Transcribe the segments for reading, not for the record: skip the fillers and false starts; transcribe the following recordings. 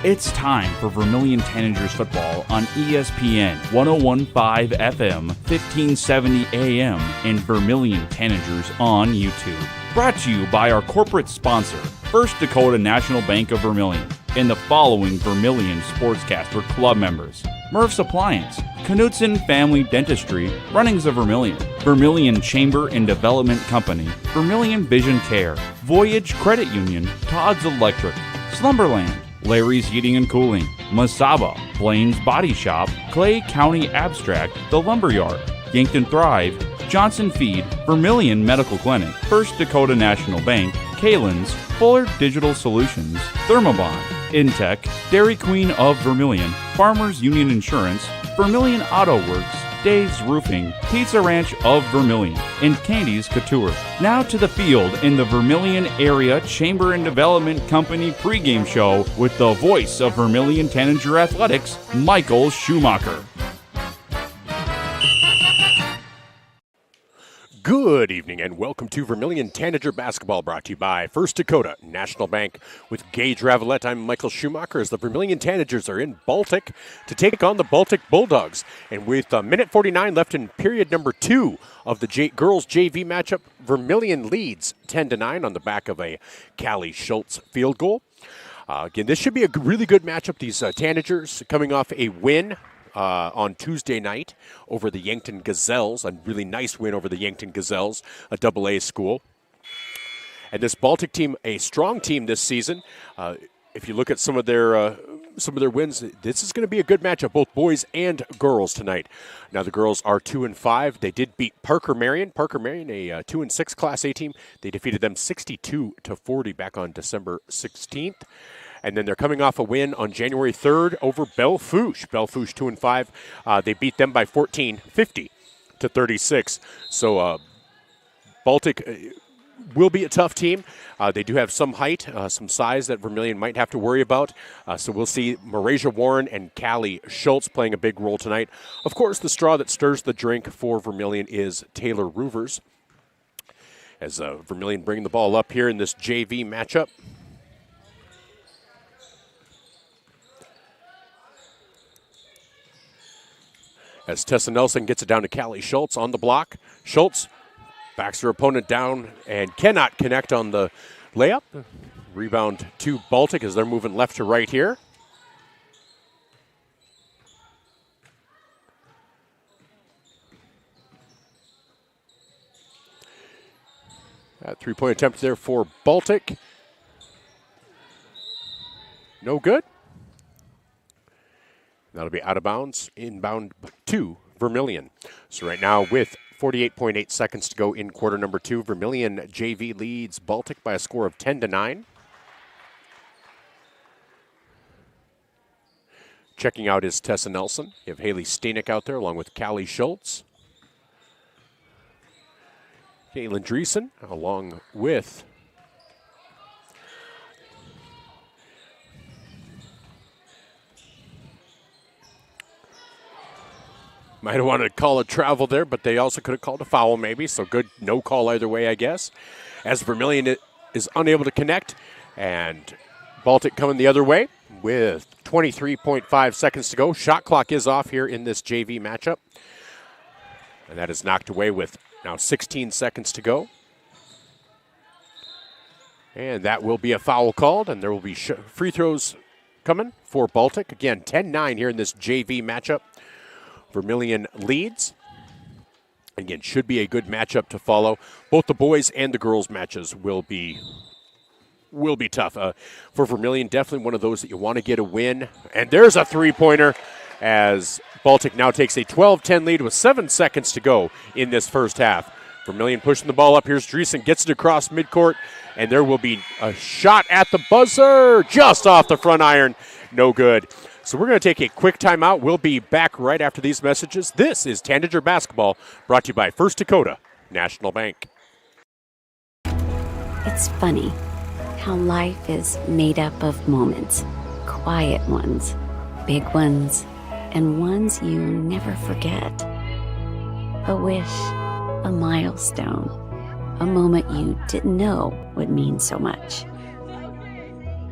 It's time for Vermillion Tanagers football on ESPN 101.5 FM, 1570 AM, and Vermillion Tanagers on YouTube. Brought to you by our corporate sponsor, First Dakota National Bank of Vermillion, and the following Vermillion Sportscaster Club members: Murph's Appliance, Knudsen Family Dentistry, Runnings of Vermillion, Vermillion Chamber and Development Company, Vermillion Vision Care, Voyage Credit Union, Todd's Electric, Slumberland, Larry's Heating and Cooling, Masaba, Blaine's Body Shop, Clay County Abstract, The Lumberyard, Yankton Thrive, Johnson Feed, Vermillion Medical Clinic, First Dakota National Bank, Kalen's, Fuller Digital Solutions, Thermobond, Intech, Dairy Queen of Vermillion, Farmers Union Insurance, Vermillion Auto Works, Dave's Roofing, Pizza Ranch of Vermillion, and Candy's Couture. Now to the field in the Vermillion Area Chamber and Development Company pregame show with the voice of Vermillion Tanagers Athletics, Michael Schumacher. Good evening and welcome to Vermillion Tanager Basketball, brought to you by First Dakota National Bank. With Gage Ravellette, I'm Michael Schumacher as the Vermillion Tanagers are in Baltic to take on the Baltic Bulldogs. And with a minute 49 left in period number 2 of the girls JV matchup, Vermillion leads 10-9 on the back of a Callie Schultz field goal. Again, this should be a really good matchup. These Tanagers coming off a win on Tuesday night over the Yankton Gazelles, a really nice win over the Yankton Gazelles, a AA school. And this Baltic team, a strong team this season. If you look at some of their wins, this is going to be a good matchup, both boys and girls tonight. Now the girls are 2-5. They did beat Parker Marion. Parker Marion, a 2-6 Class A team. They defeated them 62-40 back on December 16th. And then they're coming off a win on January 3rd over Bellefouche. Bellefouche 2-5. They beat them by 14, 50-36. So Baltic will be a tough team. They do have some height, some size that Vermillion might have to worry about. So we'll see Marasia Warren and Callie Schultz playing a big role tonight. Of course, the straw that stirs the drink for Vermillion is Taylor Roovers. As Vermillion bring the ball up here in this JV matchup. As Tessa Nelson gets it down to Callie Schultz on the block. Schultz backs her opponent down and cannot connect on the layup. Rebound to Baltic as they're moving left to right here. That three-point attempt there for Baltic. No good. That'll be out of bounds, inbound to Vermillion. So right now with 48.8 seconds to go in quarter number 2, Vermillion JV leads Baltic by a score of 10-9. Checking out is Tessa Nelson. You have Haley Stanek out there along with Callie Schultz. Caitlin Dreesen along with might have wanted to call a travel there, but they also could have called a foul maybe, so good, no call either way, I guess. As Vermillion is unable to connect, and Baltic coming the other way with 23.5 seconds to go. Shot clock is off here in this JV matchup, and that is knocked away with now 16 seconds to go. And that will be a foul called, and there will be free throws coming for Baltic. Again, 10-9 here in this JV matchup. Vermillion leads. Again, should be a good matchup to follow. Both the boys and the girls matches will be tough. For Vermillion, definitely one of those that you want to get a win. And there's a three-pointer as Baltic now takes a 12-10 lead with 7 seconds to go in this first half. Vermillion pushing the ball up. Here's Dreesen, gets it across midcourt, and there will be a shot at the buzzer just off the front iron. No good. So we're going to take a quick timeout. We'll be back right after these messages. This is Tanager Basketball, brought to you by First Dakota National Bank. It's funny how life is made up of moments. Quiet ones, big ones, and ones you never forget. A wish, a milestone, a moment you didn't know would mean so much.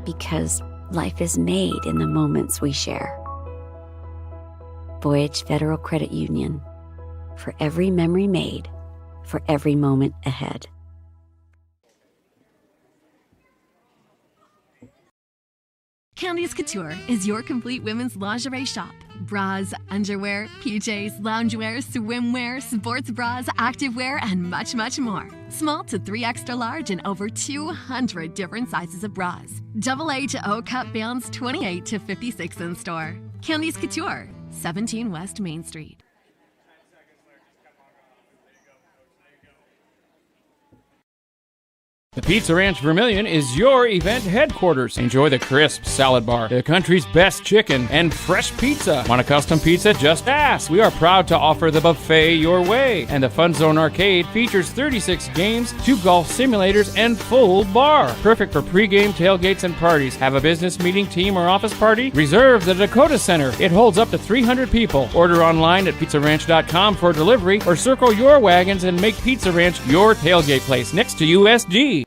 Because Life is made in the moments we share. Voyage Federal Credit Union. For every memory made, for every moment ahead. Candice Couture is your complete women's lingerie shop. Bras, underwear, PJs, loungewear, swimwear, sports bras, activewear, and much, much more. Small to 3 extra large and over 200 different sizes of bras. AA to O cup bands 28 to 56 in store. Candice Couture, 17 West Main Street. The Pizza Ranch Vermillion is your event headquarters. Enjoy the crisp salad bar, the country's best chicken, and fresh pizza. Want a custom pizza? Just ask. We are proud to offer the buffet your way. And the Fun Zone Arcade features 36 games, 2 golf simulators, and full bar. Perfect for pregame tailgates and parties. Have a business meeting, team, or office party? Reserve the Dakota Center. It holds up to 300 people. Order online at pizzaranch.com for delivery, or circle your wagons and make Pizza Ranch your tailgate place next to USG.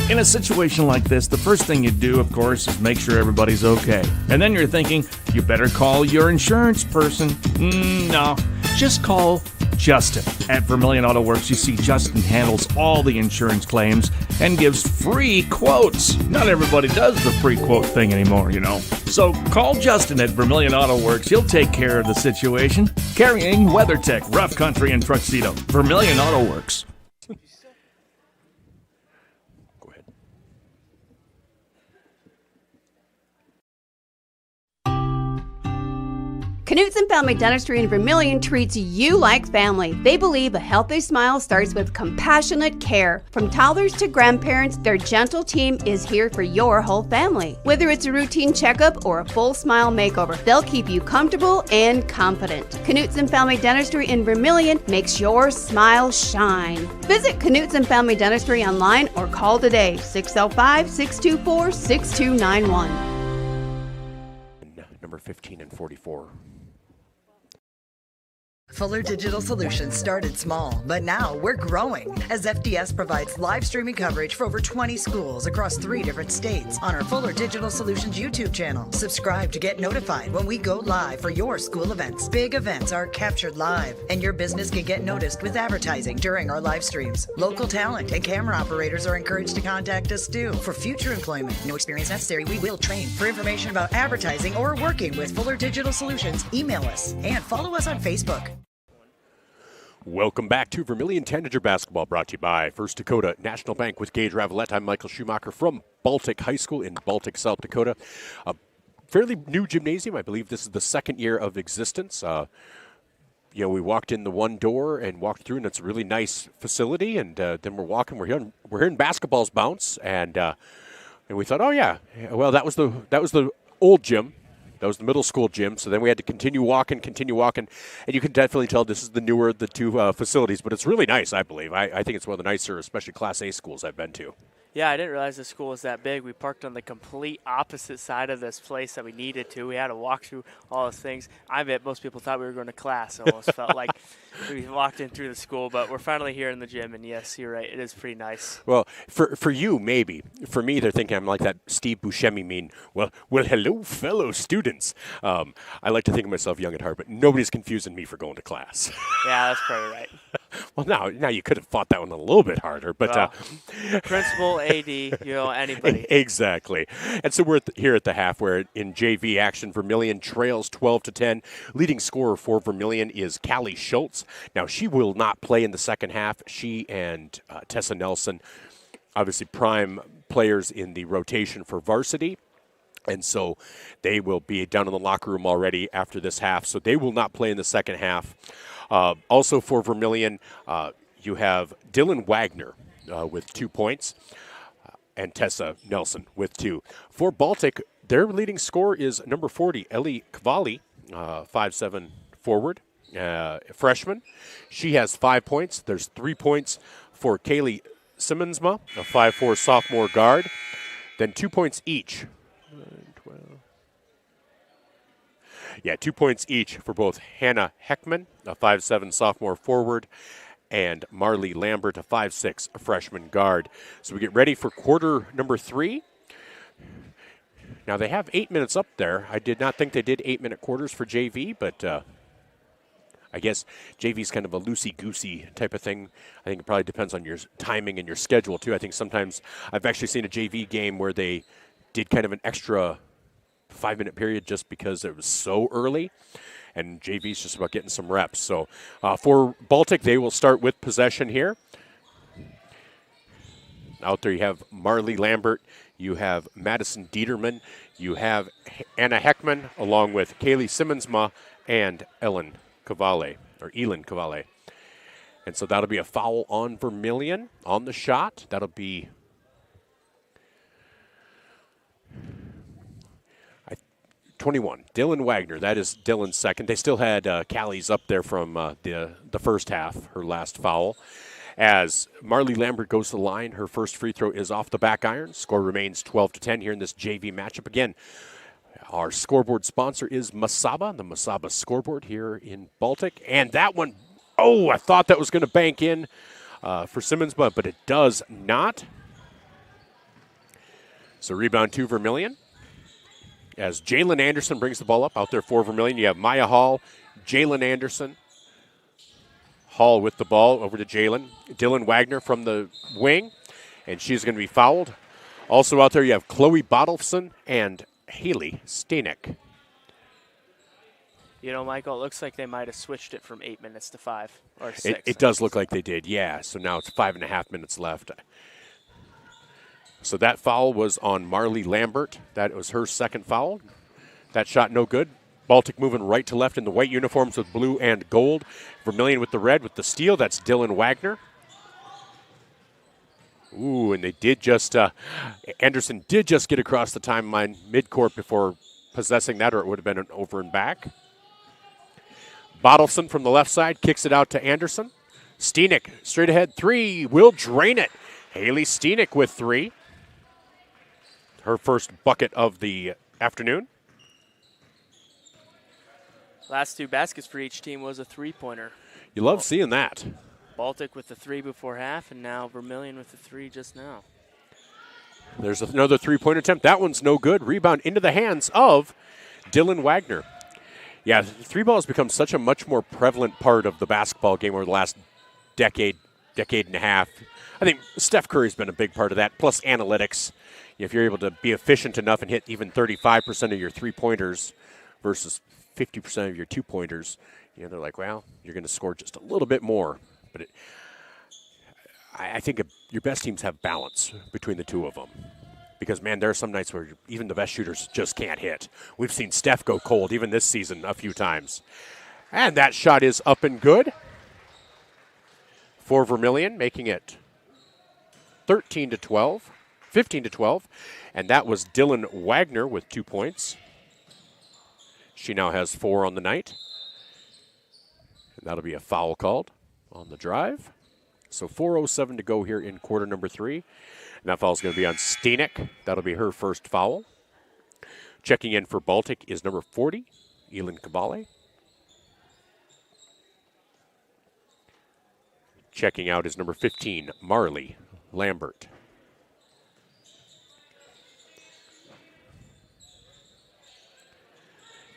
In a situation like this, the first thing you do, of course, is make sure everybody's okay. And then you're thinking, you better call your insurance person. No, just call Justin. At Vermillion Auto Works, you see Justin handles all the insurance claims and gives free quotes. Not everybody does the free quote thing anymore, you know. So call Justin at Vermillion Auto Works. He'll take care of the situation. Carrying WeatherTech, Rough Country, and Tuxedo. Vermillion Auto Works. Knutson Family Dentistry in Vermillion treats you like family. They believe a healthy smile starts with compassionate care. From toddlers to grandparents, their gentle team is here for your whole family. Whether it's a routine checkup or a full smile makeover, they'll keep you comfortable and confident. Knutson Family Dentistry in Vermillion makes your smile shine. Visit Knutson Family Dentistry online or call today, 605-624-6291. Number 15 and 44. Fuller Digital Solutions started small, but now we're growing as FDS provides live streaming coverage for over 20 schools across 3 different states on our Fuller Digital Solutions YouTube channel. Subscribe to get notified when we go live for your school events. Big events are captured live, and your business can get noticed with advertising during our live streams. Local talent and camera operators are encouraged to contact us too. For future employment, no experience necessary, we will train. For information about advertising or working with Fuller Digital Solutions, email us and follow us on Facebook. Welcome back to Vermillion Tanager Basketball, brought to you by First Dakota National Bank with Gage Ravellette. I'm Michael Schumacher from Baltic High School in Baltic, South Dakota. A fairly new gymnasium. I believe this is the second year of existence. We walked in the one door and walked through, and it's a really nice facility. And then we're hearing basketballs bounce, and we thought, oh yeah, well that was the old gym. That was the middle school gym, so then we had to continue walking, and you can definitely tell this is the newer of the two facilities, but it's really nice, I believe. I think it's one of the nicer, especially Class A schools I've been to. Yeah, I didn't realize the school was that big. We parked on the complete opposite side of this place that we needed to. We had to walk through all those things. I bet most people thought we were going to class. It almost felt like we walked in through the school, but we're finally here in the gym, and yes, you're right. It is pretty nice. Well, for you, maybe. For me, they're thinking I'm like that Steve Buscemi meme. Well, hello, fellow students. I like to think of myself young at heart, but nobody's confusing me for going to class. Yeah, that's probably right. Well, now you could have fought that one a little bit harder, but principal, AD, anybody. Exactly. And so we're here at the half where in JV action, Vermillion trails 12-10. Leading scorer for Vermillion is Callie Schultz. Now, she will not play in the second half. She and Tessa Nelson, obviously prime players in the rotation for varsity. And so they will be down in the locker room already after this half. So they will not play in the second half. Also for Vermillion, you have Dylan Wagner with 2 points and Tessa Nelson with 2. For Baltic, their leading scorer is number 40, Ellie Kvali, 5'7" forward, freshman. She has 5 points. There's 3 points for Kaylee Simmonsma, a 5'4" sophomore guard. Then 2 points each. 2 points each for both Hannah Heckman, a 5'7" sophomore forward, and Marley Lambert, a 5'6", freshman guard. So we get ready for quarter number 3. Now, they have 8 minutes up there. I did not think they did 8-minute quarters for JV, but I guess JV's kind of a loosey-goosey type of thing. I think it probably depends on your timing and your schedule, too. I think sometimes I've actually seen a JV game where they did kind of an extra 5-minute period just because it was so early, and JV's just about getting some reps. So for Baltic, they will start with possession here. Out there you have Marley Lambert, you have Madison Dieterman, you have Anna Heckman, along with Kaylee Simmonsma and Elin Cavale. And so that'll be a foul on Vermillion on the shot. That'll be 21. Dylan Wagner, that is Dylan's second. They still had Callie's up there from the first half, her last foul. As Marley Lambert goes to the line, her first free throw is off the back iron. Score remains 12-10 here in this JV matchup. Again, our scoreboard sponsor is Masaba, the Masaba scoreboard here in Baltic. And that one, I thought that was going to bank in for Simmons, but it does not. So rebound to Vermillion. As Jalen Anderson brings the ball up out there for Vermillion, you have Maya Hall, Jalen Anderson. Hall with the ball over to Jalen. Dylan Wagner from the wing, and she's going to be fouled. Also out there you have Chloe Bottleson and Haley Stanek. You know, Michael, it looks like they might have switched it from 8 minutes to 5 or 6. It does look like they did, yeah. So now it's 5.5 minutes left. So that foul was on Marley Lambert. That was her second foul. That shot no good. Baltic moving right to left in the white uniforms with blue and gold. Vermillion with the red with the steal. That's Dylan Wagner. Ooh, and they did just, Anderson did just get across the timeline midcourt before possessing that, or it would have been an over and back. Bottleson from the left side kicks it out to Anderson. Steenek straight ahead, 3, will drain it. Haley Steenek with 3. Her first bucket of the afternoon. Last 2 baskets for each team was a 3-pointer. You love seeing that. Baltic with the 3 before half, and now Vermillion with the 3 just now. There's another 3-point attempt. That one's no good. Rebound into the hands of Dylan Wagner. Yeah, 3 ball has become such a much more prevalent part of the basketball game over the last decade and a half. I think Steph Curry's been a big part of that, plus analytics. If you're able to be efficient enough and hit even 35% of your 3-pointers versus 50% of your 2-pointers, they're like, well, you're going to score just a little bit more. But I think your best teams have balance between the two of them. Because, man, there are some nights where even the best shooters just can't hit. We've seen Steph go cold even this season a few times. And that shot is up and good for Vermillion, making it 15-12. And that was Dylan Wagner with 2 points. She now has 4 on the night. And that'll be a foul called on the drive. So 4:07 to go here in quarter number 3. And that foul is going to be on Steenek. That'll be her first foul. Checking in for Baltic is number 40, Elin Cavale. Checking out is number 15, Marley Lambert.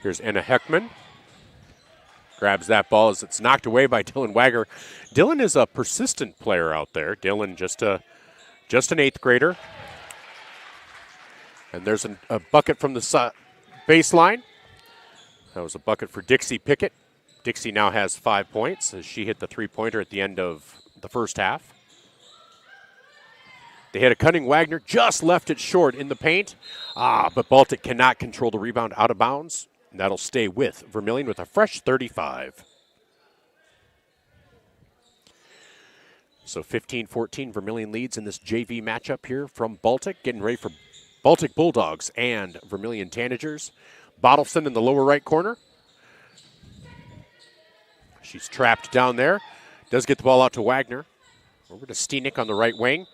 Here's Anna Heckman. Grabs that ball as it's knocked away by Dylan Wagner. Dylan is a persistent player out there. Dylan just an 8th grader. And there's a bucket from the baseline. That was a bucket for Dixie Pickett. Dixie now has 5 points as she hit the 3-pointer at the end of the first half. They hit a cunning Wagner, just left it short in the paint. But Baltic cannot control the rebound out of bounds. And that'll stay with Vermillion with a fresh 35. So 15-14, Vermillion leads in this JV matchup here from Baltic. Getting ready for Baltic Bulldogs and Vermillion Tanagers. Bottleson in the lower right corner. She's trapped down there. Does get the ball out to Wagner. Over to Steenek on the right wing.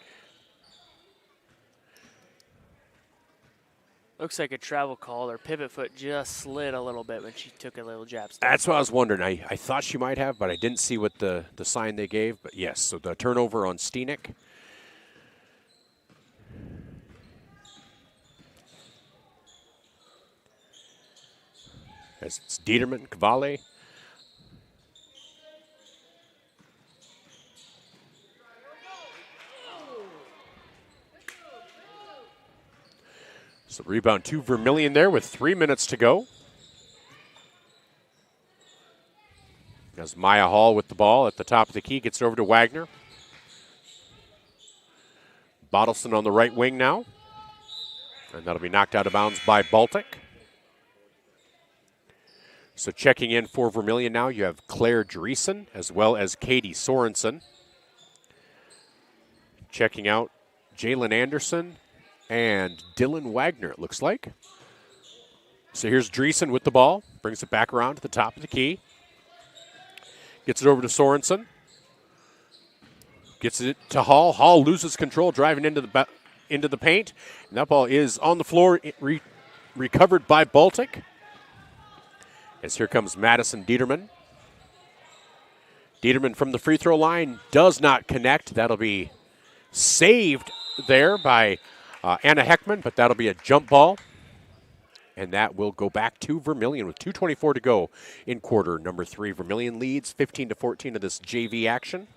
Looks like a travel call. Her pivot foot just slid a little bit when she took a little jab step. That's what I was wondering. I thought she might have, but I didn't see what the sign they gave. But yes, so the turnover on Steenick. As it's Dieterman, Cavalli. So rebound to Vermillion there with 3 minutes to go. As Maya Hall with the ball at the top of the key, gets it over to Wagner. Bottleson on the right wing now. And that'll be knocked out of bounds by Baltic. So checking in for Vermillion now, you have Claire Dreesen as well as Katie Sorensen. Checking out Jalen Anderson and Dylan Wagner, it looks like. So here's Dreesen with the ball. Brings it back around to the top of the key. Gets it over to Sorensen. Gets it to Hall. Hall loses control, driving into the paint. And that ball is on the floor, recovered by Baltic. As here comes Madison Dieterman. Dieterman from the free throw line does not connect. That'll be saved there by Anna Heckman, but that'll be a jump ball. And that will go back to Vermillion with 2:24 to go in quarter number 3. Vermillion leads 15-14 of this JV action.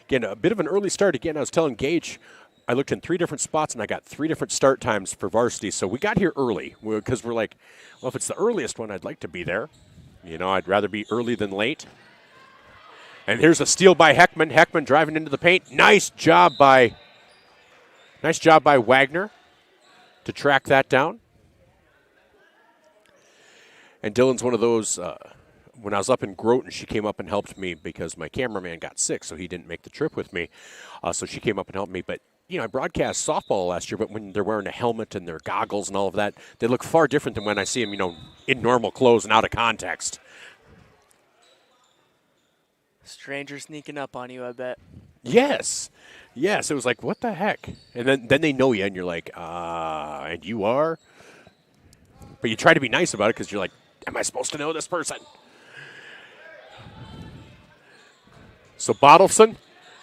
Again, a bit of an early start. Again, I was telling Gage, I looked in 3 different spots and I got 3 different start times for varsity. So we got here early because we're like, well, if it's the earliest one, I'd like to be there. You know, I'd rather be early than late. And here's a steal by Heckman. Heckman driving into the paint. Nice job by Wagner to track that down. And Dylan's one of those, when I was up in Groton, she came up and helped me because my cameraman got sick, so he didn't make the trip with me. So she came up and helped me. But, you know, I broadcast softball last year, but when they're wearing a helmet and their goggles and all of that, they look far different than when I see them, you know, in normal clothes and out of context. Stranger sneaking up on you, I bet. Yes. Yes, it was like, what the heck? And then they know you, and you're like, and you are? But you try to be nice about it because you're like, am I supposed to know this person? So Bottleson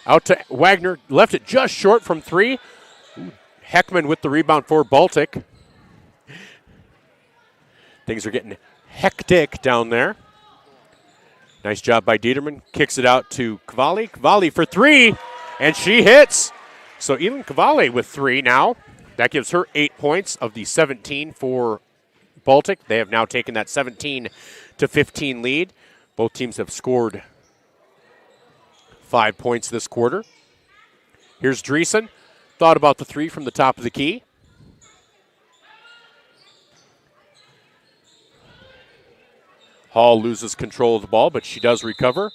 out to Wagner, left it just short from 3. Heckman with the rebound for Baltic. Things are getting hectic down there. Nice job by Dieterman. Kicks it out to Cavalli. Cavalli for 3, and she hits. So Elin Cavalli with 3 now. That gives her 8 points of the 17 for Baltic. They have now taken that 17-15 lead. Both teams have scored 5 points this quarter. Here's Dreesen. Thought about the 3 from the top of the key. Hall loses control of the ball, but she does recover.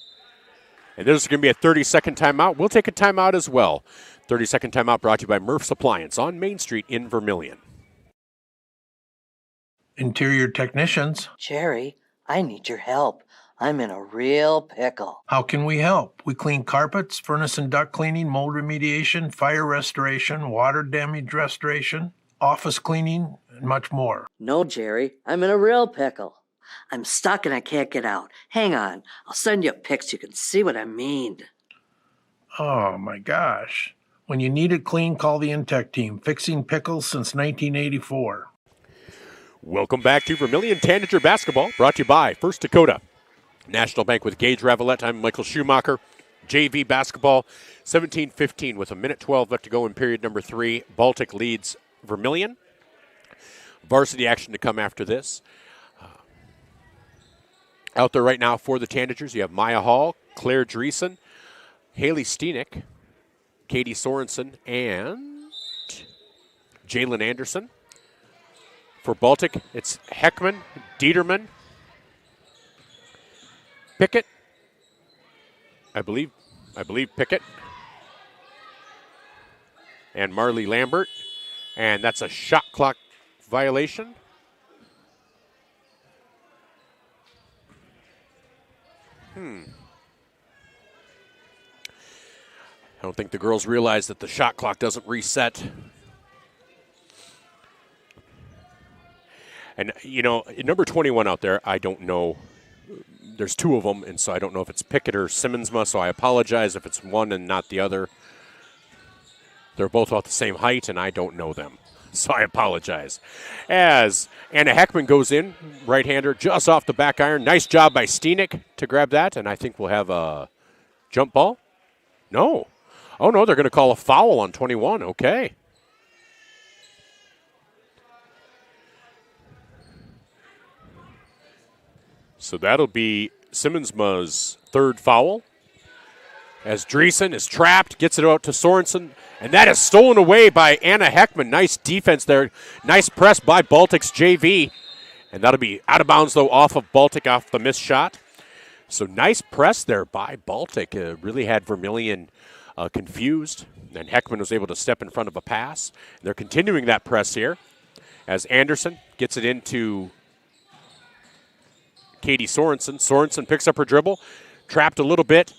And there's going to be a 30-second timeout. We'll take a timeout as well. 30-second timeout brought to you by Murph's Appliance on Main Street in Vermillion. Interior technicians. Jerry, I need your help. I'm in a real pickle. How can we help? We clean carpets, furnace and duct cleaning, mold remediation, fire restoration, water damage restoration, office cleaning, and much more. No, Jerry, I'm in a real pickle. I'm stuck and I can't get out. Hang on, I'll send you a pic so you can see what I mean. Oh, my gosh. When you need it clean, call the Intech team. Fixing pickles since 1984. Welcome back to Vermillion Tanager Basketball, brought to you by First Dakota National Bank with Gage Ravellette. I'm Michael Schumacher. JV basketball, 17-15 with 1:12 left to go in period number 3. Baltic leads Vermillion. Varsity action to come after this. Out there right now for the Tanagers, you have Maya Hall, Claire Dreesen, Haley Steenick, Katie Sorensen, and Jalen Anderson. For Baltic, it's Heckman, Dieterman, Pickett. I believe Pickett. And Marley Lambert. And that's a shot clock violation. I don't think the girls realize that the shot clock doesn't reset And, number 21 out there, I don't know. There's two of them, and so I don't know if it's Pickett or Simmonsma, so I apologize if it's one and not the other. They're both about the same height, and I don't know them, so I apologize. As Anna Heckman goes in, right-hander, just off the back iron. Nice job by Steenick to grab that, and I think we'll have a jump ball. No. Oh, no, they're going to call a foul on 21. Okay. So that'll be Simmonsma's third foul. As Dreesen is trapped, gets it out to Sorensen, and that is stolen away by Anna Heckman. Nice defense there. Nice press by Baltic's JV. And that'll be out of bounds, though, off of Baltic, off the missed shot. So nice press there by Baltic. Really had Vermillion confused. And Heckman was able to step in front of a pass. And they're continuing that press here as Anderson gets it into Katie Sorensen. Sorensen picks up her dribble, trapped a little bit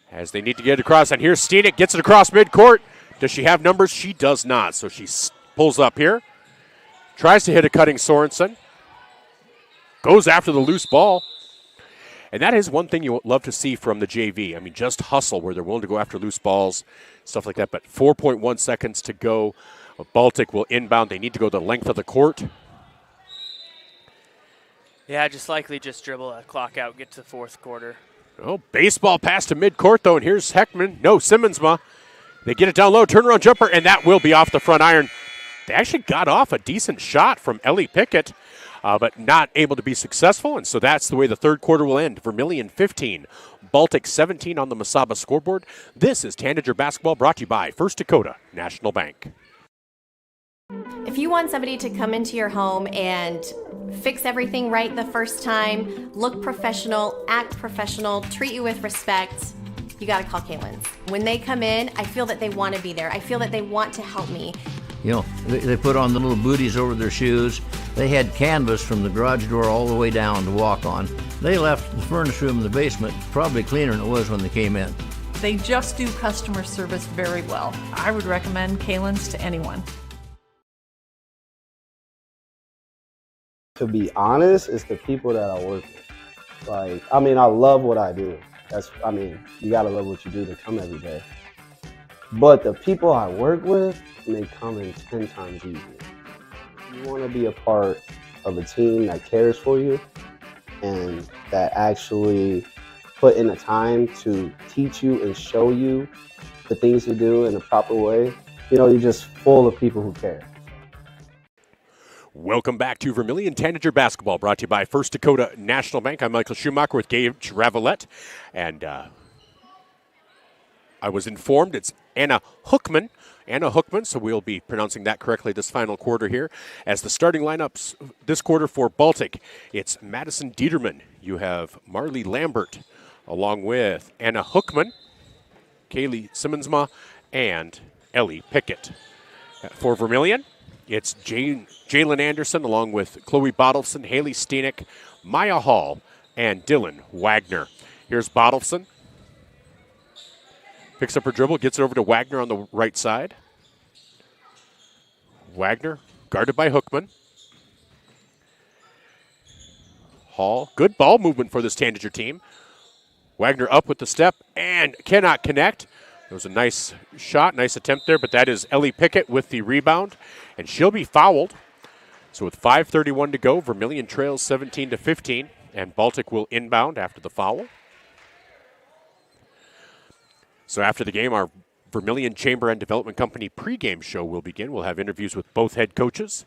as they need to get it across. And here's Steenick, gets it across midcourt. Does she have numbers? She does not. So she pulls up here, tries to hit a cutting Sorensen, goes after the loose ball. And that is one thing you would love to see from the JV. I mean, just hustle where they're willing to go after loose balls, stuff like that. But 4.1 seconds to go. Baltic will inbound. They need to go the length of the court. Yeah, just likely just dribble a clock out, get to the fourth quarter. Oh, baseball pass to midcourt, though, and here's Heckman. No, Simmonsma. They get it down low, turnaround jumper, and that will be off the front iron. They actually got off a decent shot from Ellie Pickett, but not able to be successful, and so that's the way the third quarter will end. Vermillion 15, Baltic 17 on the Masaba scoreboard. This is Tanager Basketball, brought to you by First Dakota National Bank. If you want somebody to come into your home and fix everything right the first time, look professional, act professional, treat you with respect, you gotta call Kaylin's. When they come in, I feel that they want to be there. I feel that they want to help me. They put on the little booties over their shoes. They had canvas from the garage door all the way down to walk on. They left the furnace room in the basement probably cleaner than it was when they came in. They just do customer service very well. I would recommend Kaylin's to anyone. To be honest, it's the people that I work with. I love what I do. You gotta love what you do to come every day. But the people I work with, they come in 10 times easier. You wanna be a part of a team that cares for you and that actually put in the time to teach you and show you the things to do in a proper way. You're just full of people who care. Welcome back to Vermillion Tanager Basketball, brought to you by First Dakota National Bank. I'm Michael Schumacher with Gage Ravellette, and I was informed it's Anna Hookman, so we'll be pronouncing that correctly this final quarter here. As the starting lineups this quarter for Baltic, it's Madison Dieterman. You have Marley Lambert, along with Anna Hookman, Kaylee Simmonsma, and Ellie Pickett. For Vermillion, it's Jalen Anderson, along with Chloe Bottleson, Haley Steenick, Maya Hall, and Dylan Wagner. Here's Bottleson. Picks up her dribble, gets it over to Wagner on the right side. Wagner, guarded by Hookman. Hall, good ball movement for this Tanager team. Wagner up with the step and cannot connect. It was a nice shot, nice attempt there, but that is Ellie Pickett with the rebound, and she'll be fouled. So with 5:31 to go, Vermillion trails 17-15, and Baltic will inbound after the foul. So after the game, our Vermillion Chamber and Development Company pregame show will begin. We'll have interviews with both head coaches.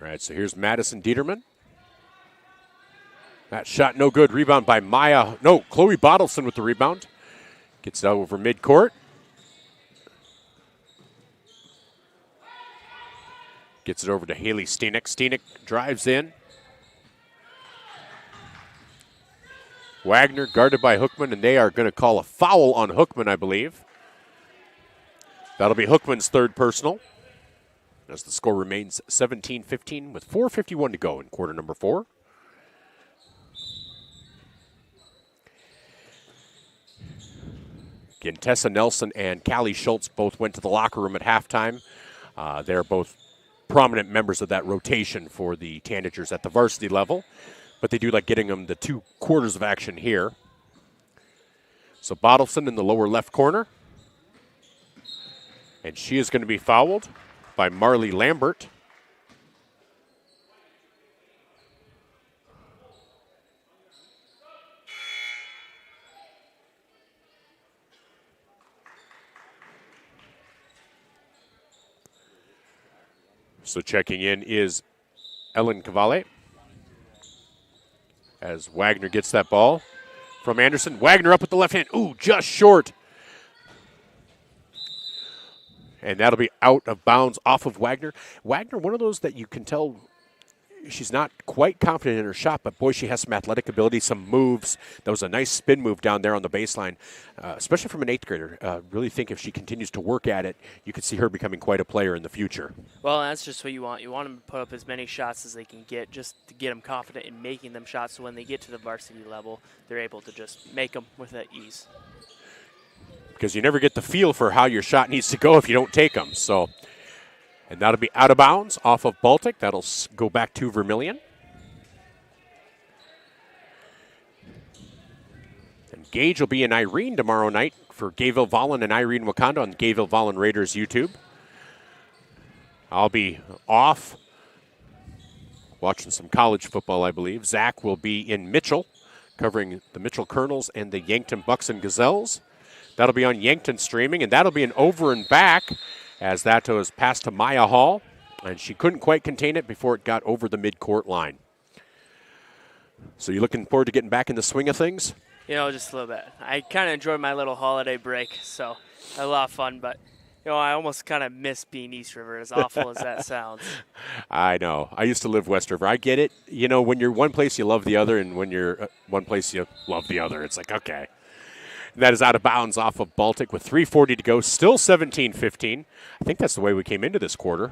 All right, so here's Madison Dieterman. That shot no good. Rebound by Chloe Bottleson with the rebound. Gets it out over midcourt. Gets it over to Haley Steenick. Steenick drives in. Wagner guarded by Hookman, and they are going to call a foul on Hookman, I believe. That'll be Hookman's third personal. as the score remains 17-15 with 4:51 to go in quarter number 4. Again, Tessa Nelson and Callie Schultz both went to the locker room at halftime. They're both prominent members of that rotation for the Tanagers at the varsity level, but they do like getting them the 2 quarters of action here. So Bottleson in the lower left corner, and she is going to be fouled by Marley Lambert. So checking in is Ellen Cavalli as Wagner gets that ball from Anderson. Wagner up with the left hand. Ooh, just short. And that'll be out of bounds off of Wagner. Wagner, one of those that you can tell she's not quite confident in her shot, but boy, she has some athletic ability, some moves. That was a nice spin move down there on the baseline, especially from an 8th grader. Really think if she continues to work at it, you could see her becoming quite a player in the future. Well, that's just what you want. You want them to put up as many shots as they can get, just to get them confident in making them shots, so when they get to the varsity level, they're able to just make them with that ease. Because you never get the feel for how your shot needs to go if you don't take them. So, and that'll be out of bounds off of Baltic. That'll go back to Vermillion. And Gage will be in Irene tomorrow night for Gayville Vollen and Irene Wakanda on Gayville Vollen Raiders YouTube. I'll be off watching some college football, I believe. Zach will be in Mitchell covering the Mitchell Colonels and the Yankton Bucks and Gazelles. That'll be on Yankton streaming, and that'll be an over and back as that was passed to Maya Hall, and she couldn't quite contain it before it got over the midcourt line. So you looking forward to getting back in the swing of things? You know, just a little bit. I kind of enjoyed my little holiday break, so I had a lot of fun, but I almost kind of miss being East River, as awful as that sounds. I know. I used to live West River. I get it. When you're one place, you love the other, and when you're one place, you love the other. It's like, okay. That is out of bounds off of Baltic with 3:40 to go, still 17-15. I think that's the way we came into this quarter.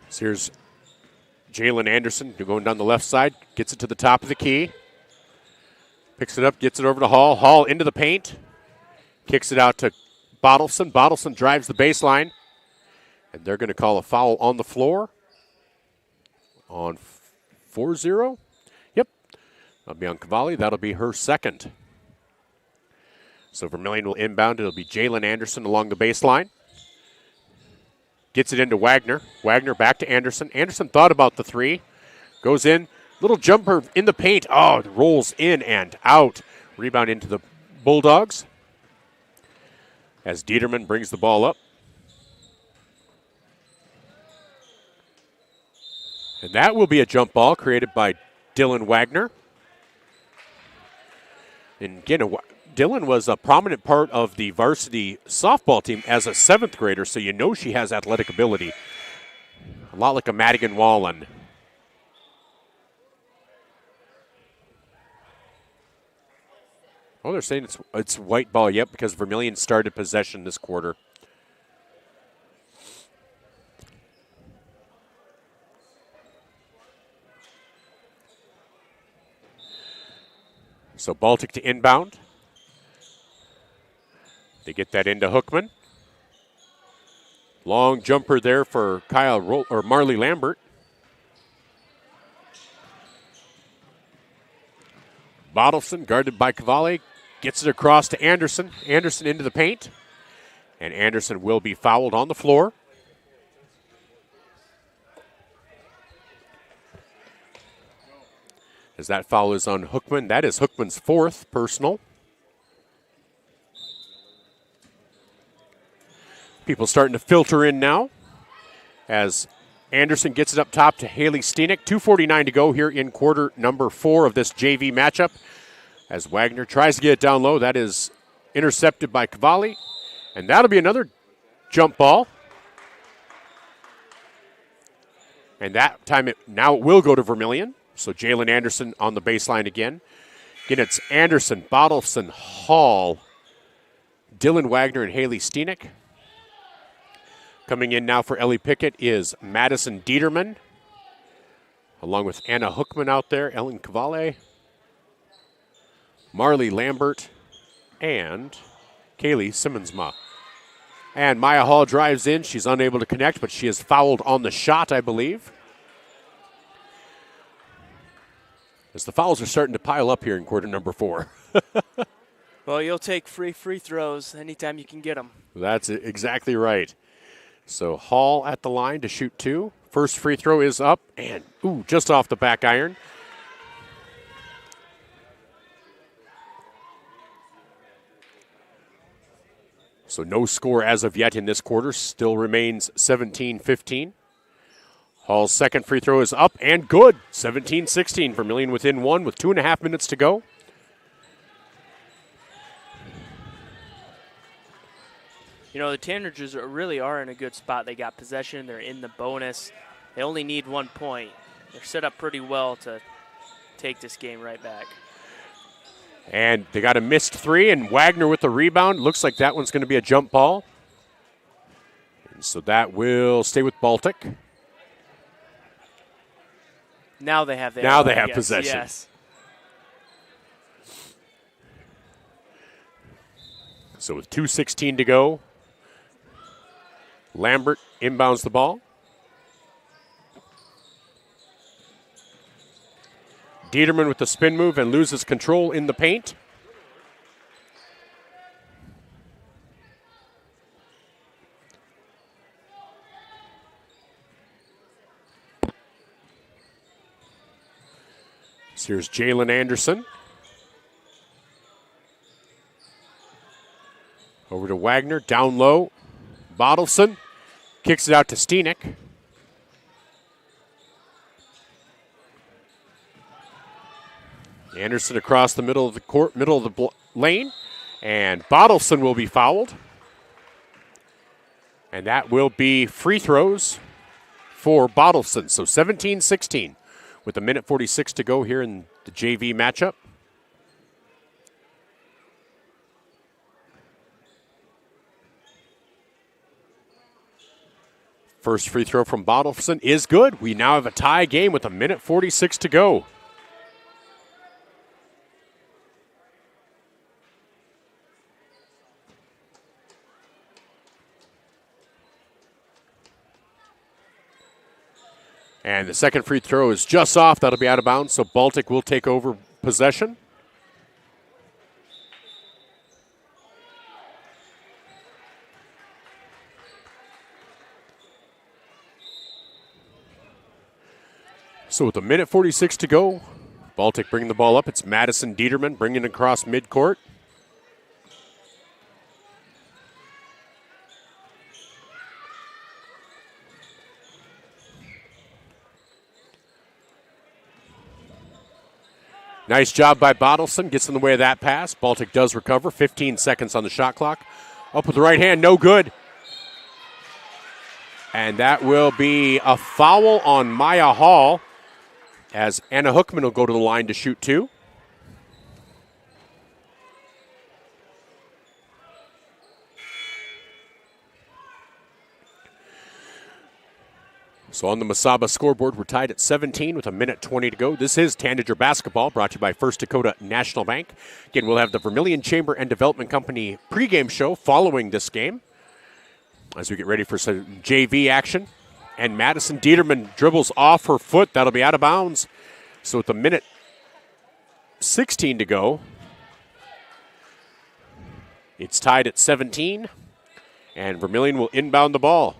So here's Jalen Anderson going down the left side, gets it to the top of the key, picks it up, gets it over to Hall. Hall into the paint, kicks it out to Bottleson. Bottleson drives the baseline, and they're going to call a foul on the floor on 4-0. Yep. That'll be on Cavalli. That'll be her second. So Vermillion will inbound. It'll be Jalen Anderson along the baseline. Gets it into Wagner. Wagner back to Anderson. Anderson thought about the 3. Goes in. Little jumper in the paint. Oh, it rolls in and out. Rebound into the Bulldogs as Dieterman brings the ball up. And that will be a jump ball created by Dylan Wagner. And again, Dylan was a prominent part of the varsity softball team as a 7th grader, so you know she has athletic ability. A lot like a Madigan Wallen. Oh, they're saying it's white ball. Yep, because Vermillion started possession this quarter. So Baltic to inbound. They get that into Hookman. Long jumper there for Marley Lambert. Bottleson guarded by Cavalli. Gets it across to Anderson. Anderson into the paint. And Anderson will be fouled on the floor. As that foul is on Hookman. That is Hookman's 4th personal. People starting to filter in now as Anderson gets it up top to Haley Steenek. 2:49 to go here in quarter number 4 of this JV matchup. As Wagner tries to get it down low, that is intercepted by Cavalli. And that'll be another jump ball. And that time it will go to Vermillion. So Jalen Anderson on the baseline again. Again, it's Anderson, Bottleson, Hall, Dylan Wagner and Haley Steenek. Coming in now for Ellie Pickett is Madison Dieterman, along with Anna Hookman out there, Ellen Cavale, Marley Lambert, and Kaylee Simmonsma. And Maya Hall drives in. She's unable to connect, but she is fouled on the shot, I believe. As the fouls are starting to pile up here in quarter number 4. Well, you'll take free throws anytime you can get them. That's exactly right. So Hall at the line to shoot 2. First free throw is up, and just off the back iron. So no score as of yet in this quarter. Still remains 17-15. Hall's second free throw is up and good. 17-16. Vermillion within 1 with 2.5 minutes to go. You know, the Tanagers really are in a good spot. They got possession. They're in the bonus. They only need 1 point. They're set up pretty well to take this game right back. And they got a missed 3, and Wagner with the rebound. Looks like that one's going to be a jump ball. And so that will stay with Baltic. Now they have possession. Yes. So with 2:16 to go, Lambert inbounds the ball. Dieterman with the spin move and loses control in the paint. So here's Jalen Anderson. Over to Wagner, down low. Bottleson kicks it out to Steenek. Anderson across the middle of the court, middle of the lane, and Bottleson will be fouled. And that will be free throws for Bottleson. So 17-16 with 1:46 to go here in the JV matchup. First free throw from Bottleson is good. We now have a tie game with 1:46 to go. And the second free throw is just off. That'll be out of bounds, so Baltic will take over possession. So with 1:46 to go, Baltic bringing the ball up. It's Madison Dieterman bringing it across midcourt. Nice job by Bottleson. Gets in the way of that pass. Baltic does recover. 15 seconds on the shot clock. Up with the right hand. No good. And that will be a foul on Maya Hall as Anna Hookman will go to the line to shoot 2. So on the Masaba scoreboard, we're tied at 17 with 1:20 to go. This is Tanager Basketball, brought to you by First Dakota National Bank. Again, we'll have the Vermillion Chamber and Development Company pregame show following this game as we get ready for some JV action. And Madison Dieterman dribbles off her foot. That'll be out of bounds. So with 1:16 to go, it's tied at 17, and Vermillion will inbound the ball.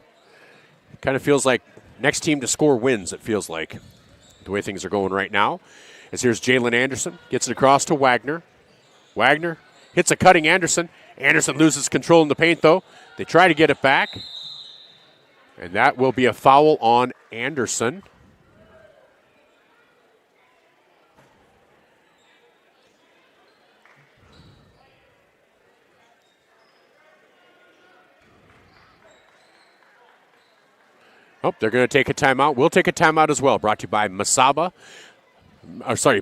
Kind of feels like next team to score wins, it feels like, the way things are going right now. As here's Jalen Anderson, gets it across to Wagner. Wagner hits a cutting Anderson. Anderson loses control in the paint, though. They try to get it back, and that will be a foul on Anderson. Oh, they're going to take a timeout. We'll take a timeout as well. Brought to you by Masaba,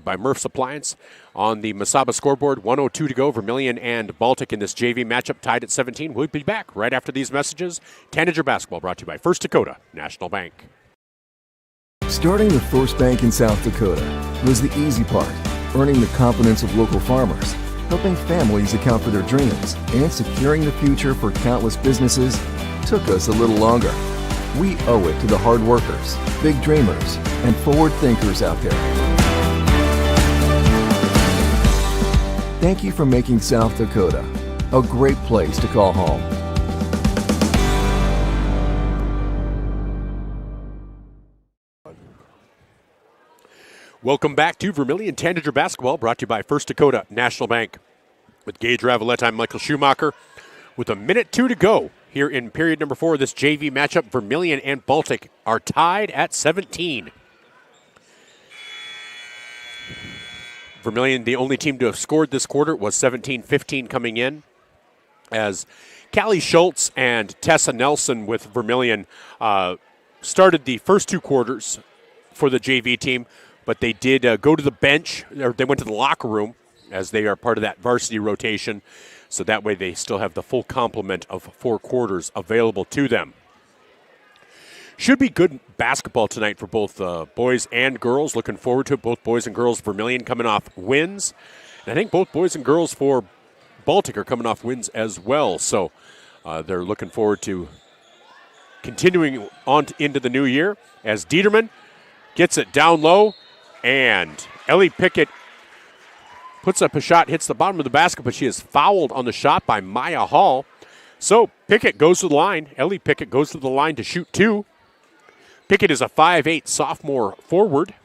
by Murph's Appliance. On the Mesaba scoreboard, 1:02 to go. Vermillion and Baltic in this JV matchup tied at 17. We'll be back right after these messages. Tanager basketball brought to you by First Dakota National Bank. Starting with First Bank in South Dakota was the easy part, earning the confidence of local farmers, helping families account for their dreams, and securing the future for countless businesses took us a little longer. We owe it to the hard workers, big dreamers, and forward thinkers out there. Thank you for making South Dakota a great place to call home. Welcome back to Vermillion Tanager basketball, brought to you by First Dakota National Bank. With Gage Ravellette, I'm Michael Schumacher. With 1:02 to go here in period number 4 of this JV matchup, Vermillion and Baltic are tied at 17. Vermillion, the only team to have scored this quarter, was 17-15 coming in, as Callie Schultz and Tessa Nelson with Vermillion started the first 2 quarters for the JV team, but they did go to the bench, or they went to the locker room, as they are part of that varsity rotation, so that way they still have the full complement of 4 quarters available to them. Should be good basketball tonight for both boys and girls. Looking forward to it. Both boys and girls, Vermillion coming off wins. And I think both boys and girls for Baltic are coming off wins as well. So they're looking forward to continuing on into the new year, as Dieterman gets it down low, and Ellie Pickett puts up a shot, hits the bottom of the basket, but she is fouled on the shot by Maya Hall. So Pickett goes to the line. Ellie Pickett goes to the line to shoot 2. Pickett is a 5'8" sophomore forward.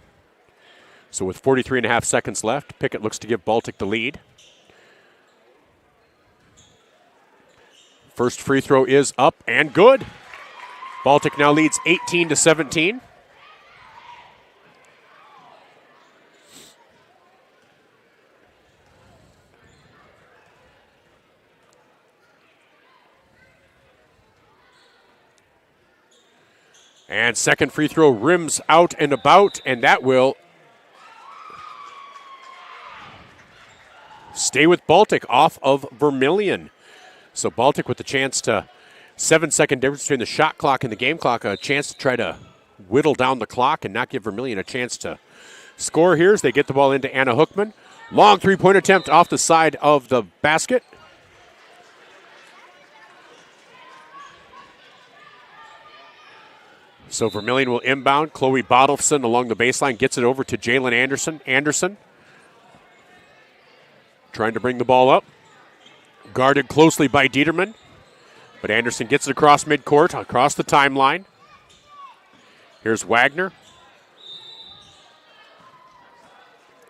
So with 43.5 seconds left, Pickett looks to give Baltic the lead. First free throw is up and good. Baltic now leads 18-17. And second free throw rims out and about, and that will stay with Baltic off of Vermillion. So Baltic with the chance to, 7-second difference between the shot clock and the game clock, a chance to try to whittle down the clock and not give Vermillion a chance to score here as they get the ball into Anna Hookman. Long three-point attempt off the side of the basket. So Vermillion will inbound. Chloe Bottleson along the baseline gets it over to Jalen Anderson. Trying to bring the ball up. Guarded closely by Dieterman. But Anderson gets it across midcourt, across the timeline. Here's Wagner.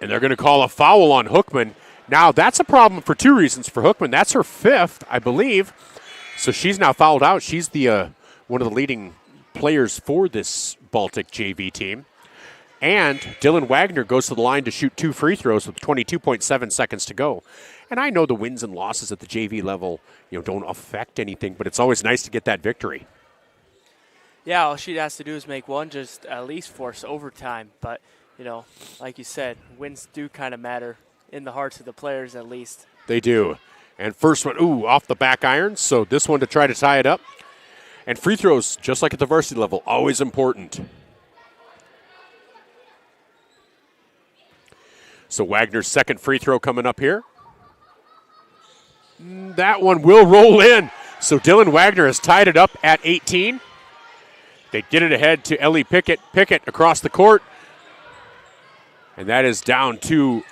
And they're going to call a foul on Hookman. Now, that's a problem for 2 reasons for Hookman. That's her 5th, I believe. So she's now fouled out. She's the one of the leading players for this Baltic JV team. And Dylan Wagner goes to the line to shoot 2 free throws with 22.7 seconds to go. And I know the wins and losses at the JV level, don't affect anything, but it's always nice to get that victory. Yeah, all she has to do is make one, just at least force overtime. But, like you said, wins do kind of matter in the hearts of the players at least. They do. And first one, off the back iron. So this one to try to tie it up. And free throws, just like at the varsity level, always important. So Wagner's second free throw coming up here. That one will roll in. So Dylan Wagner has tied it up at 18. They get it ahead to Ellie Pickett. Pickett across the court. And that is down to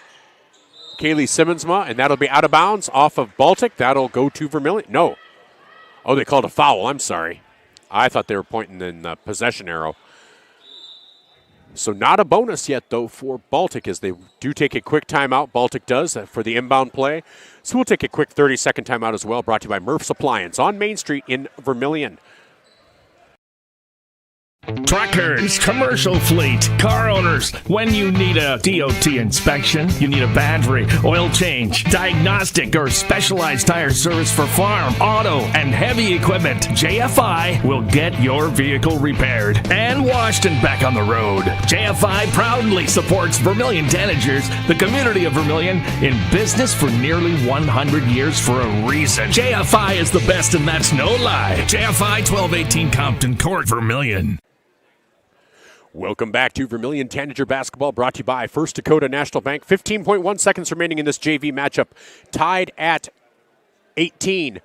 Kaylee Simmonsma, and that'll be out of bounds off of Baltic. That'll go to Vermillion. No. Oh, they called a foul. I'm sorry. I thought they were pointing in the possession arrow. So not a bonus yet, though, for Baltic, as they do take a quick timeout. Baltic does for the inbound play. So we'll take a quick 30-second timeout as well, brought to you by Murph's Appliance on Main Street in Vermillion. Truckers, commercial fleet, car owners, when you need a DOT inspection, you need a battery, oil change, diagnostic, or specialized tire service for farm, auto, and heavy equipment, JFI will get your vehicle repaired and washed and back on the road. JFI proudly supports Vermillion Tanagers, the community of Vermillion, in business for nearly 100 years for a reason. JFI is the best, and that's no lie. JFI 1218 Compton Court, Vermillion. Welcome back to Vermillion Tanager Basketball, brought to you by First Dakota National Bank. 15.1 seconds remaining in this JV matchup. Tied at 18.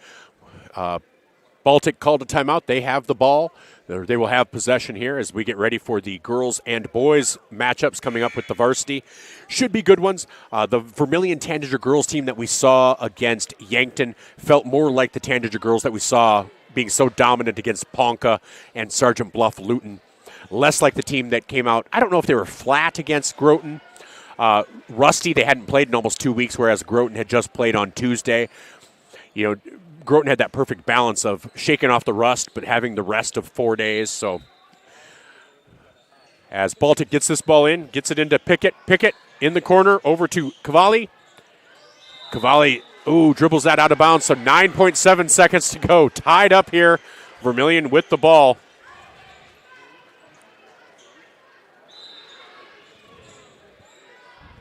Baltic called a timeout. They have the ball. They will have possession here as we get ready for the girls and boys matchups coming up with the varsity. Should be good ones. The Vermillion Tanager girls team that we saw against Yankton felt more like the Tanager girls that we saw being so dominant against Ponca and Sergeant Bluff Luton. Less like the team that came out. I don't know if they were flat against Groton. Rusty, they hadn't played in almost 2 weeks, whereas Groton had just played on Tuesday. You know, Groton had that perfect balance of shaking off the rust, but having the rest of 4 days. So as Baltic gets this ball in, gets it into Pickett. Pickett in the corner, over to Cavalli. Cavalli, dribbles that out of bounds. So 9.7 seconds to go. Tied up here. Vermillion with the ball.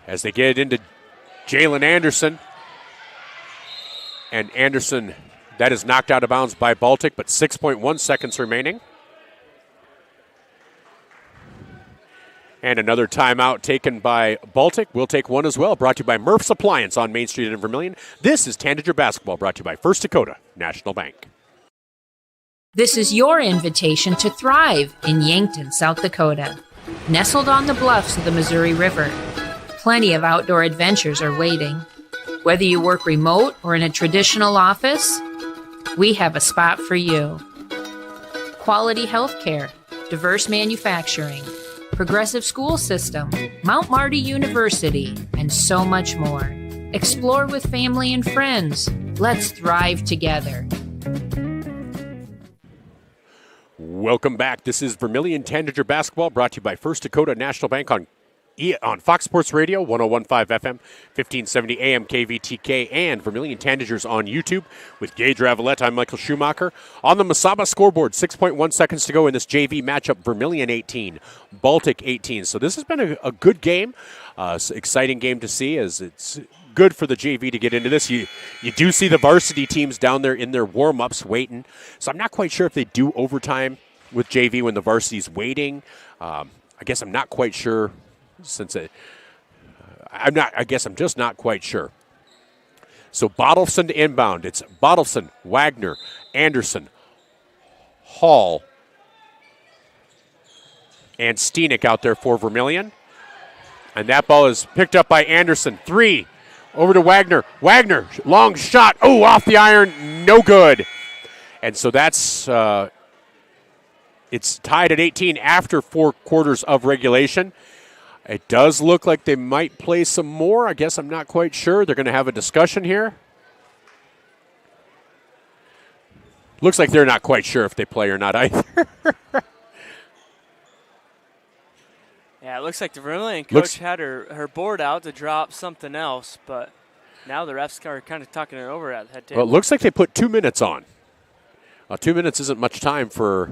As they get into Jalen Anderson. And Anderson, that is knocked out of bounds by Baltic, but 6.1 seconds remaining. And another timeout taken by Baltic. We'll take one as well, brought to you by Murph's Appliance on Main Street in Vermillion. This is Tanager Basketball, brought to you by First Dakota National Bank. This is your invitation to thrive in Yankton, South Dakota. Nestled on the bluffs of the Missouri River, plenty of outdoor adventures are waiting. Whether you work remote or in a traditional office, we have a spot for you. Quality healthcare, diverse manufacturing, progressive school system, Mount Marty University, and so much more. Explore with family and friends. Let's thrive together. Welcome back. This is Vermillion Tanager Basketball, brought to you by First Dakota National Bank on Fox Sports Radio, 101.5 FM, 1570 AM KVTK, and Vermillion Tanagers on YouTube with Gage Ravellette. I'm Michael Schumacher. On the Masaba scoreboard, 6.1 seconds to go in this JV matchup. Vermillion 18, Baltic 18. So this has been a good game, exciting game to see, as it's good for the JV to get into this. You do see the varsity teams down there in their warm-ups waiting. So I'm not quite sure if they do overtime with JV when the varsity's waiting. I guess I'm not quite sure. I'm just not quite sure. So Bottleson to inbound. It's Bottleson, Wagner, Anderson, Hall, and Steenick out there for Vermillion. And that ball is picked up by Anderson. 3, over to Wagner. Wagner, long shot. Off the iron, no good. And so that's, it's tied at 18 after 4 quarters of regulation. It does look like they might play some more. I guess I'm not quite sure. They're going to have a discussion here. Looks like they're not quite sure if they play or not either. Yeah, it looks like the Vermillion coach had her board out to drop something else, but now the refs are kind of tucking it over at the head table. Well, it looks like they put 2 minutes on. 2 minutes isn't much time for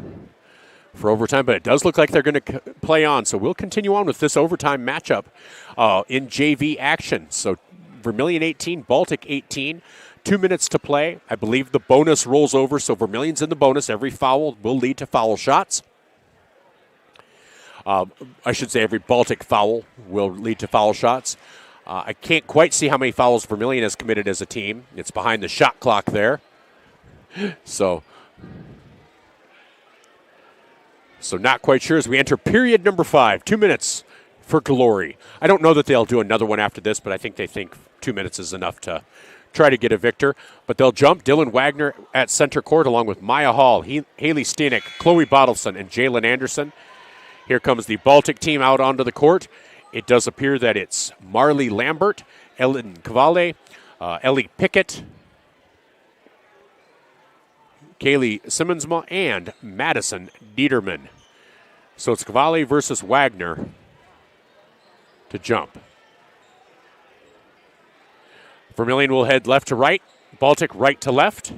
overtime, but it does look like they're going to play on. So we'll continue on with this overtime matchup in JV action. So Vermillion 18, Baltic 18, 2 minutes to play. I believe the bonus rolls over, so Vermillion's in the bonus. Every foul will lead to foul shots. I should say every Baltic foul will lead to foul shots. I can't quite see how many fouls Vermillion has committed as a team. It's behind the shot clock there. So not quite sure as we enter period number 5. 2 minutes for glory. I don't know that they'll do another one after this, but I think they think 2 minutes is enough to try to get a victor. But they'll jump Dylan Wagner at center court along with Maya Hall, Haley Steenick, Chloe Bottleson, and Jalen Anderson. Here comes the Baltic team out onto the court. It does appear that it's Marley Lambert, Ellen Cavalli, Ellie Pickett, Kaylee Simmonsma, and Madison Dieterman. So it's Cavalli versus Wagner to jump. Vermillion will head left to right. Baltic right to left.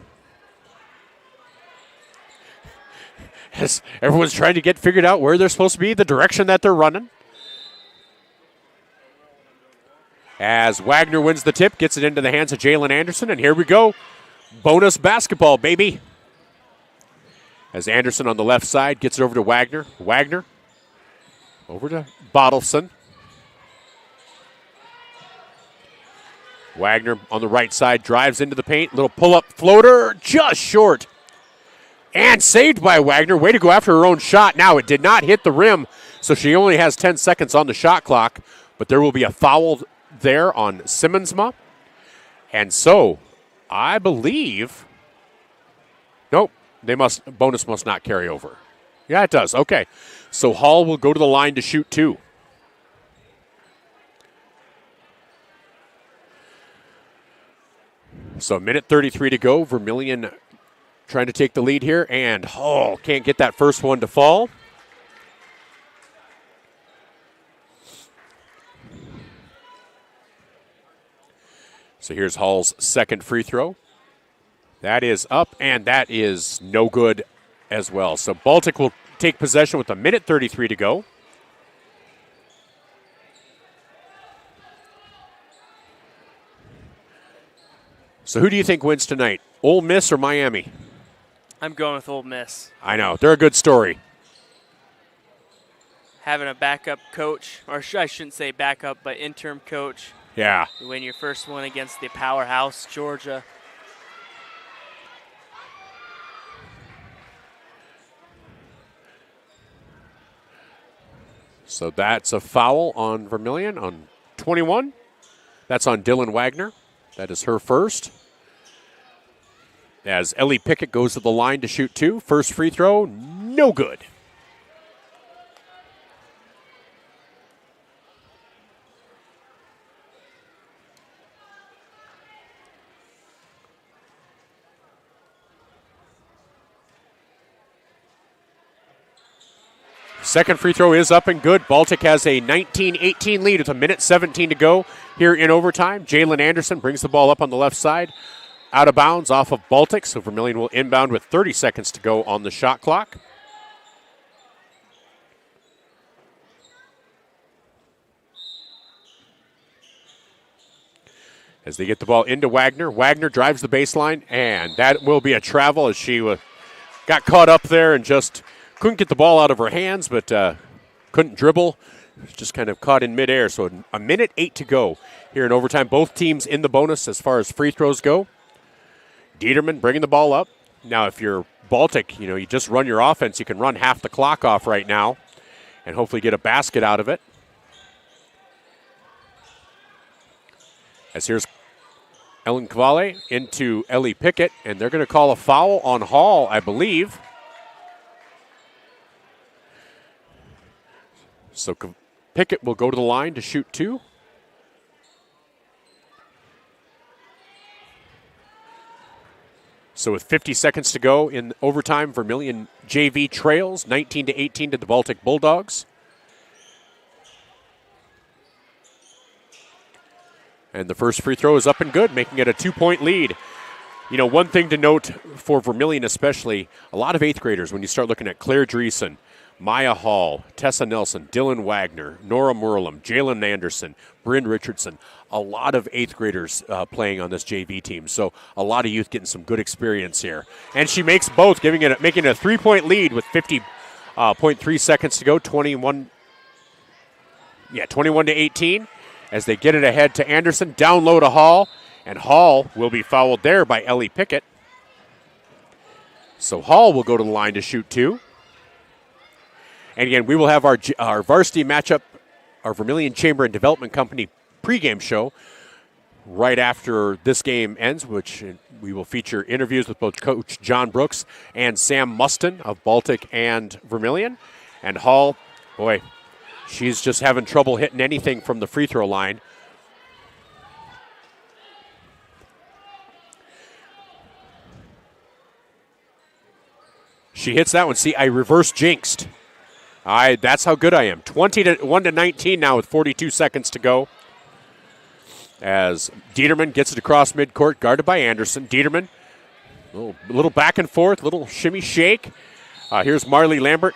As everyone's trying to get figured out where they're supposed to be, the direction that they're running. As Wagner wins the tip, gets it into the hands of Jalen Anderson, and here we go. Bonus basketball, baby. As Anderson on the left side gets it over to Wagner. Wagner over to Bottleson. Wagner on the right side drives into the paint. Little pull-up floater, just short. And saved by Wagner. Way to go after her own shot. Now, it did not hit the rim, so she only has 10 seconds on the shot clock. But there will be a foul there on Simmonsma. And so, I believe... Nope. Bonus must not carry over. Yeah, it does. Okay. So Hall will go to the line to shoot 2. So 1:33 to go. Vermillion trying to take the lead here. And Hall can't get that first one to fall. So here's Hall's second free throw. That is up, and that is no good as well. So Baltic will take possession with 1:33 to go. So who do you think wins tonight? Ole Miss or Miami? I'm going with Ole Miss. I know. They're a good story. Having a backup coach, or I shouldn't say backup, but interim coach. Yeah. You win your first one against the powerhouse, Georgia. So that's a foul on Vermillion on 21. That's on Dylan Wagner. That is her first. As Ellie Pickett goes to the line to shoot 2. First free throw, no good. Second free throw is up and good. Baltic has a 19-18 lead with 1:17 to go here in overtime. Jalen Anderson brings the ball up on the left side. Out of bounds off of Baltic, so Vermillion will inbound with 30 seconds to go on the shot clock. As they get the ball into Wagner. Wagner drives the baseline, and that will be a travel as she got caught up there and just couldn't get the ball out of her hands, but couldn't dribble. Just kind of caught in midair. So 1:08 to go here in overtime. Both teams in the bonus as far as free throws go. Dieterman bringing the ball up. Now, if you're Baltic, you just run your offense. You can run half the clock off right now and hopefully get a basket out of it. As here's Ellen Cavalli into Ellie Pickett, and they're going to call a foul on Hall, I believe. So Pickett will go to the line to shoot 2. So with 50 seconds to go in overtime, Vermillion JV trails 19-18 to the Baltic Bulldogs. And the first free throw is up and good, making it a 2-point lead. One thing to note for Vermillion especially, a lot of 8th graders, when you start looking at Claire Dreesen, Maya Hall, Tessa Nelson, Dylan Wagner, Nora Murlum, Jalen Anderson, Bryn Richardson, a lot of 8th graders playing on this JV team. So a lot of youth getting some good experience here. And she makes both, making it a 3-point lead with 50.3 seconds to go, 21-18. As they get it ahead to Anderson, down low to Hall, and Hall will be fouled there by Ellie Pickett. So Hall will go to the line to shoot 2. And again, we will have our varsity matchup, our Vermillion Chamber and Development Company pregame show right after this game ends, which we will feature interviews with both Coach John Brooks and Sam Muston of Baltic and Vermillion. And Hall, boy, she's just having trouble hitting anything from the free throw line. She hits that one. See, I reverse jinxed. That's how good I am. 21-19 now with 42 seconds to go. As Dieterman gets it across midcourt, guarded by Anderson. Dieterman, a little back and forth, little shimmy shake. Here's Marley Lambert,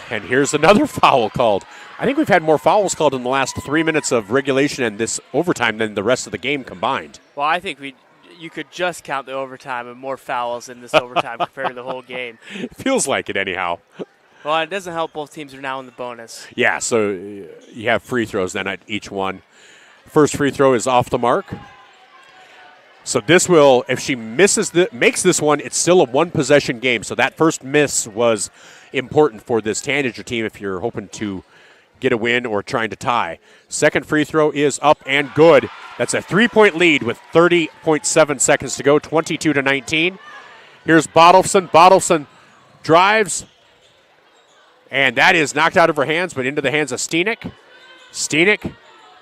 and here's another foul called. I think we've had more fouls called in the last 3 minutes of regulation and this overtime than the rest of the game combined. Well, I think you could just count the overtime and more fouls in this overtime compared to the whole game. It feels like it anyhow. Well, it doesn't help. Both teams are now in the bonus. Yeah, so you have free throws then at each one. First free throw is off the mark. So this will, if she makes this one, it's still a one-possession game. So that first miss was important for this Tanager team if you're hoping to get a win or trying to tie. Second free throw is up and good. That's a 3-point lead with 30.7 seconds to go, 22-19. Here's Bottleson. Bottleson drives, and that is knocked out of her hands, but into the hands of Steenek. Steenek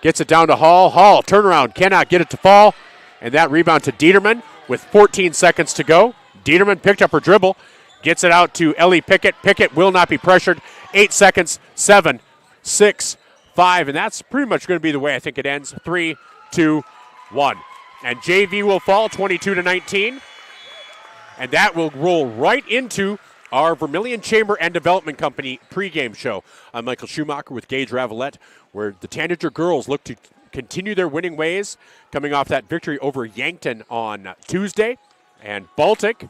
gets it down to Hall. Hall, turnaround, cannot get it to fall. And that rebound to Dieterman with 14 seconds to go. Dieterman picked up her dribble, gets it out to Ellie Pickett. Pickett will not be pressured. 8 seconds, 7, 6, 5, and that's pretty much going to be the way I think it ends. 3, 2, 1. And JV will fall 22-19. And that will roll right into our Vermillion Chamber and Development Company pregame show. I'm Michael Schumacher with Gage Ravellette, where the Tanager girls look to continue their winning ways, coming off that victory over Yankton on Tuesday. And Baltic,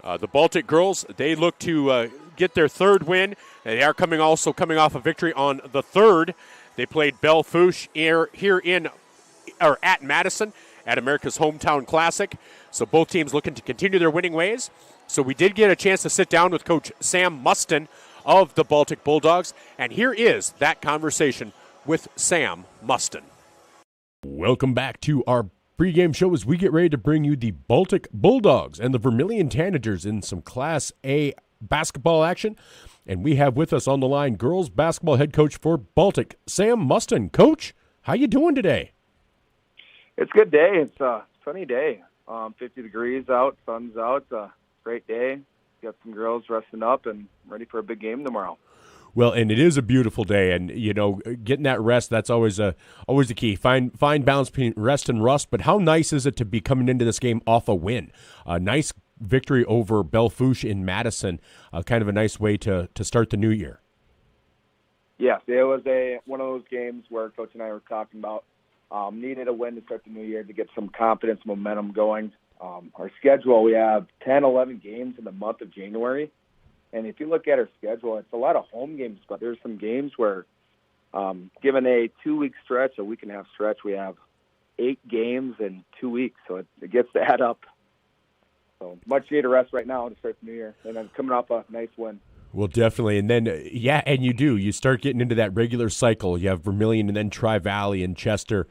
the Baltic girls, they look to get their third win. They are coming off a victory on the 3rd. They played Belle Fourche here at Madison at America's Hometown Classic. So both teams looking to continue their winning ways. So we did get a chance to sit down with Coach Sam Muston of the Baltic Bulldogs, and here is that conversation with Sam Muston. Welcome back to our pregame show as we get ready to bring you the Baltic Bulldogs and the Vermillion Tanagers in some Class A basketball action. And we have with us on the line girls basketball head coach for Baltic, Sam Muston. Coach, how you doing today? It's a good day. It's a sunny day. 50 degrees out, sun's out. It's a great day. Got some girls resting up and ready for a big game tomorrow. Well, and it is a beautiful day, and getting that rest, that's always the key. Find balance between rest and rust. But how nice is it to be coming into this game off a win? A nice victory over Belle Fourche in Madison. Kind of a nice way to start the new year. Yes, it was one of those games where Coach and I were talking about needed a win to start the new year to get some confidence, momentum going. Our schedule, we have 10, 11 games in the month of January. And if you look at our schedule, it's a lot of home games, but there's some games where, given a 2-week stretch, a week and a half stretch, we have 8 games in 2 weeks. So it gets to add up. So much needed rest right now to start the new year. And then coming off a nice win. Well, definitely. And then, and you do. You start getting into that regular cycle. You have Vermillion and then Tri-Valley and Chester.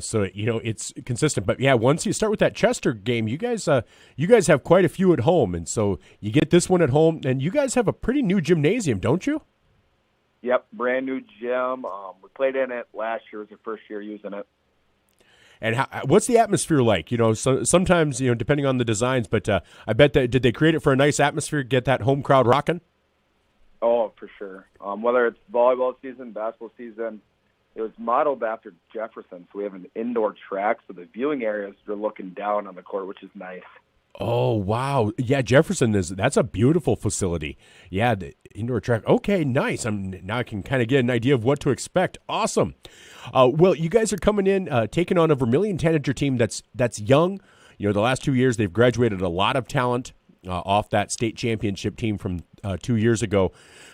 So it's consistent. But yeah, once you start with that Chester game, you guys have quite a few at home, and so you get this one at home, and you guys have a pretty new gymnasium, don't you? Yep, brand new gym. We played in it last year. It was our first year using it. And what's the atmosphere like? Sometimes depending on the designs, but I bet that did they create it for a nice atmosphere, get that home crowd rocking? Oh, for sure. Whether it's volleyball season, basketball season. It was modeled after Jefferson, so we have an indoor track, so the viewing areas are looking down on the court, which is nice. Oh, wow. Yeah, Jefferson that's a beautiful facility. Yeah, the indoor track. Okay, nice. Now I can kind of get an idea of what to expect. Awesome. Well, you guys are coming in, taking on a Vermillion Tanager team that's young. The last 2 years they've graduated a lot of talent off that state championship team from 2 years ago.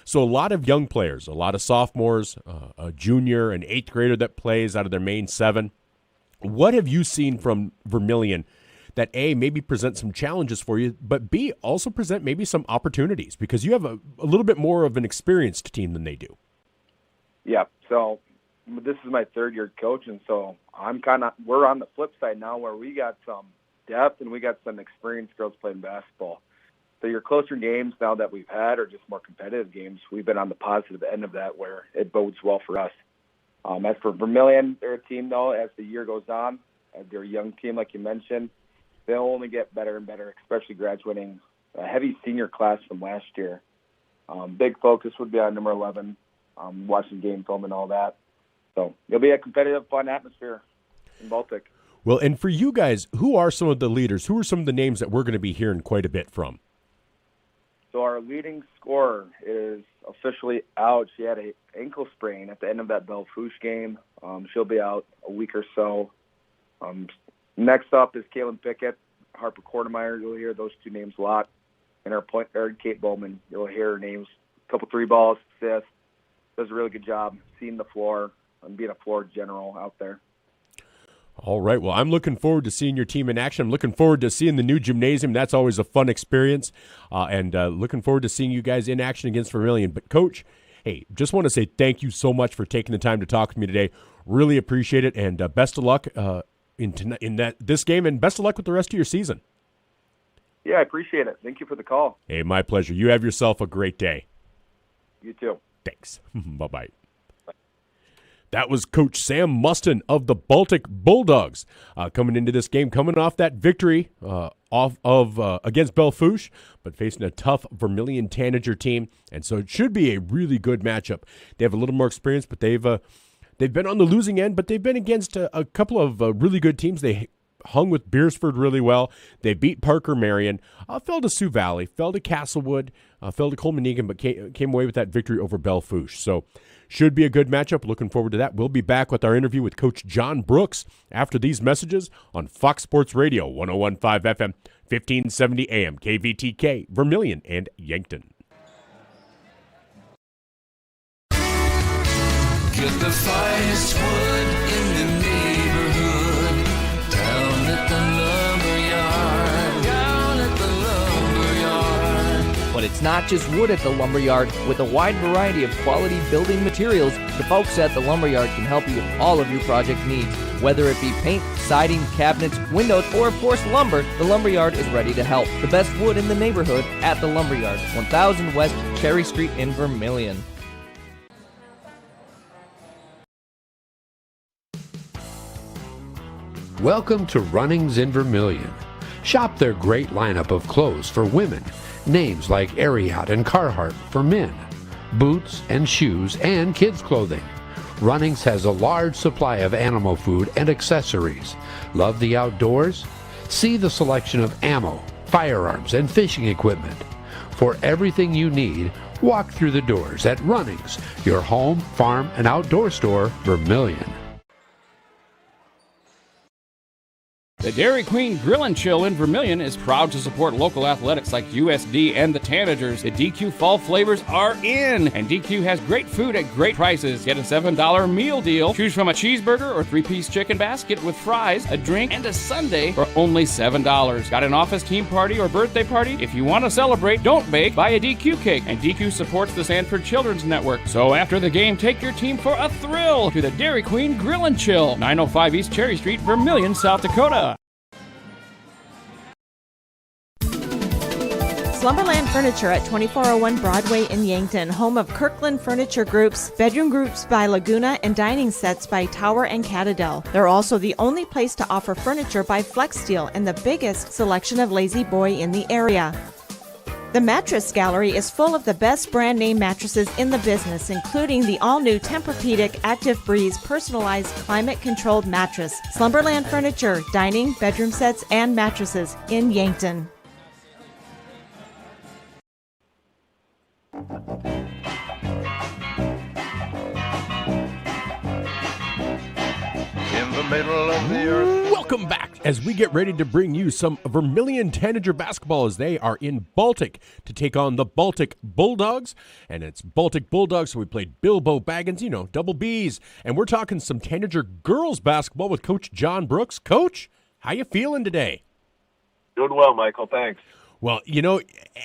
So a lot of young players, a lot of sophomores, a junior, an 8th grader that plays out of their main 7. What have you seen from Vermillion that A, maybe present some challenges for you, but B, also present maybe some opportunities because you have a little bit more of an experienced team than they do? Yeah, so this is my 3rd year coaching, so we're on the flip side now where we got some depth and we got some experienced girls playing basketball. So your closer games now that we've had are just more competitive games. We've been on the positive end of that where it bodes well for us. As for Vermillion, they're a team, though, as the year goes on, they're a young team, like you mentioned. They'll only get better and better, especially graduating a heavy senior class from last year. Big focus would be on number 11, watching game film and all that. So it'll be a competitive, fun atmosphere in Baltic. Well, and for you guys, who are some of the leaders? Who are some of the names that we're going to be hearing quite a bit from? So our leading scorer is officially out. She had an ankle sprain at the end of that Belfouche game. She'll be out a week or so. Next up is Kaylin Pickett, Harper Quartermeyer. You'll hear those two names a lot. And our point guard, Kate Bowman. You'll hear her names. A couple 3 balls, assists. Does a really good job seeing the floor and being a floor general out there. All right. Well, I'm looking forward to seeing your team in action. I'm looking forward to seeing the new gymnasium. That's always a fun experience. And looking forward to seeing you guys in action against Vermillion. But, Coach, hey, just want to say thank you so much for taking the time to talk with me today. Really appreciate it. And best of luck in this game, and best of luck with the rest of your season. Yeah, I appreciate it. Thank you for the call. Hey, my pleasure. You have yourself a great day. You too. Thanks. Bye-bye. That was Coach Sam Mustin of the Baltic Bulldogs coming into this game, coming off that victory against Belfouche, but facing a tough Vermillion Tanager team, and so it should be a really good matchup. They have a little more experience, but they've been on the losing end, but they've been against a couple of really good teams. They hung with Beersford really well. They beat Parker Marion, fell to Sioux Valley, fell to Castlewood, fell to Coleman Egan, but came away with that victory over Belfouche. So should be a good matchup. Looking forward to that. We'll be back with our interview with Coach John Brooks after these messages on Fox Sports Radio, 101.5 FM, 1570 AM, KVTK, Vermillion and Yankton. Get the finest wood in the neighborhood, down at the lumberyard. But it's not just wood at the lumberyard. With a wide variety of quality building materials, the folks at the lumberyard can help you with all of your project needs. Whether it be paint, siding, cabinets, windows, or of course lumber, the lumberyard is ready to help. The best wood in the neighborhood at the lumberyard, 1000 West Cherry Street in Vermillion. Welcome to Runnings in Vermillion. Shop their great lineup of clothes for women, names like Ariat and Carhartt for men, boots and shoes and kids' clothing. Runnings has a large supply of animal food and accessories. Love the outdoors? See the selection of ammo, firearms, and fishing equipment. For everything you need, walk through the doors at Runnings, your home, farm, and outdoor store, Vermillion. The Dairy Queen Grill and Chill in Vermillion is proud to support local athletics like USD and the Tanagers. The DQ fall flavors are in, and DQ has great food at great prices. Get a $7 meal deal. Choose from a cheeseburger or 3-piece chicken basket with fries, a drink, and a sundae for only $7. Got an office team party or birthday party? If you want to celebrate, don't bake, buy a DQ cake. And DQ supports the Sanford Children's Network. So after the game, take your team for a thrill to the Dairy Queen Grill and Chill, 905 East Cherry Street, Vermillion, South Dakota. Slumberland Furniture at 2401 Broadway in Yankton, home of Kirkland Furniture Groups, bedroom groups by Laguna, and dining sets by Tower and Catadel. They're also the only place to offer furniture by Flex Steel and the biggest selection of Lazy Boy in the area. The Mattress Gallery is full of the best brand name mattresses in the business, including the all-new Tempur-Pedic Active Breeze personalized climate-controlled mattress. Slumberland Furniture, dining, bedroom sets, and mattresses in Yankton. In the middle of the earth. Welcome back as we get ready to bring you some Vermillion Tanager basketball as they are in Baltic to take on the Baltic Bulldogs. And it's Baltic Bulldogs, so we played Bilbo Baggins, double Bs. And we're talking some Tanager girls basketball with Coach John Brooks. Coach, how you feeling today? Doing well, Michael. Thanks. Well,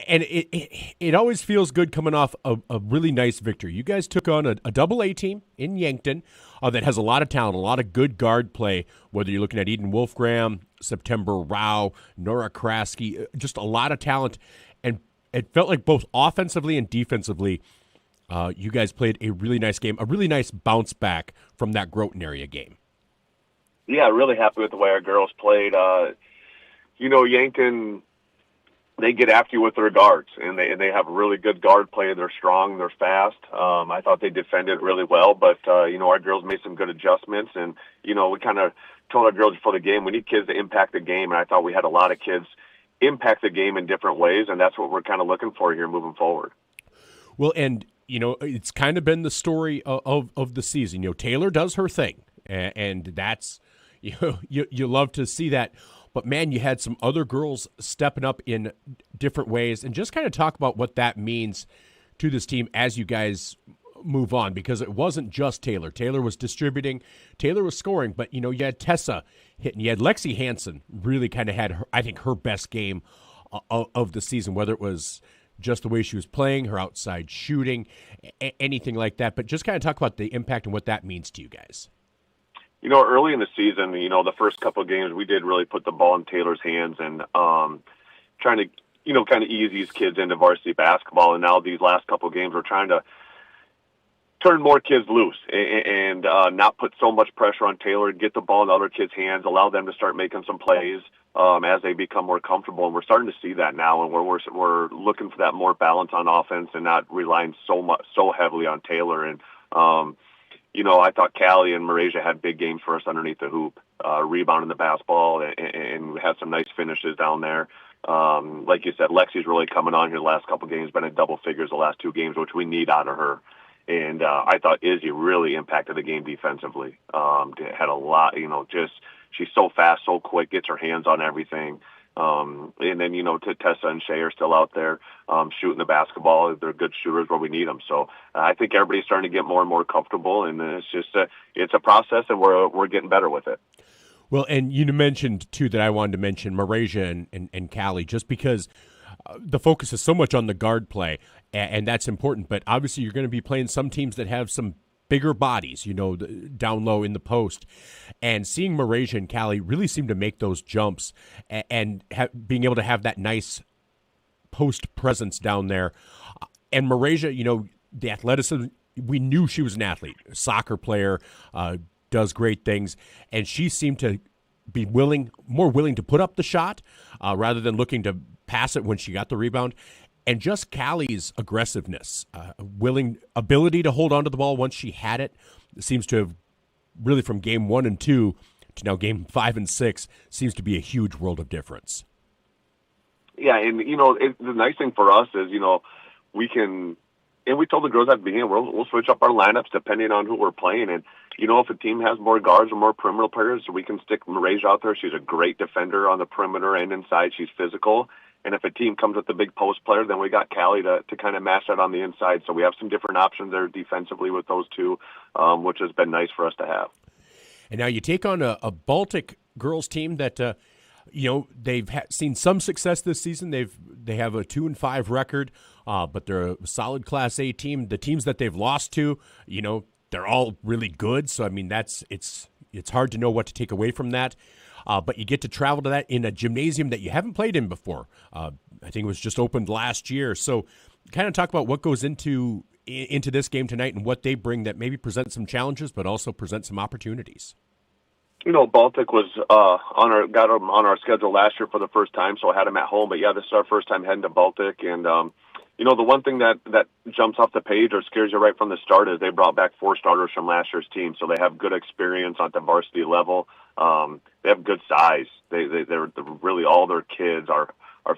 and it always feels good coming off a really nice victory. You guys took on a double A team in Yankton that has a lot of talent, a lot of good guard play, whether you're looking at Eden Wolfgram, September Rao, Nora Kraski, just a lot of talent. And it felt like both offensively and defensively, you guys played a really nice game, a really nice bounce back from that Groton area game. Yeah, really happy with the way our girls played. Yankton they get after you with their guards, and they have really good guard play. They're strong, they're fast. I thought they defended really well, but our girls made some good adjustments, and we kind of told our girls before the game, we need kids to impact the game, and I thought we had a lot of kids impact the game in different ways, and that's what we're kind of looking for here moving forward. Well, and it's kind of been the story of the season. Taylor does her thing, and that's you love to see that. But, man, you had some other girls stepping up in different ways, and just kind of talk about what that means to this team as you guys move on, because it wasn't just Taylor. Taylor was distributing. Taylor was scoring, but, you had Tessa hitting. You had Lexi Hansen really kind of had, I think, her best game of the season, whether it was just the way she was playing, her outside shooting, anything like that. But just kind of talk about the impact and what that means to you guys. Early in the season, the first couple of games, we did really put the ball in Taylor's hands and trying to, kind of ease these kids into varsity basketball. And now these last couple of games, we're trying to turn more kids loose and not put so much pressure on Taylor, get the ball in other kids' hands, allow them to start making some plays as they become more comfortable. And we're starting to see that now, and we're looking for that more balance on offense and not relying so heavily on Taylor. And I thought Callie and Malaysia had big games for us underneath the hoop, rebounding the basketball, and we had some nice finishes down there. Like you said, Lexi's really coming on here the last couple of games, been in double figures the last 2 games, which we need out of her. And I thought Izzy really impacted the game defensively. Had a lot, she's so fast, so quick, gets her hands on everything. And then, Tessa and Shay are still out there shooting the basketball. They're good shooters where we need them. So I think everybody's starting to get more and more comfortable, and it's just it's a process, and we're getting better with it. Well, and you mentioned, too, that I wanted to mention Malaysia and Callie, just because the focus is so much on the guard play, and that's important. But obviously you're going to be playing some teams that have some bigger bodies, down low in the post. And seeing Malaysia and Callie really seem to make those jumps and being able to have that nice post presence down there. And Malaysia, the athleticism, we knew she was an athlete, a soccer player, does great things. And she seemed to be more willing to put up the shot rather than looking to pass it when she got the rebound. And just Callie's aggressiveness, ability to hold onto the ball once she had it, seems to have really, from game 1 and 2 to now game 5 and 6, seems to be a huge world of difference. Yeah, and the nice thing for us is we can, and we told the girls at the beginning, we'll switch up our lineups depending on who we're playing. And if a team has more guards or more perimeter players, we can stick Malaysia out there. She's a great defender on the perimeter and inside. She's physical. And if a team comes with a big post player, then we got Callie to kind of match that on the inside. So we have some different options there defensively with those two, which has been nice for us to have. And now you take on a Baltic girls team that, they've seen some success this season. They have a 2-5 record, but they're a solid Class A team. The teams that they've lost to, they're all really good. So I mean, it's hard to know what to take away from that. But you get to travel to that in a gymnasium that you haven't played in before. I think it was just opened last year. So kind of talk about what goes into this game tonight and what they bring that maybe present some challenges, but also present some opportunities. Baltic was got them on our schedule last year for the first time, so I had them at home. But yeah, this is our first time heading to Baltic, and the one thing that jumps off the page or scares you right from the start is they brought back 4 starters from last year's team, so they have good experience at the varsity level. They have good size. They're really all their kids are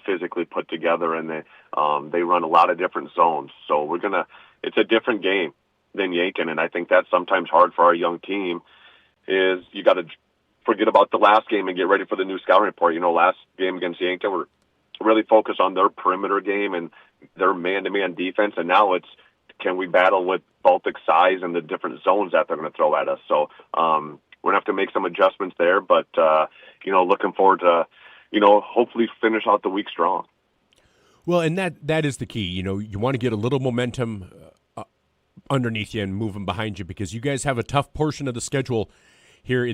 physically put together, and they run a lot of different zones. So it's a different game than Yankton, and I think that's sometimes hard for our young team. Is you got to forget about the last game and get ready for the new scouting report. Last game against Yankton, we're really focused on their perimeter game and their man-to-man defense, and now it's can we battle with Baltic size and the different zones that they're going to throw at us. So we're going to have to make some adjustments there, but looking forward to hopefully finish out the week strong. Well, and that is the key. You want to get a little momentum underneath you and move them behind you, because you guys have a tough portion of the schedule here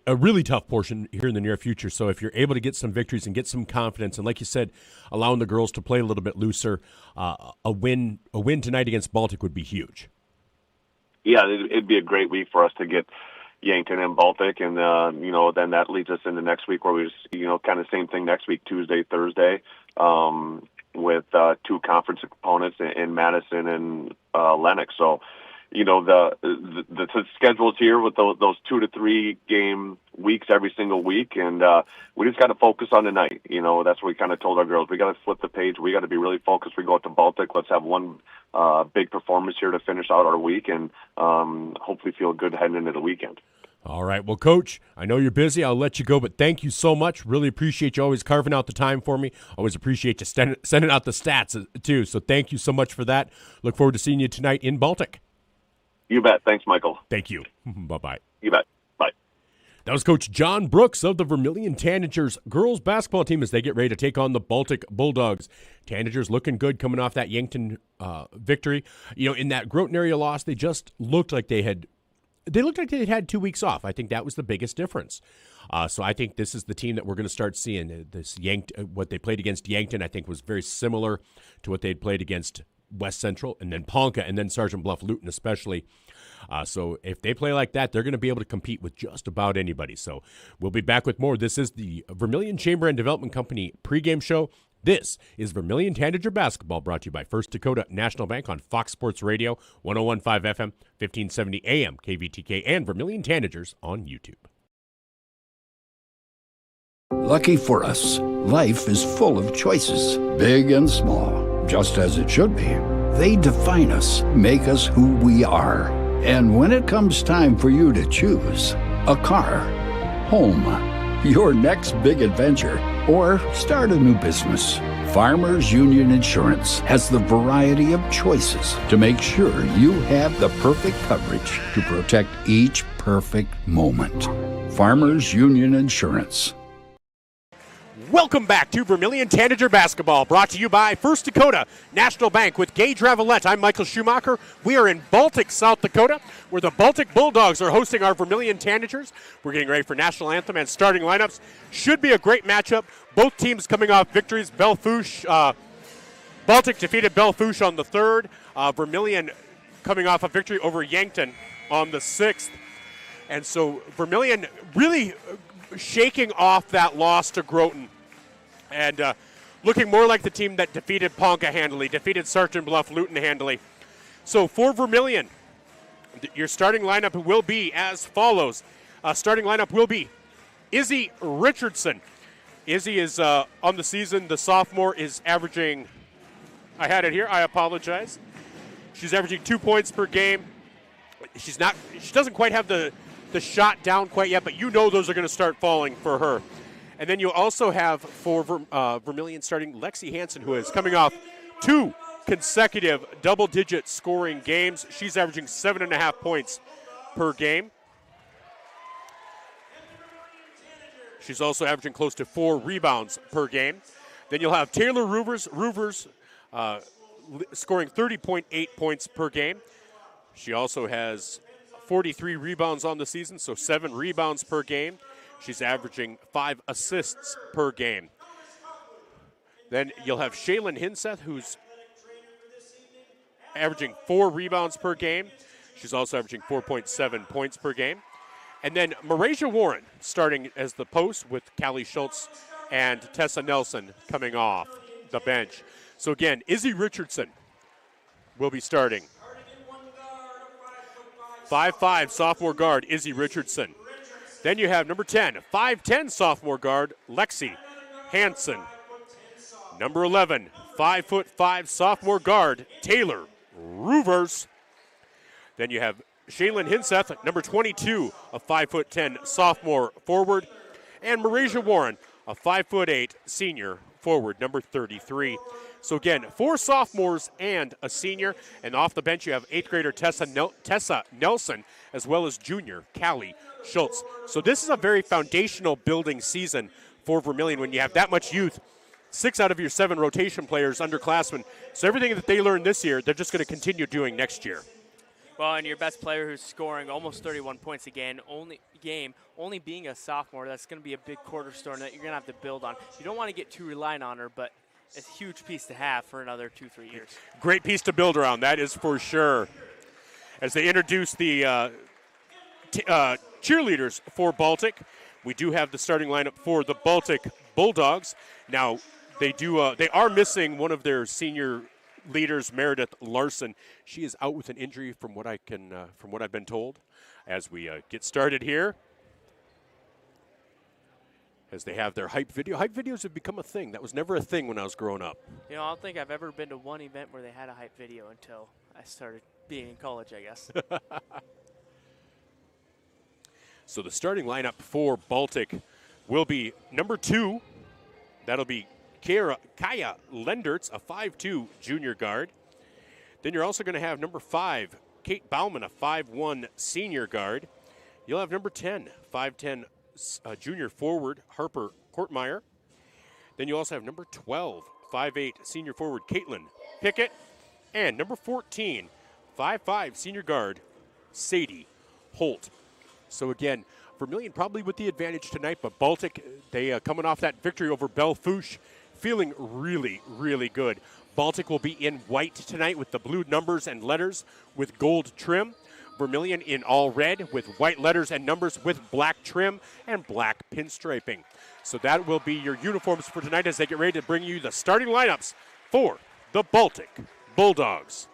a really tough portion here in the near future. So if you're able to get some victories and get some confidence, and like you said, allowing the girls to play a little bit looser, a win tonight against Baltic would be huge. Yeah, it'd be a great week for us to get Yankton and Baltic, and then that leads us into next week where we just kind of same thing next week, Tuesday, Thursday, with 2 conference opponents in Madison and Lennox. So the schedule's here with those 2 to 3 game weeks every single week, and we just got to focus on tonight. That's what we kind of told our girls. We got to flip the page. We got to be really focused. We go out to Baltic. Let's have one big performance here to finish out our week, and hopefully feel good heading into the weekend. All right. Well, Coach, I know you're busy. I'll let you go, but thank you so much. Really appreciate you always carving out the time for me. Always appreciate you sending out the stats, too. So thank you so much for that. Look forward to seeing you tonight in Baltic. You bet. Thanks, Michael. Thank you. Bye-bye. You bet. Bye. That was Coach John Brooks of the Vermillion Tanagers girls basketball team as they get ready to take on the Baltic Bulldogs. Tanagers looking good coming off that Yankton victory. In that Groton area loss, they just looked like they had 2 weeks off. I think that was the biggest difference. So I think this is the team that we're going to start seeing. This what they played against Yankton, I think, was very similar to what they'd played against West Central and then Ponca and then Sergeant Bluff Luton especially. So if they play like that, they're going to be able to compete with just about anybody. So we'll be back with more. This is the Vermillion Chamber and Development Company pregame show. This is Vermillion Tanager Basketball, brought to you by First Dakota National Bank on Fox Sports Radio, 101.5 FM, 1570 AM, KVTK, and Vermillion Tanagers on YouTube. Lucky for us, life is full of choices, big and small, just as it should be. They define us, make us who we are. And when it comes time for you to choose, a car, home, your next big adventure, or start a new business, Farmers Union Insurance has the variety of choices to make sure you have the perfect coverage to protect each perfect moment. Farmers Union Insurance. Welcome back to Vermillion Tanager Basketball, brought to you by First Dakota National Bank with Gage Ravellette. I'm Michael Schumacher. We are in Baltic, South Dakota, where the Baltic Bulldogs are hosting our Vermillion Tanagers. We're getting ready for national anthem and starting lineups. Should be a great matchup. Both teams coming off victories. Baltic defeated Belfouche on the 3rd. Vermillion coming off a victory over Yankton on the 6th. And so Vermillion really shaking off that loss to Groton. And looking more like the team that defeated Ponca handily, defeated Sergeant Bluff Luton handily. So for Vermillion, your starting lineup will be as follows. Starting lineup will be Izzy Richardson. Izzy is on the season. The sophomore is averaging, I had it here, I apologize. She's averaging 2 points per game. She doesn't quite have the shot down quite yet, but those are going to start falling for her. And then you also have for Vermillion starting Lexi Hansen, who is coming off 2 consecutive double-digit scoring games. She's averaging 7.5 points per game. She's also averaging close to 4 rebounds per game. Then you'll have Taylor Roovers scoring 30.8 points per game. She also has 43 rebounds on the season, so 7 rebounds per game. She's averaging 5 assists per game. Then you'll have Shaylin Hinseth, who's averaging 4 rebounds per game. She's also averaging 4.7 points per game. And then Marasia Warren starting as the post with Callie Schultz and Tessa Nelson coming off the bench. So again, Izzy Richardson will be starting. 5'5" sophomore guard, Izzy Richardson. Then you have number 10, 5'10" sophomore guard, Lexi Hansen. Number 11, 5'5" sophomore guard, Taylor Roovers. Then you have Shaylin Hinseth, number 22, a 5'10" sophomore forward. And Marasia Warren, a 5'8" senior forward, number 33. So again, 4 sophomores and a senior. And off the bench you have 8th grader Tessa Nelson, as well as junior Callie Schultz. So this is a very foundational building season for Vermillion when you have that much youth. 6 out of your 7 rotation players, underclassmen. So everything that they learned this year, they're just going to continue doing next year. Well, and your best player who's scoring almost 31 points a game, only being a sophomore, that's going to be a big cornerstone that you're going to have to build on. You don't want to get too reliant on her, but it's a huge piece to have for another 2-3 years. Great piece to build around, that is for sure. As they introduce the cheerleaders for Baltic. We do have the starting lineup for the Baltic Bulldogs. Now, they are missing one of their senior leaders, Meredith Larson. She is out with an injury, from what I've been told. As we get started here, as they have their hype video. Hype videos have become a thing. That was never a thing when I was growing up. You know, I don't think I've ever been to one event where they had a hype video until I started being in college, I guess. So the starting lineup for Baltic will be number 2. That'll be Kaya Lendertz, a 5'2 junior guard. Then you're also going to have number 5, Kate Bauman, a 5'1 senior guard. You'll have number 10, 5'10 junior forward, Harper Kortmeyer. Then you also have number 12, 5'8 senior forward, Caitlin Pickett. And number 14, 5'5 senior guard, Sadie Holt. So again, Vermillion probably with the advantage tonight, but Baltic, they coming off that victory over Belle-Fourche, feeling really, really good. Baltic will be in white tonight with the blue numbers and letters with gold trim. Vermillion in all red with white letters and numbers with black trim and black pinstriping. So that will be your uniforms for tonight as they get ready to bring you the starting lineups for the Baltic Bulldogs.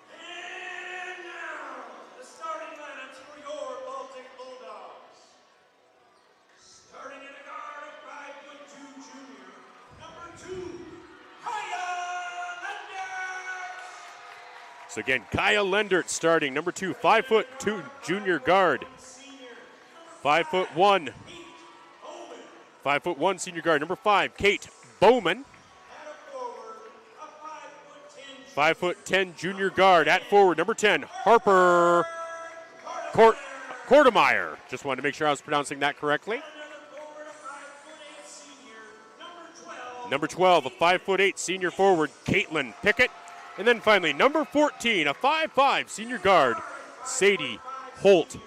So again, Kaya Lendertz starting, number 2, 5'2" junior guard. 5'1", 5'1" senior guard. Number 5, Kate Bowman. 5'10" junior guard at forward. Number 10, Harper Kortmeyer. Just wanted to make sure I was pronouncing that correctly. Number 12, a 5'8" senior forward, Caitlin Pickett. And then finally, number 14, a 5'5" senior guard, Sadie Holt.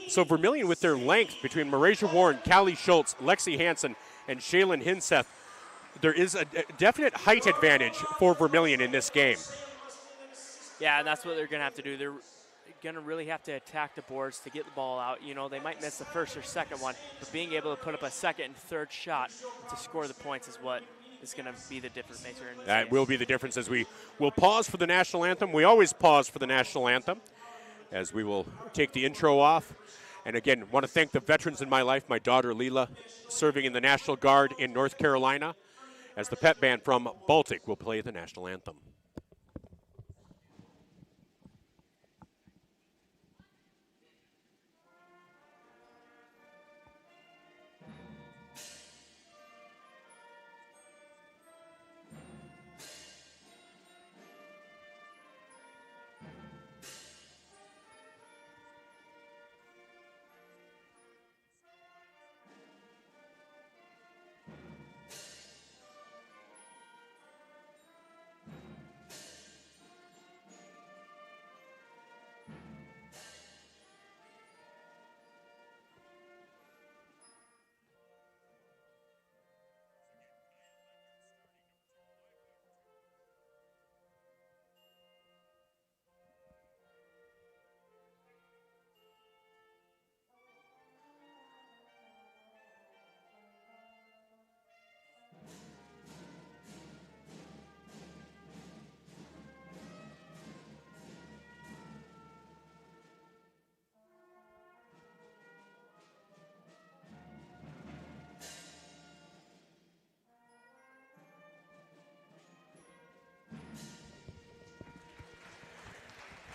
So Vermillion with their length between Marasia Warren, Callie Schultz, Lexi Hansen, and Shaylin Hinseth, there is a definite height advantage for Vermillion in this game. Yeah, and that's what they're going to have to do. They're going to really have to attack the boards to get the ball out. You know, they might miss the first or second one, but being able to put up a second and third shot to score the points is what is going to be the difference maker in this That game. will be the difference as we will pause for the national anthem. We always pause for the national anthem as we will take the intro off. And again, want to thank the veterans in my life, my daughter Leela, serving in the National Guard in North Carolina, as the pep band from Baltic will play the national anthem.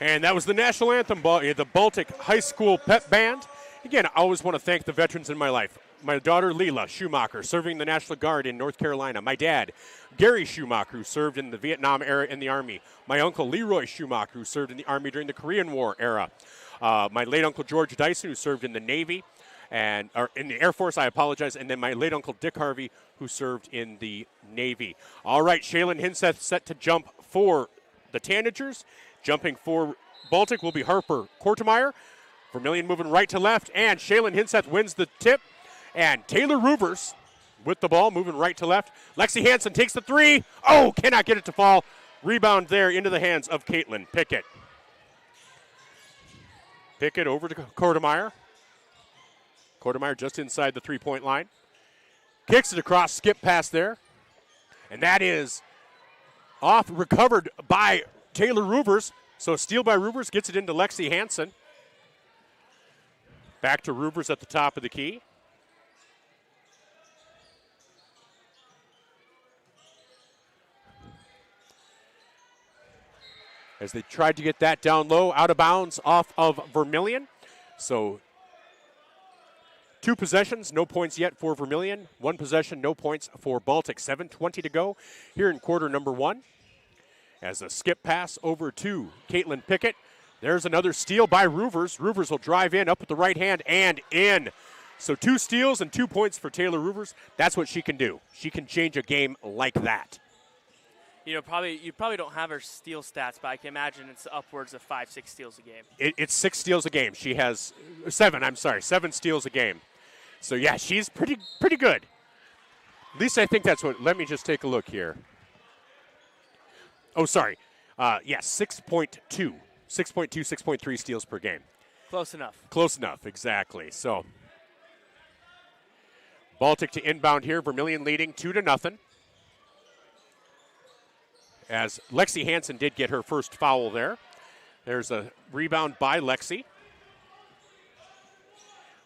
And that was the national anthem, the Baltic High School Pep Band. Again, I always want to thank the veterans in my life. My daughter, Leela Schumacher, serving the National Guard in North Carolina. My dad, Gary Schumacher, who served in the Vietnam era in the Army. My uncle, Leroy Schumacher, who served in the Army during the Korean War era. My late uncle, George Dyson, who served in the Navy, or in the Air Force, I apologize. And then my late uncle, Dick Harvey, who served in the Navy. All right, Shaylin Hinseth set to jump for the Tanagers. Jumping for Baltic will be Harper Kortmeyer. Vermillion moving right to left, and Shaylin Hinseth wins the tip. And Taylor Ruvers with the ball, moving right to left. Lexi Hansen takes the 3. Oh, cannot get it to fall. Rebound there into the hands of Caitlin Pickett. Pickett over to Kortemeyer. Kortemeyer just inside the three-point line. Kicks it across, skip pass there. And that is off, recovered by Taylor Ruvers. So steal by Ruvers, gets it into Lexi Hansen. Back to Ruvers at the top of the key. As they tried to get that down low, out of bounds off of Vermillion. So 2 possessions, no points yet for Vermillion. 1 possession, no points for Baltic. 7:20 to go here in quarter number 1. As a skip pass over to Caitlin Pickett. There's another steal by Ruvers. Ruvers will drive in, up with the right hand, and in. So 2 steals and 2 points for Taylor Ruvers. That's what she can do. She can change a game like that. You probably don't have her steal stats, but I can imagine it's upwards of 5-6 steals a game. It's 6 steals a game. She has 7 steals a game. So yeah, she's pretty good. At least I think that's what. Let me just take a look here. Oh, sorry. 6.2, 6.3 steals per game. Close enough. Close enough, exactly. So Baltic to inbound here. Vermillion leading 2-0. As Lexi Hansen did get her first foul there. There's a rebound by Lexi.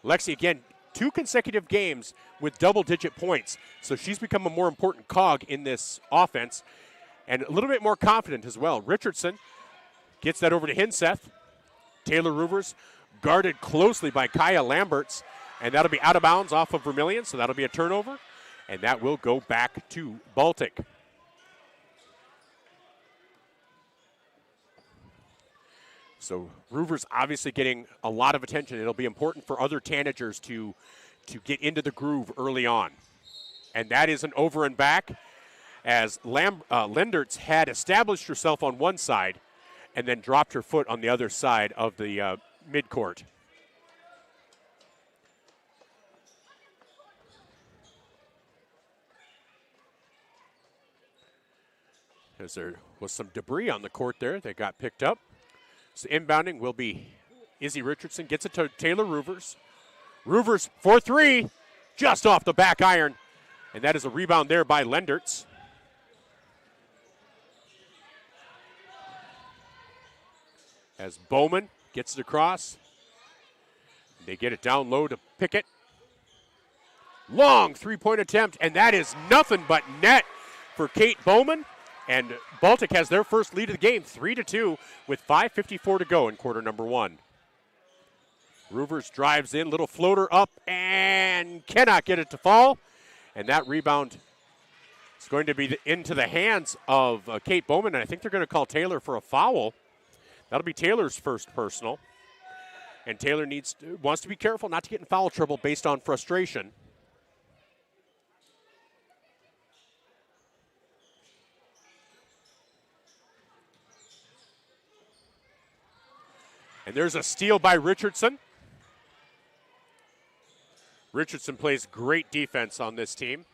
Lexi, again, 2 consecutive games with double-digit points. So she's become a more important cog in this offense and a little bit more confident as well. Richardson gets that over to Hinseth. Taylor Ruvers guarded closely by Kaya Lamberts, and that'll be out of bounds off of Vermillion, so that'll be a turnover, and that will go back to Baltic. So Ruvers obviously getting a lot of attention. It'll be important for other Tanagers to get into the groove early on. And that is an over and back as Lendertz had established herself on one side and then dropped her foot on the other side of the midcourt. As there was some debris on the court there that got picked up. So inbounding will be Izzy Richardson. Gets it to Taylor Ruvers. Ruvers for 3, just off the back iron. And that is a rebound there by Lendertz. As Bowman gets it across. They get it down low to Pickett. Long 3-point attempt, and that is nothing but net for Kate Bowman. And Baltic has their first lead of the game, 3-2, with 5:54 to go in quarter number 1. Ruvers drives in, little floater up, and cannot get it to fall. And that rebound is going to be into the hands of Kate Bowman, and I think they're going to call Taylor for a foul. That'll be Taylor's first personal. And Taylor wants to be careful not to get in foul trouble based on frustration. And there's a steal by Richardson. Richardson plays great defense on this team.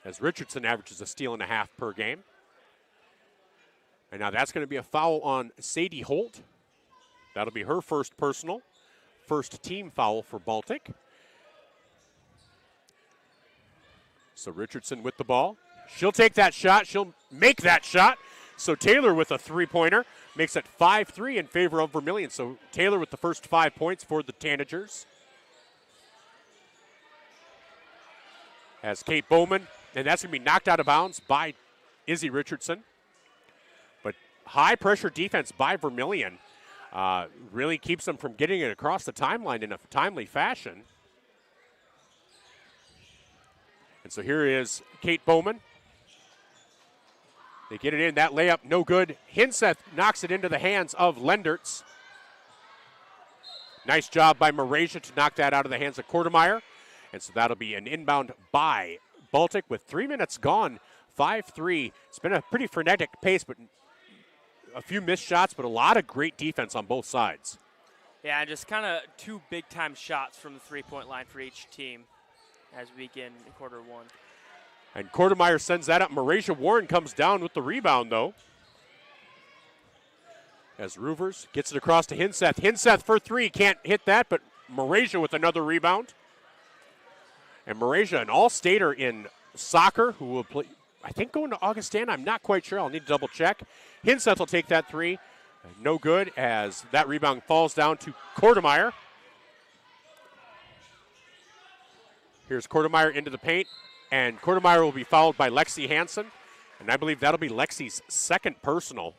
As Richardson averages a steal and a half per game. And now that's going to be a foul on Sadie Holt. That'll be her first personal. First team foul for Baltic. So Richardson with the ball. She'll take that shot. She'll make that shot. So Taylor with a 3-pointer makes it 5-3 in favor of Vermillion. So Taylor with the first 5 points for the Tanagers. As Kate Bowman, and that's going to be knocked out of bounds by Izzy Richardson. But high pressure defense by Vermillion really keeps them from getting it across the timeline in a timely fashion. And so here is Kate Bowman. They get it in. That layup, no good. Hinseth knocks it into the hands of Lendertz. Nice job by Malaysia to knock that out of the hands of Kortemeyer. And so that'll be an inbound by Baltic with 3 minutes gone. 5-3. It's been a pretty frenetic pace, but a few missed shots, but a lot of great defense on both sides. Yeah, and just kind of 2 big-time shots from the 3-point line for each team as we begin quarter 1. And Kortemeyer sends that up. Malaysia Warren comes down with the rebound, though. As Roovers gets it across to Hinseth. Hinseth for three. Can't hit that, but Malaysia with another rebound. And Malaysia, an all-stater in soccer, who will play, I think, going to Augustana. I'm not quite sure. I'll need to double check. Hinseth will take that three. No good, as that rebound falls down to Kortemeyer. Here's Kortemeyer into the paint, and Kortemeyer will be fouled by Lexi Hansen. And I believe that'll be Lexi's second personal.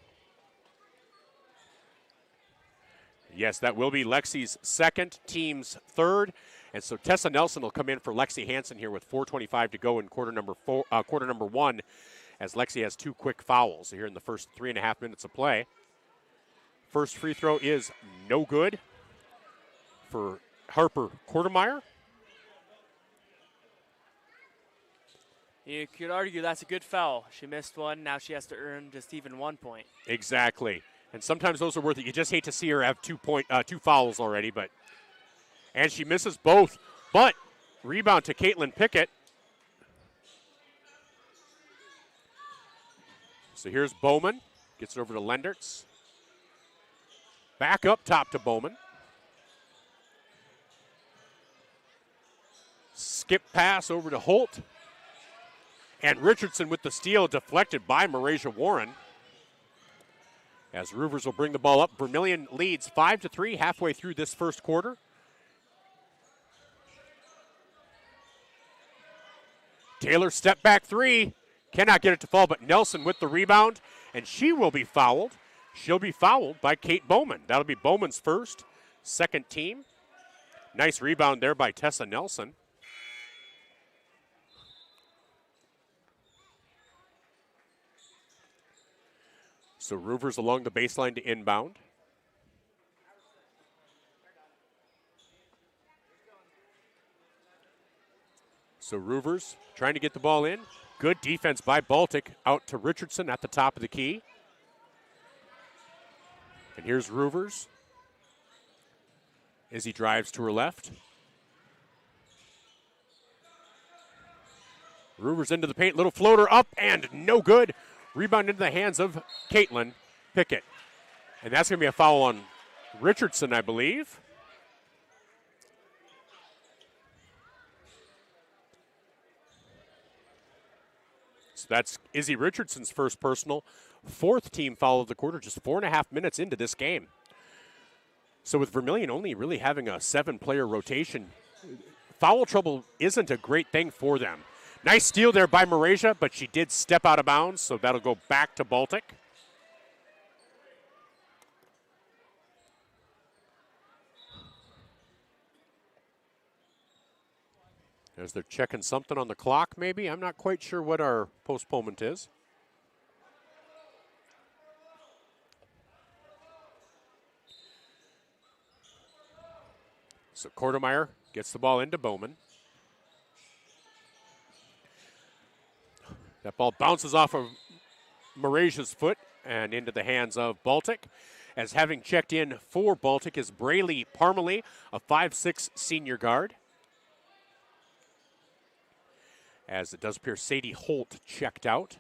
Yes, that will be Lexi's second, team's third. And so Tessa Nelson will come in for Lexi Hansen here with 4:25 to go in quarter number one, as Lexi has two quick fouls here in the first 3.5 minutes of play. First free throw is no good for Harper Kortemeyer. You could argue that's a good foul. She missed one. Now she has to earn just even 1 point. Exactly. And sometimes those are worth it. You just hate to see her have 2 fouls already, and she misses both. But rebound to Caitlin Pickett. So here's Bowman. Gets it over to Lendertz. Back up top to Bowman. Skip pass over to Holt. And Richardson with the steal, deflected by Malaysia Warren. As Roovers will bring the ball up. Vermillion leads 5-3 halfway through this first quarter. Taylor step back three. Cannot get it to fall, but Nelson with the rebound. And she will be fouled. She'll be fouled by Kate Bowman. That'll be Bowman's first, second team. Nice rebound there by Tessa Nelson. So Roovers along the baseline to inbound. So Roovers trying to get the ball in. Good defense by Baltic, out to Richardson at the top of the key. And here's Roovers as he drives to her left. Roovers into the paint, little floater up and no good. Rebound into the hands of Caitlin Pickett. And that's going to be a foul on Richardson, I believe. So that's Izzy Richardson's first personal. Fourth team foul of the quarter, just 4.5 minutes into this game. So with Vermillion only really having a 7-player rotation, foul trouble isn't a great thing for them. Nice steal there by Malaysia, but she did step out of bounds, so that'll go back to Baltic. As they're checking something on the clock, maybe. I'm not quite sure what our postponement is. So Kortemeyer gets the ball into Bowman. That ball bounces off of Malaysia's foot and into the hands of Baltic. As having checked in for Baltic is Braylee Parmalee, a 5'6" senior guard. As it does appear Sadie Holt checked out.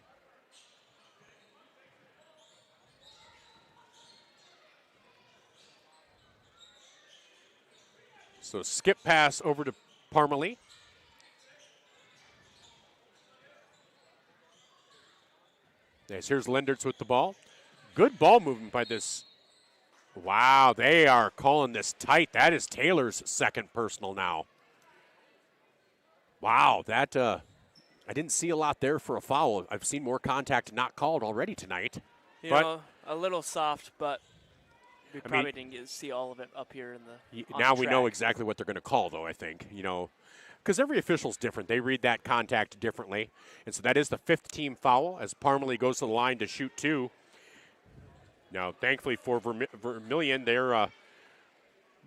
So skip pass over to Parmalee. Here's Lendertz with the ball. Good ball movement by this. Wow, they are calling this tight. That is Taylor's second personal now. Wow, that I didn't see a lot there for a foul. I've seen more contact not called already tonight. You know, a little soft, but we probably didn't get to see all of it up here in the. Now we know exactly what they're going to call, though. I think because every official's different. They read that contact differently, and so that is the 5th team foul as Parmalee goes to the line to shoot 2. Now, thankfully for Vermillion, their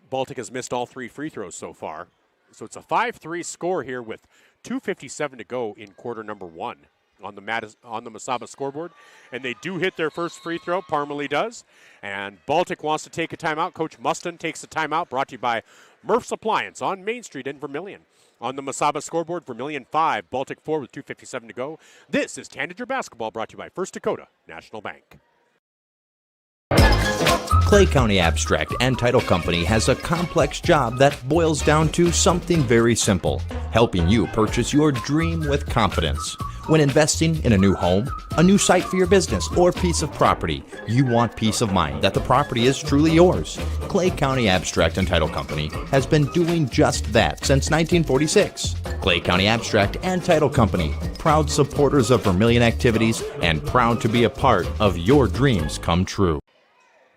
Baltic has missed all 3 free throws so far. So it's a 5-3 score here with 2:57 to go in quarter number 1 on the Mesaba scoreboard. And they do hit their first free throw. Parmalee does. And Baltic wants to take a timeout. Coach Muston takes a timeout, brought to you by Murph's Appliance on Main Street in Vermillion. On the Mesaba scoreboard, Vermillion 5, Baltic 4 with 2:57 to go. This is Tanager Basketball, brought to you by First Dakota National Bank. Clay County Abstract and Title Company has a complex job that boils down to something very simple: helping you purchase your dream with confidence. When investing in a new home, a new site for your business, or piece of property, you want peace of mind that the property is truly yours. Clay County Abstract and Title Company has been doing just that since 1946. Clay County Abstract and Title Company, proud supporters of Vermillion activities and proud to be a part of your dreams come true.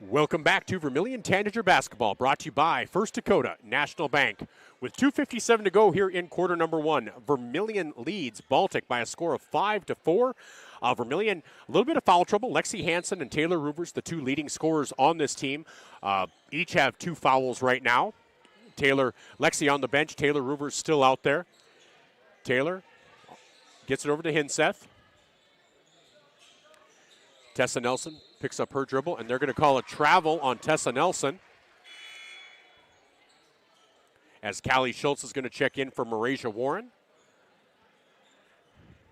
Welcome back to Vermillion Tanager Basketball, brought to you by First Dakota National Bank. With 2:57 to go here in quarter number one, Vermillion leads Baltic by a score of 5-4. Vermillion, a little bit of foul trouble. Lexi Hansen and Taylor Ruvers, the two leading scorers on this team, each have 2 fouls right now. Lexi on the bench, Taylor Ruvers still out there. Taylor gets it over to Hinseth. Tessa Nelson picks up her dribble, and they're going to call a travel on Tessa Nelson, as Callie Schultz is going to check in for Marasia Warren.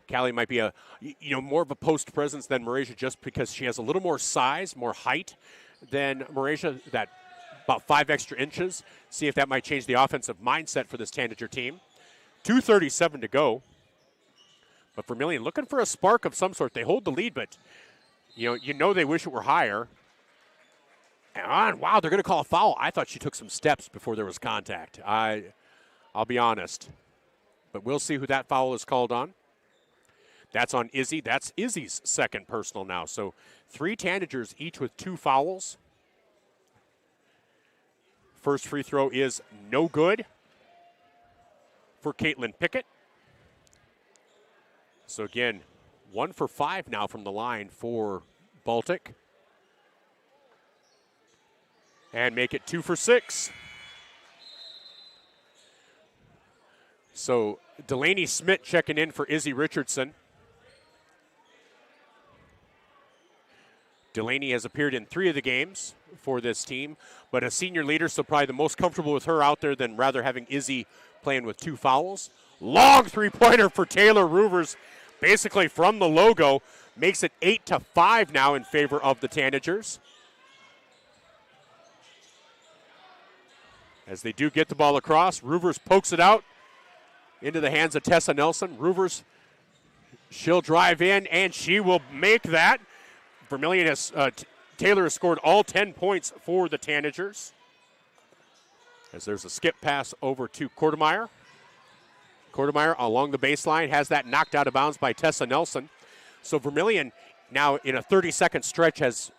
Callie might be more of a post presence than Marasia, just because she has a little more size, more height than Marasia, that about 5 extra inches. See if that might change the offensive mindset for this Tanager team. 2:37 to go. But Vermillion looking for a spark of some sort. They hold the lead, but you know they wish it were higher. And wow, they're going to call a foul. I thought she took some steps before there was contact. I'll be honest. But we'll see who that foul is called on. That's on Izzy. That's Izzy's second personal now. So 3 Tanagers, each with 2 fouls. First free throw is no good for Caitlin Pickett. So again, 1 for 5 now from the line for Baltic. And make it 2 for 6. So Delaney Smith checking in for Izzy Richardson. Delaney has appeared in 3 of the games for this team, but a senior leader, so probably the most comfortable with her out there than rather having Izzy playing with 2 fouls. Long three-pointer for Taylor Ruvers, basically from the logo, makes it 8-5 now in favor of the Tanagers. As they do get the ball across, Ruvers pokes it out into the hands of Tessa Nelson. Ruvers, she'll drive in, and she will make that. Vermillion has, Taylor has scored all 10 points for the Tanagers. As there's a skip pass over to Kortemeyer. Kortemeyer along the baseline has that knocked out of bounds by Tessa Nelson. So Vermillion now in a 30-second stretch has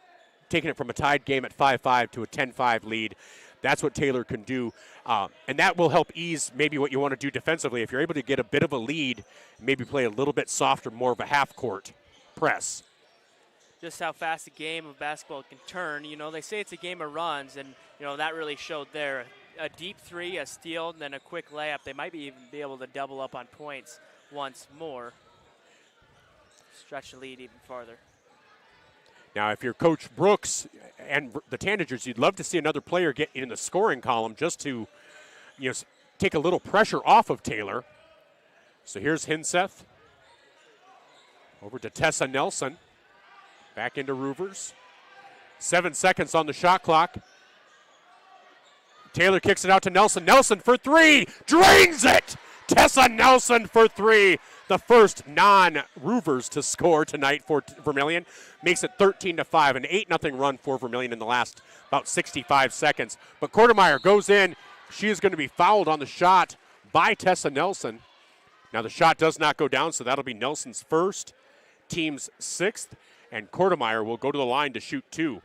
taken it from a tied game at 5-5 to a 10-5 lead. That's what Taylor can do, and that will help ease maybe what you want to do defensively. If you're able to get a bit of a lead, maybe play a little bit softer, more of a half-court press. Just how fast a game of basketball can turn. They say it's a game of runs, and, that really showed there. A deep 3, a steal, and then a quick layup. They might even be able to double up on points once more. Stretch the lead even farther. Now, if you're Coach Brooks and the Tanagers, you'd love to see another player get in the scoring column just to, take a little pressure off of Taylor. So here's Hinseth. Over to Tessa Nelson. Back into Ruvers. 7 seconds on the shot clock. Taylor kicks it out to Nelson. Nelson for 3. Drains it! Tessa Nelson for 3. The first non-Ruvers to score tonight for Vermillion. Makes it 13-5. An 8-0 run for Vermillion in the last about 65 seconds. But Kortemeyer goes in. She is going to be fouled on the shot by Tessa Nelson. Now the shot does not go down, so that'll be Nelson's first, team's 6th. And Kortemeyer will go to the line to shoot 2.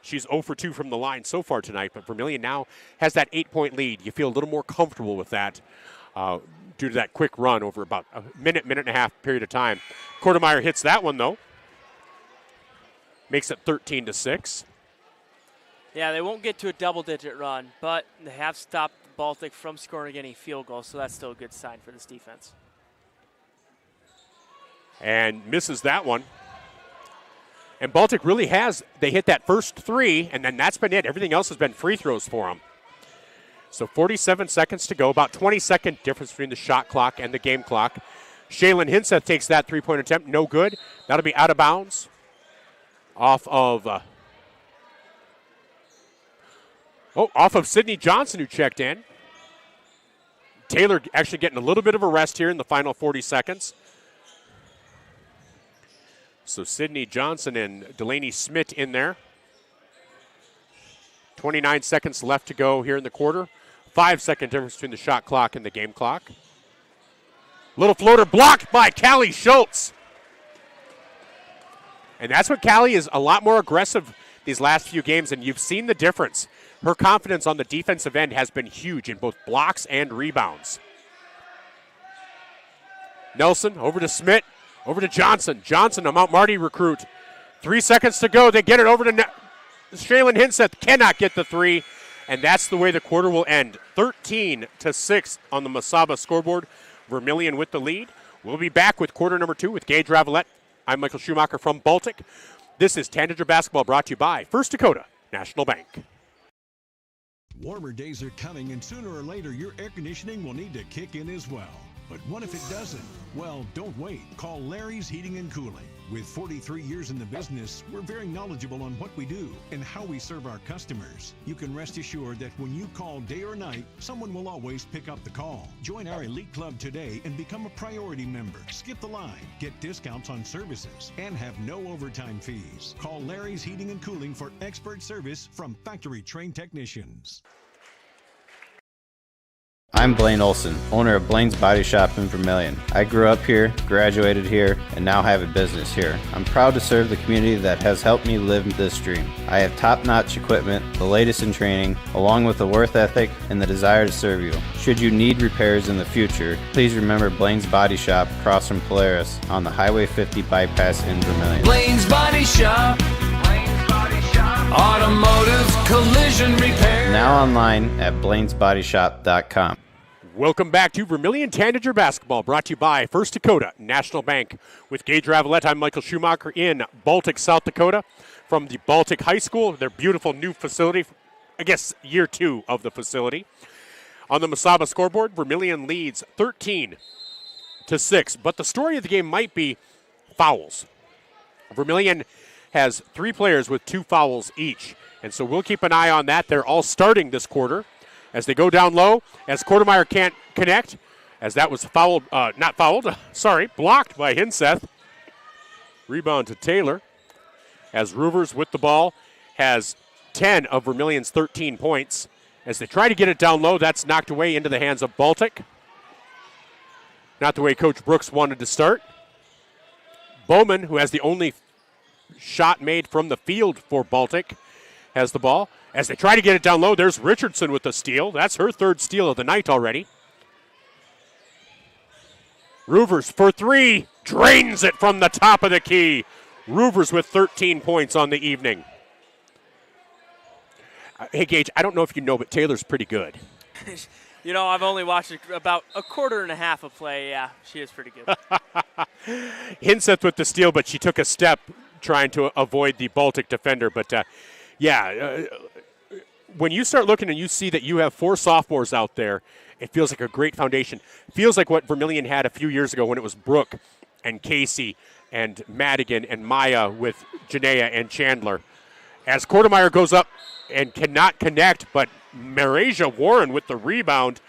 She's 0 for 2 from the line so far tonight, but Vermillion now has that 8-point lead. You feel a little more comfortable with that due to that quick run over about a minute and a half period of time. Kortemeyer hits that one, though. Makes it 13-6. Yeah, they won't get to a double-digit run, but they have stopped Baltic from scoring any field goals, so that's still a good sign for this defense. And misses that one. And Baltic really they hit that first 3, and then that's been it. Everything else has been free throws for them. So 47 seconds to go, about 20-second difference between the shot clock and the game clock. Shaylin Hinseth takes that 3-point attempt, no good. That'll be out of bounds off of Oh, off of Sydney Johnson, who checked in. Taylor actually getting a little bit of a rest here in the final 40 seconds. So Sydney Johnson and Delaney Smith in there. 29 seconds left to go here in the quarter. 5-second difference between the shot clock and the game clock. Little floater blocked by Callie Schultz. And that's what Callie is, a lot more aggressive these last few games, and you've seen the difference. Her confidence on the defensive end has been huge in both blocks and rebounds. Nelson over to Smith, over to Johnson. Johnson, a Mount Marty recruit. 3 seconds to go. They get it over to Shaylin Hinseth. Cannot get the three, and that's the way the quarter will end. 13-6 on the Masaba scoreboard. Vermillion with the lead. We'll be back with quarter number 2 with Gage Ravellette. I'm Michael Schumacher from Baltic. This is Tanager Basketball brought to you by First Dakota National Bank. Warmer days are coming, and sooner or later your air conditioning will need to kick in as well. But what if it doesn't? Well, don't wait. Call Larry's Heating and Cooling. With 43 years in the business, we're very knowledgeable on what we do and how we serve our customers. You can rest assured that when you call day or night, someone will always pick up the call. Join our elite club today and become a priority member. Skip the line, get discounts on services, and have no overtime fees. Call Larry's Heating and Cooling for expert service from factory-trained technicians. I'm Blaine Olson, owner of Blaine's Body Shop in Vermillion. I grew up here, graduated here, and now have a business here. I'm proud to serve the community that has helped me live this dream. I have top-notch equipment, the latest in training, along with a work ethic and the desire to serve you. Should you need repairs in the future, please remember Blaine's Body Shop across from Polaris on the Highway 50 bypass in Vermillion. Blaine's Body Shop. Automotive collision repair. Now online at blainesbodyshop.com. Welcome back to Vermillion Tanager Basketball, brought to you by First Dakota National Bank. With Gage Ravellette, I'm Michael Schumacher in Baltic, South Dakota, from the Baltic High School, their beautiful new facility, I guess year 2 of the facility. On the Masaba scoreboard, Vermillion leads 13-6, but the story of the game might be fouls. Vermillion has 3 players with 2 fouls each, and so we'll keep an eye on that. They're all starting this quarter as they go down low, as Quartermeyer can't connect, as that was blocked by Hinseth. Rebound to Taylor, as Roovers with the ball has 10 of Vermillion's 13 points. As they try to get it down low, that's knocked away into the hands of Baltic. Not the way Coach Brooks wanted to start. Bowman, who has the only shot made from the field for Baltic, has the ball. As they try to get it down low, there's Richardson with the steal. That's her 3rd steal of the night already. Roovers for 3, drains it from the top of the key. Roovers with 13 points on the evening. Hey, Gage, I don't know if you know, but Taylor's pretty good. You know, I've only watched about a quarter and a half of play. Yeah, she is pretty good. Hinseth with the steal, but she took a step trying to avoid the Baltic defender. But, when you start looking and you see that you have 4 sophomores out there, it feels like a great foundation. It feels like what Vermillion had a few years ago when it was Brooke and Casey and Madigan and Maya with Janaea and Chandler. As Quartermeyer goes up and cannot connect, but Marasia Warren with the rebound,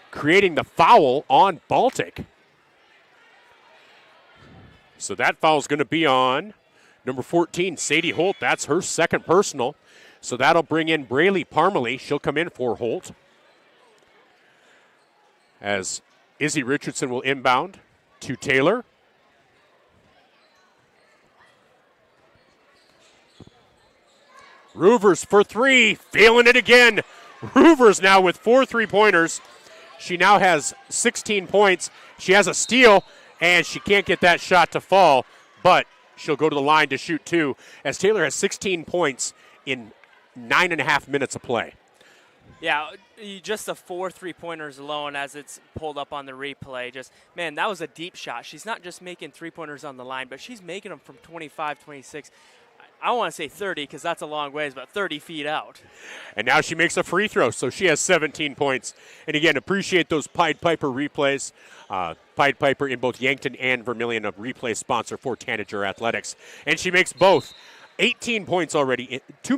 creating the foul on Baltic. So that foul is going to be on number 14, Sadie Holt. That's her 2nd personal. So that'll bring in Braylee Parmalee. She'll come in for Holt. As Izzy Richardson will inbound to Taylor. Roovers for 3, feeling it again. Roovers now with 4 3-pointers. She now has 16 points. She has a steal, and she can't get that shot to fall, but she'll go to the line to shoot 2, as Taylor has 16 points in 9.5 minutes of play. Yeah, just the 4 3-pointers alone as it's pulled up on the replay. Man, that was a deep shot. She's not just making 3-pointers on the line, but she's making them from 25, 26. I don't want to say 30 because that's a long ways, but 30 feet out. And now she makes a free throw, so she has 17 points. And again, appreciate those Pied Piper replays. Pied Piper in both Yankton and Vermillion, a replay sponsor for Tanager Athletics. And she makes both 18 points already. 2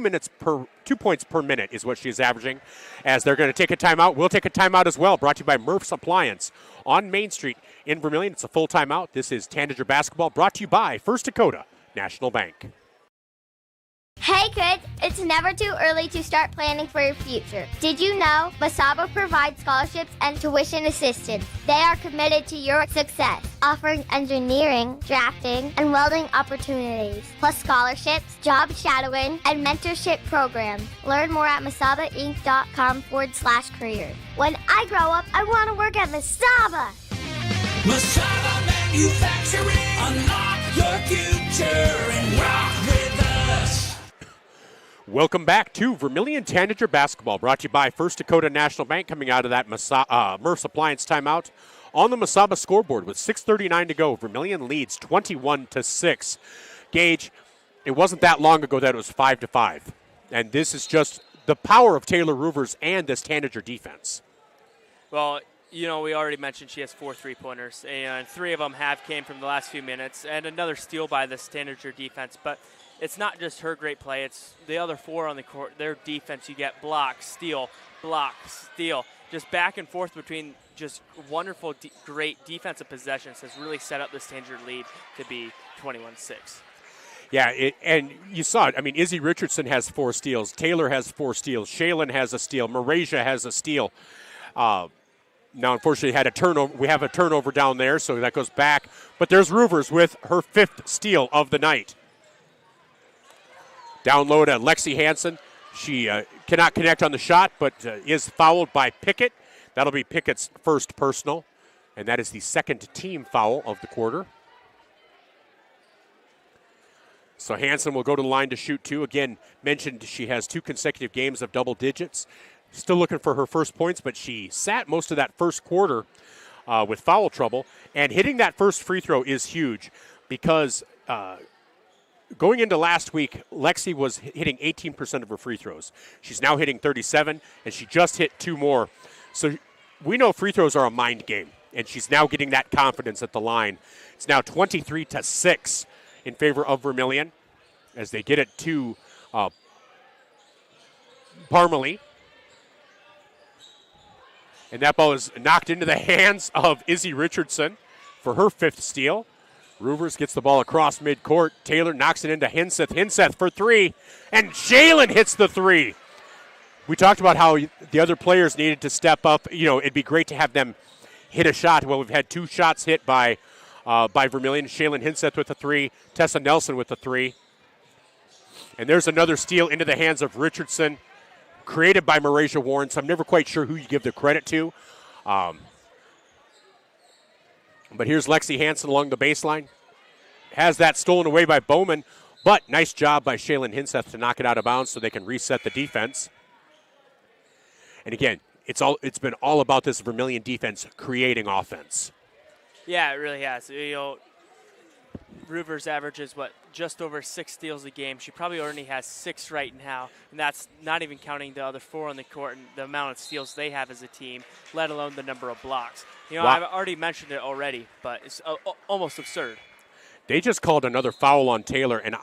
points per minute is what she's averaging. As they're going to take a timeout, we'll take a timeout as well. Brought to you by Murph's Appliance on Main Street in Vermillion. It's a full timeout. This is Tanager basketball, brought to you by First Dakota National Bank. Hey kids, it's never too early to start planning for your future. Did you know Masaba provides scholarships and tuition assistance? They are committed to your success, offering engineering, drafting, and welding opportunities, plus scholarships, job shadowing, and mentorship programs. Learn more at masabainc.com/career. When I grow up, I want to work at Masaba. Masaba Manufacturing, unlock your future and rock with us. Welcome back to Vermillion Tanager basketball, brought to you by First Dakota National Bank, coming out of that Murph's Appliance timeout. On the Masaba scoreboard with 6:39 to go, Vermillion leads 21-6. Gage, it wasn't that long ago that it was 5-5, and this is just the power of Taylor Roovers and this Tanager defense. Well, you know, we already mentioned she has 4 3-pointers, and 3 of them have came from the last few minutes, and another steal by this Tanager defense. But it's not just her great play. It's the other 4 on the court. Their defense, you get block, steal, just back and forth between just wonderful, great defensive possessions has really set up this Tanager lead to be 21-6. Yeah, and you saw it. I mean, Izzy Richardson has 4 steals. Taylor has 4 steals. Shaylin has a steal. Marasia has a steal. Now, unfortunately, had a turnover. We have a turnover down there, so that goes back. But there's Roovers with her 5th steal of the night. Down low to Lexi Hansen. She cannot connect on the shot, but is fouled by Pickett. That'll be Pickett's first personal, and that is the 2nd team foul of the quarter. So Hansen will go to the line to shoot 2. Again, mentioned she has 2 consecutive games of double digits. Still looking for her first points, but she sat most of that first quarter with foul trouble. And hitting that first free throw is huge because going into last week, Lexi was hitting 18% of her free throws. She's now hitting 37, and she just hit 2 more. So we know free throws are a mind game, and she's now getting that confidence at the line. It's now 23-6 in favor of Vermillion as they get it to Parmalee. And that ball is knocked into the hands of Izzy Richardson for her 5th steal. Roovers gets the ball across midcourt. Taylor knocks it into Hinseth. Hinseth for 3. And Jalen hits the 3. We talked about how the other players needed to step up. You know, it'd be great to have them hit a shot. Well, we've had 2 shots hit by Vermillion. Shaylin Hinseth with a 3. Tessa Nelson with a 3. And there's another steal into the hands of Richardson, created by Marasia Warren, so I'm never quite sure who you give the credit to. But here's Lexi Hansen along the baseline. Has that stolen away by Bowman, but nice job by Shaylin Hinseth to knock it out of bounds so they can reset the defense. And again, it's been all about this Vermillion defense creating offense. Yeah, it really has. You know, Roovers averages, just over 6 steals a game. She probably already has 6 right now, and that's not even counting the other 4 on the court and the amount of steals they have as a team, let alone the number of blocks. You know, wow. I've already mentioned it already, but it's almost absurd. They just called another foul on Taylor, and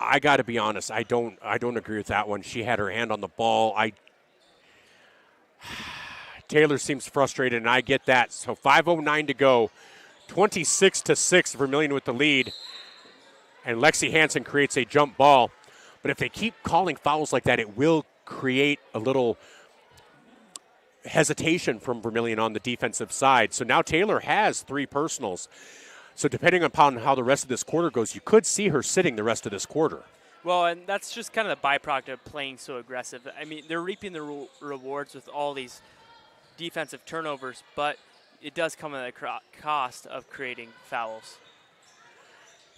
I got to be honest, I don't agree with that one. She had her hand on the ball. Taylor seems frustrated, and I get that. So 5:09 to go. 26-6, Vermillion with the lead. And Lexi Hansen creates a jump ball. But if they keep calling fouls like that, it will create a little hesitation from Vermillion on the defensive side. So now Taylor has 3 personals. So depending upon how the rest of this quarter goes, you could see her sitting the rest of this quarter. Well, and that's just kind of the byproduct of playing so aggressive. I mean, they're reaping the rewards with all these defensive turnovers, but it does come at the cost of creating fouls.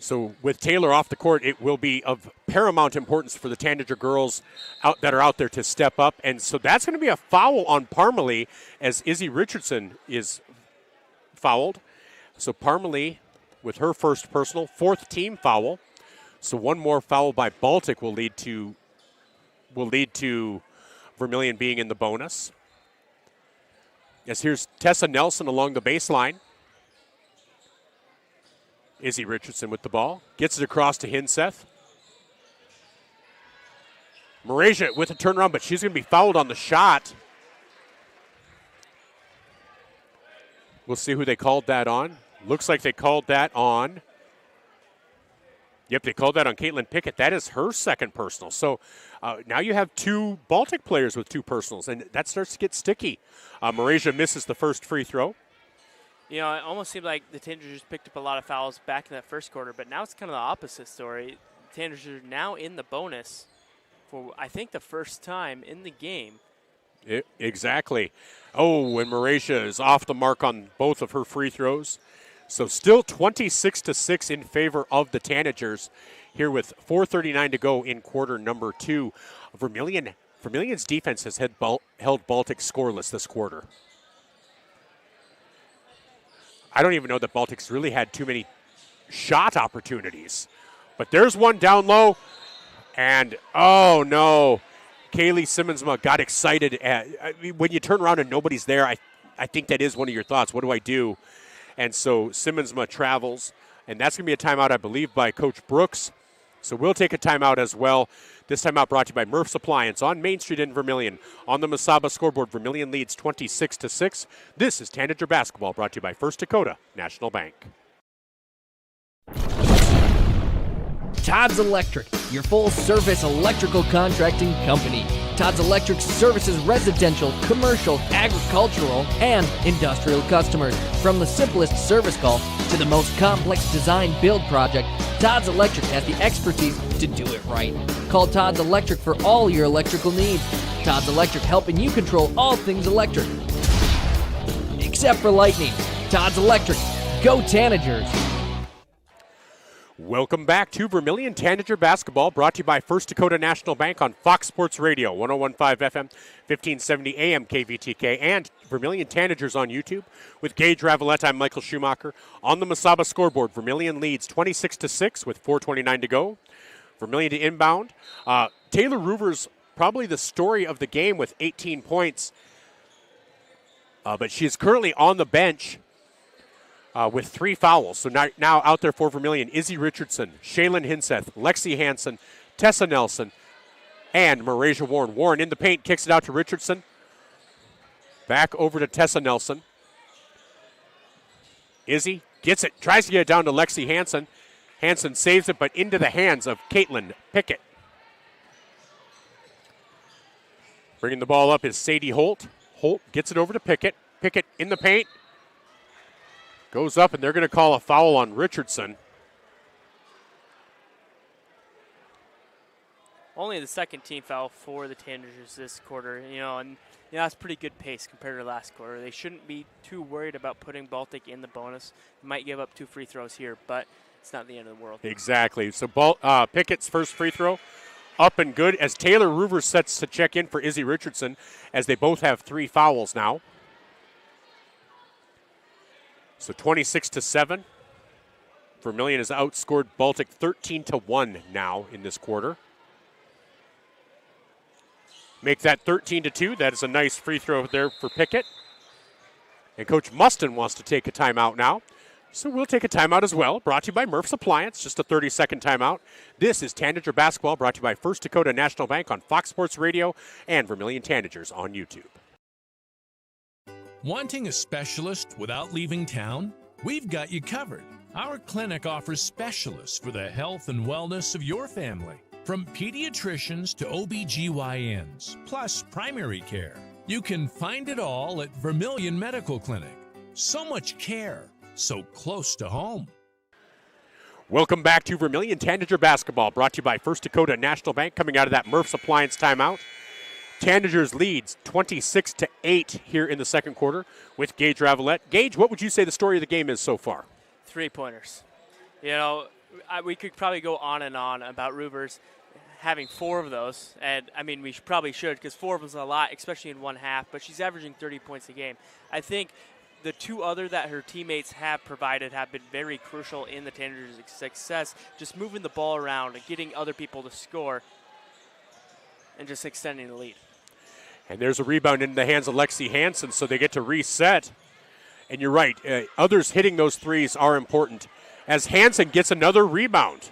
So with Taylor off the court, it will be of paramount importance for the Tanager girls that are out there to step up. And so that's going to be a foul on Parmalee as Izzy Richardson is fouled. So Parmalee with her first personal, 4th team foul. So one more foul by Baltic will lead to Vermillion being in the bonus. As here's Tessa Nelson along the baseline. Izzy Richardson with the ball. Gets it across to Hinseth. Marasia with a turnaround, but she's going to be fouled on the shot. We'll see who they called that on. Looks like they called that on. Yep, they called that on Caitlin Pickett. That is her second personal. So now you have two Baltic players with two personals, and that starts to get sticky. Marasia misses the first free throw. You know, it almost seemed like the Tanagers picked up a lot of fouls back in that first quarter, but now it's kind of the opposite story. The Tanagers are now in the bonus for, I think, the first time in the game. Exactly. Oh, and Marasia is off the mark on both of her free throws. So still 26-6 in favor of the Tanagers here with 4:39 to go in quarter number 2. Vermillion's defense has held Baltic scoreless this quarter. I don't even know that Baltic's really had too many shot opportunities. But there's one down low, and oh no, Kaylee Simmonsma got excited. When you turn around and nobody's there, I think that is one of your thoughts. What do I do? And so Simmonsma travels, and that's going to be a timeout, I believe, by Coach Brooks. So we'll take a timeout as well. This timeout brought to you by Murph's Appliance on Main Street in Vermillion. On the Mesaba scoreboard, Vermillion leads 26-6. This is Tanager Basketball, brought to you by First Dakota National Bank. Todd's Electric, your full-service electrical contracting company. Todd's Electric services residential, commercial, agricultural, and industrial customers. From the simplest service call to the most complex design build project, Todd's Electric has the expertise to do it right. Call Todd's Electric for all your electrical needs. Todd's Electric, helping you control all things electric. Except for lightning. Todd's Electric. Go Tanagers! Welcome back to Vermillion Tanager Basketball, brought to you by First Dakota National Bank on Fox Sports Radio, 101.5 FM, 1570 AM KVTK, and Vermillion Tanagers on YouTube. With Gage Ravellette, I'm Michael Schumacher. On the Mesaba scoreboard, Vermillion leads 26-6 with 4:29 to go. Vermillion to inbound. Taylor Roover's probably the story of the game with 18 points, but she is currently on the bench with 3 fouls. So now out there for Vermillion, Izzy Richardson, Shaylin Hinseth, Lexi Hansen, Tessa Nelson, and Marasia Warren. Warren in the paint, kicks it out to Richardson. Back over to Tessa Nelson. Izzy gets it, tries to get it down to Lexi Hansen. Hansen saves it, but into the hands of Caitlin Pickett. Bringing the ball up is Sadie Holt. Holt gets it over to Pickett. Pickett in the paint. Goes up, and they're going to call a foul on Richardson. Only the second team foul for the Tanagers this quarter, and that's pretty good pace compared to last quarter. They shouldn't be too worried about putting Baltic in the bonus. They might give up 2 free throws here, but it's not the end of the world. Exactly. So Pickett's first free throw up and good as Taylor Roover sets to check in for Izzy Richardson, as they both have 3 fouls now. So 26-7. Vermillion has outscored Baltic 13-1 now in this quarter. Make that 13-2. That is a nice free throw there for Pickett. And Coach Mustin wants to take a timeout now. So we'll take a timeout as well. Brought to you by Murph's Appliance. Just a 30-second timeout. This is Tanager Basketball, brought to you by First Dakota National Bank on Fox Sports Radio and Vermillion Tanagers on YouTube. Wanting a specialist without leaving town? We've got you covered. Our clinic offers specialists for the health and wellness of your family. From pediatricians to OBGYNs, plus primary care. You can find it all at Vermillion Medical Clinic. So much care, so close to home. Welcome back to Vermillion Tanager Basketball, brought to you by First Dakota National Bank, coming out of that Murph's Appliance timeout. Tanagers leads 26-8 here in the second quarter with Gage Ravellette. Gage, what would you say the story of the game is so far? 3-pointers. We could probably go on and on about Rubers having 4 of those, and we probably should, because 4 of them is a lot, especially in one half, but she's averaging 30 points a game. I think the 2 other that her teammates have provided have been very crucial in the Tanagers' success, just moving the ball around and getting other people to score and just extending the lead. And there's a rebound in the hands of Lexi Hansen, so they get to reset. And you're right, others hitting those threes are important. as Hansen gets another rebound.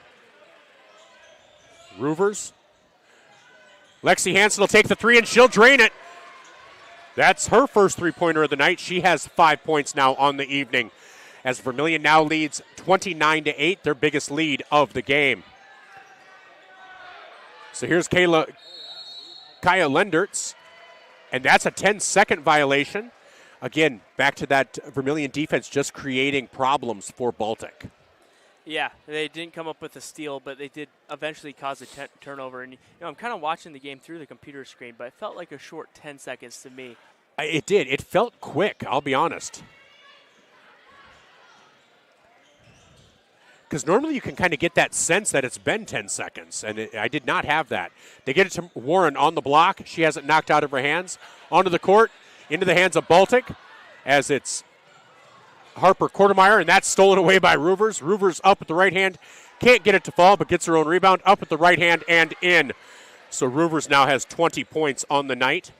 Roovers. Lexi Hansen will take the three, and she'll drain it. That's her first three-pointer of the night. She has 5 points now on the evening, as Vermillion now leads 29-8, their biggest lead of the game. So here's Kaya Lendertz, and that's a 10-second violation. Again, back to that Vermillion defense just creating problems for Baltic. Yeah, they didn't come up with a steal, but they did eventually cause a turnover. And I'm kind of watching the game through the computer screen, but it felt like a short 10 seconds to me. It did. It felt quick, I'll be honest. Because normally you can kind of get that sense that it's been 10 seconds, and I did not have that. They get it to Warren on the block. She has it knocked out of her hands. Onto the court, into the hands of Baltic, as it's Harper Quartermeyer, and that's stolen away by Roovers. Roovers up at the right hand. Can't get it to fall, but gets her own rebound. Up at the right hand and in. So Roovers now has 20 points on the night.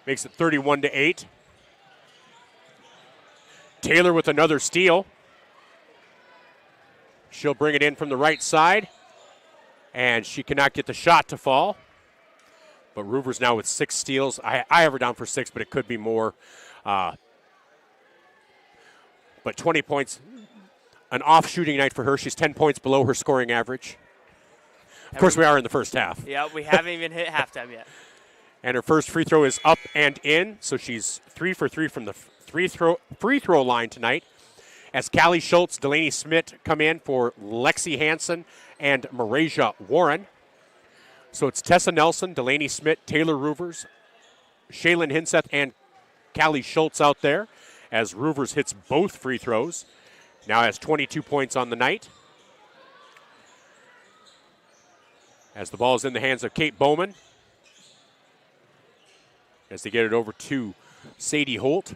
Makes it 31-8. Taylor with another steal. She'll bring it in from the right side, and she cannot get the shot to fall. But Roovers now with 6 steals. I have her down for 6, but it could be more. But 20 points, an off shooting night for her. She's 10 points below her scoring average. Of course, we are in the first half. Yeah, we haven't even hit halftime yet. And her first free throw is up and in, so she's 3 for 3 from the free throw line tonight. As Callie Schultz, Delaney Smith come in for Lexi Hansen and Marasia Warren. So it's Tessa Nelson, Delaney Smith, Taylor Roovers, Shaylin Hinseth, and Callie Schultz out there, as Roovers hits both free throws. Now has 22 points on the night. As the ball is in the hands of Kate Bowman, as they get it over to Sadie Holt.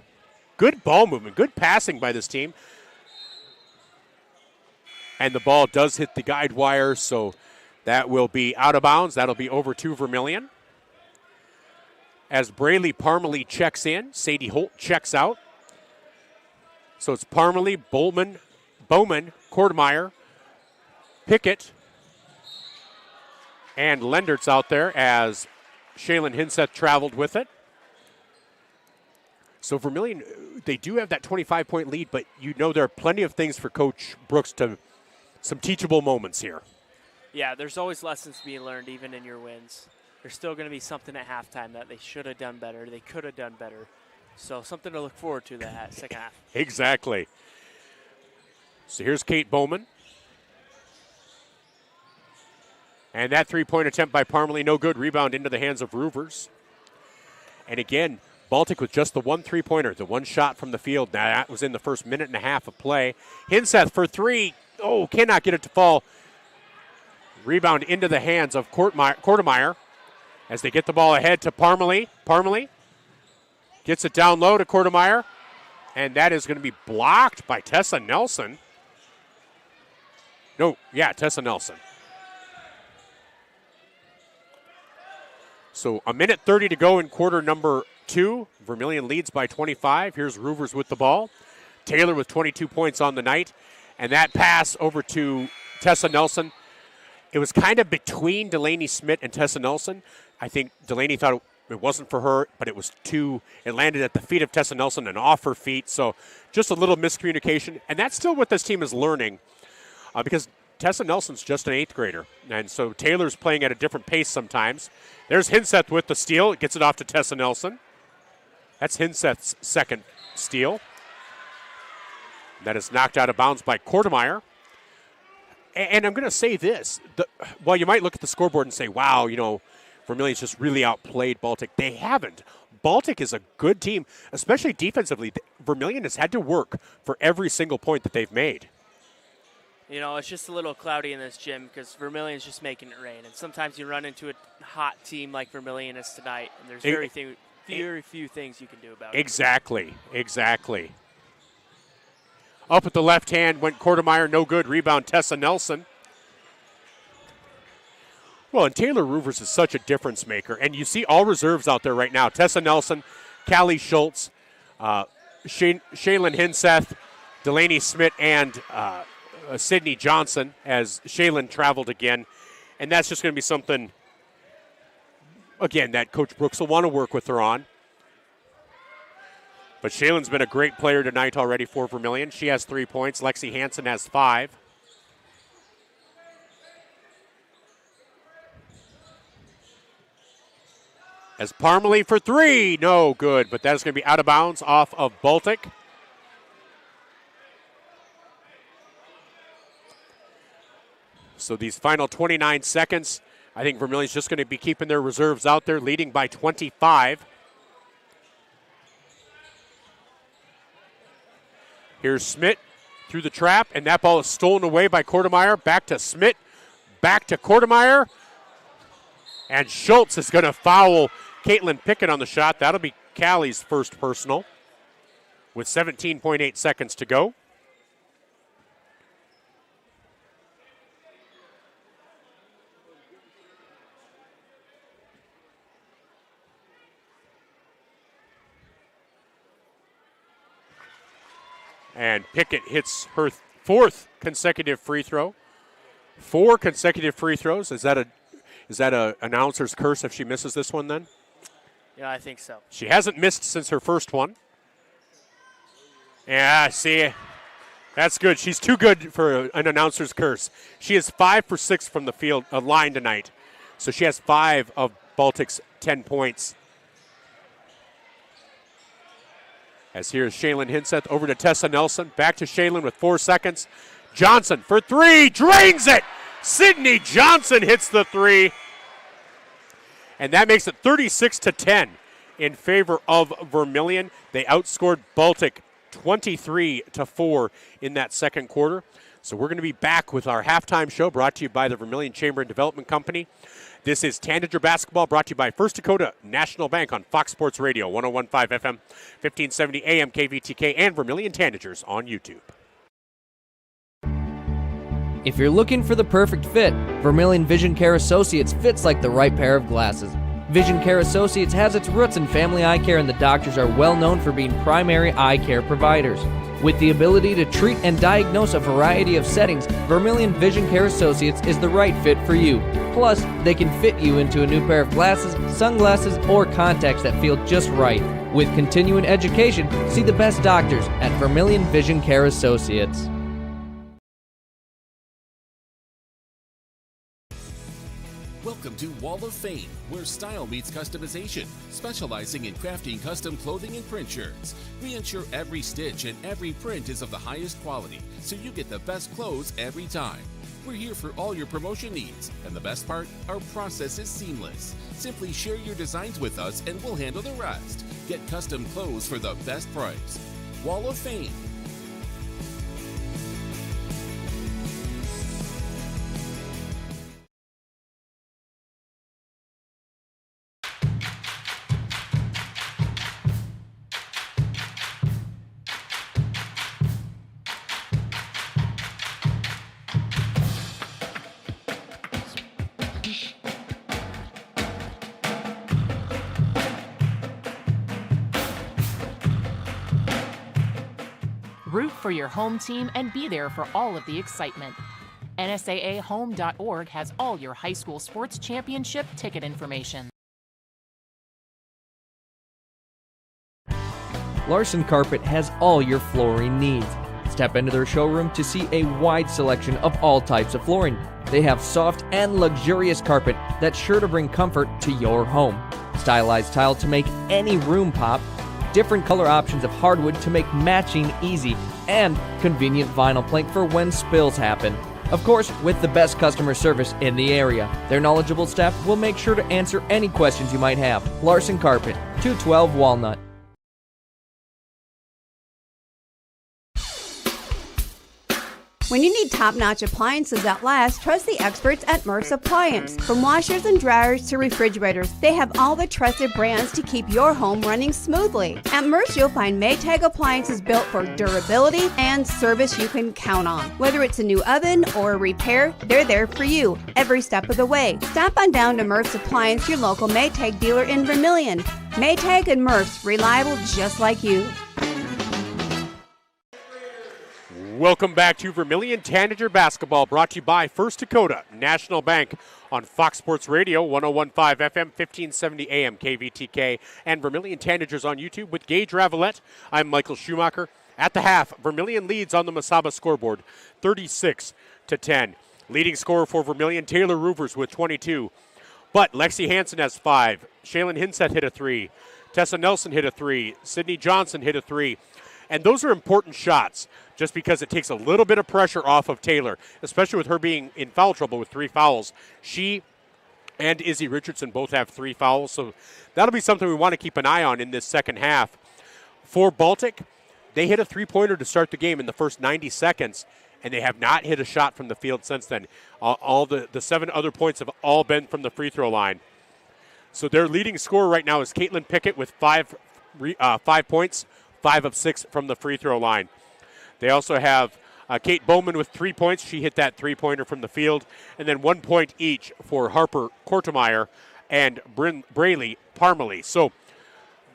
Good ball movement, good passing by this team. And the ball does hit the guide wire, so that will be out of bounds. That'll be over to Vermillion. As Braylee Parmalee checks in, Sadie Holt checks out. So it's Parmalee, Bowman, Kordemeyer, Pickett, and Lendertz out there as Shaylin Hinseth traveled with it. So Vermillion, they do have that 25-point lead, but you know there are plenty of things for Coach Brooks to, some teachable moments here. Yeah, there's always lessons being learned even in your wins. There's still going to be something at halftime that they should have done better, they could have done better. So something to look forward to that second half. Exactly. So here's Kate Bowman. And that three-point attempt by Parmalee, no good. Rebound into the hands of Roovers. And again, Baltic with just the one three-pointer, the one shot from the field. Now that was in the first minute and a half of play. Hinseth for three. Oh, cannot get it to fall. Rebound into the hands of Kordemeyer as they get the ball ahead to Parmalee. Parmalee gets it down low to Kordemeyer, and that is going to be blocked by Tessa Nelson. Tessa Nelson. So a minute 30 to go in quarter number 2. Vermillion leads by 25. Here's Roovers with the ball. Taylor with 22 points on the night. And that pass over to Tessa Nelson. It was kind of between Delaney Smith and Tessa Nelson. I think Delaney thought it wasn't for her, but it landed at the feet of Tessa Nelson and off her feet. So just a little miscommunication. And that's still what this team is learning because Tessa Nelson's just an 8th grader. And so Taylor's playing at a different pace sometimes. There's Hinseth with the steal. It gets it off to Tessa Nelson. That's Hinseth's second steal. That is knocked out of bounds by Kordemeyer. And I'm going to say this. While you might look at the scoreboard and say, wow, Vermillion's just really outplayed Baltic. They haven't. Baltic is a good team, especially defensively. Vermillion has had to work for every single point that they've made. It's just a little cloudy in this gym because Vermillion's just making it rain. And sometimes you run into a hot team like Vermillion is tonight, and there's very few things you can do about it. Exactly. Up at the left hand went Kordemeyer, no good. Rebound Tessa Nelson. Well, and Taylor Roovers is such a difference maker. And you see all reserves out there right now. Tessa Nelson, Callie Schultz, Shaylin Hinseth, Delaney Smith and Sydney Johnson as Shaylin traveled again. And that's just going to be something, again, that Coach Brooks will want to work with her on. But Shaylin's been a great player tonight already for Vermillion. She has 3 points. Lexi Hansen has 5. As Parmalee for 3. No good, but that is going to be out of bounds off of Baltic. So these final 29 seconds, I think Vermillion's just going to be keeping their reserves out there, leading by 25. Here's Smith through the trap, and that ball is stolen away by Kortemeyer. Back to Smith, back to Kortemeyer. And Schultz is going to foul Caitlin Pickett on the shot. That'll be Callie's first personal with 17.8 seconds to go. And Pickett hits her 4th consecutive free throw. 4 consecutive free throws. Is that a announcer's curse if she misses this one then? Yeah, I think so. She hasn't missed since her first one. Yeah, see, that's good. She's too good for an announcer's curse. She is 5 for 6 from the field line tonight. So she has 5 of Baltic's 10 points. As here's Shaylin Hinseth over to Tessa Nelson. Back to Shaylin with 4 seconds. Johnson for 3, drains it! Sydney Johnson hits the 3. And that makes it 36-10 in favor of Vermillion. They outscored Baltic 23-4 in that second quarter. So we're going to be back with our halftime show brought to you by the Vermillion Chamber and Development Company. This is Tanager Basketball brought to you by First Dakota National Bank on Fox Sports Radio, 101.5 FM, 1570 AM KVTK, and Vermillion Tanagers on YouTube. If you're looking for the perfect fit, Vermillion Vision Care Associates fits like the right pair of glasses. Vision Care Associates has its roots in family eye care, and the doctors are well known for being primary eye care providers. With the ability to treat and diagnose a variety of settings, Vermillion Vision Care Associates is the right fit for you. Plus, they can fit you into a new pair of glasses, sunglasses, or contacts that feel just right. With continuing education, see the best doctors at Vermillion Vision Care Associates. Welcome to Wall of Fame, where style meets customization, specializing in crafting custom clothing and print shirts. We ensure every stitch and every print is of the highest quality, so you get the best clothes every time. We're here for all your promotion needs, and the best part, our process is seamless. Simply share your designs with us and we'll handle the rest. Get custom clothes for the best price. Wall of Fame. Root for your home team and be there for all of the excitement. NSAAHome.org has all your high school sports championship ticket information. Larson Carpet has all your flooring needs. Step into their showroom to see a wide selection of all types of flooring. They have soft and luxurious carpet that's sure to bring comfort to your home. Stylized tile to make any room pop. Different color options of hardwood to make matching easy, and convenient vinyl plank for when spills happen. Of course, with the best customer service in the area. Their knowledgeable staff will make sure to answer any questions you might have. Larson Carpet, 212 Walnut. When you need top-notch appliances that last, trust the experts at Murph's Appliance. From washers and dryers to refrigerators, they have all the trusted brands to keep your home running smoothly. At Murph's, you'll find Maytag appliances built for durability and service you can count on. Whether it's a new oven or a repair, they're there for you every step of the way. Stop on down to Murph's Appliance, your local Maytag dealer in Vermillion. Maytag and Murph's, reliable just like you. Welcome back to Vermillion Tanager Basketball, brought to you by First Dakota National Bank on Fox Sports Radio, 101.5 FM, 1570 AM, KVTK, and Vermillion Tanagers on YouTube with Gage Ravellette. I'm Michael Schumacher. At the half, Vermillion leads on the Mesaba scoreboard, 36-10. Leading scorer for Vermillion, Taylor Roovers with 22. But Lexi Hansen has 5. Shaylin Hinseth hit a 3. Tessa Nelson hit a 3. Sydney Johnson hit a 3. And those are important shots just because it takes a little bit of pressure off of Taylor, especially with her being in foul trouble with 3 fouls. She and Izzy Richardson both have 3 fouls, so that'll be something we want to keep an eye on in this second half. For Baltic, they hit a 3-pointer to start the game in the first 90 seconds, and they have not hit a shot from the field since then. All the 7 other points have all been from the free throw line. So their leading scorer right now is Caitlin Pickett with 5 points, 5 of 6 from the free throw line. They also have Kate Bowman with 3 points. She hit that 3-pointer from the field. And then 1 point each for Harper Kortemeyer and Braley Parmalee. So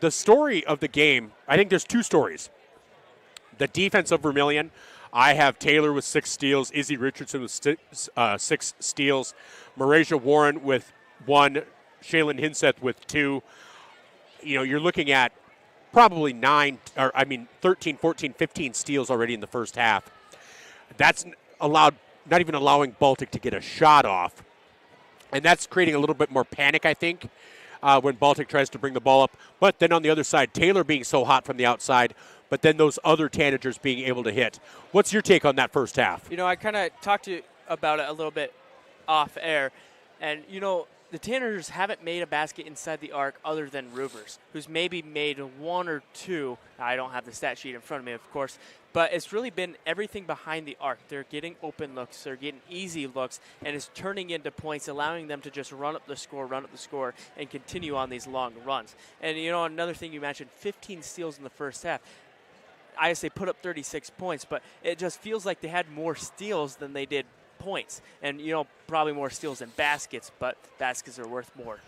the story of the game, I think there's 2 stories. The defense of Vermillion, I have Taylor with 6 steals, Izzy Richardson with 6 steals, Marasia Warren with 1, Shaylin Hinseth with 2. You know, you're looking at probably 13, 14, 15 steals already in the first half. That's not even allowing Baltic to get a shot off. And that's creating a little bit more panic, I think, when Baltic tries to bring the ball up. But then on the other side, Taylor being so hot from the outside, but then those other Tanagers being able to hit. What's your take on that first half? You know, I kind of talked to you about it a little bit off air. And, you know, the Tanagers haven't made a basket inside the arc other than Roovers, who's maybe made 1 or 2. I don't have the stat sheet in front of me, of course, but it's really been everything behind the arc. They're getting open looks, they're getting easy looks, and it's turning into points, allowing them to just run up the score, and continue on these long runs. And, you know, another thing you mentioned, 15 steals in the first half. I guess they put up 36 points, but it just feels like they had more steals than they did points, and you know, probably more steals than baskets, but baskets are worth more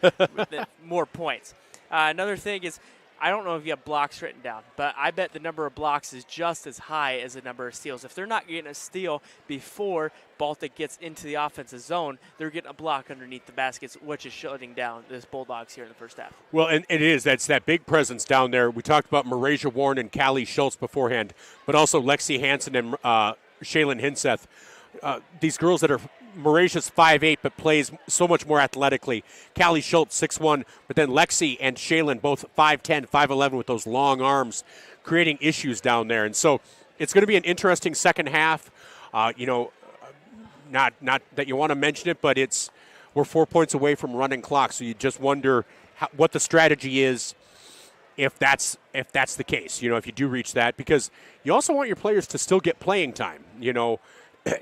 more points. Another thing is, I don't know if you have blocks written down, but I bet the number of blocks is just as high as the number of steals. If they're not getting a steal before Baltic gets into the offensive zone, they're getting a block underneath the baskets, which is shutting down this Bulldogs here in the first half. Well, and it is. That's that big presence down there. We talked about Marasia Warren and Callie Schultz beforehand, but also Lexi Hansen and Shaylin Hinseth. These girls that are, Marasia's 5'8", but plays so much more athletically. Callie Schultz, 6'1", but then Lexi and Shaylin, both 5'10", 5'11", with those long arms, creating issues down there. And so it's going to be an interesting second half. You know, not that you want to mention it, but we're 4 points away from running clock, so you just wonder what the strategy is if that's the case, you know, if you do reach that, because you also want your players to still get playing time, you know.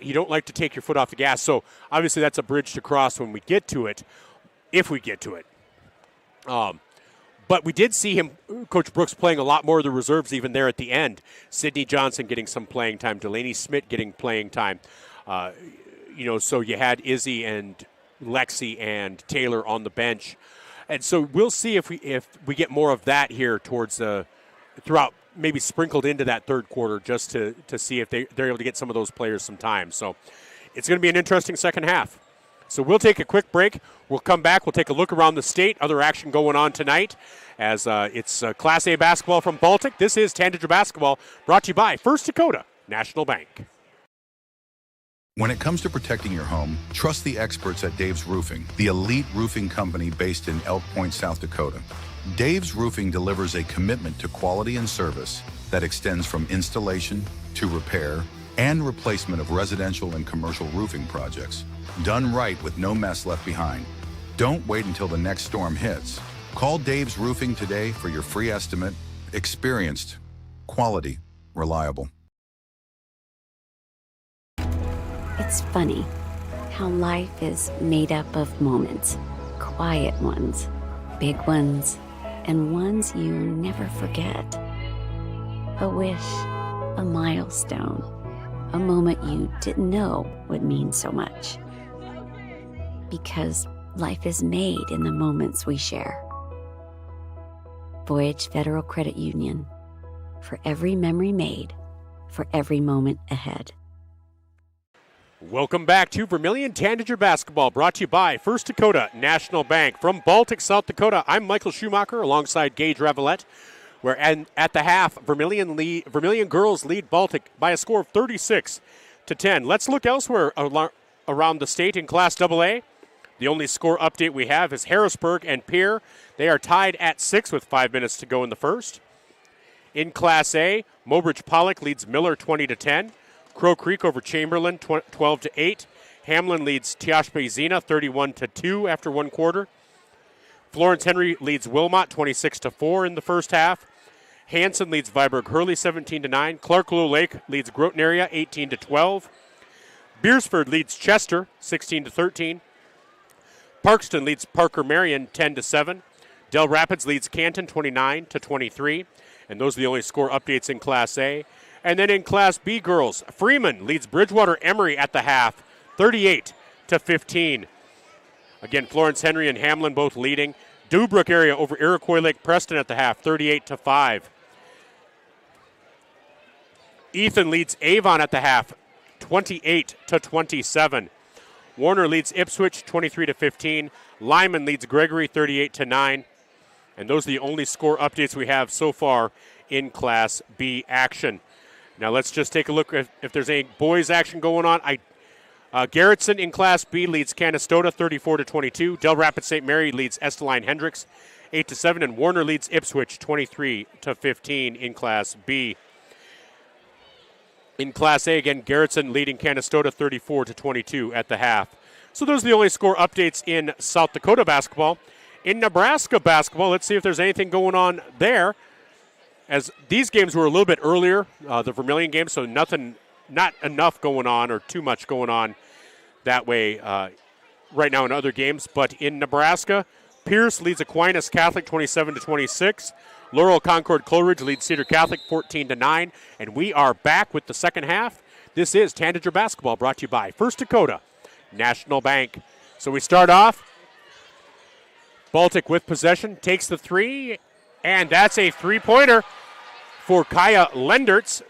You don't like to take your foot off the gas. So obviously that's a bridge to cross when we get to it, if we get to it. But we did see him, Coach Brooks, playing a lot more of the reserves even there at the end. Sydney Johnson getting some playing time. Delaney Smith getting playing time. You know, so you had Izzy and Lexi and Taylor on the bench. And so we'll see if we get more of that here throughout, maybe sprinkled into that third quarter, just to see if they're able to get some of those players some time. So it's going to be an interesting second half. So we'll take a quick break. We'll come back. We'll take a look around the state. Other action going on tonight as it's Class A basketball from Baltic. This is Tanager Basketball, brought to you by First Dakota National Bank. When it comes to protecting your home, trust the experts at Dave's Roofing, the elite roofing company based in Elk Point, South Dakota. Dave's Roofing delivers a commitment to quality and service that extends from installation to repair and replacement of residential and commercial roofing projects. Done right with no mess left behind. Don't wait until the next storm hits. Call Dave's Roofing today for your free estimate. Experienced, quality, reliable. It's funny how life is made up of moments, quiet ones, big ones, and ones you never forget. A wish, a milestone, a moment you didn't know would mean so much. Because life is made in the moments we share. Voyage Federal Credit Union. For every memory made, for every moment ahead. Welcome back to Vermillion Tanager Basketball, brought to you by First Dakota National Bank. From Baltic, South Dakota, I'm Michael Schumacher alongside Gage Ravellette. Where at the half, Vermillion girls lead Baltic by a score of 36-10. Let's look elsewhere around the state in Class AA. The only score update we have is Harrisburg and Pierre. They are tied at 6 with 5 minutes to go in the first. In Class A, Mobridge Pollock leads Miller 20-10. Crow Creek over Chamberlain 12-8. Hamlin leads Teashpa Zena 31-2 after one quarter. Florence Henry leads Wilmot 26-4 in the first half. Hanson leads Viborg Hurley 17-9. Clark-Lou Lake leads Groton Area 18-12. Beersford leads Chester 16-13. Parkston leads Parker Marion 10-7. Del Rapids leads Canton 29-23. And those are the only score updates in Class A. And then in Class B girls, Freeman leads Bridgewater Emory at the half 38-15. Again, Florence Henry and Hamlin both leading. Dubrook area over Iroquois Lake Preston at the half 38-5. Ethan leads Avon at the half 28-27. Warner leads Ipswich 23-15. Lyman leads Gregory 38-9. And those are the only score updates we have so far in Class B action. Now let's just take a look if there's any boys action going on. Garrettson in Class B leads Canastota 34-22. Del Rapids St. Mary leads Esteline Hendricks 8-7. And Warner leads Ipswich 23-15 in Class B. In Class A, again, Garrettson leading Canastota 34-22 at the half. So those are the only score updates in South Dakota basketball. In Nebraska basketball, let's see if there's anything going on there. As these games were a little bit earlier, the Vermillion games, so not enough going on or too much going on that way right now in other games. But in Nebraska, Pierce leads Aquinas Catholic 27-26. Laurel Concord Coleridge leads Cedar Catholic 14-9. And we are back with the second half. This is Tanager Basketball, brought to you by First Dakota National Bank. So we start off. Baltic with possession, takes the three, and that's a three-pointer for Kaya Lendertz.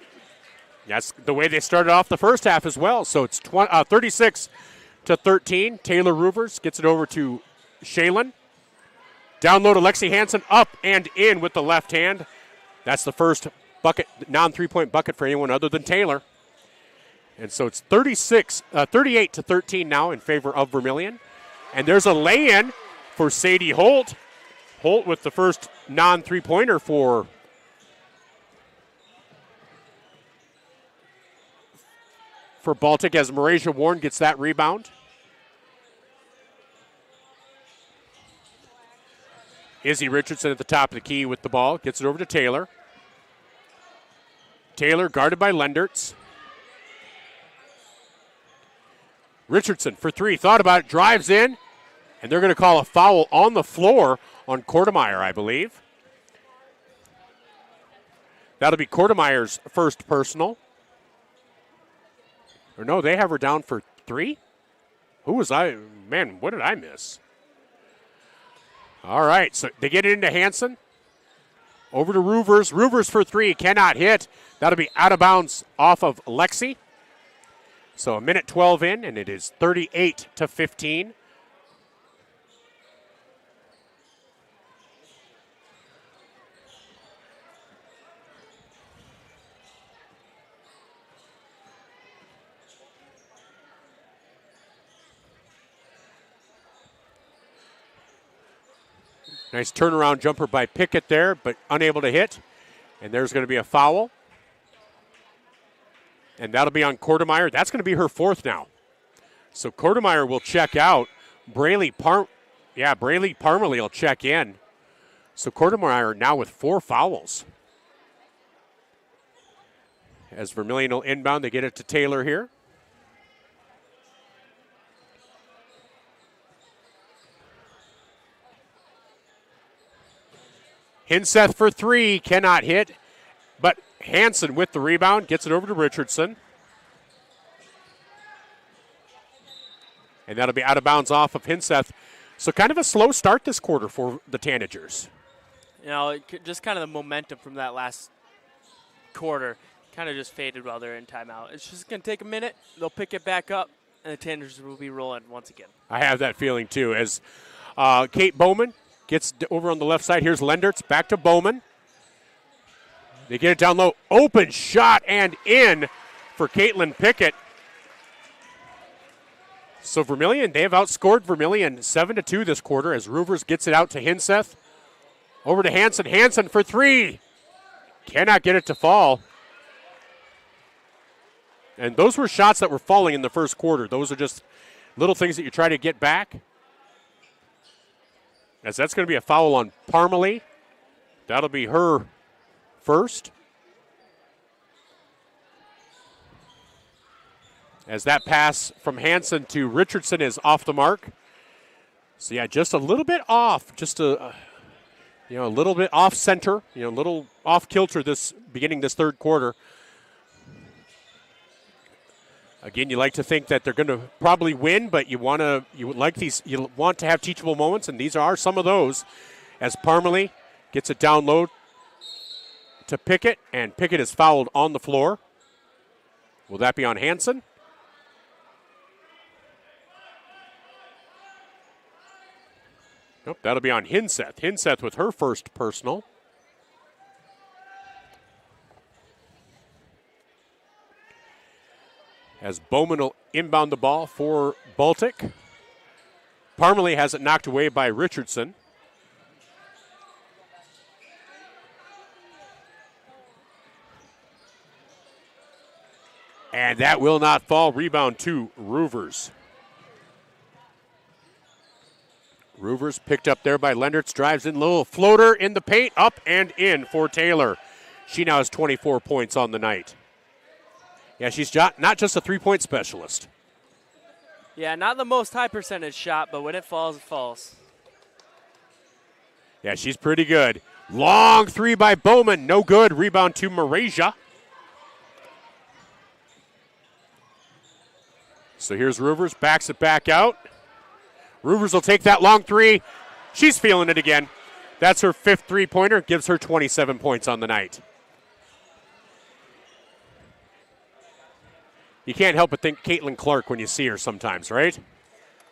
That's the way they started off the first half as well. So it's 36-13. Taylor Roovers gets it over to Shaylin. Down low to Lexi Hansen, up and in with the left hand. That's the first bucket, non-three-point bucket for anyone other than Taylor. And so it's 38-13 now in favor of Vermillion. And there's a lay-in for Sadie Holt. Holt with the first non-three-pointer for Baltic as Marasia Warren gets that rebound. Izzy Richardson at the top of the key with the ball. Gets it over to Taylor. Taylor guarded by Lendertz. Richardson for three. Thought about it. Drives in. And they're going to call a foul on the floor on Kortemeyer, I believe. That'll be Kortemeyer's first personal. Or no, they have her down for three? Who was I? Man, what did I miss? All right, so they get it into Hansen. Over to Roovers. Roovers for three, cannot hit. That'll be out of bounds off of Lexi. So a minute 12 in, and it is 38-15. Nice turnaround jumper by Pickett there, but unable to hit. And there's going to be a foul. And that'll be on Kortemeyer. That's going to be her fourth now. So Kortemeyer will check out. Braylee Parmalee will check in. So Kortemeyer now with 4 fouls. As Vermillion will inbound, they get it to Taylor here. Hinseth for three, cannot hit, but Hansen with the rebound, gets it over to Richardson. And that'll be out of bounds off of Hinseth. So kind of a slow start this quarter for the Tanagers. You know, just kind of the momentum from that last quarter kind of just faded while they're in timeout. It's just going to take a minute. They'll pick it back up, and the Tanagers will be rolling once again. I have that feeling, too, as Kate Bowman gets over on the left side. Here's Lendertz back to Bowman. They get it down low. Open shot and in for Caitlin Pickett. So Vermillion, they have outscored Vermillion 7-2 this quarter as Roovers gets it out to Hinseth. Over to Hansen. Hansen for three. Cannot get it to fall. And those were shots that were falling in the first quarter. Those are just little things that you try to get back. As that's going to be a foul on Parmalee. That'll be her first. As that pass from Hansen to Richardson is off the mark. So yeah, just a little bit off, just a little bit off center, a little off kilter beginning this third quarter. Again, you like to think that they're going to probably win, but you want to have teachable moments, and these are some of those. As Parmalee gets it down low to Pickett, and Pickett is fouled on the floor. Will that be on Hansen? Nope, that'll be on Hinseth. Hinseth with her first personal. As Bowman will inbound the ball for Baltic. Parmalee has it knocked away by Richardson. And that will not fall. Rebound to Roovers. Roovers picked up there by Lendertz. Drives in low. Floater in the paint. Up and in for Taylor. She now has 24 points on the night. Yeah, she's not just a three-point specialist. Yeah, not the most high percentage shot, but when it falls, it falls. Yeah, she's pretty good. Long three by Bowman. No good. Rebound to Marasia. So here's Roovers. Backs it back out. Roovers will take that long three. She's feeling it again. That's her fifth three-pointer. Gives her 27 points on the night. You can't help but think Caitlin Clark when you see her sometimes, right?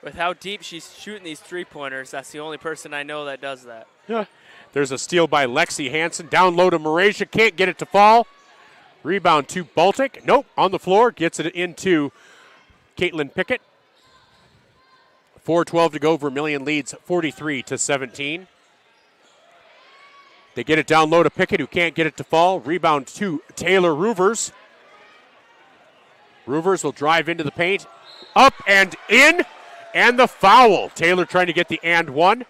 With how deep she's shooting these three-pointers, that's the only person I know that does that. Yeah. There's a steal by Lexi Hansen. Down low to Marasia. Can't get it to fall. Rebound to Baltic. Nope. On the floor. Gets it into Caitlin Pickett. 4:12 to go. Vermillion leads 43-17. They get it down low to Pickett, who can't get it to fall. Rebound to Taylor Roovers. Roovers will drive into the paint. Up and in. And the foul. Taylor trying to get the and one.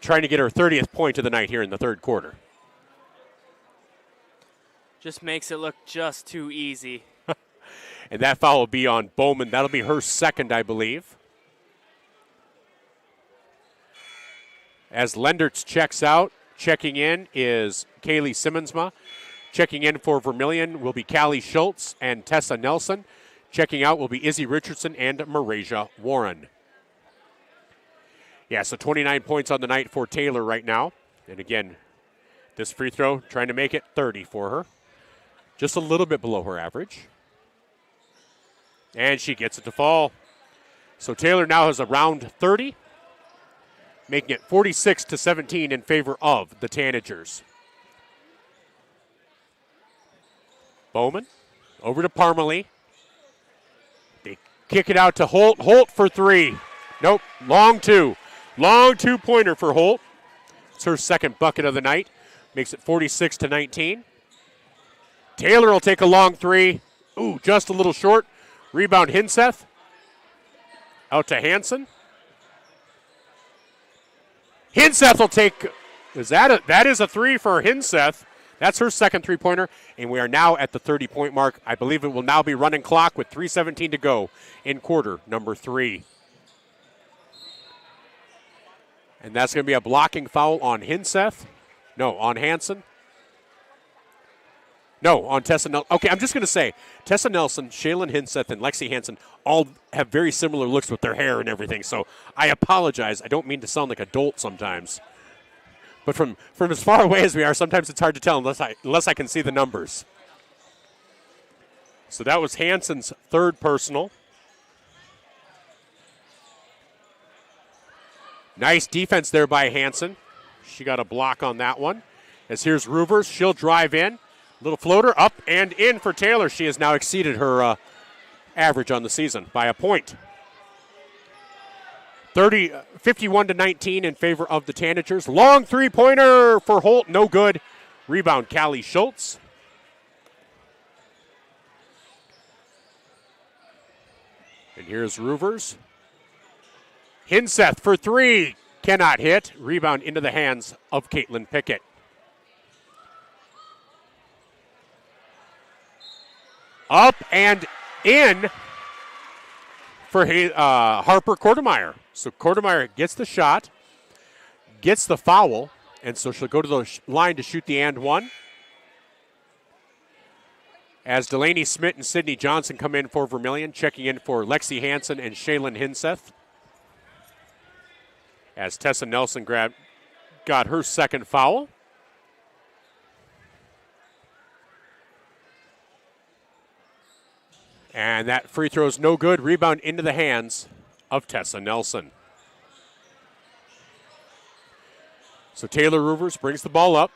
Trying to get her 30th point of the night here in the third quarter. Just makes it look just too easy. And that foul will be on Bowman. That'll be her second, I believe. As Lendertz checks out, checking in is Kaylee Simmonsma. Checking in for Vermillion will be Callie Schultz and Tessa Nelson. Checking out will be Izzy Richardson and Marasia Warren. Yeah, so 29 points on the night for Taylor right now. And again, this free throw trying to make it 30 for her. Just a little bit below her average. And she gets it to fall. So Taylor now has around 30, making it 46-17 in favor of the Tanagers. Bowman over to Parmalee. They kick it out to Holt. Holt for three. Nope, long two. Long two-pointer for Holt. It's her second bucket of the night. Makes it 46-19. Taylor will take a long three. Ooh, just a little short. Rebound Hinseth. Out to Hansen. Hinseth will take, that is a three for Hinseth. That's her second three-pointer, and we are now at the 30-point mark. I believe it will now be running clock with 3:17 to go in quarter number 3. And that's going to be a blocking foul on Hinseth. No, on Hansen. No, on Tessa Nelson. Okay, I'm just going to say, Tessa Nelson, Shaylin Hinseth, and Lexi Hansen all have very similar looks with their hair and everything, so I apologize. I don't mean to sound like a dolt sometimes. But from as far away as we are, sometimes it's hard to tell unless I can see the numbers. So that was Hansen's third personal. Nice defense there by Hansen. She got a block on that one. As here's Roovers, she'll drive in. Little floater up and in for Taylor. She has now exceeded her average on the season by a point. 51-19 in favor of the Tanagers. Long three-pointer for Holt, no good. Rebound, Callie Schultz. And here's Roovers. Hinseth for three, cannot hit. Rebound into the hands of Caitlin Pickett. Up and in for Harper Kortemeyer. So Kortemeyer gets the shot, gets the foul, and so she'll go to the line to shoot the and one. As Delaney Smith and Sydney Johnson come in for Vermillion, checking in for Lexi Hansen and Shaylin Hinseth. As Tessa Nelson got her second foul. And that free throw is no good. Rebound into the hands of Tessa Nelson. So Taylor Roovers brings the ball up.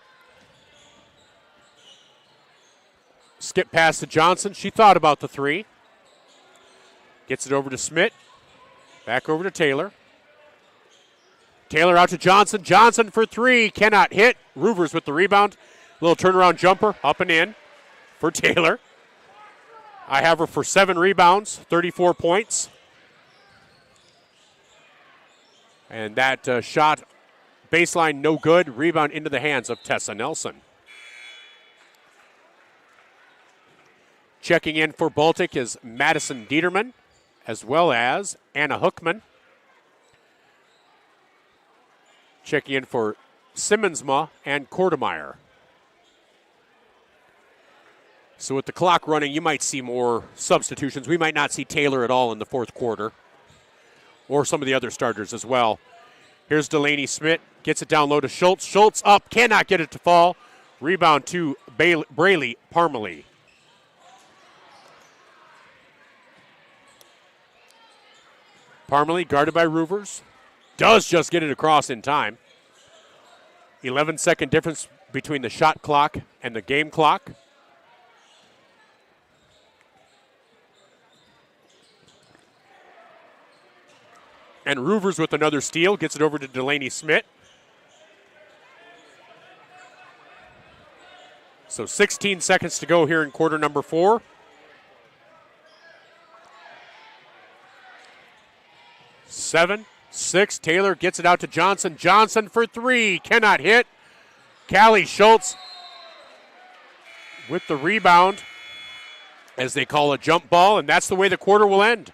Skip pass to Johnson. She thought about the three. Gets it over to Smith. Back over to Taylor. Taylor out to Johnson. Johnson for three. Cannot hit. Roovers with the rebound. Little turnaround jumper. Up and in for Taylor. I have her for 7 rebounds, 34 points. And that shot baseline no good. Rebound into the hands of Tessa Nelson. Checking in for Baltic is Madison Dieterman, as well as Anna Hookman. Checking in for Simmonsma and Kortemeyer. So with the clock running, you might see more substitutions. We might not see Taylor at all in the fourth quarter, or some of the other starters as well. Here's Delaney Smith, gets it down low to Schultz. Schultz up, cannot get it to fall. Rebound to Braley Parmalee. Parmalee guarded by Roovers. Does just get it across in time. 11-second difference between the shot clock and the game clock. And Roovers with another steal, gets it over to Delaney Smith. So 16 seconds to go here in quarter number 4. Seven, 6, Taylor gets it out to Johnson. Johnson for three, cannot hit. Callie Schultz with the rebound as they call a jump ball, and that's the way the quarter will end.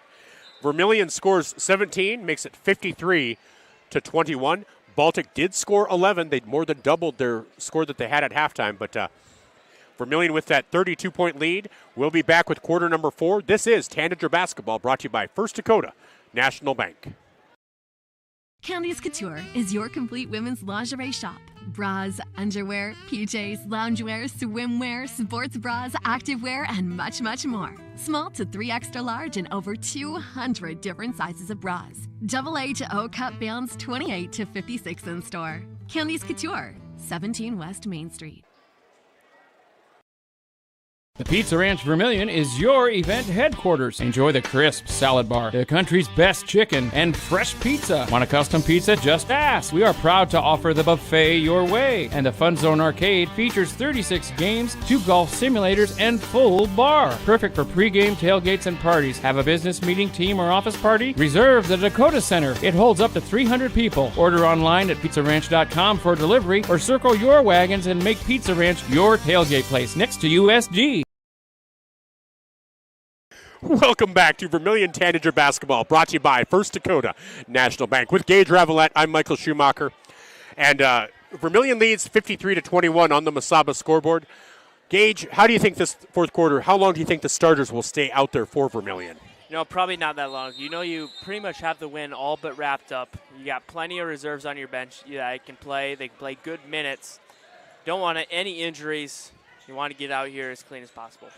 Vermillion scores 17, makes it 53-21. Baltic did score 11. They'd more than doubled their score that they had at halftime, but Vermillion with that 32-point lead. We'll be back with quarter number 4. This is Tanager Basketball, brought to you by First Dakota National Bank. Candice Couture is your complete women's lingerie shop. Bras, underwear, PJs, loungewear, swimwear, sports bras, activewear, and much, much more. Small to 3 extra large and over 200 different sizes of bras. AA to O cup bands 28 to 56 in store. Candice Couture, 17 West Main Street. The Pizza Ranch Vermillion is your event headquarters. Enjoy the crisp salad bar, the country's best chicken, and fresh pizza. Want a custom pizza? Just ask. We are proud to offer the buffet your way. And the Fun Zone Arcade features 36 games, 2 golf simulators, and full bar. Perfect for pregame tailgates and parties. Have a business meeting, team, or office party? Reserve the Dakota Center. It holds up to 300 people. Order online at pizzaranch.com for delivery, or circle your wagons and make Pizza Ranch your tailgate place next to USG. Welcome back to Vermillion Tanagers Basketball, brought to you by First Dakota National Bank. With Gage Ravellette, I'm Michael Schumacher. And Vermillion leads 53-21 on the Mesaba scoreboard. Gage, how do you think this fourth quarter, how long do you think the starters will stay out there for Vermillion? Probably not that long. You pretty much have the win all but wrapped up. You got plenty of reserves on your bench that can play. They can play good minutes. Don't want any injuries. You want to get out here as clean as possible.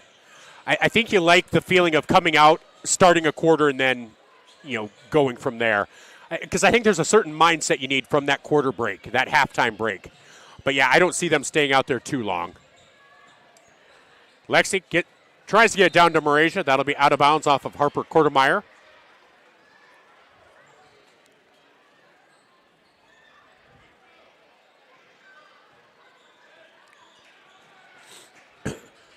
I think you like the feeling of coming out, starting a quarter, and then, going from there. Because I think there's a certain mindset you need from that quarter break, that halftime break. But, yeah, I don't see them staying out there too long. Lexi tries to get it down to Morasia. That'll be out of bounds off of Harper Quartermeyer.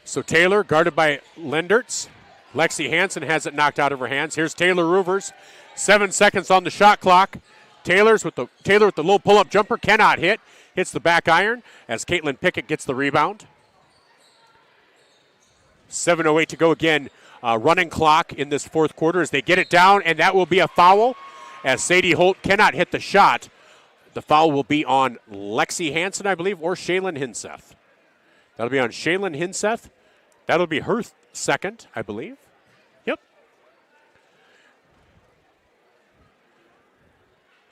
So Taylor, guarded by Lendertz. Lexi Hansen has it knocked out of her hands. Here's Taylor Roovers. 7 seconds on the shot clock. Taylor with the low pull-up jumper. Cannot hit. Hits the back iron as Caitlin Pickett gets the rebound. 7:08 to go again. Running clock in this fourth quarter as they get it down, and that will be a foul as Sadie Holt cannot hit the shot. The foul will be on Lexi Hansen, I believe, or Shaylin Hinseth. That'll be on Shaylin Hinseth. That'll be her second, I believe. Yep.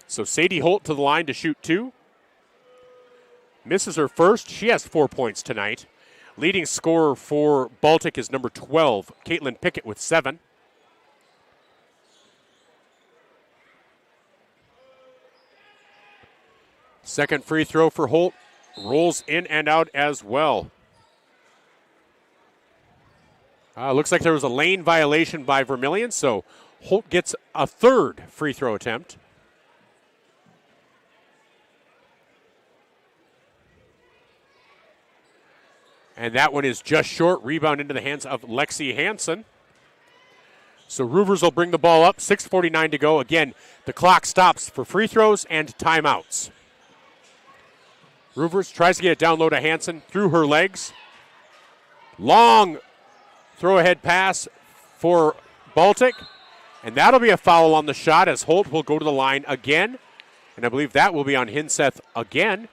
So Sadie Holt to the line to shoot 2. Misses her first. She has 4 points tonight. Leading scorer for Baltic is number 12, Caitlin Pickett with 7. Second free throw for Holt. Rolls in and out as well. Looks like there was a lane violation by Vermillion, so Holt gets a third free throw attempt. And that one is just short. Rebound into the hands of Lexi Hansen. So Roovers will bring the ball up. 6:49 to go. Again, the clock stops for free throws and timeouts. Roovers tries to get it down low to Hansen through her legs. Long throw-ahead pass for Baltic. And that'll be a foul on the shot as Holt will go to the line again. And I believe that will be on Hinseth again.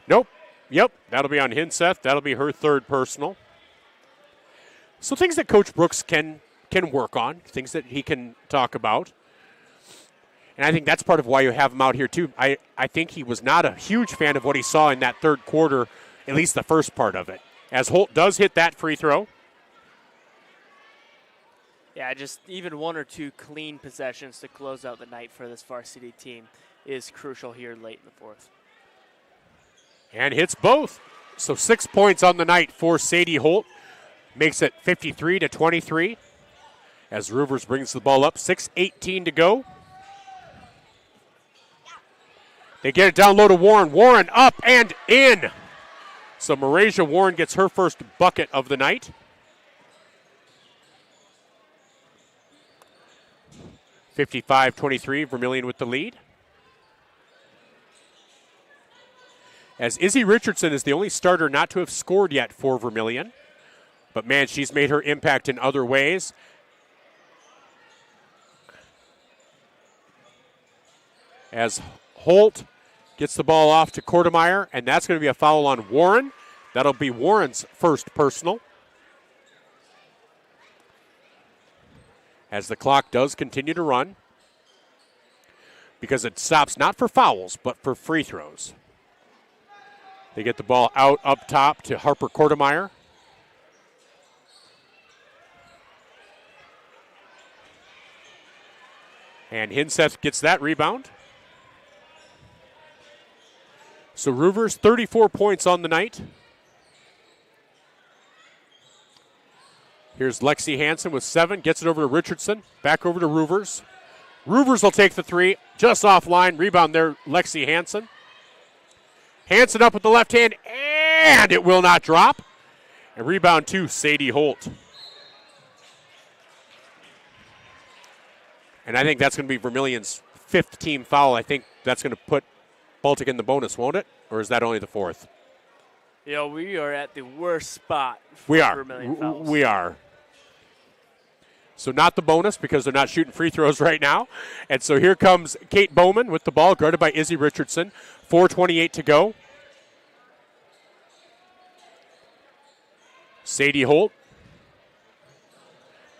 Nope. Yep, that'll be on Hinseth. That'll be her third personal. So things that Coach Brooks can work on, things that he can talk about. And I think that's part of why you have him out here, too. I think he was not a huge fan of what he saw in that third quarter, at least the first part of it, as Holt does hit that free throw. Yeah, just even 1 or 2 clean possessions to close out the night for this varsity team is crucial here late in the fourth. And hits both. So 6 points on the night for Sadie Holt. Makes it 53-23 as Roovers brings the ball up. 6:18 to go. They get it down low to Warren. Warren up and in. So Morasia Warren gets her first bucket of the night. (55-23), Vermillion with the lead. As Izzy Richardson is the only starter not to have scored yet for Vermillion. But, man, she's made her impact in other ways. As Holt gets the ball off to Quartermeyer, and that's going to be a foul on Warren. That'll be Warren's first personal. As the clock does continue to run. Because it stops not for fouls, but for free throws. They get the ball out up top to Harper Quartermeyer. And Hinseth gets that rebound. So Roovers, 34 points on the night. Here's Lexi Hansen with 7. Gets it over to Richardson. Back over to Roovers. Roovers will take the 3. Just offline. Rebound there, Lexi Hansen. Hansen up with the left hand, and it will not drop. And rebound to Sadie Holt. And I think that's going to be Vermillion's 5th team foul. I think that's going to put Baltic in the bonus, won't it? Or is that only the 4th? You know, we are at the worst spot for We are. Vermillion fouls. We are. So not the bonus because they're not shooting free throws right now. And so here comes Kate Bowman with the ball, guarded by Izzy Richardson. 4:28 to go. Sadie Holt.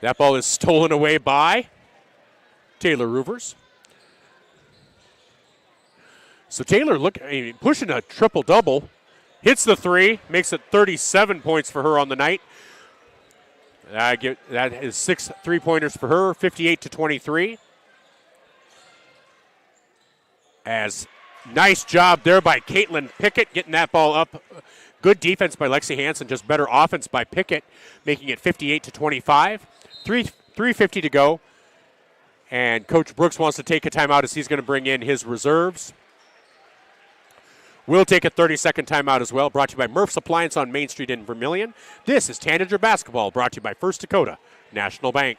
That ball is stolen away by Taylor Roovers. So Taylor pushing a triple-double. Hits the 3, makes it 37 points for her on the night. That is 6 3-pointers for her, 58-23. As nice job there by Caitlin Pickett getting that ball up. Good defense by Lexi Hansen, just better offense by Pickett, making it 58-25. 3:50 to go. And Coach Brooks wants to take a timeout as he's going to bring in his reserves. We'll take a 30-second timeout as well, brought to you by Murph's Appliance on Main Street in Vermillion. This is Tanager Basketball, brought to you by First Dakota National Bank.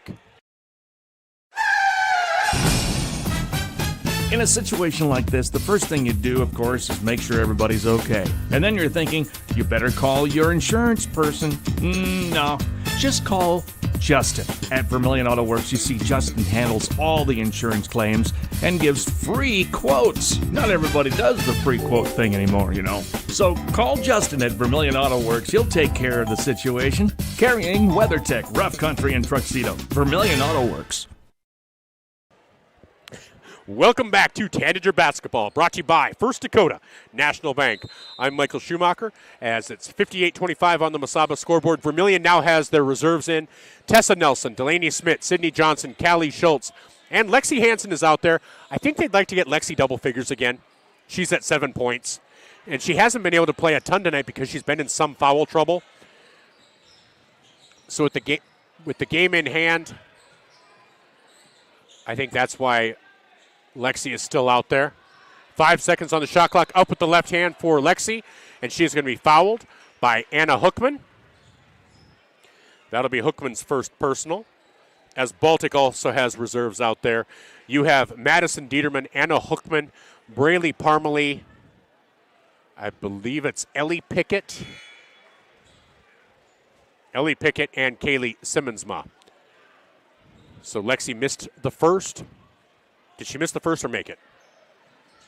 In a situation like this, the first thing you do, of course, is make sure everybody's okay. And then you're thinking, you better call your insurance person. No, just call Justin. At Vermillion Auto Works, you see Justin handles all the insurance claims and gives free quotes. Not everybody does the free quote thing anymore, you know. So call Justin at Vermillion Auto Works. He'll take care of the situation. Carrying WeatherTech, Rough Country, and Tuxedo. Vermillion Auto Works. Welcome back to Tanager Basketball, brought to you by First Dakota National Bank. I'm Michael Schumacher, as it's 58-25 on the Masaba scoreboard. Vermillion now has their reserves in. Tessa Nelson, Delaney Smith, Sydney Johnson, Callie Schultz, and Lexi Hansen is out there. I think they'd like to get Lexi double figures again. She's at 7 points, and she hasn't been able to play a ton tonight because she's been in some foul trouble. So with the game in hand, I think that's why Lexi is still out there. 5 seconds on the shot clock. Up with the left hand for Lexi, and she's going to be fouled by Anna Hookman. That'll be Hookman's first personal, as Baltic also has reserves out there. You have Madison Dieterman, Anna Hookman, Braylee Parmalee, I believe it's Ellie Pickett, and Kaylee Simmonsma. So Lexi missed the first. Did she miss the first or make it?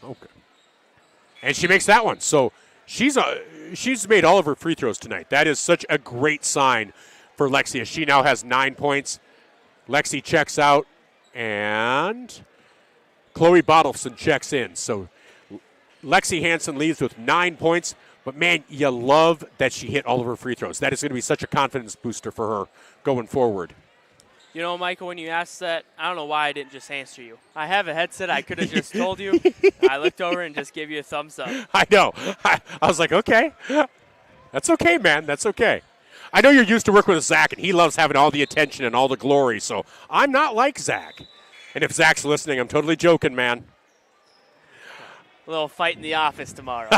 Okay. And she makes that one. So she's made all of her free throws tonight. That is such a great sign for Lexi, as she now has 9 points. Lexi checks out, and Chloe Bottleson checks in. So Lexi Hansen leaves with 9 points. But, man, you love that she hit all of her free throws. That is going to be such a confidence booster for her going forward. You know, Michael, when you asked that, I don't know why I didn't just answer you. I have a headset. I could have just told you. I looked over and just gave you a thumbs up. I know. I was like, okay. That's okay, man. That's okay. I know you're used to working with Zach, and he loves having all the attention and all the glory, so I'm not like Zach. And if Zach's listening, I'm totally joking, man. A little fight in the office tomorrow.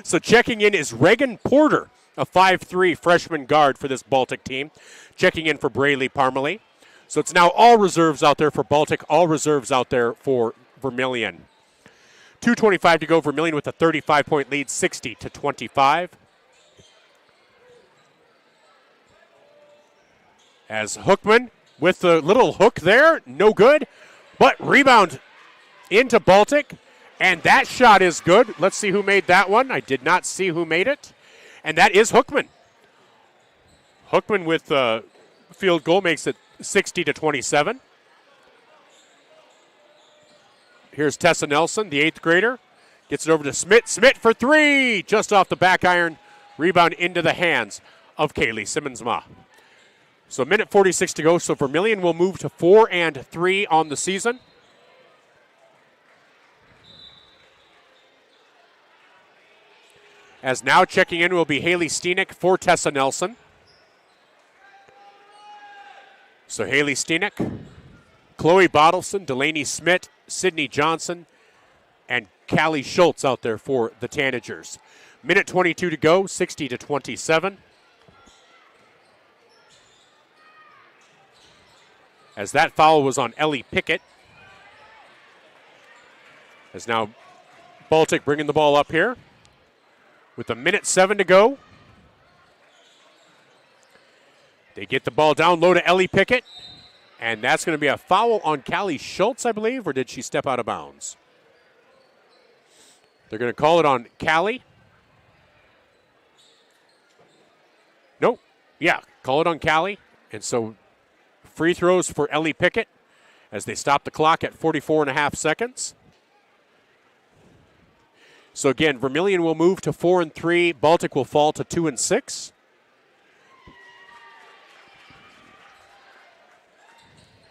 So checking in is Reagan Porter, a 5'3" freshman guard for this Baltic team. Checking in for Braylee Parmalee. So it's now all reserves out there for Baltic, all reserves out there for Vermillion. 2:25 to go. Vermillion with a 35-point lead, 60-25. As Hookman with the little hook there, no good. But rebound into Baltic, and that shot is good. Let's see who made that one. I did not see who made it. And that is Hookman. Hookman with the field goal makes it 60-27. Here's Tessa Nelson, the 8th grader. Gets it over to Smith. Smith for 3. Just off the back iron. Rebound into the hands of Kaylee Simmonsma. So 1:46 to go. So Vermillion will move to 4-3 on the season. As now checking in will be Haley Steenick for Tessa Nelson. So Haley Steenick, Chloe Bottleson, Delaney Smith, Sydney Johnson, and Callie Schultz out there for the Tanagers. 1:22 to go, 60-27. As that foul was on Ellie Pickett. As now Baltic bringing the ball up here. With 1:07 to go. They get the ball down low to Ellie Pickett. And that's going to be a foul on Callie Schultz, I believe, or did she step out of bounds? They're going to call it on Callie. Nope. Yeah, call it on Callie. And so free throws for Ellie Pickett as they stop the clock at 44.5 seconds. So again, Vermillion will move to 4-3. Baltic will fall to 2-6.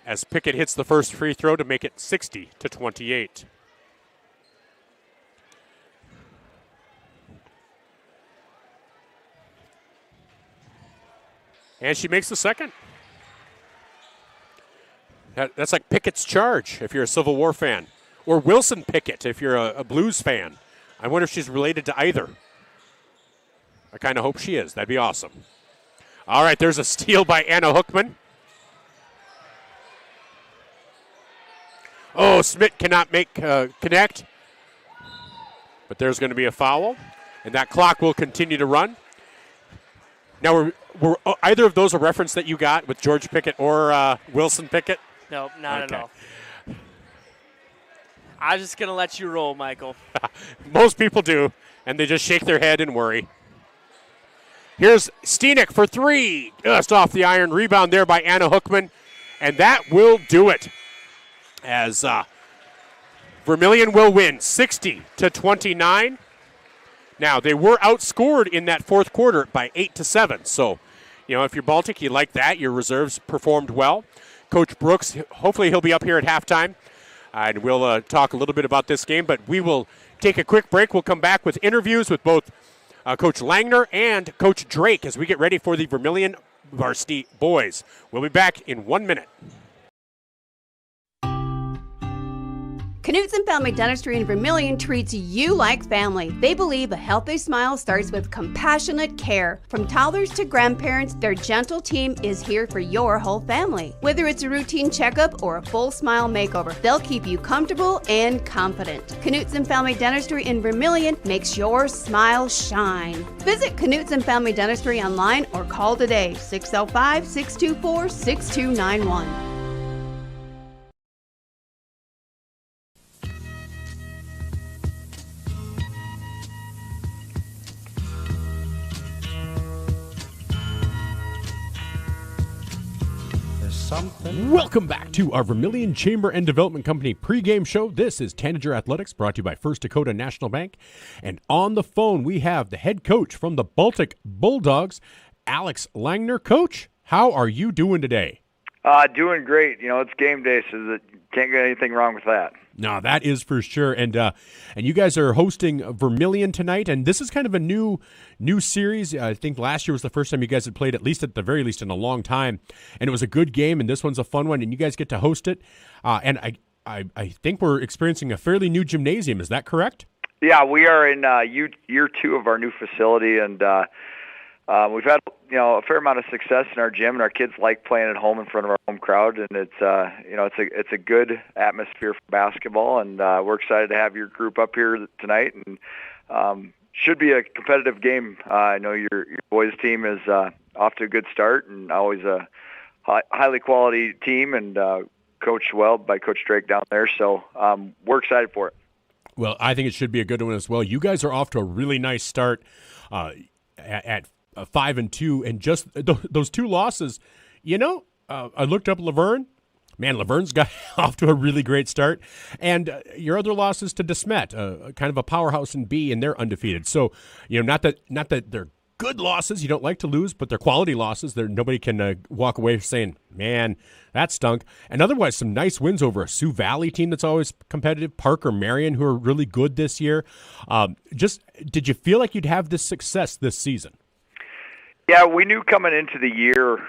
as Pickett hits the first free throw to make it 60-28. And she makes the second. That's like Pickett's Charge if you're a Civil War fan. Or Wilson Pickett if you're a Blues fan. I wonder if she's related to either. I kind of hope she is. That'd be awesome. All right, there's a steal by Anna Hookman. Oh, Smith cannot connect. But there's going to be a foul. And that clock will continue to run. Now, were either of those a reference that you got with George Pickett or Wilson Pickett? No, not at all. I'm just going to let you roll, Michael. Most people do, and they just shake their head and worry. Here's Steenek for three. Just off the iron. Rebound there by Anna Hookman, and that will do it. As Vermillion will win 60-29. Now, they were outscored in that fourth quarter by 8-7. So, if you're Baltic, you like that. Your reserves performed well. Coach Brooks, hopefully he'll be up here at halftime. And we'll talk a little bit about this game. But we will take a quick break. We'll come back with interviews with both Coach Langner and Coach Drake as we get ready for the Vermillion varsity boys. We'll be back in 1 minute. Knutson Family Dentistry in Vermillion treats you like family. They believe a healthy smile starts with compassionate care. From toddlers to grandparents, their gentle team is here for your whole family. Whether it's a routine checkup or a full smile makeover, they'll keep you comfortable and confident. Knutson Family Dentistry in Vermillion makes your smile shine. Visit Knutson Family Dentistry online or call today, 605-624-6291. Welcome back to our Vermillion Chamber and Development Company pregame show. This is Tanager Athletics, brought to you by First Dakota National Bank. And on the phone, we have the head coach from the Baltic Bulldogs, Alex Langner. Coach, how are you doing today? Doing great. It's game day, so can't get anything wrong with that. No, that is for sure. And you guys are hosting Vermillion tonight, and this is kind of a new series. I think last year was the first time you guys had played, at the very least, in a long time. And it was a good game, and this one's a fun one, and you guys get to host it. And I think we're experiencing a fairly new gymnasium. Is that correct? Yeah, we are in year 2 of our new facility, and we've had a fair amount of success in our gym, and our kids like playing at home in front of our home crowd, and it's a good atmosphere for basketball, and we're excited to have your group up here tonight, and should be a competitive game. I know your boys team is off to a good start, and always a highly quality team, and coached well by Coach Drake down there, so we're excited for it. Well, I think it should be a good one as well. You guys are off to a really nice start at 5-2, and just those 2 losses. I looked up Laverne. Man, Laverne's got off to a really great start, and your other losses to DeSmet, kind of a powerhouse in B, and they're undefeated. So, not that they're good losses. You don't like to lose, but they're quality losses. Nobody can walk away saying, "Man, that stunk." And otherwise, some nice wins over a Sioux Valley team that's always competitive. Parker Marion, who are really good this year. Did you feel like you'd have this success this season? Yeah, we knew coming into the year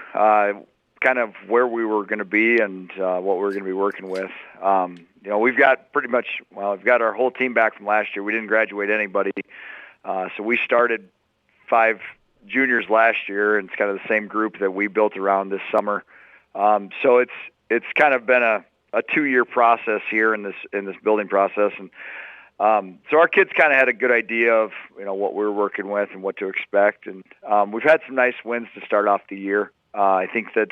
kind of where we were going to be and what we were going to be working with. We've got we've got our whole team back from last year. We didn't graduate anybody. So we started 5 juniors last year, and it's kind of the same group that we built around this summer. So it's kind of been a 2-year process here in this building process, and so our kids kind of had a good idea of what we were working with and what to expect, and we've had some nice wins to start off the year. I think that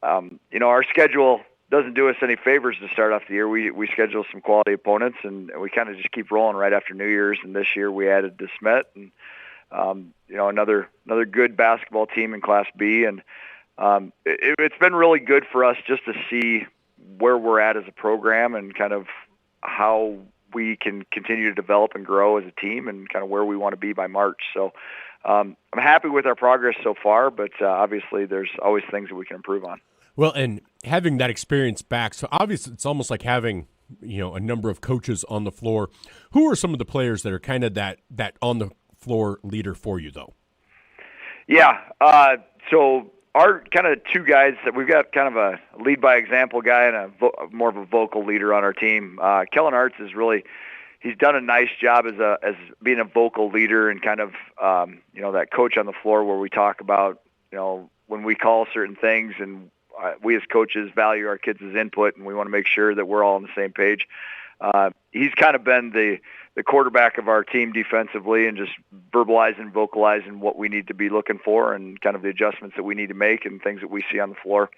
our schedule doesn't do us any favors to start off the year. We schedule some quality opponents, and we kind of just keep rolling right after New Year's. And this year we added DeSmet, and another good basketball team in Class B, and it's been really good for us just to see where we're at as a program and kind of how we can continue to develop and grow as a team, and kind of where we want to be by March. So I'm happy with our progress so far, but obviously there's always things that we can improve on. Well, and having that experience back, so obviously it's almost like having, a number of coaches on the floor. Who are some of the players that are kind of that on the floor leader for you, though? Yeah. So our kind of two guys that we've got, kind of a lead by example guy and more of a vocal leader on our team. Kellen Arts is really, he's done a nice job as being a vocal leader and kind of, that coach on the floor where we talk about, when we call certain things, and we as coaches value our kids' input, and we want to make sure that we're all on the same page. He's kind of been the quarterback of our team defensively, and just verbalizing, vocalizing what we need to be looking for and kind of the adjustments that we need to make and things that we see on the floor.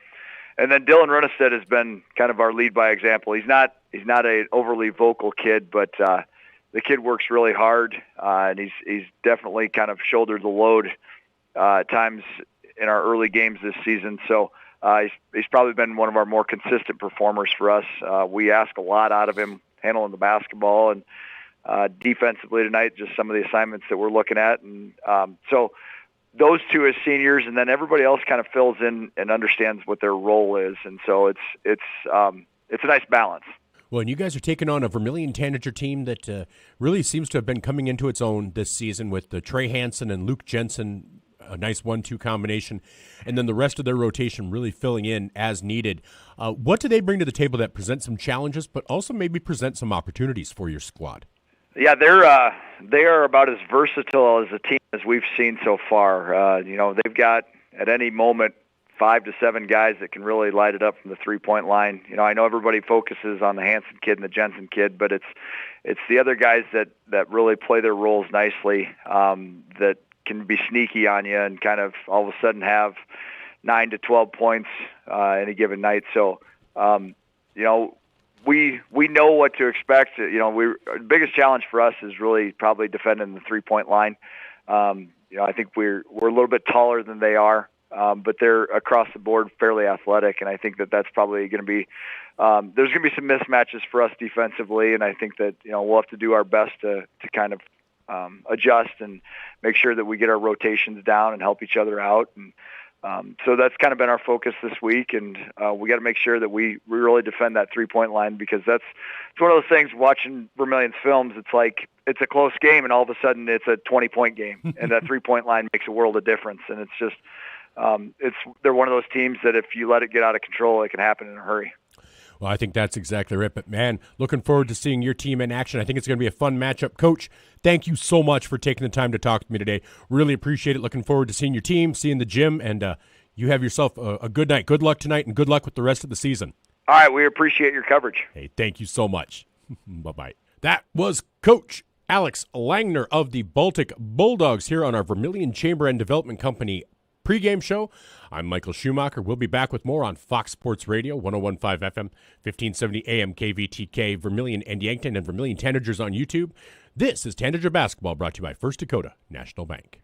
And then Dylan Runnestead has been kind of our lead by example. He's not an overly vocal kid, but the kid works really hard, and he's definitely kind of shouldered the load times in our early games this season. So he's probably been one of our more consistent performers for us. We ask a lot out of him handling the basketball, and defensively tonight, just some of the assignments that we're looking at. And so those two as seniors, and then everybody else kind of fills in and understands what their role is. And so it's a nice balance. Well, and you guys are taking on a Vermillion Tanager team that really seems to have been coming into its own this season with Trey Hansen and Luke Jensen, a nice 1-2 combination, and then the rest of their rotation really filling in as needed. What do they bring to the table that presents some challenges, but also maybe present some opportunities for your squad? Yeah, they are about as versatile as a team as we've seen so far. They've got at any moment 5 to 7 guys that can really light it up from the 3-point line. I know everybody focuses on the Hansen kid and the Jensen kid, but it's the other guys that really play their roles nicely, that can be sneaky on you and kind of all of a sudden have 9 to 12 points any given night. So, we know what to expect. The biggest challenge for us is really probably defending the 3-point line. I think we're a little bit taller than they are, but they're across the board fairly athletic, and I think that's probably going to be there's going to be some mismatches for us defensively, and I think that we'll have to do our best to kind of adjust and make sure that we get our rotations down and help each other out. And so that's kind of been our focus this week, and we got to make sure that we really defend that 3-point line, because it's one of those things, watching Vermillion's films, it's like it's a close game and all of a sudden it's a 20-point game, and that 3-point line makes a world of difference. And it's just they're one of those teams that if you let it get out of control, it can happen in a hurry. Well, I think that's exactly right. But, man, looking forward to seeing your team in action. I think it's going to be a fun matchup. Coach, thank you so much for taking the time to talk to me today. Really appreciate it. Looking forward to seeing your team, seeing the gym, and you have yourself a good night. Good luck tonight, and good luck with the rest of the season. All right, we appreciate your coverage. Hey, thank you so much. Bye-bye. That was Coach Alex Langner of the Baltic Bulldogs here on our Vermillion Chamber and Development Company pregame show. I'm Michael Schumacher. We'll be back with more on Fox Sports Radio, 101.5 FM, 1570 AM KVTK, Vermillion and Yankton, and Vermillion Tanagers on YouTube. This is Tanager Basketball, brought to you by First Dakota National Bank.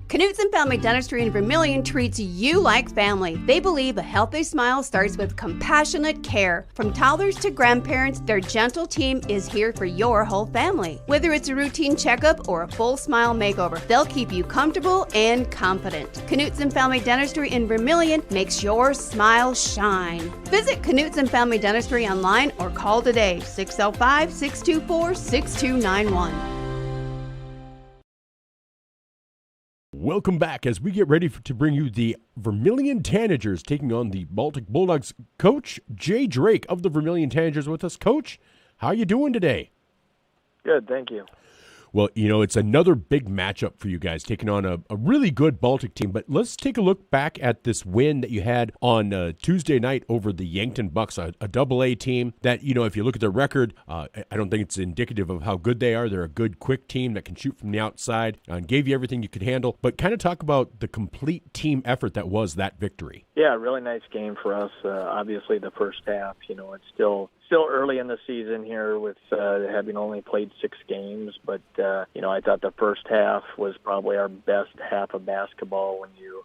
Knutson Family Dentistry in Vermillion treats you like family. They believe a healthy smile starts with compassionate care. From toddlers to grandparents, their gentle team is here for your whole family. Whether it's a routine checkup or a full smile makeover, they'll keep you comfortable and confident. Knutson Family Dentistry in Vermillion makes your smile shine. Visit Knutson Family Dentistry online or call today, 605-624-6291. Welcome back as we get ready to bring you the Vermillion Tanagers taking on the Baltic Bulldogs. Coach Jay Drake of the Vermillion Tanagers with us. Coach, how are you doing today? Good, thank you. Well, it's another big matchup for you guys, taking on a really good Baltic team. But let's take a look back at this win that you had on Tuesday night over the Yankton Bucks, a AA team that, if you look at their record, I don't think it's indicative of how good they are. They're a good, quick team that can shoot from the outside and gave you everything you could handle. But kind of talk about the complete team effort that was that victory. Yeah, really nice game for us. Obviously, the first half, it's still early in the season here with having only played 6 games, but I thought the first half was probably our best half of basketball when you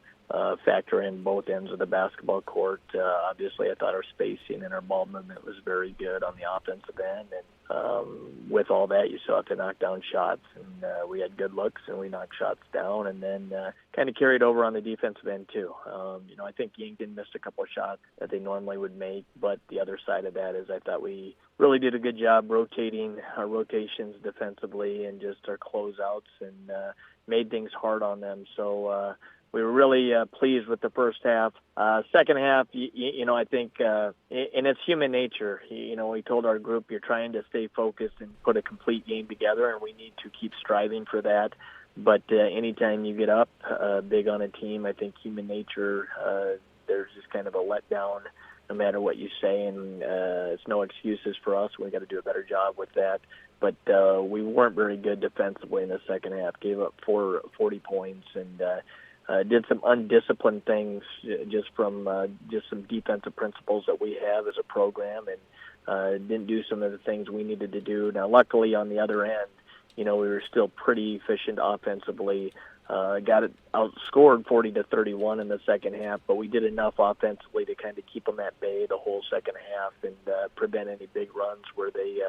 factor in both ends of the basketball court. Obviously, I thought our spacing and our ball movement was very good on the offensive end. And with all that, you still have to knock down shots. And we had good looks, and we knocked shots down. And then kind of carried over on the defensive end, too. I think Yankton missed a couple of shots that they normally would make. But the other side of that is I thought we really did a good job rotating our rotations defensively and just our closeouts and made things hard on them. So we were really pleased with the first half. Second half, I think, and it's human nature. We told our group, you're trying to stay focused and put a complete game together, and we need to keep striving for that. But anytime you get up big on a team, I think human nature, there's just kind of a letdown no matter what you say, and it's no excuses for us. We got to do a better job with that. But we weren't very good defensively in the second half, gave up 40 points, and did some undisciplined things just from just some defensive principles that we have as a program, and didn't do some of the things we needed to do. Now, luckily, on the other end, we were still pretty efficient offensively. Got it outscored 40-31 in the second half, but we did enough offensively to kind of keep them at bay the whole second half and prevent any big runs where they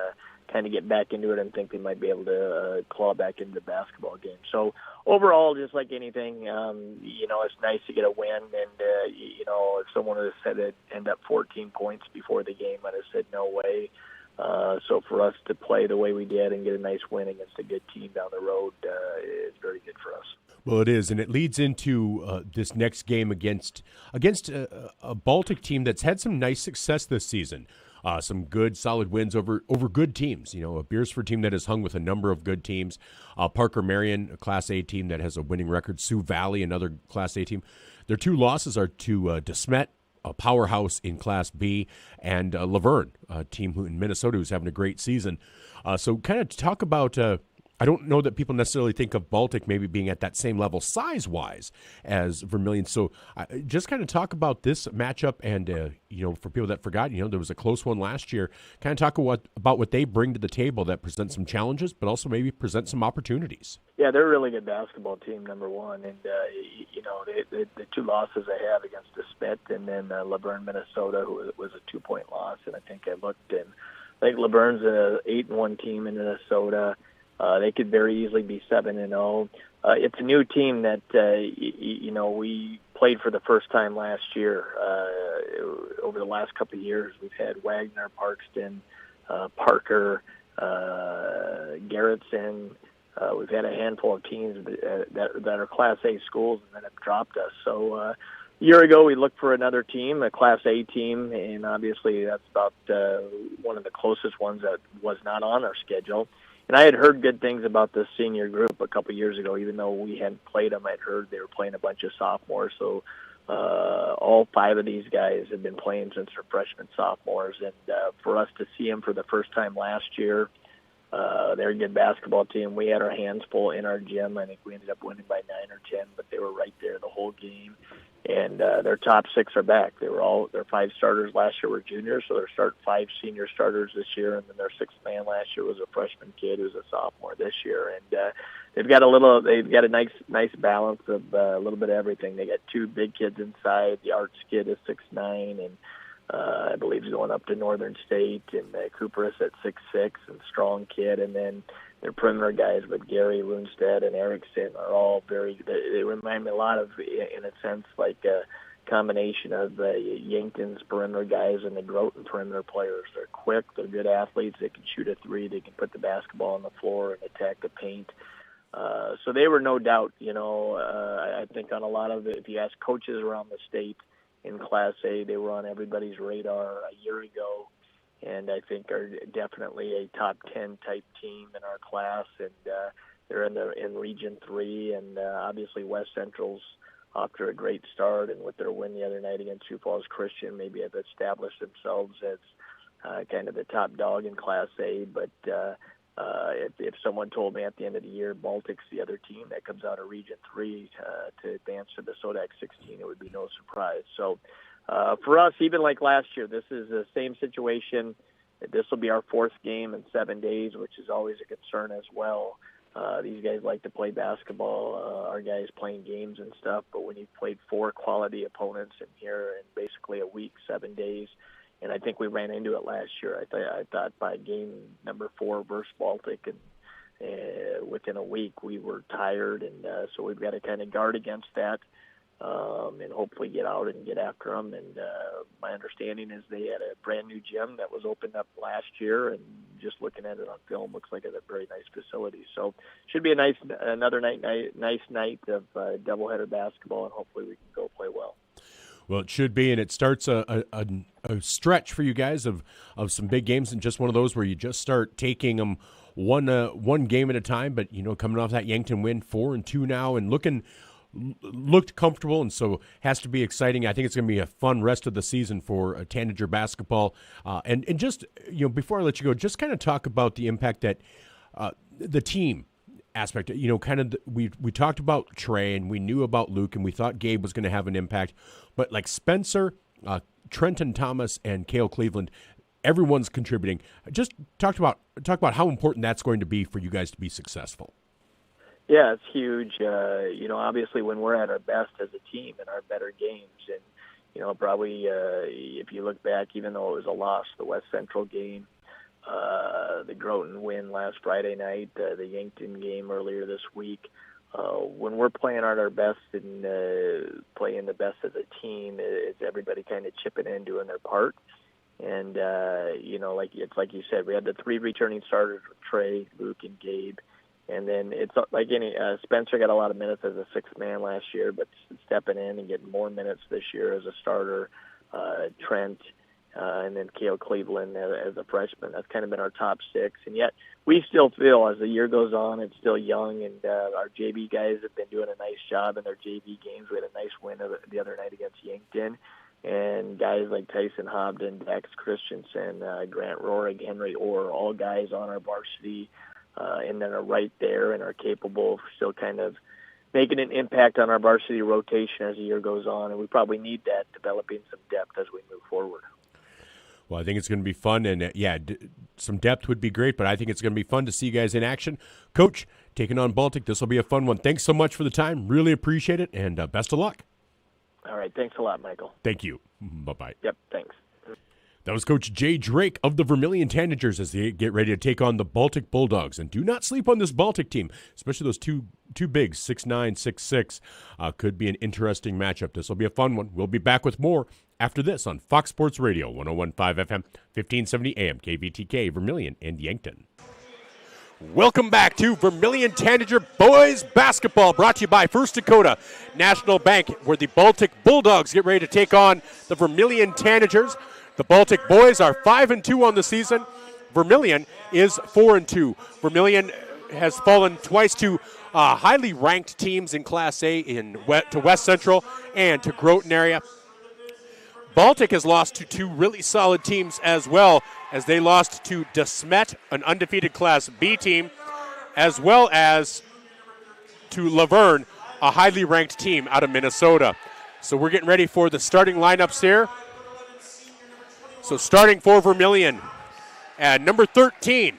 kind of get back into it and think they might be able to claw back into the basketball game. So overall, just like anything, it's nice to get a win. And, if someone had said it'd end up 14 points before the game, I'd have said no way. So for us to play the way we did and get a nice win against a good team down the road is very good for us. Well, it is, and it leads into this next game against a Baltic team that's had some nice success this season. Some good, solid wins over good teams. A Beersford team that has hung with a number of good teams. Parker Marion, a Class A team that has a winning record. Sioux Valley, another Class A team. Their two losses are to DeSmet, a powerhouse in Class B, and Laverne, a team in Minnesota who's having a great season. So kind of talk about, I don't know that people necessarily think of Baltic maybe being at that same level size-wise as Vermillion. So just kind of talk about this matchup and, for people that forgot, there was a close one last year. Kind of talk about what they bring to the table that presents some challenges, but also maybe present some opportunities. Yeah, they're a really good basketball team, number one. And, the two losses they have against DeSmet and then Laverne, Minnesota, who was a 2-point loss. And I think I looked, and I think Laverne's an 8-1 team in Minnesota. They could very easily be 7-0. It's a new team that, we played for the first time last year. Over the last couple of years, we've had Wagner, Parkston, Parker, Garrettson. We've had a handful of teams that are Class A schools and that have dropped us. So a year ago, we looked for another team, a Class A team, and obviously that's about one of the closest ones that was not on our schedule. And I had heard good things about this senior group a couple of years ago, even though we hadn't played them. I'd heard they were playing a bunch of sophomores. So all 5 of these guys have been playing since they're freshmen, sophomores. And for us to see them for the first time last year, they're a good basketball team. We had our hands full in our gym. I think we ended up winning by 9 or 10, but they were right there the whole game. And their top 6 are back. Their 5 starters last year were juniors, so they're starting 5 senior starters this year. And then their 6th man last year was a freshman kid who's a sophomore this year. And they've got a nice balance of a little bit of everything. They got 2 big kids inside. The arts kid is 6'9", and I believe he's going up to Northern State. And Cooper is at 6'6", and strong kid. And then their perimeter guys with Gary, Lundstedt, and Erickson are all they remind me a lot of, in a sense, like a combination of Yankton's perimeter guys and the Groton perimeter players. They're quick, they're good athletes, they can shoot a 3, they can put the basketball on the floor and attack the paint. So they were no doubt, I think on a lot of it, if you ask coaches around the state in Class A, they were on everybody's radar a year ago. And I think are definitely a top 10 type team in our class, and they're in Region 3, and obviously West Central's off to a great start, and with their win the other night against Sioux Falls Christian, maybe have established themselves as kind of the top dog in Class A. But if someone told me at the end of the year Baltic's the other team that comes out of Region 3 to advance to the SODAC 16, it would be no surprise. So. For us, even like last year, this is the same situation. This will be our 4th game in 7 days, which is always a concern as well. These guys like to play basketball. Our guys playing games and stuff. But when you've played 4 quality opponents in here in basically a week, 7 days, and I think we ran into it last year. I thought by game number 4 versus Baltic, and within a week we were tired, and so we've got to kind of guard against that. And hopefully get out and get after them. And my understanding is they had a brand new gym that was opened up last year, and just looking at it on film, looks like a very nice facility. So should be another nice night of doubleheader basketball, and hopefully we can go play well. Well, it should be, and it starts a stretch for you guys of some big games, and just one of those where you just start taking them one game at a time. But coming off that Yankton win, 4-2 now, and looked comfortable, and so has to be exciting. I think it's going to be a fun rest of the season for Tanager basketball. And just before I let you go, just kind of talk about the impact that the team aspect. We talked about Trey, and we knew about Luke, and we thought Gabe was going to have an impact, but like Spencer, Trenton Thomas, and Cale Cleveland, everyone's contributing. Just talk about how important that's going to be for you guys to be successful. Yeah, it's huge. Obviously when we're at our best as a team in our better games, and probably if you look back, even though it was a loss, the West Central game, the Groton win last Friday night, the Yankton game earlier this week, when we're playing at our best and playing the best as a team, it's everybody kind of chipping in, doing their part. And like you said, we had the 3 returning starters with Trey, Luke, and Gabe. And then it's like Spencer got a lot of minutes as a 6th man last year, but stepping in and getting more minutes this year as a starter. Trent, and then Cale Cleveland as a freshman. That's kind of been our top 6. And yet we still feel as the year goes on, it's still young, and our JV guys have been doing a nice job in their JV games. We had a nice win the other night against Yankton. And guys like Tyson Hobden, Dex Christensen, Grant Rohrig, Henry Orr, all guys on our varsity, and then are right there and are capable of still kind of making an impact on our varsity rotation as the year goes on. And we probably need that, developing some depth as we move forward. Well, I think it's going to be fun, and some depth would be great, but I think it's going to be fun to see you guys in action. Coach, taking on Baltic, this will be a fun one. Thanks so much for the time. Really appreciate it, and best of luck. All right. Thanks a lot, Michael. Thank you. Bye-bye. Yep, thanks. That was Coach Jay Drake of the Vermillion Tanagers as they get ready to take on the Baltic Bulldogs. And do not sleep on this Baltic team, especially those two bigs, 6'9", 6'6". Could be an interesting matchup. This will be a fun one. We'll be back with more after this on Fox Sports Radio, 101.5 FM, 1570 AM, KVTK, Vermillion and Yankton. Welcome back to Vermillion Tanager Boys Basketball, brought to you by First Dakota National Bank, where the Baltic Bulldogs get ready to take on the Vermillion Tanagers. The Baltic boys are 5-2 on the season. Vermillion is 4-2. Vermillion has fallen twice to highly ranked teams in Class A to West Central and to Groton area. Baltic has lost to 2 really solid teams as well, as they lost to De Smet, an undefeated Class B team, as well as to Laverne, a highly ranked team out of Minnesota. So we're getting ready for the starting lineups here. So starting for Vermillion, at number 13,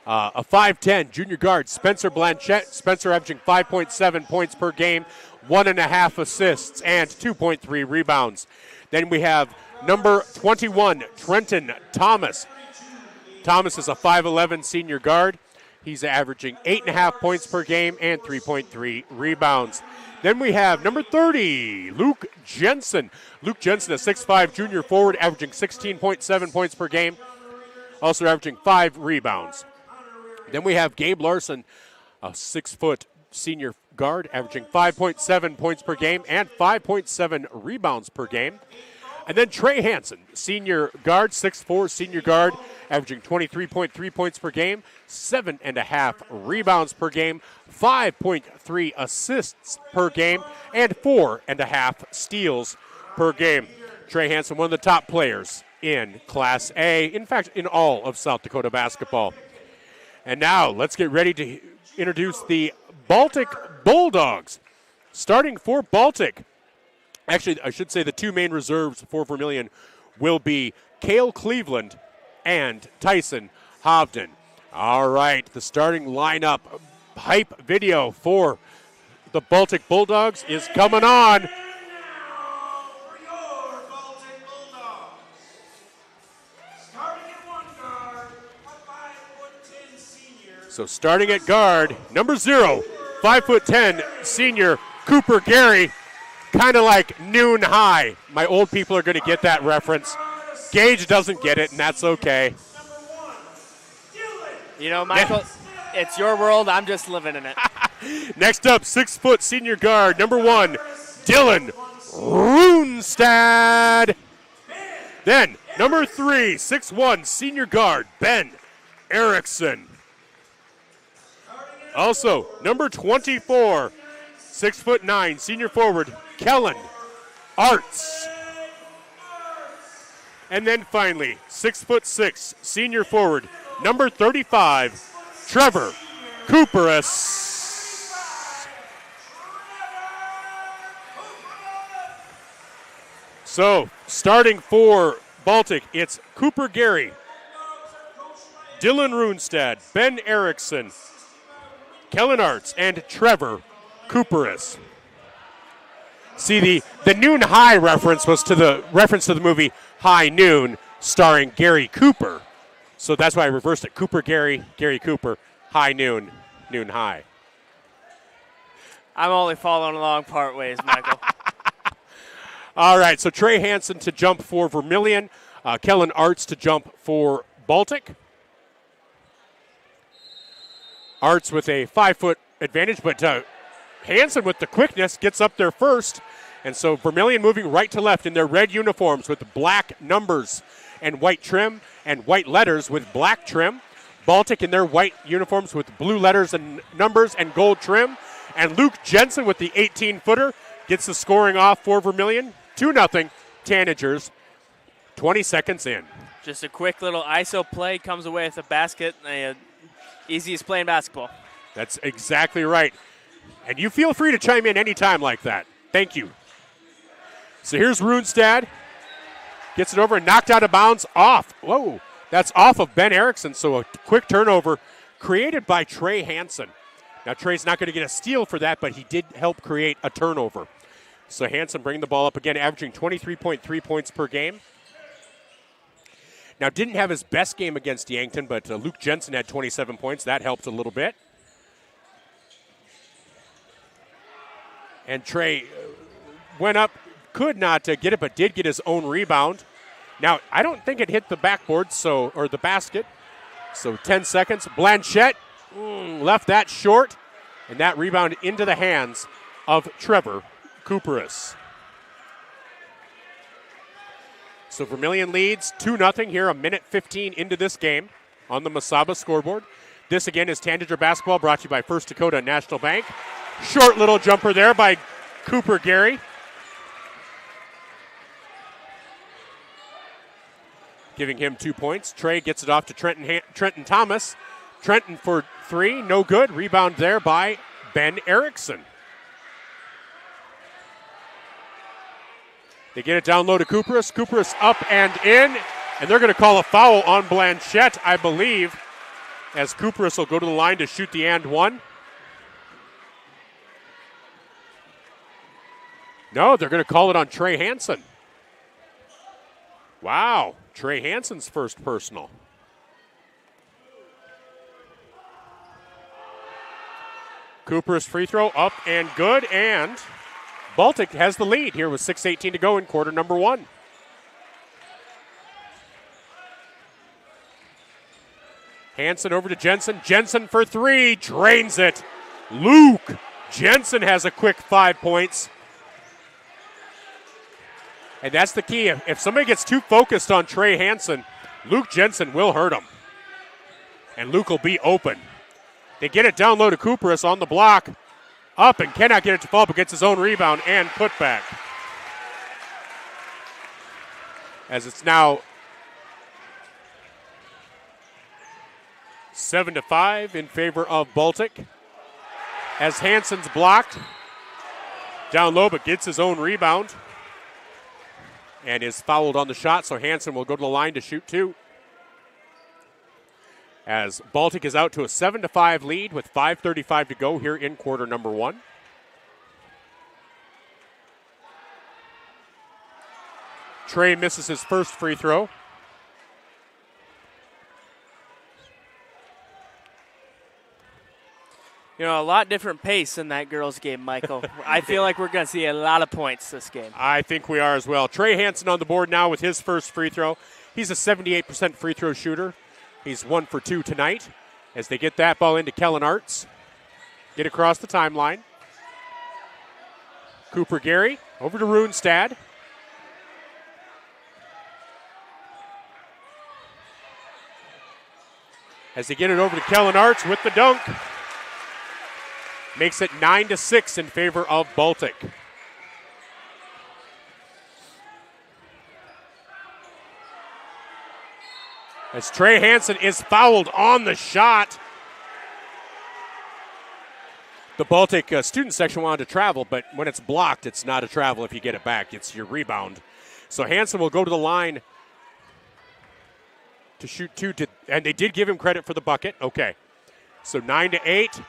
a 5'10", junior guard, Spencer Blanchette. Spencer averaging 5.7 points per game, 1.5 assists, and 2.3 rebounds. Then we have number 21, Trenton Thomas. Thomas is a 5'11" senior guard. He's averaging 8.5 points per game and 3.3 rebounds. Then we have number 30, Luke Jensen. Luke Jensen, a 6'5" junior forward, averaging 16.7 points per game, also averaging 5 rebounds. Then we have Gabe Larson, a 6-foot senior guard, averaging 5.7 points per game and 5.7 rebounds per game. And then Trey Hansen, senior guard, 6'4" senior guard, averaging 23.3 points per game, 7.5 rebounds per game, 5.3 assists per game, and 4.5 steals per game. Trey Hansen, one of the top players in Class A, in fact, in all of South Dakota basketball. And now let's get ready to introduce the Baltic Bulldogs. Starting for Baltic, actually, I should say the 2 main reserves for Vermillion will be Cale Cleveland and Tyson Hobden. All right, the starting lineup hype video for the Baltic Bulldogs is coming on. So starting at guard, number 0, 5'10", senior Cooper Gary, kind of like noon high. My old people are going to get that reference. Gage doesn't get it, and that's okay. You know, Michael, it's your world. I'm just living in it. Next up, 6' senior guard, number 1, Dylan Runestad. Then, number 3, 6'1", senior guard, Ben Erickson. Also, number 24, 6'9", senior forward, Kellen Arts. And then finally, 6'6", senior forward, number 35, Trevor Cooperis. So, starting for Baltic, it's Cooper Gary, Dylan Runestad, Ben Erickson, Kellen Arts, and Trevor Cooperis. See, the noon high reference was to the movie High Noon, starring Gary Cooper. So that's why I reversed it. Cooper Gary, Gary Cooper, High Noon, Noon High. I'm only following along part ways, Michael. All right, so Trey Hansen to jump for Vermillion, Kellen Arts to jump for Baltic. Arts with a 5-foot advantage, but Hansen with the quickness gets up there first. And so Vermillion moving right to left in their red uniforms with black numbers and white trim and white letters with black trim. Baltic in their white uniforms with blue letters and numbers and gold trim. And Luke Jensen with the 18-footer gets the scoring off for Vermillion. 2-0 Tanagers, 20 seconds in. Just a quick little ISO play, comes away with a basket. Easiest play in basketball. That's exactly right. And you feel free to chime in anytime like that. Thank you. So here's Runestad. Gets it over and knocked out of bounds off. Whoa, that's off of Ben Erickson. So a quick turnover created by Trey Hansen. Now Trey's not going to get a steal for that, but he did help create a turnover. So Hansen bringing the ball up again, averaging 23.3 points per game. Now, didn't have his best game against Yankton, but Luke Jensen had 27 points. That helped a little bit. And Trey went up, could not get it, but did get his own rebound. Now, I don't think it hit the backboard, or the basket. So 10 seconds. Blanchette left that short, and that rebound into the hands of Trevor Cooperis. So Vermillion leads 2-0 here, a minute 15 into this game on the Masaba scoreboard. This again is Tanager basketball, brought to you by First Dakota National Bank. Short little jumper there by Cooper Gary. Giving him 2 points. Trey gets it off to Trenton Thomas. Trenton for 3, no good. Rebound there by Ben Erickson. They get it down low to Cooperis. Cooperis up and in, and they're going to call a foul on Blanchette, I believe, as Cooperis will go to the line to shoot the and one. No, they're going to call it on Trey Hansen. Wow, Trey Hansen's first personal. Cooperis free throw up and good, and Baltic has the lead here with 6:18 to go in quarter number 1. Hansen over to Jensen. Jensen for 3, drains it. Luke Jensen has a quick 5 points. And that's the key. If somebody gets too focused on Trey Hansen, Luke Jensen will hurt him. And Luke will be open. They get it down low to Cooperis on the block. Up and cannot get it to fall, but gets his own rebound and putback. As it's now 7-5 in favor of Baltic. As Hansen's blocked. Down low, but gets his own rebound. And is fouled on the shot, so Hansen will go to the line to shoot 2. as Baltic is out to a 7-5 lead with 5:35 to go here in quarter number 1. Trey misses his first free throw. You know, a lot different pace in that girls' game, Michael. I feel like we're going to see a lot of points this game. I think we are as well. Trey Hansen on the board now with his first free throw. He's a 78% free throw shooter. He's 1 for 2 tonight as they get that ball into Kellen Arts. Get across the timeline. Cooper Gary over to Runestad. As they get it over to Kellen Arts with the dunk. Makes it 9-6 in favor of Baltic. As Trey Hansen is fouled on the shot. The Baltic student section wanted to travel, but when it's blocked, it's not a travel if you get it back. It's your rebound. So Hansen will go to the line to shoot 2, and they did give him credit for the bucket. Okay. So 9-8.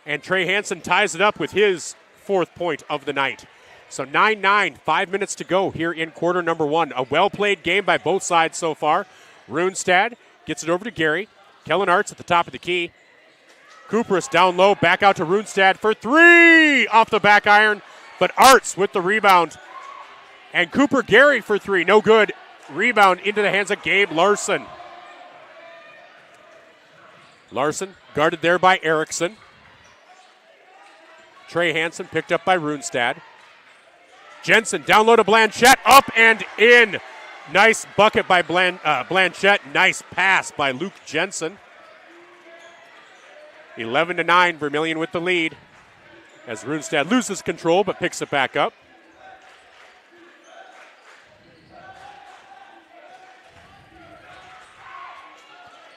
And Trey Hansen ties it up with his 4th point of the night. So 9-9, 5 minutes to go here in quarter number 1. A well-played game by both sides so far. Runestad gets it over to Gary. Kellen Arts at the top of the key. Kupris down low, back out to Runestad for 3 off the back iron. But Arts with the rebound. And Cooper Gary for 3, no good. Rebound into the hands of Gabe Larson. Larson guarded there by Erickson. Trey Hansen picked up by Runestad. Jensen down low to Blanchette, up and in. Nice bucket by Blanchette. Nice pass by Luke Jensen. 11-9, Vermillion with the lead. As Runestad loses control but picks it back up.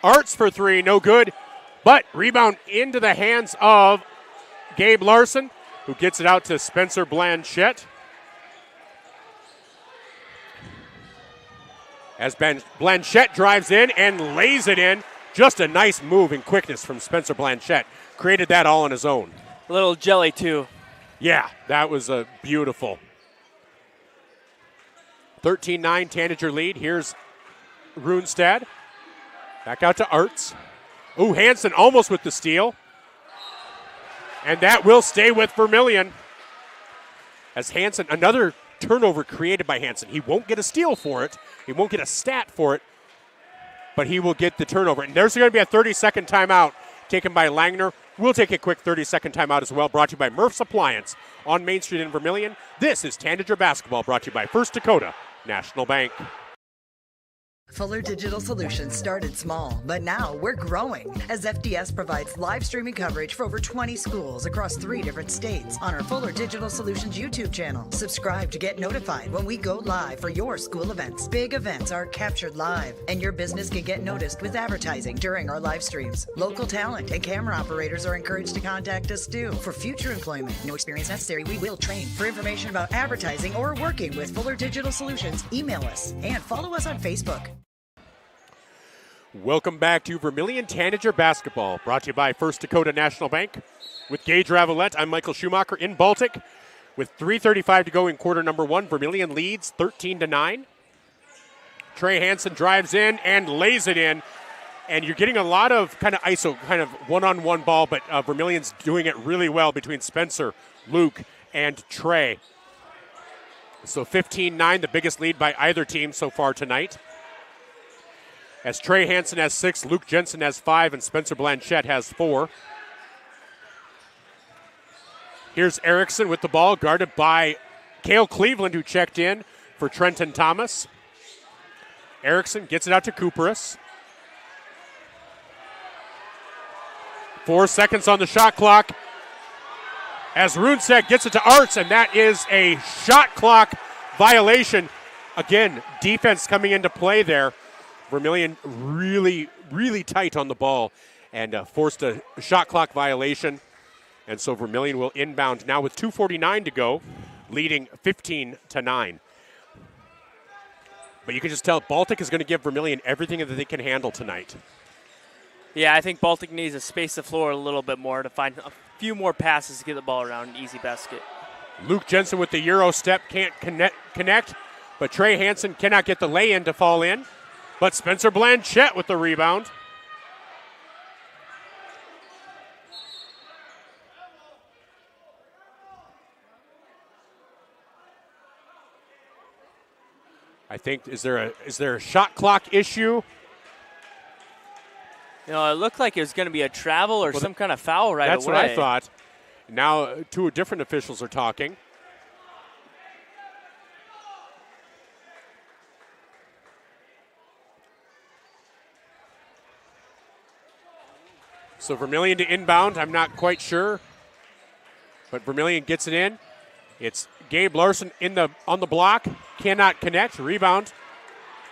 Arts for 3, no good. But rebound into the hands of Gabe Larson, who gets it out to Spencer Blanchette. As Blanchette drives in and lays it in. Just a nice move and quickness from Spencer Blanchette. Created that all on his own. A little jelly, too. Yeah, that was beautiful. 13-9 Tanager lead. Here's Runestad. Back out to Arts. Ooh, Hansen almost with the steal. And that will stay with Vermillion. As Hansen, another turnover created by Hansen. He won't get a steal for it. He won't get a stat for it. But he will get the turnover. And there's going to be a 30-second timeout taken by Langner. We'll take a quick 30-second timeout as well, brought to you by Murph's Appliance on Main Street in Vermillion. This is Tanager Basketball, brought to you by First Dakota National Bank. Fuller Digital Solutions started small, but now we're growing as FDS provides live streaming coverage for over 20 schools across 3 different states on our Fuller Digital Solutions YouTube channel. Subscribe to get notified when we go live for your school events. Big events are captured live, and your business can get noticed with advertising during our live streams. Local talent and camera operators are encouraged to contact us too. For future employment, no experience necessary, we will train. For information about advertising or working with Fuller Digital Solutions, email us and follow us on Facebook. Welcome back to Vermillion Tanager Basketball, brought to you by First Dakota National Bank. With Gage Ravellette, I'm Michael Schumacher in Baltic. With 3:35 to go in quarter number 1, Vermillion leads 13-9. Trey Hansen drives in and lays it in. And you're getting a lot of kind of ISO, kind of one-on-one ball, but Vermillion's doing it really well between Spencer, Luke, and Trey. So 15-9, the biggest lead by either team so far tonight. As Trey Hansen has 6, Luke Jensen has 5, and Spencer Blanchette has 4. Here's Erickson with the ball, guarded by Cale Cleveland, who checked in for Trenton Thomas. Erickson gets it out to Kupris. 4 seconds on the shot clock. As Runestad gets it to Arts, and that is a shot clock violation. Again, defense coming into play there. Vermillion really, really tight on the ball and forced a shot clock violation. And so Vermillion will inbound now with 2:49 to go, leading 15-9. But you can just tell Baltic is going to give Vermillion everything that they can handle tonight. Yeah, I think Baltic needs to space the floor a little bit more to find a few more passes to get the ball around an easy basket. Luke Jensen with the Euro step can't connect, but Trey Hansen cannot get the lay-in to fall in. But Spencer Blanchette with the rebound. I think, is there a shot clock issue? You know, it looked like it was going to be a travel or some kind of foul right away. That's what I thought. Now, two different officials are talking. So Vermillion to inbound, I'm not quite sure. But Vermillion gets it in. It's Gabe Larson on the block. Cannot connect. Rebound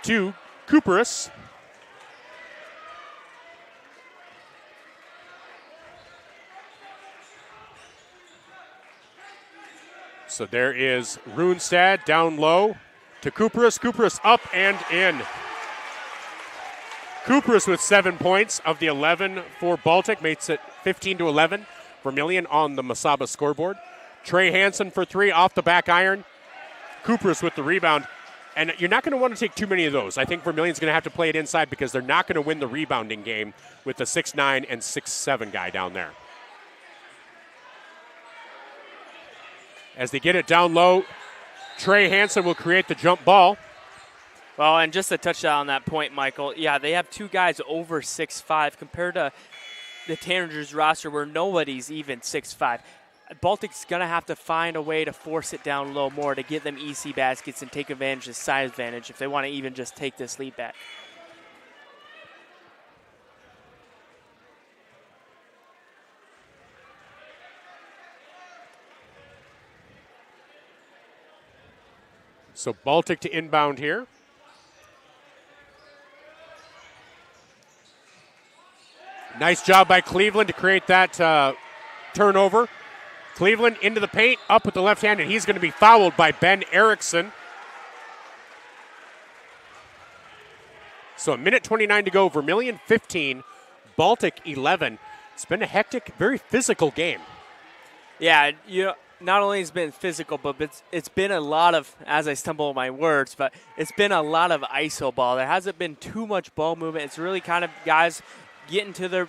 to Cooperus. So there is Runestad down low to Cooperus. Cooperus up and in. Cooperus with 7 points of the 11 for Baltic. Makes it 15-11. Vermillion on the Masaba scoreboard. Trey Hansen for 3 off the back iron. Cooperus with the rebound. And you're not going to want to take too many of those. I think Vermillion's going to have to play it inside because they're not going to win the rebounding game with the 6'9 and 6'7 guy down there. As they get it down low, Trey Hansen will create the jump ball. Well, and just to touch on that point, Michael, yeah, they have 2 guys over 6'5 compared to the Tanagers roster where nobody's even 6'5. Baltic's going to have to find a way to force it down low more to get them EC baskets and take advantage of size advantage if they want to even just take this lead back. So Baltic to inbound here. Nice job by Cleveland to create that turnover. Cleveland into the paint, up with the left hand, and he's going to be fouled by Ben Erickson. So a minute 29 to go. Vermillion 15, Baltic 11. It's been a hectic, very physical game. Yeah, not only has it been physical, but it's been a lot of, as I stumble on my words, but it's been a lot of ISO ball. There hasn't been too much ball movement. It's really kind of guys getting to the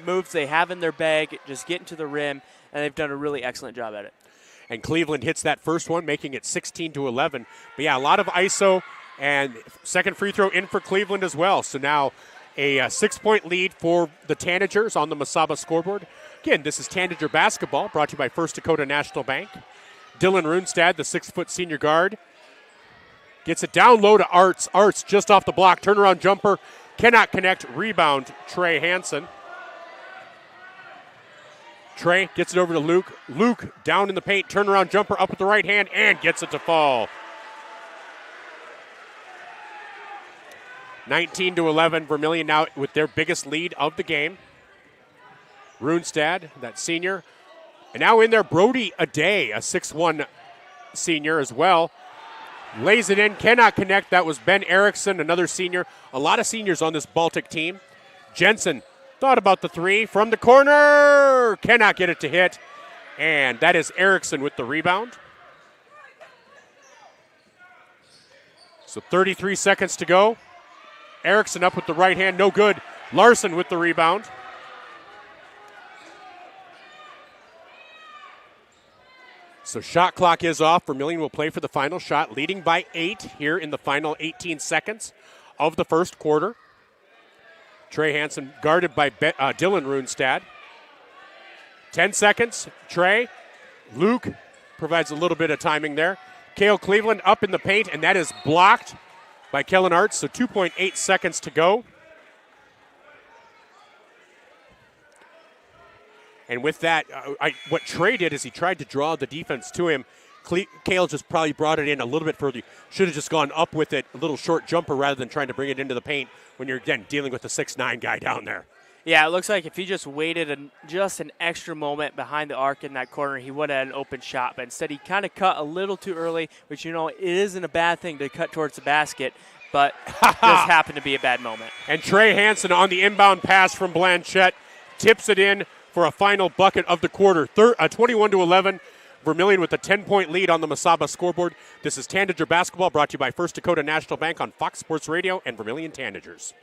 moves they have in their bag, just getting to the rim, and they've done a really excellent job at it. And Cleveland hits that first one, making it 16-11. But yeah, a lot of ISO, and second free throw in for Cleveland as well. So now a 6-point lead for the Tanagers on the Masaba scoreboard. Again, this is Tanager basketball, brought to you by First Dakota National Bank. Dylan Runestad, the 6-foot senior guard, gets it down low to Arts. Arts just off the block, turnaround jumper, cannot connect. Rebound, Trey Hansen. Trey gets it over to Luke. Luke down in the paint, turnaround jumper up with the right hand, and gets it to fall. 19-11, Vermillion now with their biggest lead of the game. Runestad, that senior. And now in there, Brody Aday, a 6'1 senior as well. Lays it in, cannot connect. That was Ben Erickson, another senior. A lot of seniors on this Baltic team. Jensen thought about the 3 from the corner. Cannot get it to hit. And that is Erickson with the rebound. So 33 seconds to go. Erickson up with the right hand, no good. Larson with the rebound. So shot clock is off. Vermillion will play for the final shot, leading by 8 here in the final 18 seconds of the first quarter. Trey Hansen guarded by Dylan Runestad. 10 seconds. Trey. Luke provides a little bit of timing there. Cale Cleveland up in the paint, and that is blocked by Kellen Arts, so 2.8 seconds to go. And with that, what Trey did is he tried to draw the defense to him. Cale just probably brought it in a little bit further. Should have just gone up with it, a little short jumper rather than trying to bring it into the paint when you're, again, dealing with the 6'9 guy down there. Yeah, it looks like if he just waited just an extra moment behind the arc in that corner, he would have had an open shot. But instead, he kind of cut a little too early, which, it isn't a bad thing to cut towards the basket. but just happened to be a bad moment. And Trey Hansen on the inbound pass from Blanchette tips it in for a final bucket of the quarter. 21-11. Vermillion with a 10-point lead on the Mesaba scoreboard. This is Tanager Basketball, brought to you by First Dakota National Bank on Fox Sports Radio and Vermillion Tanagers.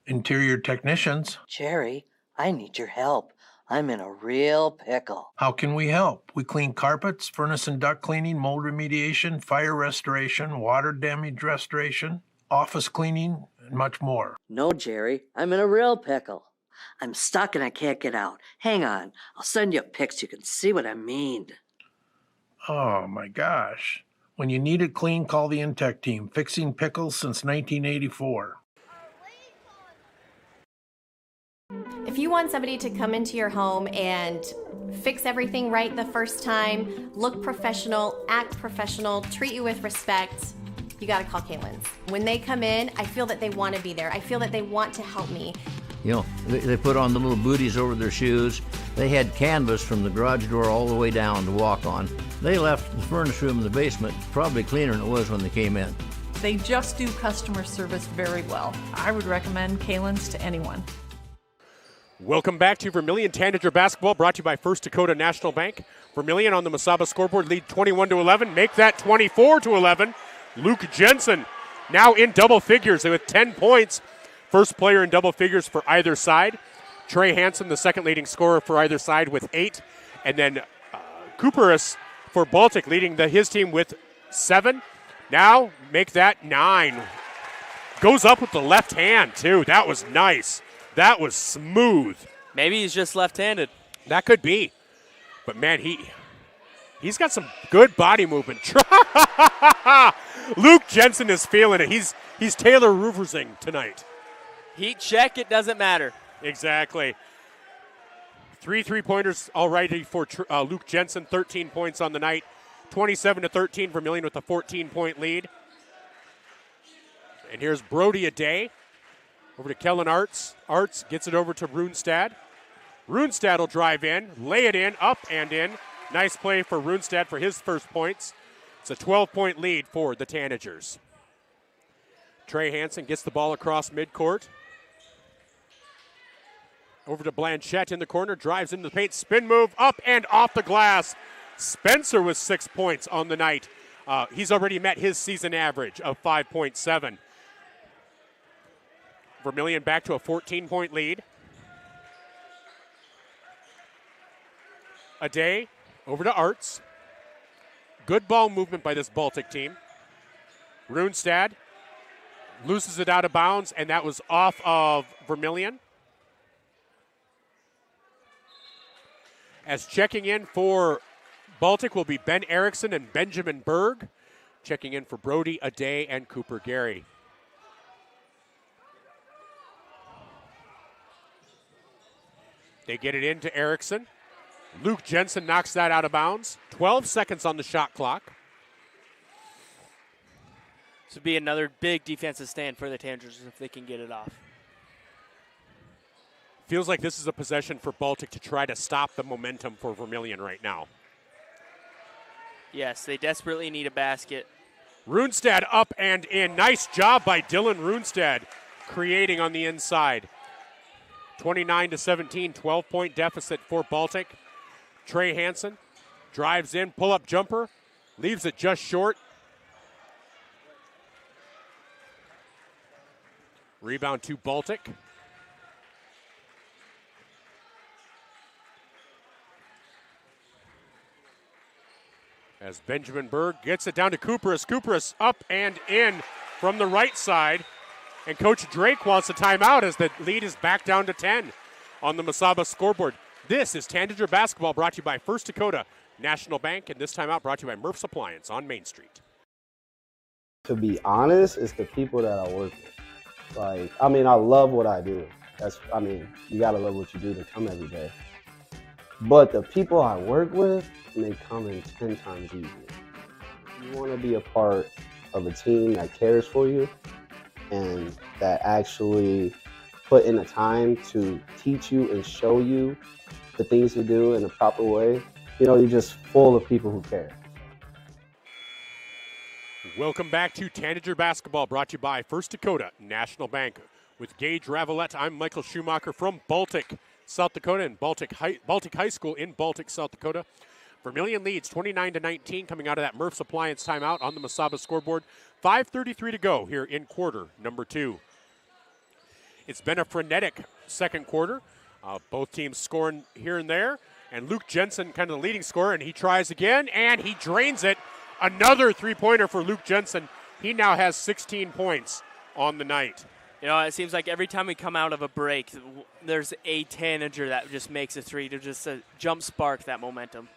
Interior technicians. Jerry, I need your help. I'm in a real pickle. How can we help? We clean carpets, furnace and duct cleaning, mold remediation, fire restoration, water damage restoration, office cleaning, and much more. No, Jerry, I'm in a real pickle. I'm stuck and I can't get out. Hang on, I'll send you a pic so you can see what I mean. Oh my gosh. When you need it clean, call the Intech team. Fixing pickles since 1984. If you want somebody to come into your home and fix everything right the first time, look professional, act professional, treat you with respect, you gotta call Kaylin's. When they come in, I feel that they want to be there. I feel that they want to help me. You know, they put on the little booties over their shoes. They had canvas from the garage door all the way down to walk on. They left the furnace room in the basement probably cleaner than it was when they came in. They just do customer service very well. I would recommend Kaylin's to anyone. Welcome back to Vermillion Tanager Basketball, brought to you by First Dakota National Bank. Vermillion on the Mesaba scoreboard lead 21-11. Make that 24-11. Luke Jensen now in double figures with 10 points. First player in double figures for either side. Trey Hansen, the second leading scorer for either side with 8. And then Cooperis for Baltic leading his team with 7. Now make that 9. Goes up with the left hand, too. That was nice. That was smooth. Maybe he's just left-handed. That could be. But, man, he's got some good body movement. Luke Jensen is feeling it. He's Taylor Roofersing tonight. Heat check, it doesn't matter. Exactly. 3 3-pointers already for Luke Jensen, 13 points on the night. 27-13, Vermillion with a 14-point lead. And here's Brody Aday. Over to Kellen Arts. Arts gets it over to Runestad. Runestad will drive in, lay it in, up and in. Nice play for Runestad for his first points. It's a 12-point lead for the Tanagers. Trey Hansen gets the ball across midcourt. Over to Blanchette in the corner, drives into the paint, spin move, up and off the glass. Spencer with 6 points on the night. He's already met his season average of 5.7. Vermillion back to a 14-point lead. Aday over to Arts. Good ball movement by this Baltic team. Runestad loses it out of bounds, and that was off of Vermillion. As checking in for Baltic will be Ben Erickson and Benjamin Berg. Checking in for Brody Aday and Cooper Gary. They get it into Erickson. Luke Jensen knocks that out of bounds. 12 seconds on the shot clock. This would be another big defensive stand for the Tanagers if they can get it off. Feels like this is a possession for Baltic to try to stop the momentum for Vermillion right now. Yes, they desperately need a basket. Runestad up and in. Nice job by Dylan Runestad creating on the inside. 29-17, 12-point deficit for Baltic. Trey Hansen drives in, pull-up jumper, leaves it just short. Rebound to Baltic. As Benjamin Berg gets it down to Cooperis. Cooperis up and in from the right side. And Coach Drake wants a timeout as the lead is back down to 10 on the Mesaba scoreboard. This is Tanager Basketball, brought to you by First Dakota National Bank, and this timeout brought to you by Murph's Appliance on Main Street. To be honest, it's the people that I work with. I love what I do. You gotta love what you do to come every day. But the people I work with make coming 10 times easier. You want to be a part of a team that cares for you and that actually put in the time to teach you and show you the things to do in a proper way. You're just full of people who care. Welcome back to Tanager Basketball, brought to you by First Dakota National Bank. With Gage Ravellette, I'm Michael Schumacher from Baltic, South Dakota, and Baltic High School in Baltic, South Dakota. Vermillion leads 29-19 coming out of that Murph's Appliance timeout on the Mesaba scoreboard. 5:33 to go here in quarter number 2. It's been a frenetic second quarter. Both teams scoring here and there. And Luke Jensen, kind of the leading scorer, and he tries again, and he drains it. Another three-pointer for Luke Jensen. He now has 16 points on the night. You know, it seems like every time we come out of a break, there's a Tanager that just makes a three to just jump spark that momentum.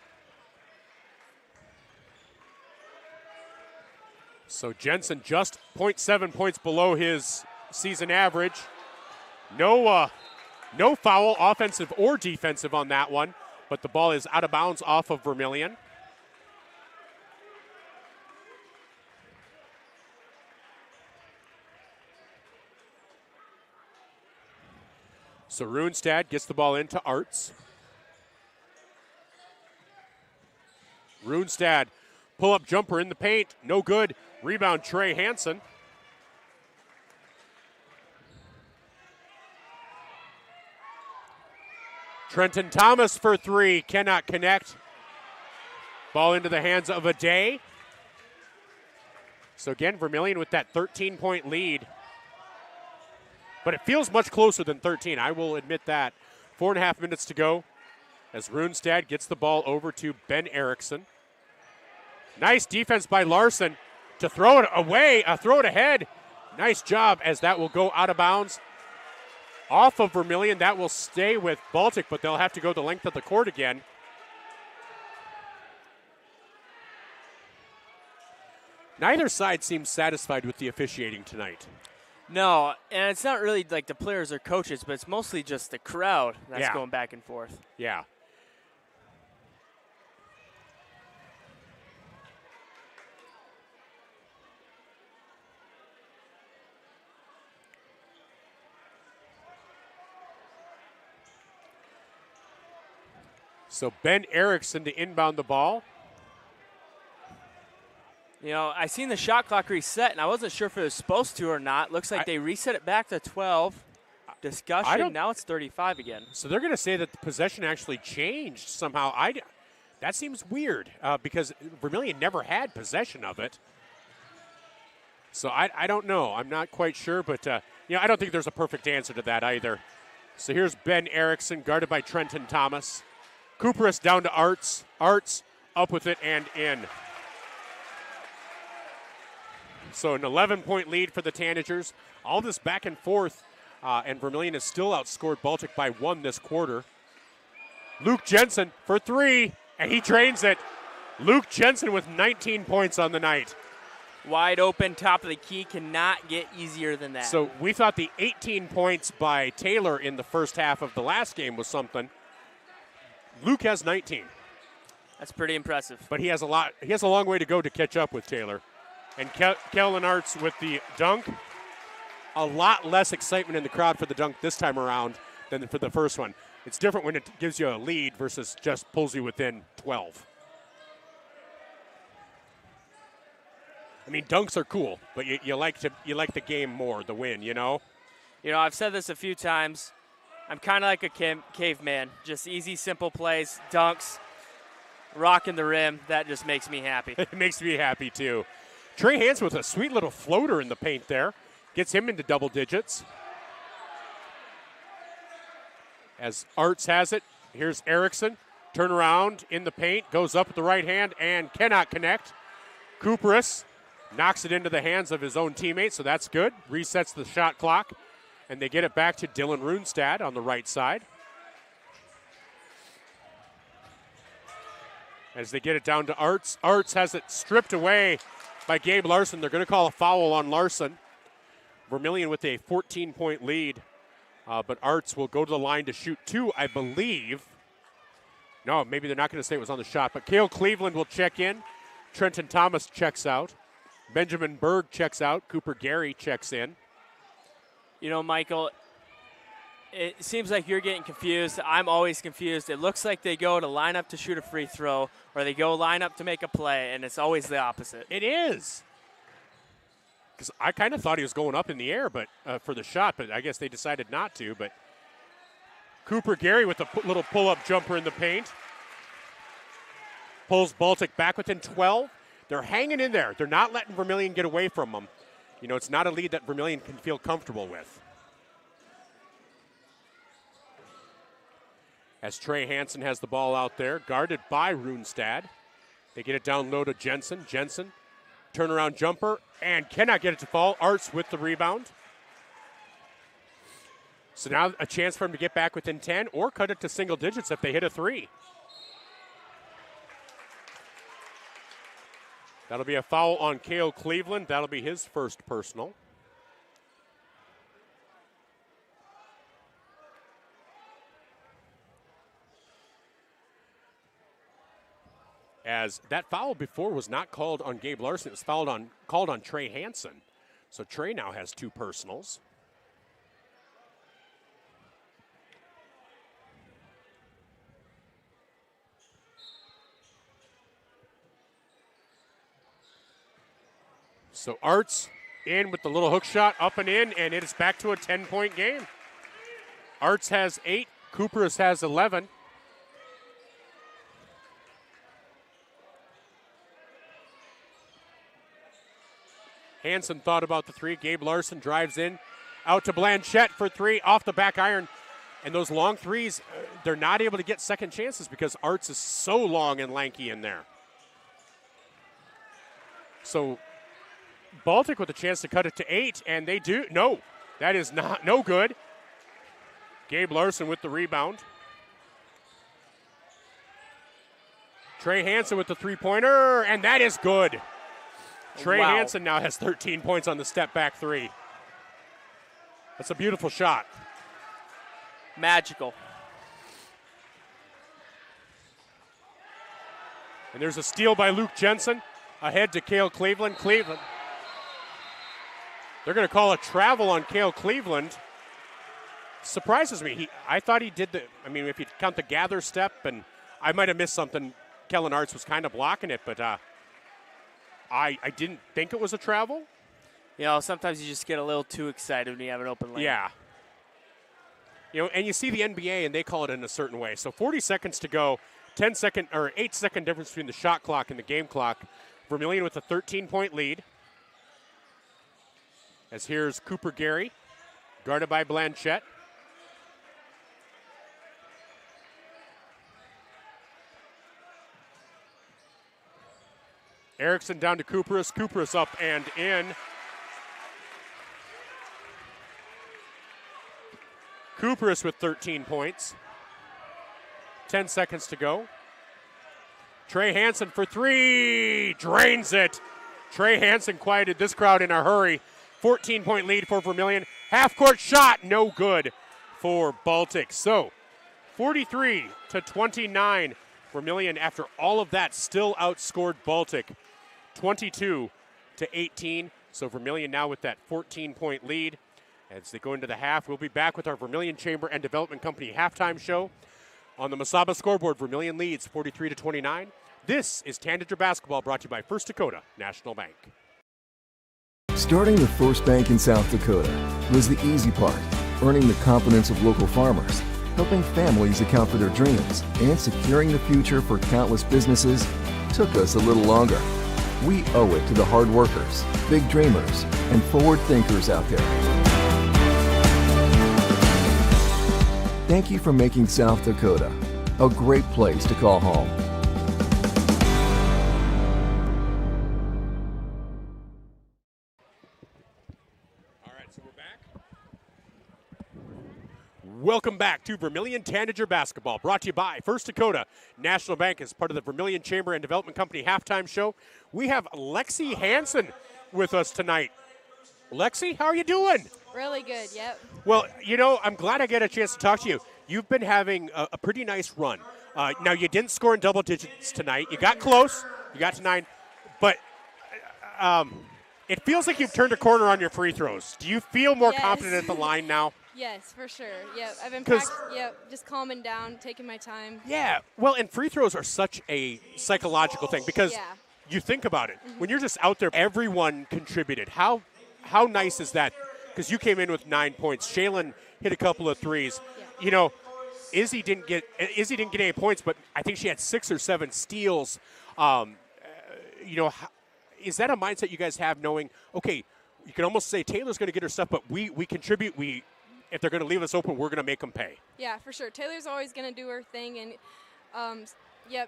So Jensen just 0.7 points below his season average. No foul, offensive or defensive on that one, but the ball is out of bounds off of Vermillion. So Runestad gets the ball into Arts. Runestad, pull-up jumper in the paint, no good. Rebound, Trey Hansen. Trenton Thomas for three, cannot connect. Ball into the hands of Aday. So again, Vermillion with that 13-point lead. But it feels much closer than 13, I will admit that. 4.5 minutes to go as Runestad gets the ball over to Ben Erickson. Nice defense by Larson to throw it away, throw it ahead. Nice job as that will go out of bounds. Off of Vermillion, that will stay with Baltic, but they'll have to go the length of the court again. Neither side seems satisfied with the officiating tonight. No, and it's not really like the players or coaches, but it's mostly just the crowd that's going back and forth. Yeah. So Ben Erickson to inbound the ball. You know, I seen the shot clock reset, and I wasn't sure if it was supposed to or not. Looks like they reset it back to 12. Discussion, now it's 35 again. So they're going to say that the possession actually changed somehow. That seems weird because Vermillion never had possession of it. So I don't know. I'm not quite sure, but I don't think there's a perfect answer to that either. So here's Ben Erickson, guarded by Trenton Thomas. Cooperus down to Arts. Arts up with it and in. So an 11-point lead for the Tanagers. All this back and forth, and Vermillion has still outscored Baltic by 1 this quarter. Luke Jensen for three, and he drains it. Luke Jensen with 19 points on the night. Wide open, top of the key, cannot get easier than that. So we thought the 18 points by Taylor in the first half of the last game was something. Luke has 19. That's pretty impressive. But he has a long way to go to catch up with Taylor. And Kellen Arts with the dunk. A lot less excitement in the crowd for the dunk this time around than for the first one. It's different when it gives you a lead versus just pulls you within 12. I mean, dunks are cool, but you like the game more, the win, you know? You know, I've said this a few times. I'm kind of like a caveman. Just easy, simple plays, dunks, rocking the rim. That just makes me happy. It makes me happy, too. Trey Hansen with a sweet little floater in the paint there. Gets him into double digits. As Arts has it, here's Erickson. Turn around in the paint, goes up with the right hand and cannot connect. Cooperus knocks it into the hands of his own teammate, so that's good. Resets the shot clock, and they get it back to Dylan Runestad on the right side. As they get it down to Arts. Arts has it stripped away by Gabe Larson. They're going to call a foul on Larson. Vermillion with a 14-point lead, but Arts will go to the line to shoot 2, I believe. No, maybe they're not going to say it was on the shot, but Cale Cleveland will check in. Trenton Thomas checks out. Benjamin Berg checks out. Cooper Gary checks in. You know, Michael, it seems like you're getting confused. I'm always confused. It looks like they go to line up to shoot a free throw, or they go line up to make a play, and it's always the opposite. It is. because I kind of thought he was going up in the air but for the shot, but I guess they decided not to. But Cooper Gary with a little pull-up jumper in the paint. Pulls Baltic back within 12. They're hanging in there. They're not letting Vermillion get away from them. You know, it's not a lead that Vermillion can feel comfortable with. As Trey Hansen has the ball out there, guarded by Runestad. They get it down low to Jensen. Jensen, turnaround jumper, and cannot get it to fall. Arts with the rebound. So now a chance for him to get back within 10 or cut it to single digits if they hit a three. That'll be a foul on Cale Cleveland. That'll be his first personal. As that foul before was not called on Gabe Larson, it was called on Trey Hansen. So Trey now has two personals. So Arts in with the little hook shot, up and in, and it is back to a 10-point game. Arts has 8, Cooper's has 11. Hansen thought about the three. Gabe Larson drives in, out to Blanchette for three, off the back iron. And those long threes, they're not able to get second chances because Arts is so long and lanky in there. So Baltic with a chance to cut it to 8, and they do. No, that is no good. Gabe Larson with the rebound. Trey Hansen with the three-pointer, and that is good. Trey Hansen now has 13 points on the step-back three. That's a beautiful shot. Magical. And there's a steal by Luke Jensen. Ahead to Cale Cleveland. Cleveland. They're going to call a travel on Cale Cleveland. Surprises me. I thought he did if you count the gather step, and I might have missed something. Kellen Arts was kind of blocking it, but I didn't think it was a travel. You know, sometimes you just get a little too excited when you have an open lane. Yeah. You know, and you see the NBA and they call it in a certain way. So 40 seconds to go, 8-second difference between the shot clock and the game clock. Vermillion with a 13-point lead. As here's Cooper Gary, guarded by Blanchette. Erickson down to Cooperus. Cooperus up and in. Cooperus with 13 points. 10 seconds to go. Trey Hansen for three. Drains it. Trey Hansen quieted this crowd in a hurry. 14-point lead for Vermillion. Half-court shot, no good for Baltic. So, 43-29. Vermillion, after all of that, still outscored Baltic 22-18. So Vermillion now with that 14-point lead. As they go into the half, we'll be back with our Vermillion Chamber and Development Company halftime show. On the Masaba scoreboard, Vermillion leads 43-29. This is Tanager Basketball, brought to you by First Dakota National Bank. Starting the first bank in South Dakota was the easy part, earning the confidence of local farmers, helping families account for their dreams, and securing the future for countless businesses took us a little longer. We owe it to the hard workers, big dreamers, and forward thinkers out there. Thank you for making South Dakota a great place to call home. Welcome back to Vermillion Tanagers Basketball, brought to you by First Dakota National Bank as part of the Vermillion Chamber and Development Company halftime show. We have Lexi Hansen with us tonight. Lexi, how are you doing? Really good, yep. Well, you know, I'm glad I get a chance to talk to you. You've been having a pretty nice run. Now, you didn't score in double digits tonight. You got close. You got to 9. But it feels like you've turned a corner on your free throws. Do you feel more confident at the line now? Yes, for sure. Yep, I've been just calming down, taking my time. Yeah, well, and free throws are such a psychological thing because you think about it. When you're just out there, everyone contributed. How how nice is that? Because you came in with 9 points. Shaylin hit a couple of threes. You know, Izzy didn't get any points, but I think she had 6 or 7 steals. You know, is that a mindset you guys have, knowing, okay, you can almost say Taylor's going to get her stuff, but we contribute. If they're going to leave us open, we're going to make them pay. Yeah, for sure. Taylor's always going to do her thing and,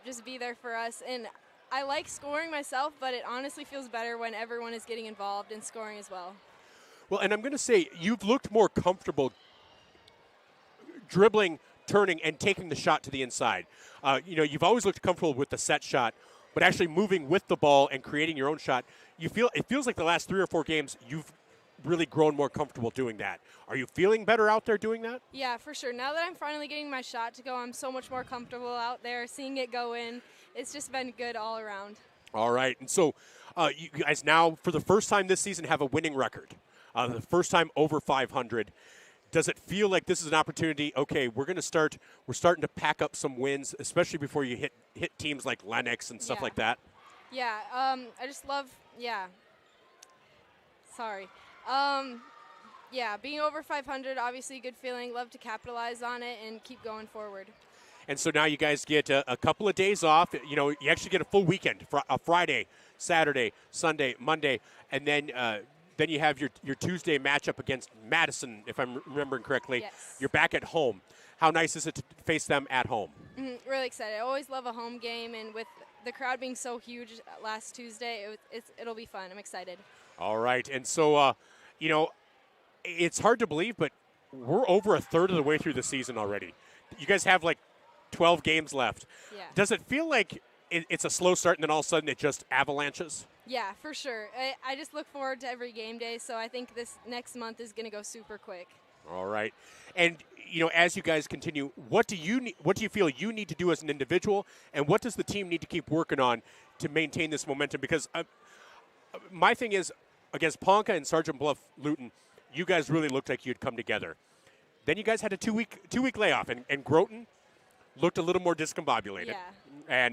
just be there for us. And I like scoring myself, but it honestly feels better when everyone is getting involved in scoring as well. Well, and I'm going to say you've looked more comfortable dribbling, turning, and taking the shot to the inside. You know, you've always looked comfortable with the set shot, but actually moving with the ball and creating your own shot, it feels like the last 3 or 4 games you've really grown more comfortable doing that. Are you feeling better out there doing that? Yeah, for sure. Now that I'm finally getting my shot to go, I'm so much more comfortable out there, seeing it go in. It's just been good all around. All right. And so you guys now, for the first time this season, have a winning record. The first time over 500. Does it feel like this is an opportunity? Okay, we're starting to pack up some wins, especially before you hit teams like Lennox and stuff like that. Yeah, I just love, being over 500, obviously a good feeling. Love to capitalize on it and keep going forward. And so now you guys get a couple of days off. You know, you actually get a full weekend, a Friday, Saturday, Sunday, Monday, and then you have your Tuesday matchup against Madison, if I'm remembering correctly. Yes. You're back at home. How nice is it to face them at home? Mm-hmm. Really excited. I always love a home game, and with the crowd being so huge last Tuesday, it'll be fun. I'm excited. All right. And so, you know, it's hard to believe, but we're over a third of the way through the season already. You guys have like 12 games left. Yeah. Does it feel like it's a slow start and then all of a sudden it just avalanches? Yeah, for sure. I just look forward to every game day, so I think this next month is going to go super quick. All right. And, you know, as you guys continue, what do you feel you need to do as an individual, and what does the team need to keep working on to maintain this momentum? Because my thing is, against Ponca and Sergeant Bluff Luton, you guys really looked like you'd come together. Then you guys had a two-week layoff, and Groton looked a little more discombobulated. Yeah.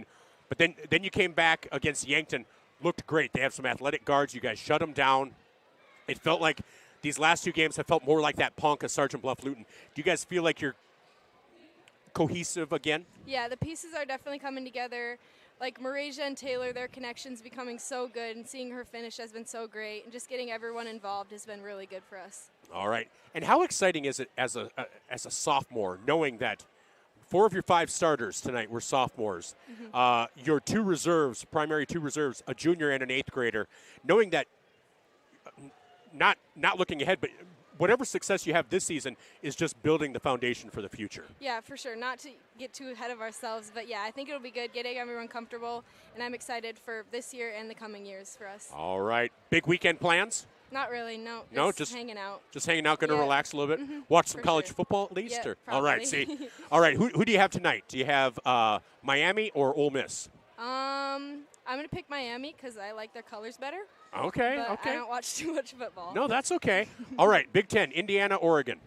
But then you came back against Yankton, looked great. They have some athletic guards. You guys shut them down. It felt like these last 2 games have felt more like that Ponca, Sergeant Bluff Luton. Do you guys feel like you're cohesive again? Yeah, the pieces are definitely coming together. Like Marasia and Taylor, their connection's becoming so good, and seeing her finish has been so great, and just getting everyone involved has been really good for us. All right. And how exciting is it as a sophomore, knowing that 4 of your 5 starters tonight were sophomores, your 2 reserves, primary 2 reserves, a junior and an 8th grader, knowing that, not looking ahead, but whatever success you have this season is just building the foundation for the future. Yeah, for sure. Not to get too ahead of ourselves, but yeah, I think it'll be good getting everyone comfortable, and I'm excited for this year and the coming years for us. All right. Big weekend plans? Not really, no. No, just hanging out. Just hanging out, going to relax a little bit? Watch some college football at least? Yeah, All right, see. All right, who do you have tonight? Do you have Miami or Ole Miss? I'm going to pick Miami because I like their colors better. Okay, but okay. I don't watch too much football. No, that's okay. All right, Big Ten, Indiana, Oregon.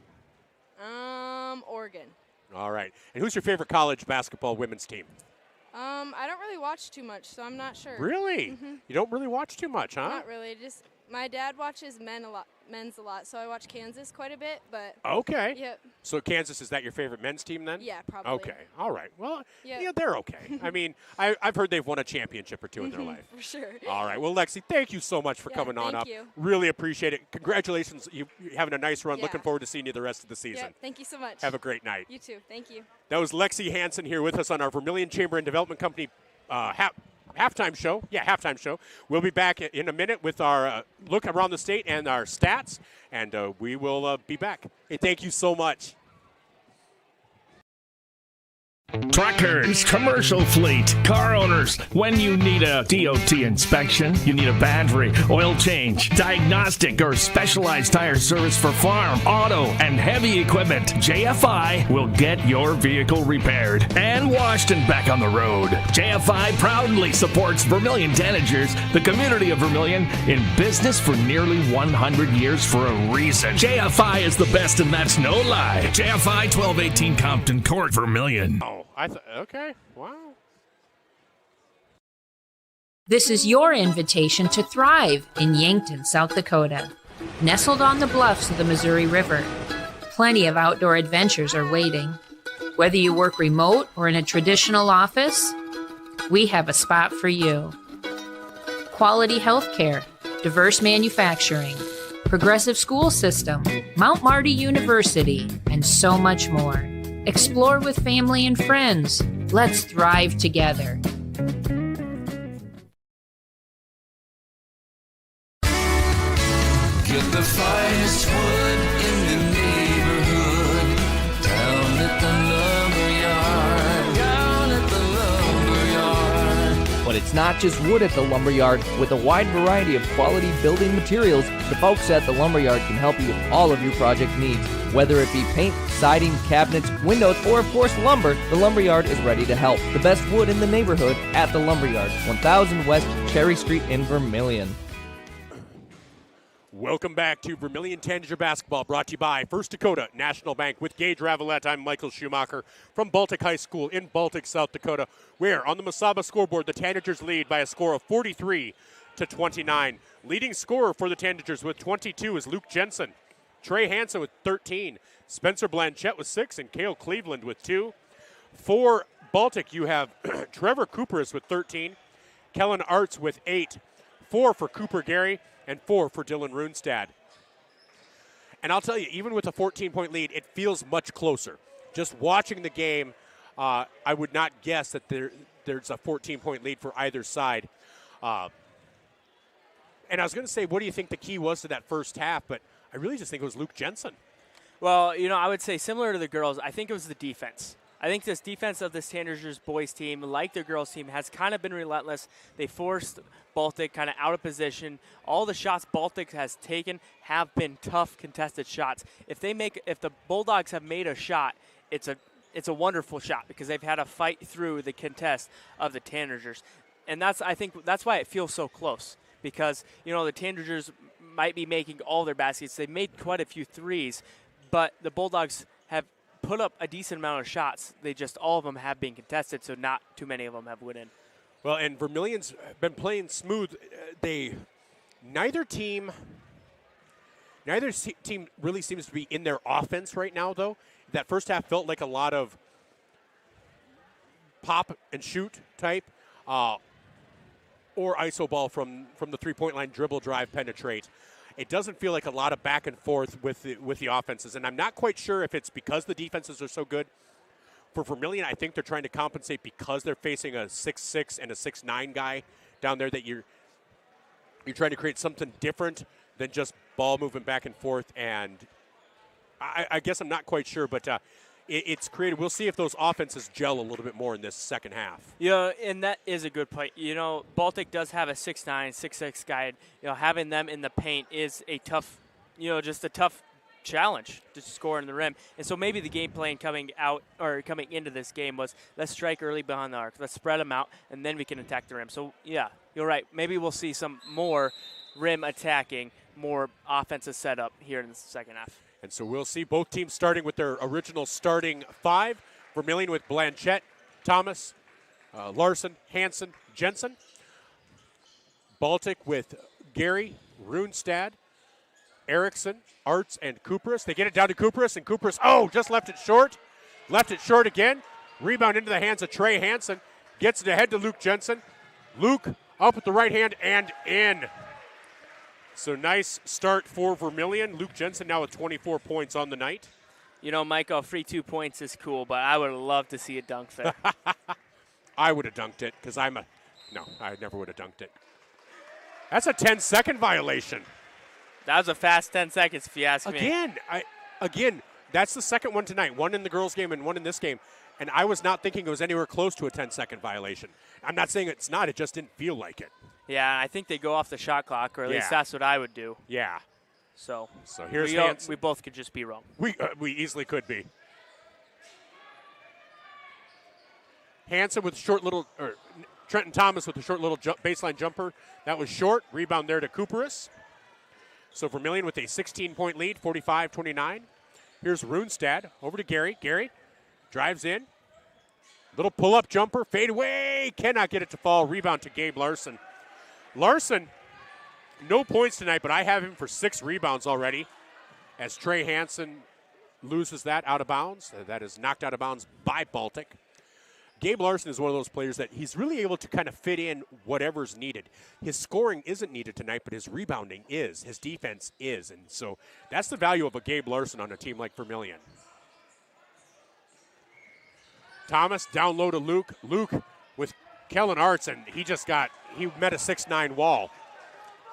Oregon. All right. And who's your favorite college basketball women's team? I don't really watch too much, so I'm not sure. Really? Mm-hmm. You don't really watch too much, huh? Not really. Just my dad watches men's a lot, so I watch Kansas quite a bit. But okay. Yep. So Kansas, is that your favorite men's team then? Yeah, probably. Okay. All right. Well, Yep. yeah, they're okay. I mean, I've heard they've won a championship or 2 in their life. For sure. All right. Well, Lexi, thank you so much for coming on up. Thank you. Really appreciate it. Congratulations. You're having a nice run. Yeah. Looking forward to seeing you the rest of the season. Yep. Thank you so much. Have a great night. You too. Thank you. That was Lexi Hansen here with us on our Vermillion Chamber and Development Company halftime show. Yeah, halftime show. We'll be back in a minute with our look around the state and our stats, and we will be back. Hey, thank you so much. Truckers, commercial fleet, car owners, when you need a DOT inspection, you need a battery, oil change, diagnostic, or specialized tire service for farm, auto, and heavy equipment, JFI will get your vehicle repaired and washed and back on the road. JFI proudly supports Vermillion Tanagers, the community of Vermillion, in business for nearly 100 years for a reason. JFI is the best, and that's no lie. JFI 1218 Compton Court, Vermillion. Okay. Wow. This is your invitation to thrive in Yankton, South Dakota. nestled on the bluffs of the Missouri River. Plenty of outdoor adventures are waiting. Whether you work remote or in a traditional office, we have a spot for you. Quality health care, diverse manufacturing, progressive school system, Mount Marty University, and so much more. Explore with family and friends. Let's thrive together. Get the finest wood in the neighborhood. Down at the lumberyard. Down at the lumberyard. But it's not just wood at the lumberyard. With a wide variety of quality building materials, the folks at the lumberyard can help you with all of your project needs. Whether it be paint, siding, cabinets, windows, or of course lumber, the lumberyard is ready to help. The best wood in the neighborhood at the lumberyard, 1000 West Cherry Street in Vermillion. Welcome back to Vermillion Tanagers Basketball, brought to you by First Dakota National Bank with Gage Ravellette. I'm Michael Schumacher from Baltic High School in Baltic, South Dakota, where on the Mesaba scoreboard, the Tanagers lead by a score of 43-29. Leading scorer for the Tanagers with 22 is Luke Jensen. Trey Hansen with 13. Spencer Blanchette with 6, and Cale Cleveland with 2. For Baltic, you have Trevor Cooperis with 13. Kellen Arts with 8. 4 for Cooper Gary, and 4 for Dylan Runestad. And I'll tell you, even with a 14-point lead, it feels much closer. Just watching the game, I would not guess that there's a 14-point lead for either side. And I was going to say, what do you think the key was to that first half? But I really just think it was Luke Jensen. Well, I would say similar to the girls, I think it was the defense. I think this defense of this Tanagers boys team, like the girls team, has kind of been relentless. They forced Baltic kind of out of position. All the shots Baltic has taken have been tough, contested shots. If the Bulldogs have made a shot, it's a wonderful shot because they've had to fight through the contest of the Tanagers. And I think that's why it feels so close, because the Tanagers might be making all their baskets. They made quite a few threes, but the Bulldogs have put up a decent amount of shots. All of them have been contested, so not too many of them have went in. Well, and Vermillion's been playing smooth. Neither team really seems to be in their offense right now, though. That first half felt like a lot of pop and shoot type, or iso ball from the three-point line, dribble, drive, penetrate. It doesn't feel like a lot of back and forth with the offenses, and I'm not quite sure if it's because the defenses are so good. For Vermillion, I think they're trying to compensate because they're facing a 6'6" and a 6'9" guy down there, that you're trying to create something different than just ball moving back and forth. And I guess I'm not quite sure, but it's created. We'll see if those offenses gel a little bit more in this second half. Yeah, and that is a good point. Baltic does have a 6'9", 6'6" guy. Having them in the paint is a tough, just a tough challenge to score in the rim. And so maybe the game plan coming into this game was, let's strike early behind the arc, let's spread them out, and then we can attack the rim. So yeah, you're right. Maybe we'll see some more rim attacking, more offensive setup here in the second half. And so we'll see both teams starting with their original starting 5. Vermillion with Blanchette, Thomas, Larson, Hansen, Jensen. Baltic with Gary, Runestad, Erickson, Arts, and Cooperis. They get it down to Cooperis, and Cooperis, just left it short. Left it short again. Rebound into the hands of Trey Hansen. Gets it ahead to Luke Jensen. Luke up with the right hand and in. So nice start for Vermillion. Luke Jensen now with 24 points on the night. Michael, free 2 points is cool, but I would love to see a dunk there. I would have dunked it because I never would have dunked it. That's a 10-second violation. That was a fast 10 seconds, if you ask me. Again, that's the second one tonight. One in the girls' game and one in this game. And I was not thinking it was anywhere close to a 10-second violation. I'm not saying it's not. It just didn't feel like it. Yeah, I think they go off the shot clock, or at least that's what I would do. Yeah. So here's we both could just be wrong. We easily could be. Hansen with Trenton Thomas with a short little baseline jumper. That was short. Rebound there to Cooperis. So Vermillion with a 16-point lead, 45-29. Here's Runestad over to Gary. Gary drives in. Little pull-up jumper, fade away. Cannot get it to fall. Rebound to Gabe Larson. Larson no points tonight, but I have him for 6 rebounds already as Trey Hansen loses that out of bounds. That is knocked out of bounds by Baltic. Gabe Larson is one of those players that he's really able to kind of fit in whatever's needed. His scoring isn't needed tonight, but his rebounding is. His defense is. And so that's the value of a Gabe Larson on a team like Vermillion. Thomas down low to Luke. Luke with Kellen Arts, and he met a 6'9" wall.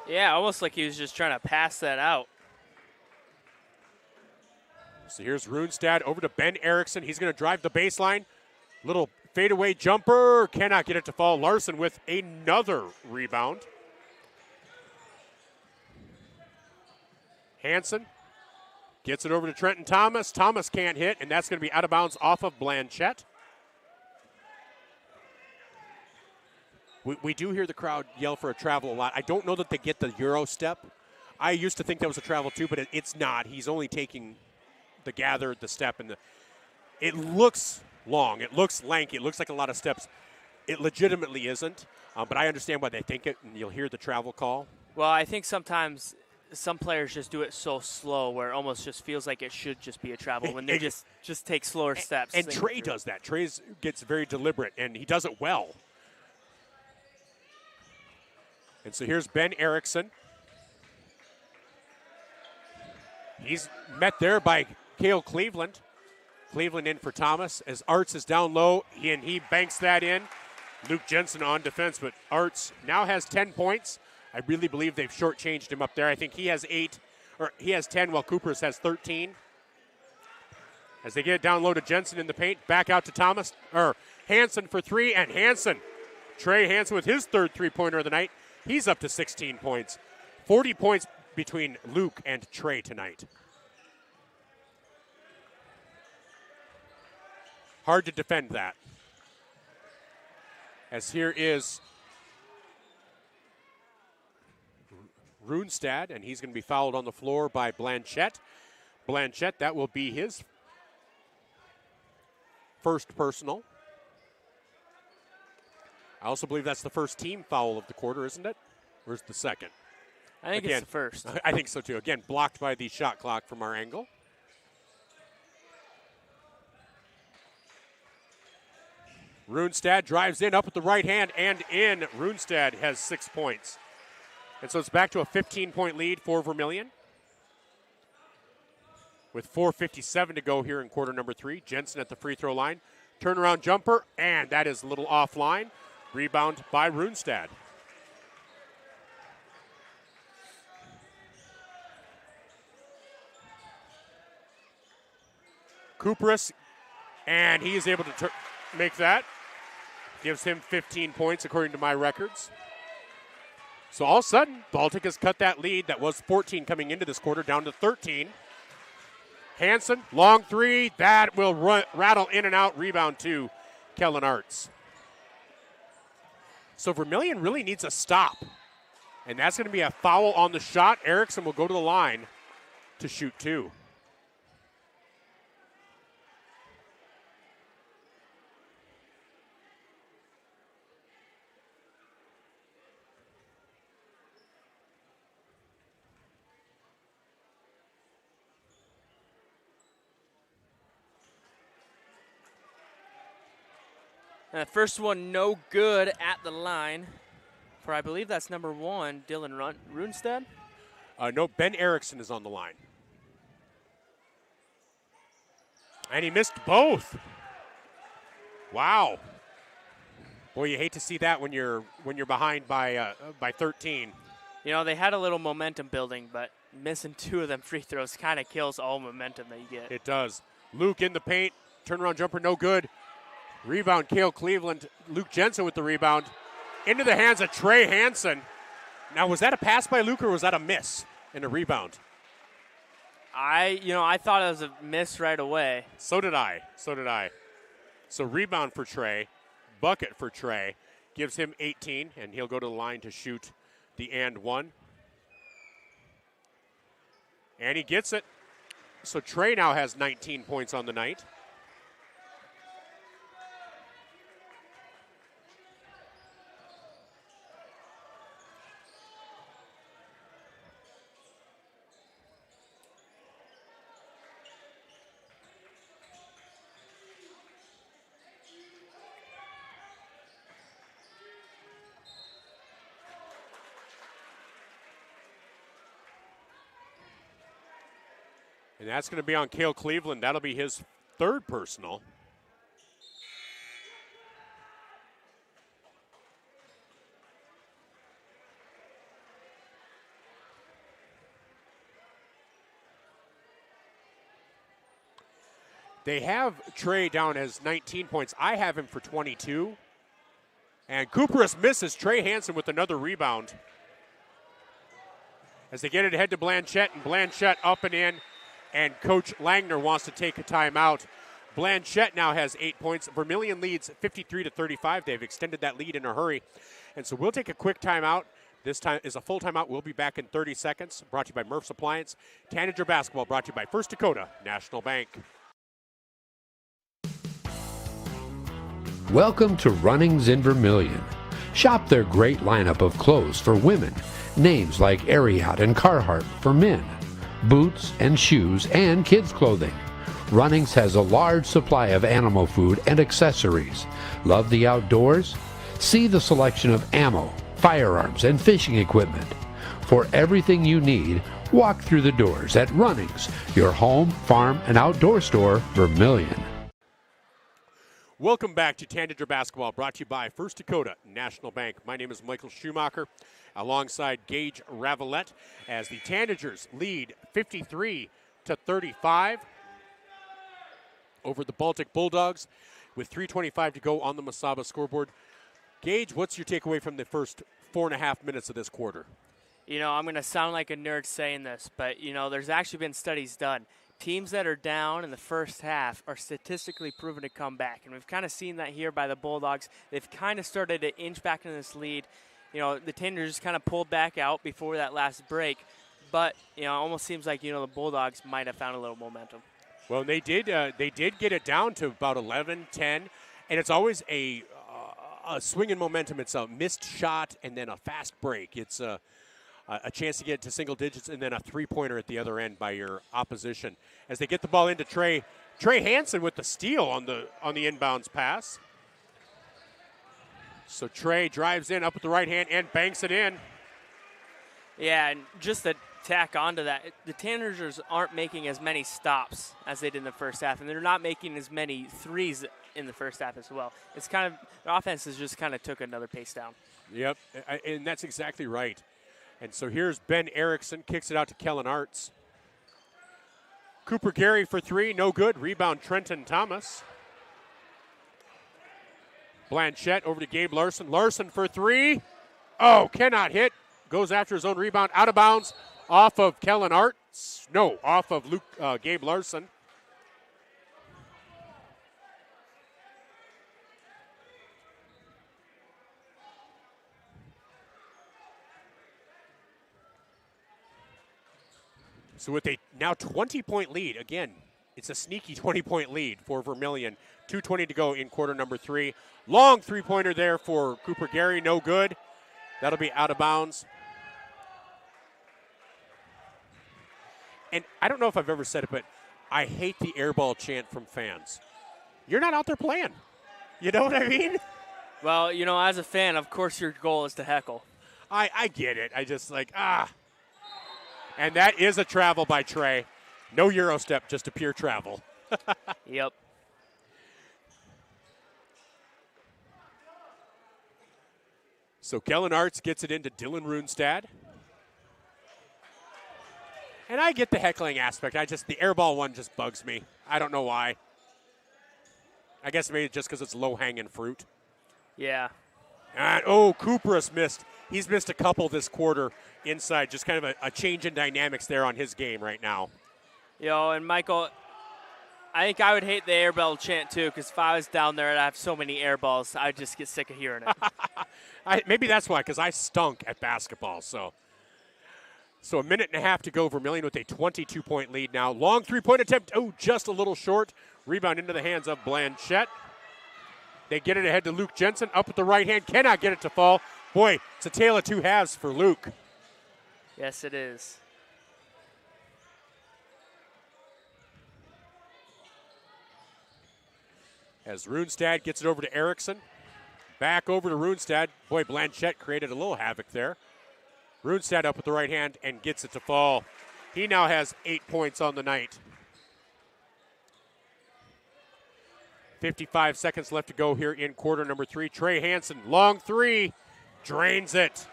Yeah, almost like he was just trying to pass that out. So here's Runestad over to Ben Erickson. He's going to drive the baseline. Little fadeaway jumper. Cannot get it to fall. Larson with another rebound. Hansen gets it over to Trenton Thomas. Thomas can't hit, and that's going to be out of bounds off of Blanchette. We do hear the crowd yell for a travel a lot. I don't know that they get the Euro step. I used to think that was a travel too, but it's not. He's only taking the gather, the step, and it looks long. It looks lanky. It looks like a lot of steps. It legitimately isn't, but I understand why they think it, and you'll hear the travel call. Well, I think sometimes some players just do it so slow where it almost just feels like it should just be a travel when they just take slower steps. And Trey does that. Trey gets very deliberate, and he does it well. And so here's Ben Erickson. He's met there by Cale Cleveland. Cleveland in for Thomas as Arts is down low, and he banks that in. Luke Jensen on defense, but Arts now has 10 points. I really believe they've shortchanged him up there. I think he has 10, while Coopers has 13. As they get it down low to Jensen in the paint, back out to Hansen for 3, and Trey Hansen with his third three-pointer of the night. He's up to 16 points. 40 points between Luke and Trey tonight. Hard to defend that. As here is Runestad, and he's going to be fouled on the floor by Blanchette. Blanchette, that will be his first personal. I also believe that's the first team foul of the quarter, isn't it? Or is it the second? I think it's the first. I think so too. Again, blocked by the shot clock from our angle. Runestad drives in up with the right hand and in. Runestad has 6 points. And so it's back to a 15-point lead for Vermillion. With 4:57 to go here in quarter number 3. Jensen at the free throw line. Turnaround jumper, and that is a little offline. Rebound by Runestad. Kupris, and he is able to make that. Gives him 15 points according to my records. So all of a sudden, Baltic has cut that lead that was 14 coming into this quarter down to 13. Hansen, long three, that will rattle in and out. Rebound to Kellen Arts. So Vermillion really needs a stop. And that's going to be a foul on the shot. Erickson will go to the line to shoot 2. And the first one no good at the line for, I believe that's number 1, Dylan Runestad. No, Ben Erickson is on the line. And he missed both. Wow. Boy, you hate to see that when you're behind by 13. You know, they had a little momentum building, but missing 2 of them free throws kind of kills all momentum that you get. It does. Luke in the paint. Turnaround jumper, no good. Rebound, Cale Cleveland. Luke Jensen with the rebound. Into the hands of Trey Hansen. Now, was that a pass by Luke or was that a miss and a rebound? I thought it was a miss right away. So did I. So rebound for Trey. Bucket for Trey. Gives him 18, and he'll go to the line to shoot the and one. And he gets it. So Trey now has 19 points on the night. And that's going to be on Cale Cleveland. That'll be his third personal. They have Trey down as 19 points. I have him for 22. And Cooperus misses. Trey Hansen with another rebound. As they get it ahead to Blanchette, and Blanchette up and in. And Coach Langner wants to take a timeout. Blanchette now has 8 points. Vermillion leads 53-35. They've extended that lead in a hurry. And so we'll take a quick timeout. This time is a full timeout. We'll be back in 30 seconds. Brought to you by Murph's Appliance. Tanager Basketball brought to you by First Dakota National Bank. Welcome to Runnings in Vermillion. Shop their great lineup of clothes for women. Names like Ariat and Carhartt for men. Boots and shoes and kids' clothing. Runnings has a large supply of animal food and accessories. Love the outdoors? See the selection of ammo, firearms, and fishing equipment. For everything you need, walk through the doors at Runnings, your home, farm, and outdoor store, Vermillion. Welcome back to Tanager Basketball, brought to you by First Dakota National Bank. My name is Michael Schumacher, alongside Gage Ravellette, as the Tanagers lead 53-35 over the Baltic Bulldogs with 3:25 to go on the Masaba scoreboard. Gage, what's your takeaway from the first 4.5 minutes of this quarter? You know, I'm going to sound like a nerd saying this, but, you know, there's actually been studies done. Teams that are down in the first half are statistically proven to come back. And we've kind of seen that here by the Bulldogs. They've kind of started to inch back into this lead. You know, the Tanagers just kind of pulled back out before that last break. But, you know, it almost seems like, you know, the Bulldogs might have found a little momentum. Well, they did get it down to about 11, 10. And it's always a swing in momentum. It's a missed shot and then a fast break. It's a chance to get to single digits, and then a three-pointer at the other end by your opposition. As they get the ball into Trey Hansen with the steal on the inbounds pass. So Trey drives in up with the right hand and banks it in. Yeah, and just to tack onto that, the Tanagers aren't making as many stops as they did in the first half, and they're not making as many threes in the first half as well. It's kind of, the offense has just kind of took another pace down. Yep, and that's exactly right. And so here's Ben Erickson, kicks it out to Kellen Arts. Cooper Gary for three, no good. Rebound, Trenton Thomas. Blanchette over to Gabe Larson. Larson for three. Oh, cannot hit. Goes after his own rebound, out of bounds, off of Kellen Arts. No, off of Gabe Larson. So with a now 20-point lead, again, it's a sneaky 20-point lead for Vermillion. 2:20 to go in quarter number 3. Long three-pointer there for Cooper Gary, no good. That'll be out of bounds. And I don't know if I've ever said it, but I hate the airball chant from fans. You're not out there playing. You know what I mean? Well, you know, as a fan, of course your goal is to heckle. I get it. I just And that is a travel by Trey. No Euro step, just a pure travel. Yep. So Kellen Arts gets it into Dylan Runestad. And I get the heckling aspect. The airball one just bugs me. I don't know why. I guess maybe just because it's low-hanging fruit. Yeah. And, Cooper has missed. He's missed a couple this quarter inside. Just kind of a change in dynamics there on his game right now. And Michael, I think I would hate the airball chant too, because if I was down there and I have so many airballs, I'd just get sick of hearing it. Maybe that's why, because I stunk at basketball. So a minute and a half to go. Vermillion with a 22-point lead now. Long three-point attempt. Just a little short. Rebound into the hands of Blanchette. They get it ahead to Luke Jensen. Up with the right hand. Cannot get it to fall. Boy, it's a tale of two halves for Luke. Yes, it is. As Runestad gets it over to Erickson. Back over to Runestad. Boy, Blanchette created a little havoc there. Runestad up with the right hand and gets it to fall. He now has 8 points on the night. 55 seconds left to go here in quarter number 3. Trey Hansen, long three, drains it.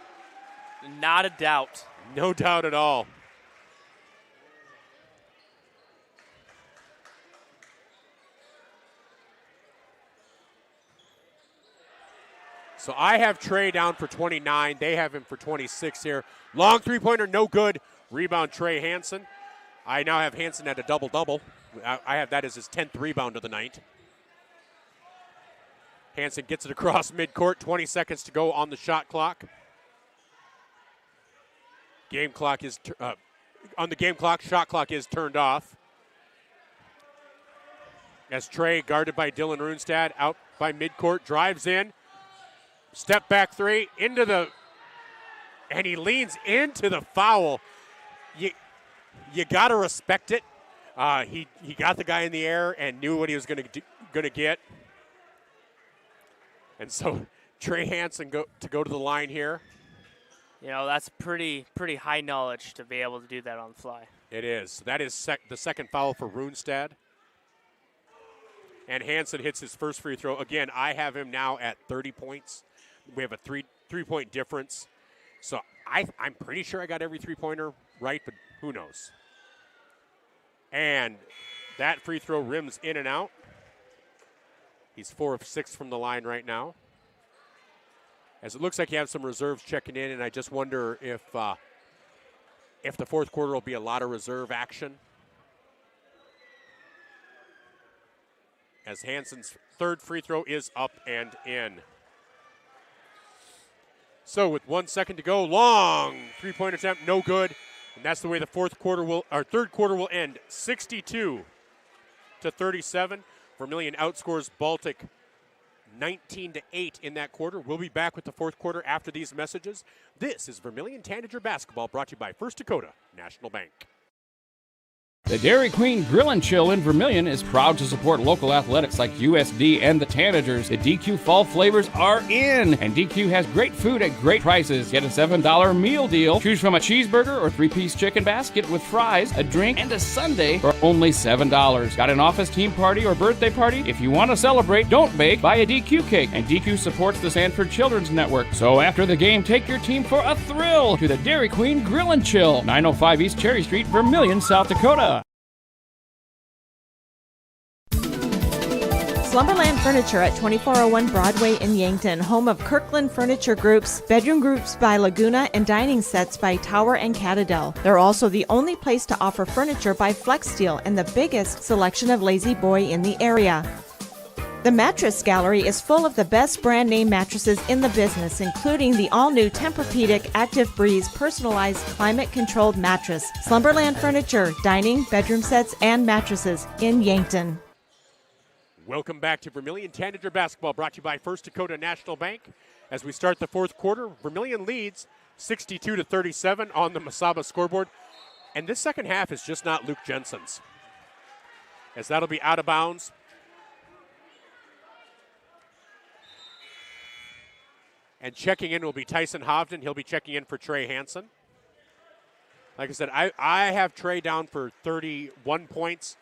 Not a doubt. No doubt at all. So I have Trey down for 29. They have him for 26 here. Long three-pointer, no good. Rebound, Trey Hansen. I now have Hansen at a double-double. I have that as his 10th rebound of the night. Hansen gets it across midcourt. 20 seconds to go on the shot clock. Game clock is on the game clock. Shot clock is turned off. As Trey, guarded by Dylan Runestad, out by midcourt, drives in. Step back three into the, and he leans into the foul. You got to respect it. He got the guy in the air and knew what he was going to get. And so Trey Hansen go to the line here. You know, that's pretty high knowledge to be able to do that on the fly. It is. That is the second foul for Runestad. And Hansen hits his first free throw. Again, I have him now at 30 points. We have a three-point difference. So I'm pretty sure I got every three-pointer right, but who knows? And that free throw rims in and out. He's 4 of 6 from the line right now. As it looks like you have some reserves checking in, and I just wonder if the fourth quarter will be a lot of reserve action. As Hansen's third free throw is up and in. So with 1 second to go, long three-point attempt, no good. And that's the way the third quarter will end. 62-37. Vermillion outscores Baltic 19-8 in that quarter. We'll be back with the fourth quarter after these messages. This is Vermillion Tanager basketball, brought to you by First Dakota National Bank. The Dairy Queen Grill and Chill in Vermillion is proud to support local athletics like USD and the Tanagers. The DQ Fall flavors are in, and DQ has great food at great prices. Get a $7 meal deal. Choose from a cheeseburger or 3-piece chicken basket with fries, a drink, and a sundae for only $7. Got an office team party or birthday party? If you want to celebrate, don't bake, buy a DQ cake. And DQ supports the Sanford Children's Network. So after the game, take your team for a thrill to the Dairy Queen Grill and Chill, 905 East Cherry Street, Vermillion, South Dakota. Slumberland Furniture at 2401 Broadway in Yankton, home of Kirkland Furniture Groups, bedroom groups by Laguna, and dining sets by Tower and Catadel. They're also the only place to offer furniture by Flex Steel and the biggest selection of Lazy Boy in the area. The Mattress Gallery is full of the best brand name mattresses in the business, including the all-new Tempur-Pedic Active Breeze personalized climate-controlled mattress. Slumberland Furniture, dining, bedroom sets, and mattresses in Yankton. Welcome back to Vermillion Tanager basketball, brought to you by First Dakota National Bank. As we start the fourth quarter, Vermillion leads 62-37 on the Masaba scoreboard. And this second half is just not Luke Jensen's, as that'll be out of bounds. And checking in will be Tyson Hovden. He'll be checking in for Trey Hansen. Like I said, I have Trey down for 31 points.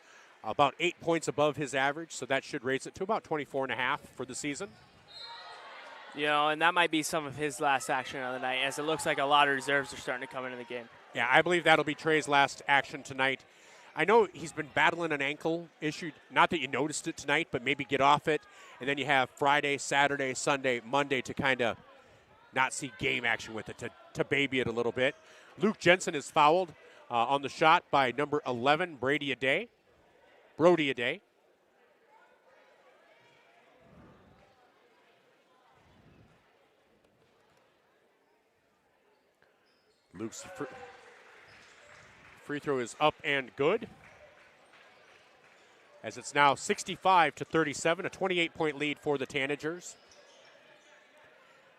About 8 points above his average, so that should raise it to about 24.5 for the season. You know, and that might be some of his last action of the night, as it looks like a lot of reserves are starting to come into the game. Yeah, I believe that'll be Trey's last action tonight. I know he's been battling an ankle issue. Not that you noticed it tonight, but maybe get off it. And then you have Friday, Saturday, Sunday, Monday to kind of not see game action with it, to baby it a little bit. Luke Jensen is fouled on the shot by number 11, Brody Aday. Luke's free throw is up and good, as it's now 65-37, a 28-point lead for the Tanagers.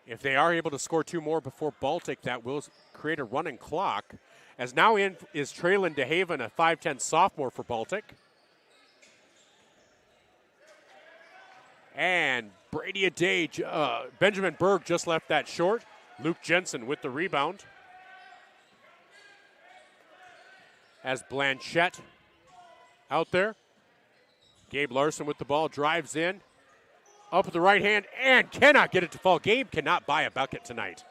If they are able to score 2 more before Baltic, that will create a running clock. As now in is Traylon DeHaven, a 5'10 sophomore for Baltic. And Brady Aday, Benjamin Berg just left that short. Luke Jensen with the rebound. As Blanchette out there. Gabe Larson with the ball, drives in, up with the right hand, and cannot get it to fall. Gabe cannot buy a bucket tonight.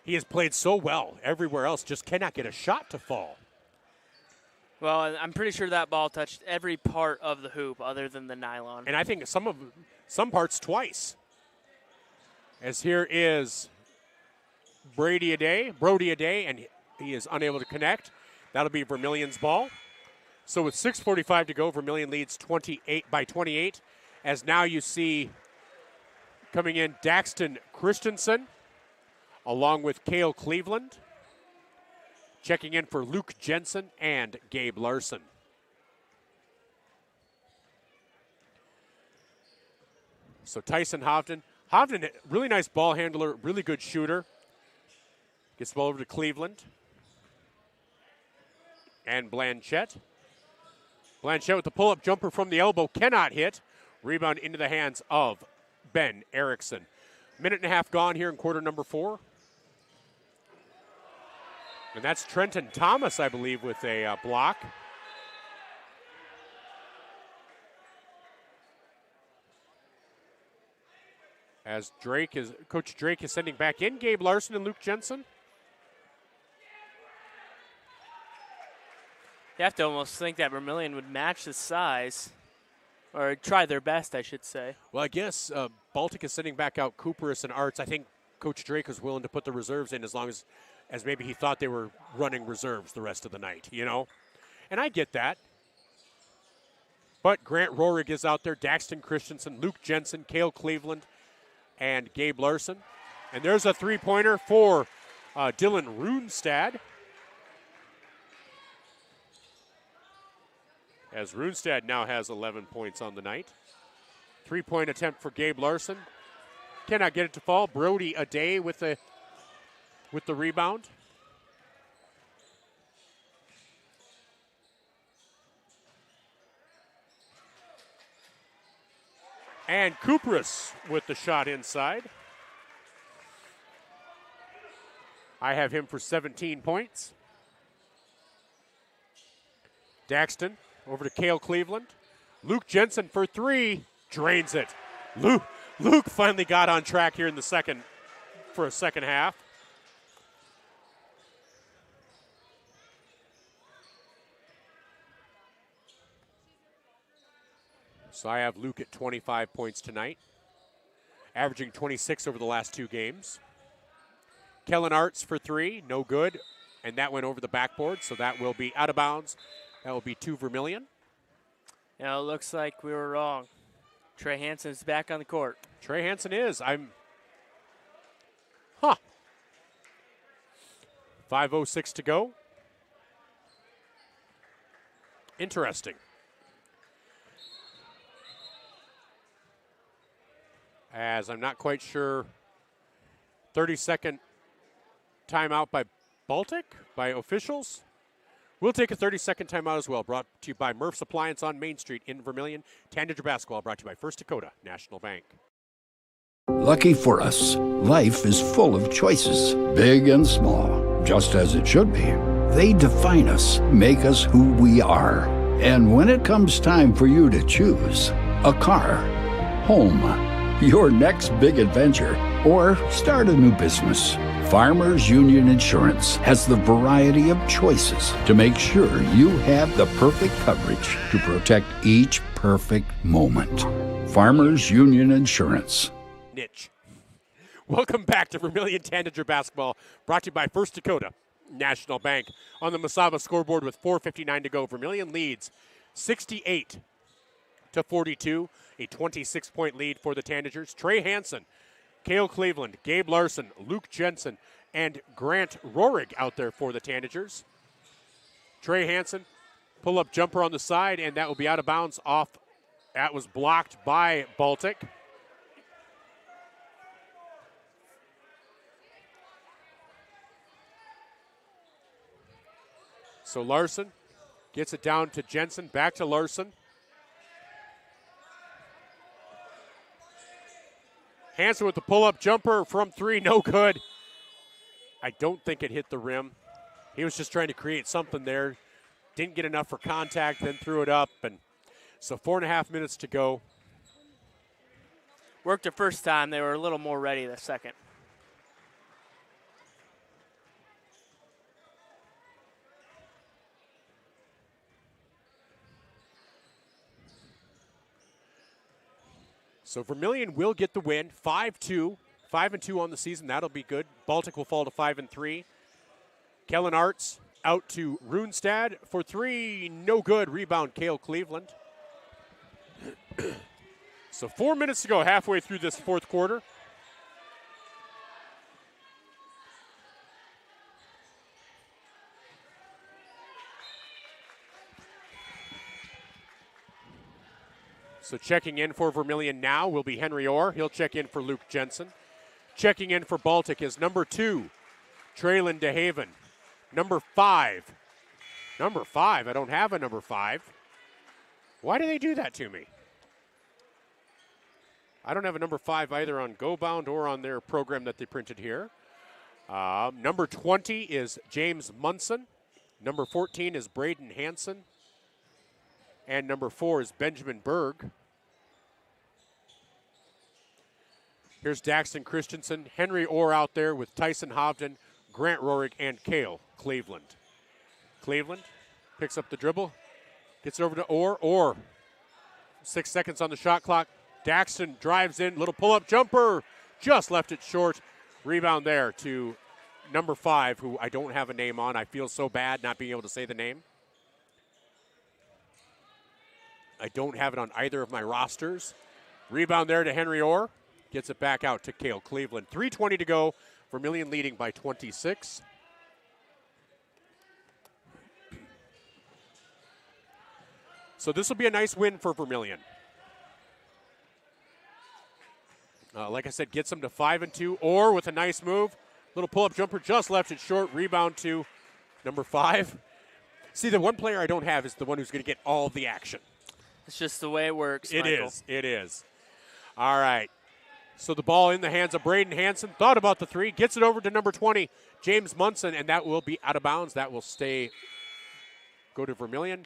He has played so well everywhere else, just cannot get a shot to fall. Well, I'm pretty sure that ball touched every part of the hoop other than the nylon. And I think some parts twice. As here is Brody Ade, and he is unable to connect. That'll be Vermillion's ball. So with 6:45 to go, Vermillion leads 28. As now you see coming in Daxton Christensen, along with Cale Cleveland. Checking in for Luke Jensen and Gabe Larson. So Tyson Hovden, really nice ball handler, really good shooter. Gets the ball over to Cleveland. And Blanchette. Blanchette with the pull-up jumper from the elbow, cannot hit. Rebound into the hands of Ben Erickson. Minute and a half gone here in quarter number 4. And that's Trenton Thomas, I believe, with a block. As Coach Drake is sending back in Gabe Larson and Luke Jensen. You have to almost think that Vermillion would match the size, or try their best, I should say. Well, I guess Baltic is sending back out Cooperus and Arts. I think Coach Drake was willing to put the reserves in as long as maybe he thought they were running reserves the rest of the night, you know? And I get that. But Grant Rohrig is out there, Daxton Christensen, Luke Jensen, Cale Cleveland, and Gabe Larson. And there's a three-pointer for Dylan Runestad. As Runestad now has 11 points on the night. Three-point attempt for Gabe Larson. Cannot get it to fall. Brody Ade with the rebound. And Kupras with the shot inside. I have him for 17 points. Daxton over to Cale Cleveland. Luke Jensen for 3, drains it. Luke finally got on track here in the second half. So I have Luke at 25 points tonight, averaging 26 over the last 2 games. Kellen Arts for 3, no good, and that went over the backboard, so that will be out of bounds. That will be 2 Vermillion. Now it looks like we were wrong. Trey Hansen's back on the court. Trey Hansen is. 5:06 to go. Interesting. As I'm not quite sure, 30-second timeout by Baltic, by officials. We'll take a 30-second timeout as well, brought to you by Murph's Appliance on Main Street in Vermillion. Tanager Basketball brought to you by First Dakota National Bank. Lucky for us, life is full of choices, big and small, just as it should be. They define us, make us who we are. And when it comes time for you to choose, a car, home, your next big adventure, or start a new business, Farmers Union Insurance has the variety of choices to make sure you have the perfect coverage to protect each perfect moment. Farmers Union Insurance. Niche. Welcome back to Vermillion Tanagers Basketball, brought to you by First Dakota National Bank. On the Masaba scoreboard with 4:59 to go, Vermillion leads 68-42, a 26-point lead for the Tanagers. Trey Hansen, Cale Cleveland, Gabe Larson, Luke Jensen, and Grant Rohrig out there for the Tanagers. Trey Hansen, pull-up jumper on the side, and that will be out of bounds off. That was blocked by Baltic. So Larson gets it down to Jensen, back to Larson. Hansen with the pull-up jumper from 3, no good. I don't think it hit the rim. He was just trying to create something there. Didn't get enough for contact, then threw it up, and So 4.5 minutes to go. Worked the first time. They were a little more ready the second. So Vermillion will get the win, 5-2. 5-2 on the season. That'll be good. Baltic will fall to 5-3. Kellen Arts out to Runestad for 3. No good. Rebound, Cale Cleveland. So 4 minutes to go, halfway through this fourth quarter. So checking in for Vermillion now will be Henry Orr. He'll check in for Luke Jensen. Checking in for Baltic is number 2, Traylon DeHaven. Number 5. Number 5. I don't have a number 5. Why do they do that to me? I don't have a number 5 either on GoBound or on their program that they printed here. Number 20 is James Munson. Number 14 is Braden Hansen. And number 4 is Benjamin Berg. Here's Daxton Christensen, Henry Orr out there with Tyson Hovden, Grant Rohrig, and Cale Cleveland. Cleveland picks up the dribble, gets it over to Orr. Orr, 6 seconds on the shot clock. Daxton drives in, little pull-up jumper, just left it short. Rebound there to number 5, who I don't have a name on. I feel so bad not being able to say the name. I don't have it on either of my rosters. Rebound there to Henry Orr. Gets it back out to Cale Cleveland. 3:20 to go. Vermillion leading by 26. So this will be a nice win for Vermillion. Like I said, gets them to 5-2. Orr with a nice move. Little pull-up jumper, just left it short. Rebound to number 5. See, the one player I don't have is the one who's going to get all of the action. It's just the way it works, It Michael. is. It is. All right. So the ball in the hands of Braden Hansen. Thought about the 3. Gets it over to number 20, James Munson, and that will be out of bounds. That will go to Vermillion.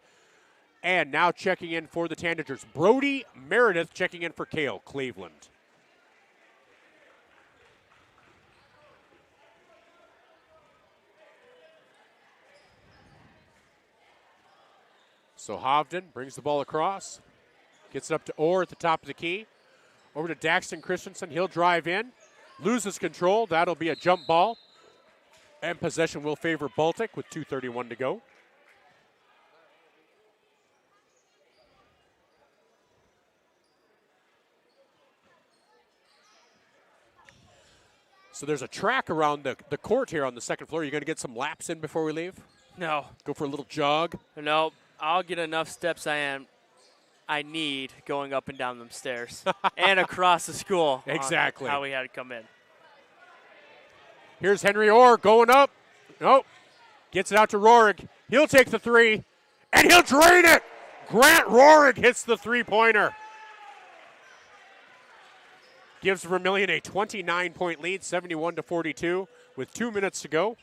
And now checking in for the Tanagers, Brody Meredith checking in for Cale Cleveland. So Hovden brings the ball across, gets it up to Orr at the top of the key. Over to Daxton Christensen. He'll drive in, loses control. That'll be a jump ball. And possession will favor Baltic with 2:31 to go. So there's a track around the court here on the second floor. You're going to get some laps in before we leave? No. Go for a little jog? No, I'll get enough steps I need going up and down them stairs and across the school. Exactly. How we had to come in. Here's Henry Orr going up. Nope. Gets it out to Rohrig. He'll take the 3, and he'll drain it. Grant Rohrig hits the 3-pointer. Gives Vermillion a 29-point lead, 71-42, with 2 minutes to go.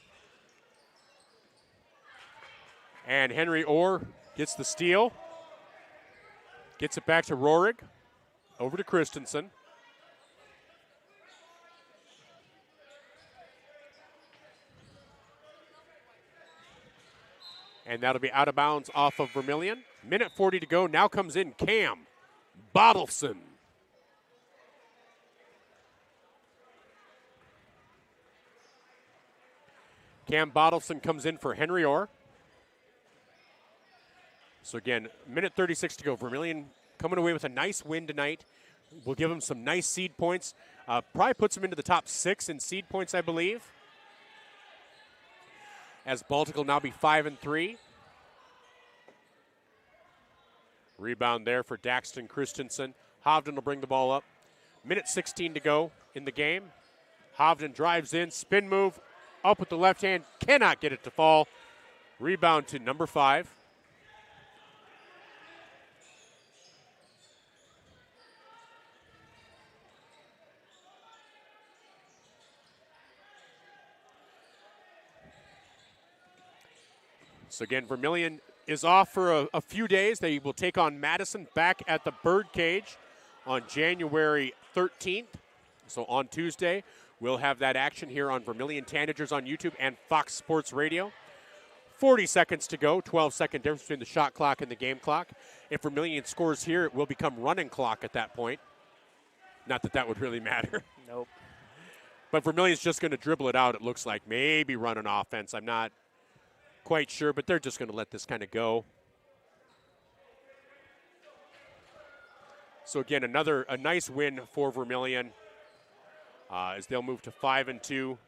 And Henry Orr gets the steal. Gets it back to Rohrig. Over to Christensen. And that'll be out of bounds off of Vermillion. Minute 40 to go. Now comes in Cam Bottleson. Cam Bottleson comes in for Henry Orr. So again, minute 36 to go. Vermillion coming away with a nice win tonight. We'll give them some nice seed points. Probably puts them into the top 6 in seed points, I believe. As Baltic will now be 5-3. Rebound there for Daxton Christensen. Hovden will bring the ball up. Minute 16 to go in the game. Hovden drives in, spin move, up with the left hand, cannot get it to fall. Rebound to number 5. So again, Vermillion is off for a few days. They will take on Madison back at the Birdcage on January 13th. So on Tuesday, we'll have that action here on Vermillion Tanagers on YouTube and Fox Sports Radio. 40 seconds to go, 12-second difference between the shot clock and the game clock. If Vermillion scores here, it will become running clock at that point. Not that that would really matter. Nope. But Vermillion's just going to dribble it out, it looks like. Maybe run an offense. I'm not quite sure, but they're just going to let this kind of go. So again, a nice win for Vermillion as they'll move to 5-2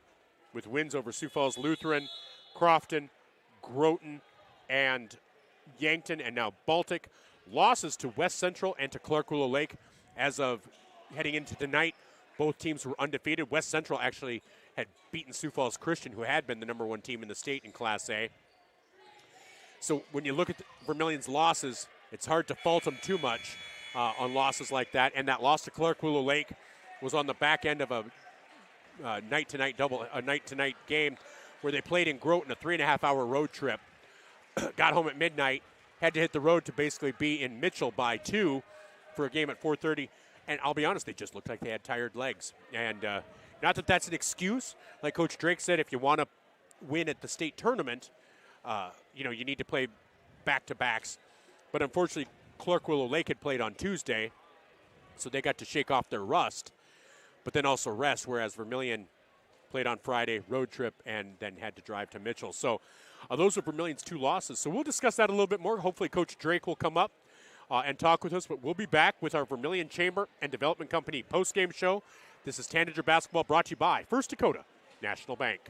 with wins over Sioux Falls Lutheran, Crofton, Groton, and Yankton, and now Baltic. Losses to West Central and to Clark Willow Lake as of heading into tonight. Both teams were undefeated. West Central actually had beaten Sioux Falls Christian, who had been the #1 team in the state in Class A. So when you look at Vermillion's losses, it's hard to fault them too much on losses like that. And that loss to Clark Willow Lake was on the back end of a night-to-night game where they played in Groton, a 3.5-hour road trip. Got home at midnight, had to hit the road to basically be in Mitchell by 2 for a game at 4:30. And I'll be honest, they just looked like they had tired legs. And not that that's an excuse. Like Coach Drake said, if you want to win at the state tournament, you need to play back-to-backs. But unfortunately, Clark Willow Lake had played on Tuesday, so they got to shake off their rust, but then also rest, whereas Vermillion played on Friday, road trip, and then had to drive to Mitchell. So those are Vermillion's 2 losses. So we'll discuss that a little bit more. Hopefully Coach Drake will come up and talk with us, but we'll be back with our Vermillion Chamber and Development Company post-game show. This is Tanager Basketball brought to you by First Dakota National Bank.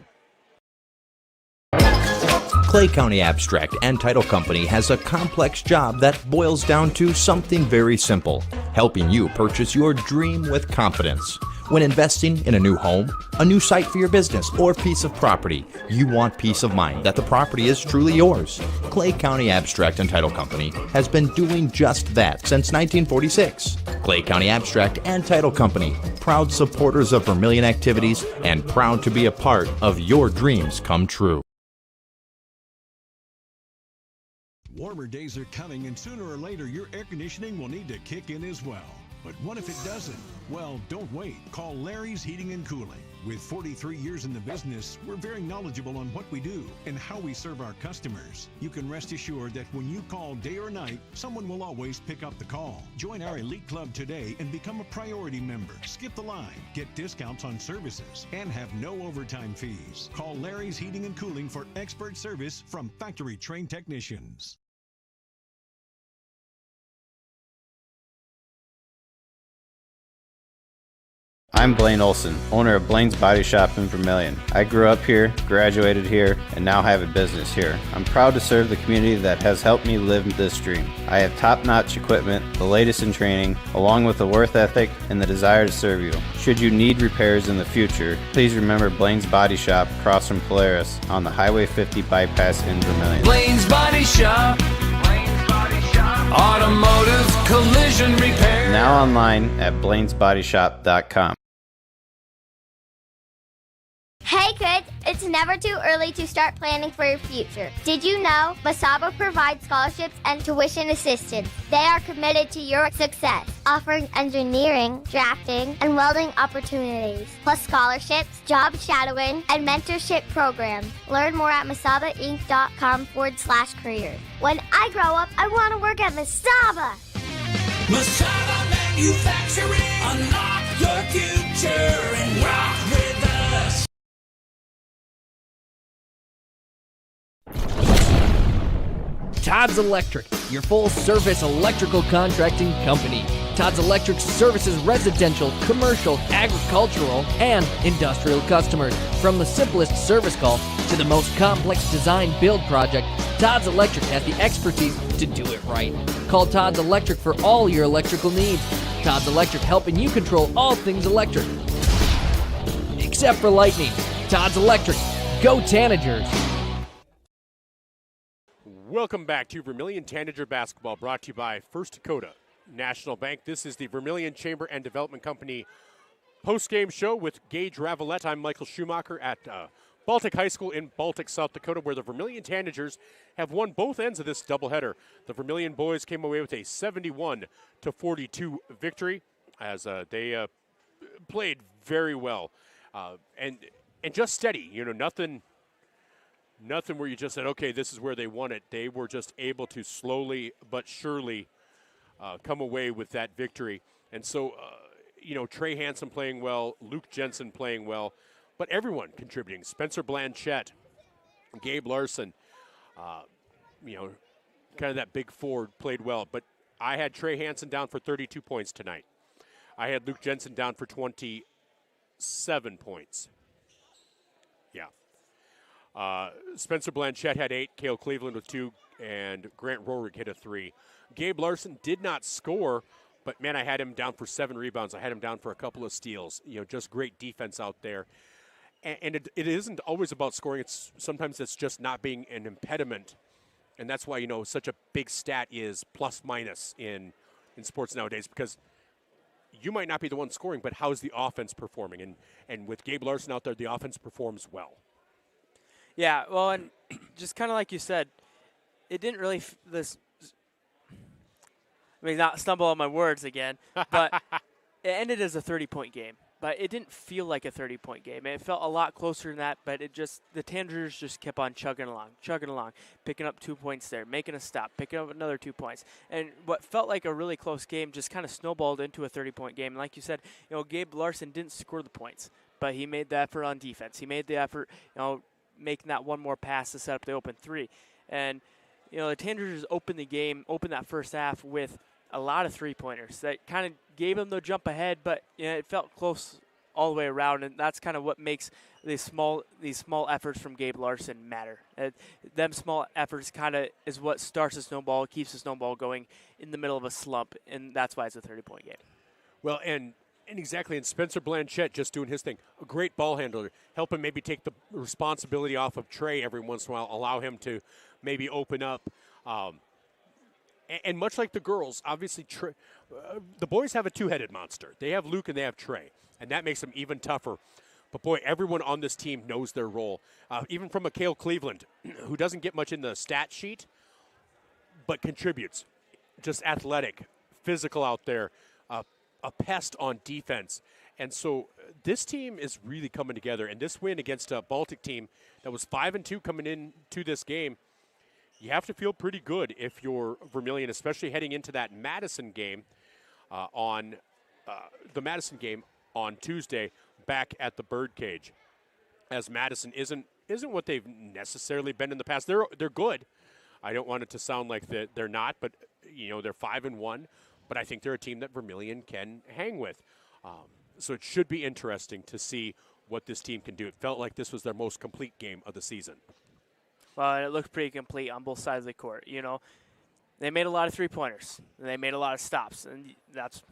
Clay County Abstract and Title Company has a complex job that boils down to something very simple: helping you purchase your dream with confidence. When investing in a new home, a new site for your business, or piece of property, you want peace of mind that the property is truly yours. Clay County Abstract and Title Company has been doing just that since 1946. Clay County Abstract and Title Company, proud supporters of Vermillion activities and proud to be a part of your dreams come true. Warmer days are coming, and sooner or later your air conditioning will need to kick in as well. But what if it doesn't? Well, don't wait. Call Larry's Heating and Cooling. With 43 years in the business, we're very knowledgeable on what we do and how we serve our customers. You can rest assured that when you call day or night, someone will always pick up the call. Join our elite club today and become a priority member. Skip the line, get discounts on services, and have no overtime fees. Call Larry's Heating and Cooling for expert service from factory-trained technicians. I'm Blaine Olson, owner of Blaine's Body Shop in Vermillion. I grew up here, graduated here, and now have a business here. I'm proud to serve the community that has helped me live this dream. I have top-notch equipment, the latest in training, along with a work ethic and the desire to serve you. Should you need repairs in the future, please remember Blaine's Body Shop across from Polaris on the Highway 50 bypass in Vermillion. Blaine's Body Shop. Automotive collision repair. Now online at blainesbodyshop.com. Hey kids, it's never too early to start planning for your future. Did you know Masaba provides scholarships and tuition assistance? They are committed to your success, offering engineering, drafting, and welding opportunities, plus scholarships, job shadowing, and mentorship programs. Learn more at masabainc.com/careers. When I grow up, I want to work at Masaba. Masaba Manufacturing. Unlock your future and rock with us. Todd's Electric, your full-service electrical contracting company. Todd's Electric services residential, commercial, agricultural, and industrial customers. From the simplest service call to the most complex design-build project, Todd's Electric has the expertise to do it right. Call Todd's Electric for all your electrical needs. Todd's Electric, helping you control all things electric. Except for lightning. Todd's Electric. Go Tanagers! Welcome back to Vermillion Tanager Basketball, brought to you by First Dakota National Bank. This is the Vermillion Chamber and Development Company post-game show with Gage Ravellette. I'm Michael Schumacher at Baltic High School in Baltic, South Dakota, where the Vermillion Tanagers have won both ends of this doubleheader. The Vermillion boys came away with a 71-42 victory as they played very well and just steady. You know, nothing where you just said, okay, this is where they won it. They were just able to slowly but surely come away with that victory. And so, you know, Trey Hansen playing well, Luke Jensen playing well, but everyone contributing. Spencer Blanchette, Gabe Larson, you know, kind of that big forward played well. But I had Trey Hansen down for 32 points tonight. I had Luke Jensen down for 27 points. Yeah. Spencer Blanchette had 8, Cale Cleveland with 2, and Grant Rohrig hit a 3. Gabe Larson did not score, but, man, I had him down for 7 rebounds. I had him down for a couple of steals. You know, just great defense out there. And it isn't always about scoring. Sometimes it's just not being an impediment. And that's why, you know, such a big stat is plus minus in sports nowadays, because you might not be the one scoring, but how's the offense performing? And with Gabe Larson out there, the offense performs well. Yeah, well, and just kind of like you said, it didn't really not stumble on my words again, but it ended as a 30-point game. But it didn't feel like a 30-point game. It felt a lot closer than that, but the Tanagers just kept on chugging along, picking up 2 points there, making a stop, picking up another 2 points. And what felt like a really close game just kind of snowballed into a 30-point game. And like you said, you know, Gabe Larson didn't score the points, but he made the effort on defense. He made the effort, you know, making that one more pass to set up the open 3. And, you know, the Tanagers opened that first half with a lot of three-pointers that kind of gave them the jump ahead, but you know, it felt close all the way around, and that's kind of what makes these small efforts from Gabe Larson matter. Them small efforts kind of is what starts a snowball, keeps the snowball going in the middle of a slump, and that's why it's a 30-point game. Well, and exactly, and Spencer Blanchette just doing his thing. A great ball handler, helping maybe take the responsibility off of Trey every once in a while, allow him to maybe open up. And much like the girls, obviously, the boys have a two-headed monster. They have Luke and they have Trey, and that makes them even tougher. But, boy, everyone on this team knows their role. Even from a Cale Cleveland, who doesn't get much in the stat sheet, but contributes. Just athletic, physical out there, a pest on defense. And so this team is really coming together. And this win against a Baltic team that was 5-2 coming into this game, you have to feel pretty good if you're Vermillion, especially heading into that Madison game on Tuesday back at the Birdcage, as Madison isn't what they've necessarily been in the past. They're good. I don't want it to sound like they're not, but you know, they're 5-1. But I think they're a team that Vermillion can hang with. So it should be interesting to see what this team can do. It felt like this was their most complete game of the season. Well, it looked pretty complete on both sides of the court. You know, they made a lot of three-pointers. And they made a lot of stops. And that's,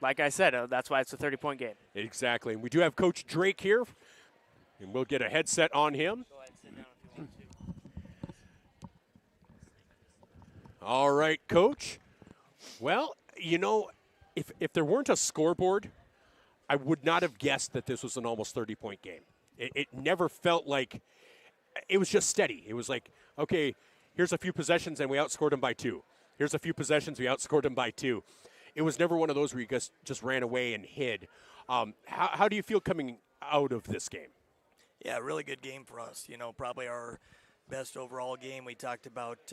like I said, that's why it's a 30-point game. Exactly. And we do have Coach Drake here, and we'll get a headset on him. Go ahead and sit down if you want to. All right, Coach. Well, you know, if there weren't a scoreboard, I would not have guessed that this was an almost 30-point game. It never felt like – it was just steady. It was like, okay, here's a few possessions and we outscored them by 2. Here's a few possessions, we outscored them by 2. It was never one of those where you just ran away and hid. How do you feel coming out of this game? Yeah, really good game for us. You know, probably our best overall game. We talked about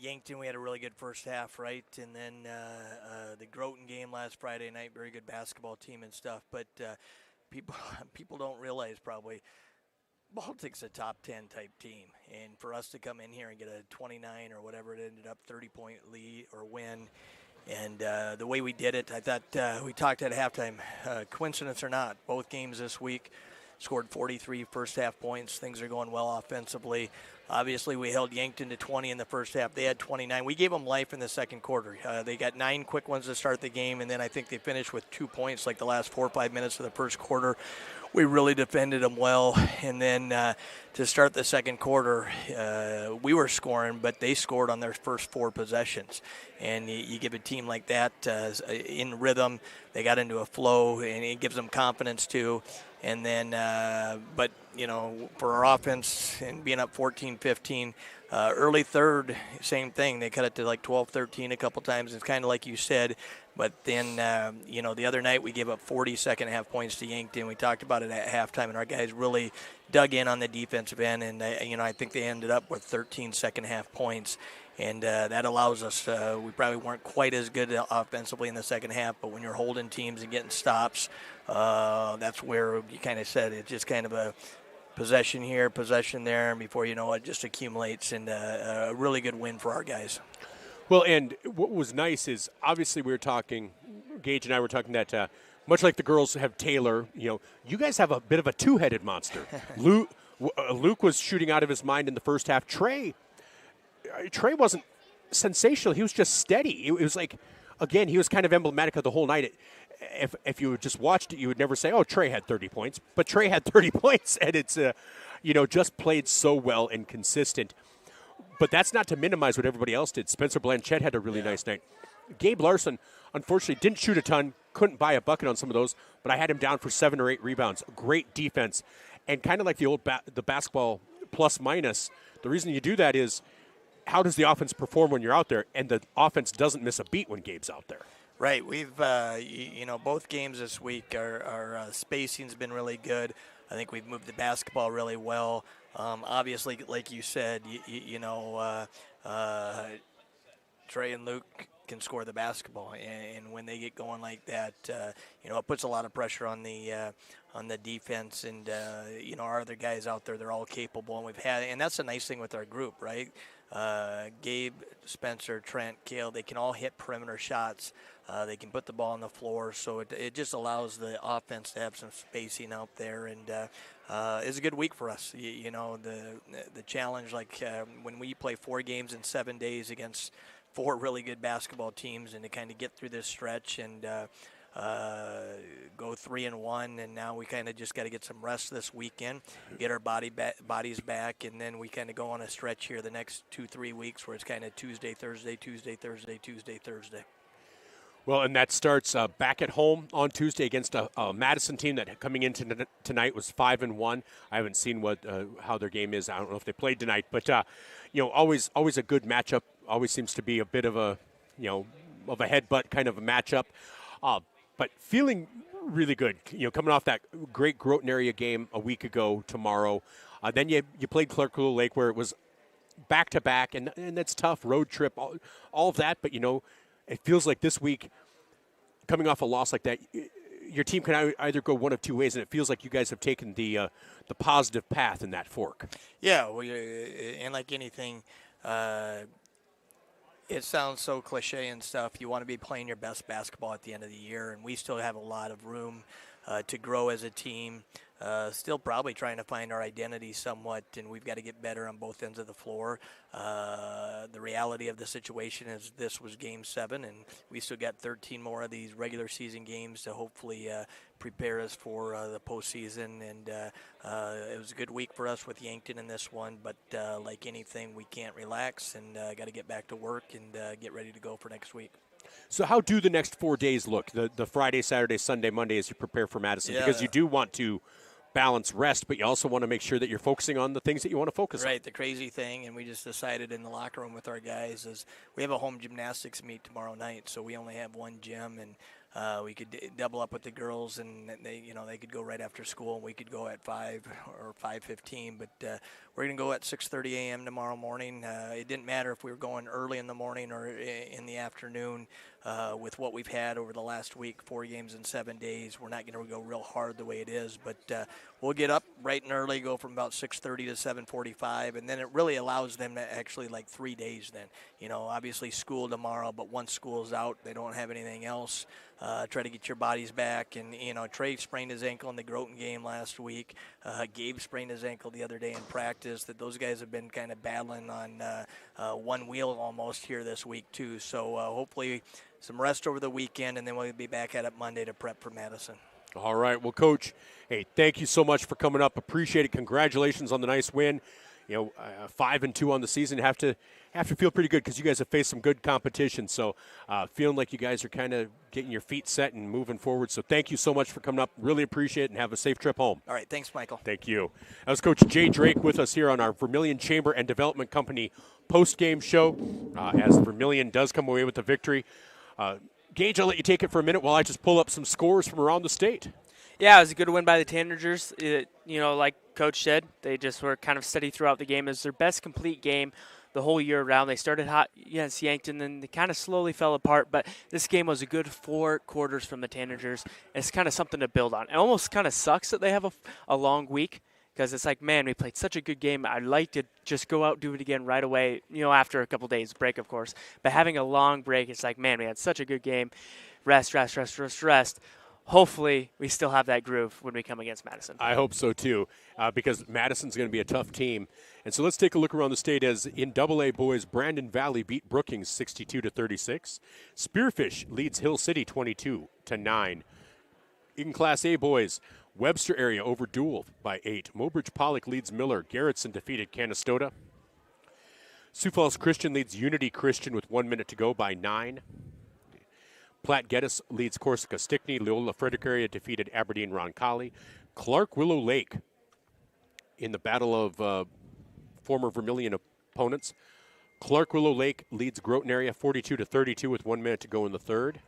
Yankton. We had a really good first half, right? And then the Groton game last Friday night, very good basketball team and stuff. But people don't realize probably Baltic's a top 10 type team, and for us to come in here and get a 29 or whatever it ended up 30-point lead or win, and the way we did it, I thought we talked at halftime, coincidence or not, both games this week scored 43 first half points. Things are going well offensively. Obviously, we held Yankton to 20 in the first half. They had 29. We gave them life in the second quarter. They got 9 quick ones to start the game, and then I think they finished with 2 points like the last 4 or 5 minutes of the first quarter. we really defended them well. And then to start the second quarter, we were scoring, but they scored on their first 4 possessions. And you give a team like that in rhythm, they got into a flow, and it gives them confidence too. And then, but, for our offense and being up 14-15, early third, same thing. They cut it to like 12-13 a couple times. It's kind of like you said. But then, the other night we gave up 40 second-half points to Yankton. We talked about it at halftime, and our guys really dug in on the defensive end. And, I think they ended up with 13 second-half points. And that allows us, we probably weren't quite as good offensively in the second half, but when you're holding teams and getting stops, that's where you kind of said it's just kind of a possession here, possession there, and before you know it, just accumulates, and a really good win for our guys. Well, and what was nice is obviously we were talking, Gage and I were talking that much like the girls have Taylor, you guys have a bit of a two-headed monster. Luke was shooting out of his mind in the first half. Trey wasn't sensational. He was just steady. It was like, again, he was kind of emblematic of the whole night. If you just watched it, you would never say, oh, Trey had 30 points. But Trey had 30 points, and it's, just played so well and consistent. But that's not to minimize what everybody else did. Spencer Blanchett had a really nice night. Gabe Larson, unfortunately, didn't shoot a ton, couldn't buy a bucket on some of those, but I had him down for 7 or 8 rebounds. Great defense. And kind of like the old the basketball plus-minus, the reason you do that is how does the offense perform when you're out there? And the offense doesn't miss a beat when Gabe's out there. Right. We've, both games this week, our spacing's been really good. I think we've moved the basketball really well. Obviously, like you said, Trey and Luke can score the basketball, and when they get going like that, it puts a lot of pressure on the defense. And our other guys out there, they're all capable, and that's the nice thing with our group, right? Gabe, Spencer, Trent, Kale, they can all hit perimeter shots. They can put the ball on the floor, so it just allows the offense to have some spacing out there, and it's a good week for us. The challenge, when we play 4 games in 7 days against 4 really good basketball teams, and to kind of get through this stretch and go 3-1, and now we kind of just got to get some rest this weekend, get our bodies back, and then we kind of go on a stretch here the next 2-3 weeks where it's kind of Tuesday, Thursday, Tuesday, Thursday, Tuesday, Thursday. Well, and that starts back at home on Tuesday against a Madison team that coming into tonight was 5-1. I haven't seen how their game is. I don't know if they played tonight, but always a good matchup. Always seems to be a bit of a of a headbutt kind of a matchup. But feeling really good. Coming off that great Groton area game a week ago tomorrow. Then you played Clark-Lula Lake where it was back to back, and that's tough road trip, all of that. But it feels like this week, coming off a loss like that, your team can either go one of 2 ways, and it feels like you guys have taken the positive path in that fork. Yeah, and like anything, it sounds so cliche and stuff. You want to be playing your best basketball at the end of the year, and we still have a lot of room to grow as a team. Still probably trying to find our identity somewhat, and we've got to get better on both ends of the floor. The reality of the situation is this was Game 7, and we still got 13 more of these regular season games to hopefully prepare us for the postseason. And it was a good week for us with Yankton in this one, but like anything, we can't relax and got to get back to work and get ready to go for next week. So how do the next 4 days look, the Friday, Saturday, Sunday, Monday, as you prepare for Madison? Yeah. Because you do want to balance rest, but you also want to make sure that you're focusing on the things that you want to focus on. Right. The crazy thing, and we just decided in the locker room with our guys, is we have a home gymnastics meet tomorrow night, so we only have one gym, and we could double up with the girls, and they could go right after school, and we could go at 5 or 5:15. But we're going to go at 6:30 a.m. tomorrow morning. It didn't matter if we were going early in the morning or in the afternoon. With what we've had over the last week, 4 games in 7 days, we're not going to go real hard the way it is. But we'll get up bright and early, go from about 6:30 to 7:45, and then it really allows them to actually 3 days then. Obviously school tomorrow, but once school's out, they don't have anything else. Try to get your bodies back. And, Trey sprained his ankle in the Groton game last week. Gabe sprained his ankle the other day in practice. That those guys have been kind of battling on one wheel almost here this week too. So hopefully some rest over the weekend, and then we'll be back at it Monday to prep for Madison. All right. Well, Coach, hey, thank you so much for coming up. Appreciate it. Congratulations on the nice win. 5-2 on the season. Have to feel pretty good because you guys have faced some good competition. So feeling like you guys are kind of getting your feet set and moving forward. So thank you so much for coming up. Really appreciate it, and have a safe trip home. All right. Thanks, Michael. Thank you. That was Coach Jay Drake with us here on our Vermillion Chamber and Development Company post-game show as Vermillion does come away with the victory. Gage, I'll let you take it for a minute while I just pull up some scores from around the state. Yeah, it was a good win by the Tanagers. Like Coach said, they just were kind of steady throughout the game. It was their best complete game the whole year around. They started hot against Yankton, then they kind of slowly fell apart. But this game was a good 4 quarters from the Tanagers. It's kind of something to build on. It almost kind of sucks that they have a long week, because it's like, man, we played such a good game. I'd like to just go out, do it again right away, after a couple days break, of course. But having a long break, it's like, man, we had such a good game. Rest. Hopefully, we still have that groove when we come against Madison. I hope so, too, because Madison's going to be a tough team. And so let's take a look around the state as in AA boys, Brandon Valley beat Brookings 62-36. Spearfish leads Hill City 22-9. In Class A boys, Webster area over Dual by 8. Mobridge Pollock leads Miller. Garrettson defeated Canastota. Sioux Falls Christian leads Unity Christian with 1 minute to go by 9. Platte Geddes leads Corsica Stickney. Loyola Frederick area defeated Aberdeen Roncalli. Clark Willow Lake in the battle of former Vermillion opponents. Clark Willow Lake leads Groton area 42-32 with 1 minute to go in the third.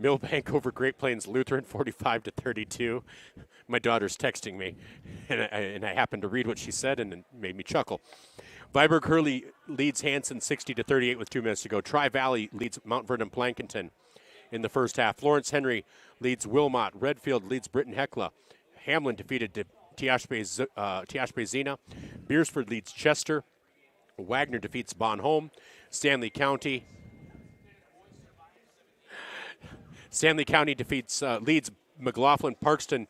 Millbank over Great Plains Lutheran 45-32. My daughter's texting me, and I happened to read what she said, and it made me chuckle. Viborg Hurley leads Hanson 60-38 with 2 minutes to go. Tri-Valley leads Mount Vernon Plankinton in the first half. Florence Henry leads Wilmot. Redfield leads Britton Hecla. Hamlin defeated Tiashpe Zena. Beersford leads Chester. Wagner defeats Bonhomme. Stanley County leads McLaughlin. Parkston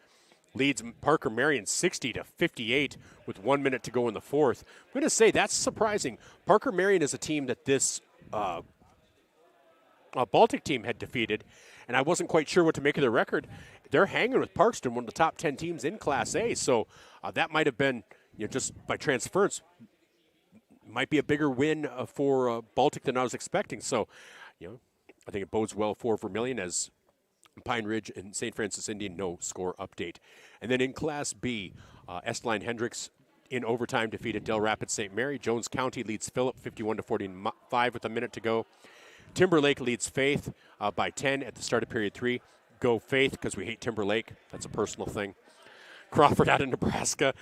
leads Parker Marion 60-58 with 1 minute to go in the fourth. I'm going to say that's surprising. Parker Marion is a team that this Baltic team had defeated, and I wasn't quite sure what to make of their record. They're hanging with Parkston, one of the top 10 teams in Class A, so that might have been, just by transference, might be a bigger win for Baltic than I was expecting. So, I think it bodes well for Vermillion as Pine Ridge and St. Francis Indian, no score update. And then in Class B, Estline Hendricks in overtime defeated Del Rapids St. Mary. Jones County leads Phillip 51-45 with a minute to go. Timberlake leads Faith by 10 at the start of period 3. Go Faith, because we hate Timberlake. That's a personal thing. Crawford out of Nebraska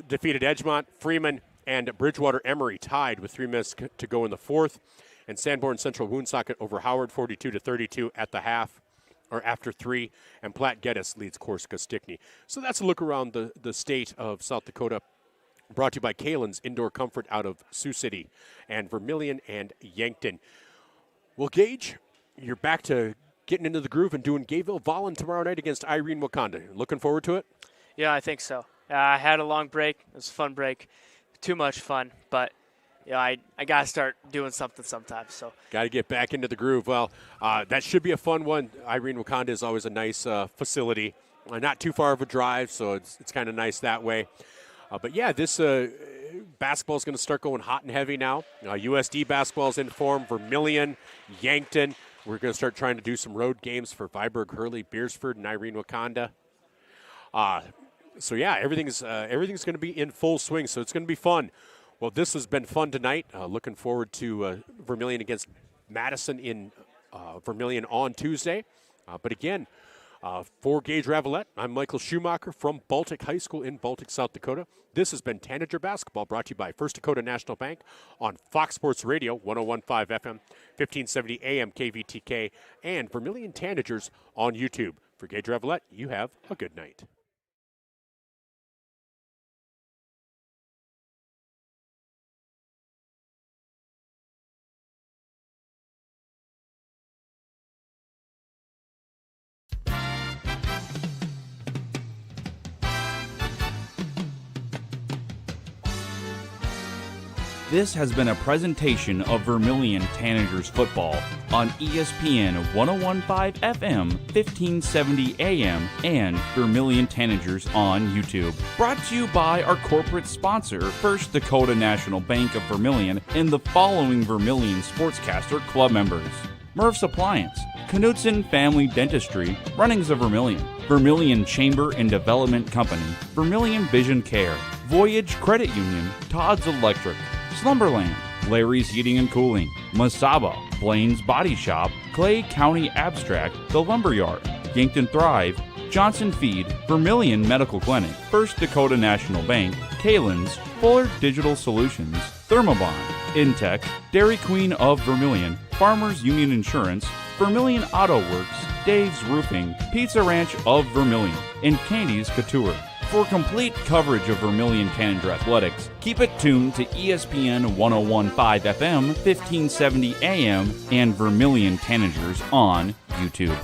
defeated Edgemont. Freeman and Bridgewater Emory tied with 3 minutes to go in the fourth. And Sanborn Central Woonsocket over Howard 42-32 at the half, or after 3, and Platte Geddes leads Corsica Stickney. So that's a look around the state of South Dakota, brought to you by Kalen's Indoor Comfort out of Sioux City, and Vermillion and Yankton. Well, Gage, you're back to getting into the groove and doing Gayville Vollen tomorrow night against Irene Wakanda. Looking forward to it? Yeah, I think so. I had a long break. It was a fun break. Too much fun, but I got to start doing something sometimes. So got to get back into the groove. Well, that should be a fun one. Irene Wakanda is always a nice facility. Not too far of a drive, so it's kind of nice that way. But, yeah, this basketball is going to start going hot and heavy now. USD basketball is in form. Vermillion, Yankton. We're going to start trying to do some road games for Viborg, Hurley, Beersford, and Irene Wakanda. So, yeah, everything's going to be in full swing, so it's going to be fun. Well, this has been fun tonight. Looking forward to Vermillion against Madison in Vermillion on Tuesday. But again, for Gage Ravellette, I'm Michael Schumacher from Baltic High School in Baltic, South Dakota. This has been Tanager Basketball, brought to you by First Dakota National Bank on Fox Sports Radio, 101.5 FM, 1570 AM KVTK, and Vermillion Tanagers on YouTube. For Gage Ravellette, you have a good night. This has been a presentation of Vermillion Tanagers Football, on ESPN 1015 FM, 1570 AM, and Vermillion Tanagers on YouTube. Brought to you by our corporate sponsor, First Dakota National Bank of Vermillion, and the following Vermillion Sportscaster Club members: Murph's Appliance, Knudsen Family Dentistry, Runnings of Vermillion, Vermillion Chamber and Development Company, Vermillion Vision Care, Voyage Credit Union, Todd's Electric, Slumberland, Larry's Heating and Cooling, Masaba, Blaine's Body Shop, Clay County Abstract, The Lumberyard, Yankton Thrive, Johnson Feed, Vermillion Medical Clinic, First Dakota National Bank, Kalen's, Fuller Digital Solutions, Thermobond, Intech, Dairy Queen of Vermillion, Farmers Union Insurance, Vermillion Auto Works, Dave's Roofing, Pizza Ranch of Vermillion, and Candy's Couture. For complete coverage of Vermillion Tanager Athletics, keep it tuned to ESPN 1015 FM, 1570 AM, and Vermillion Tanagers on YouTube.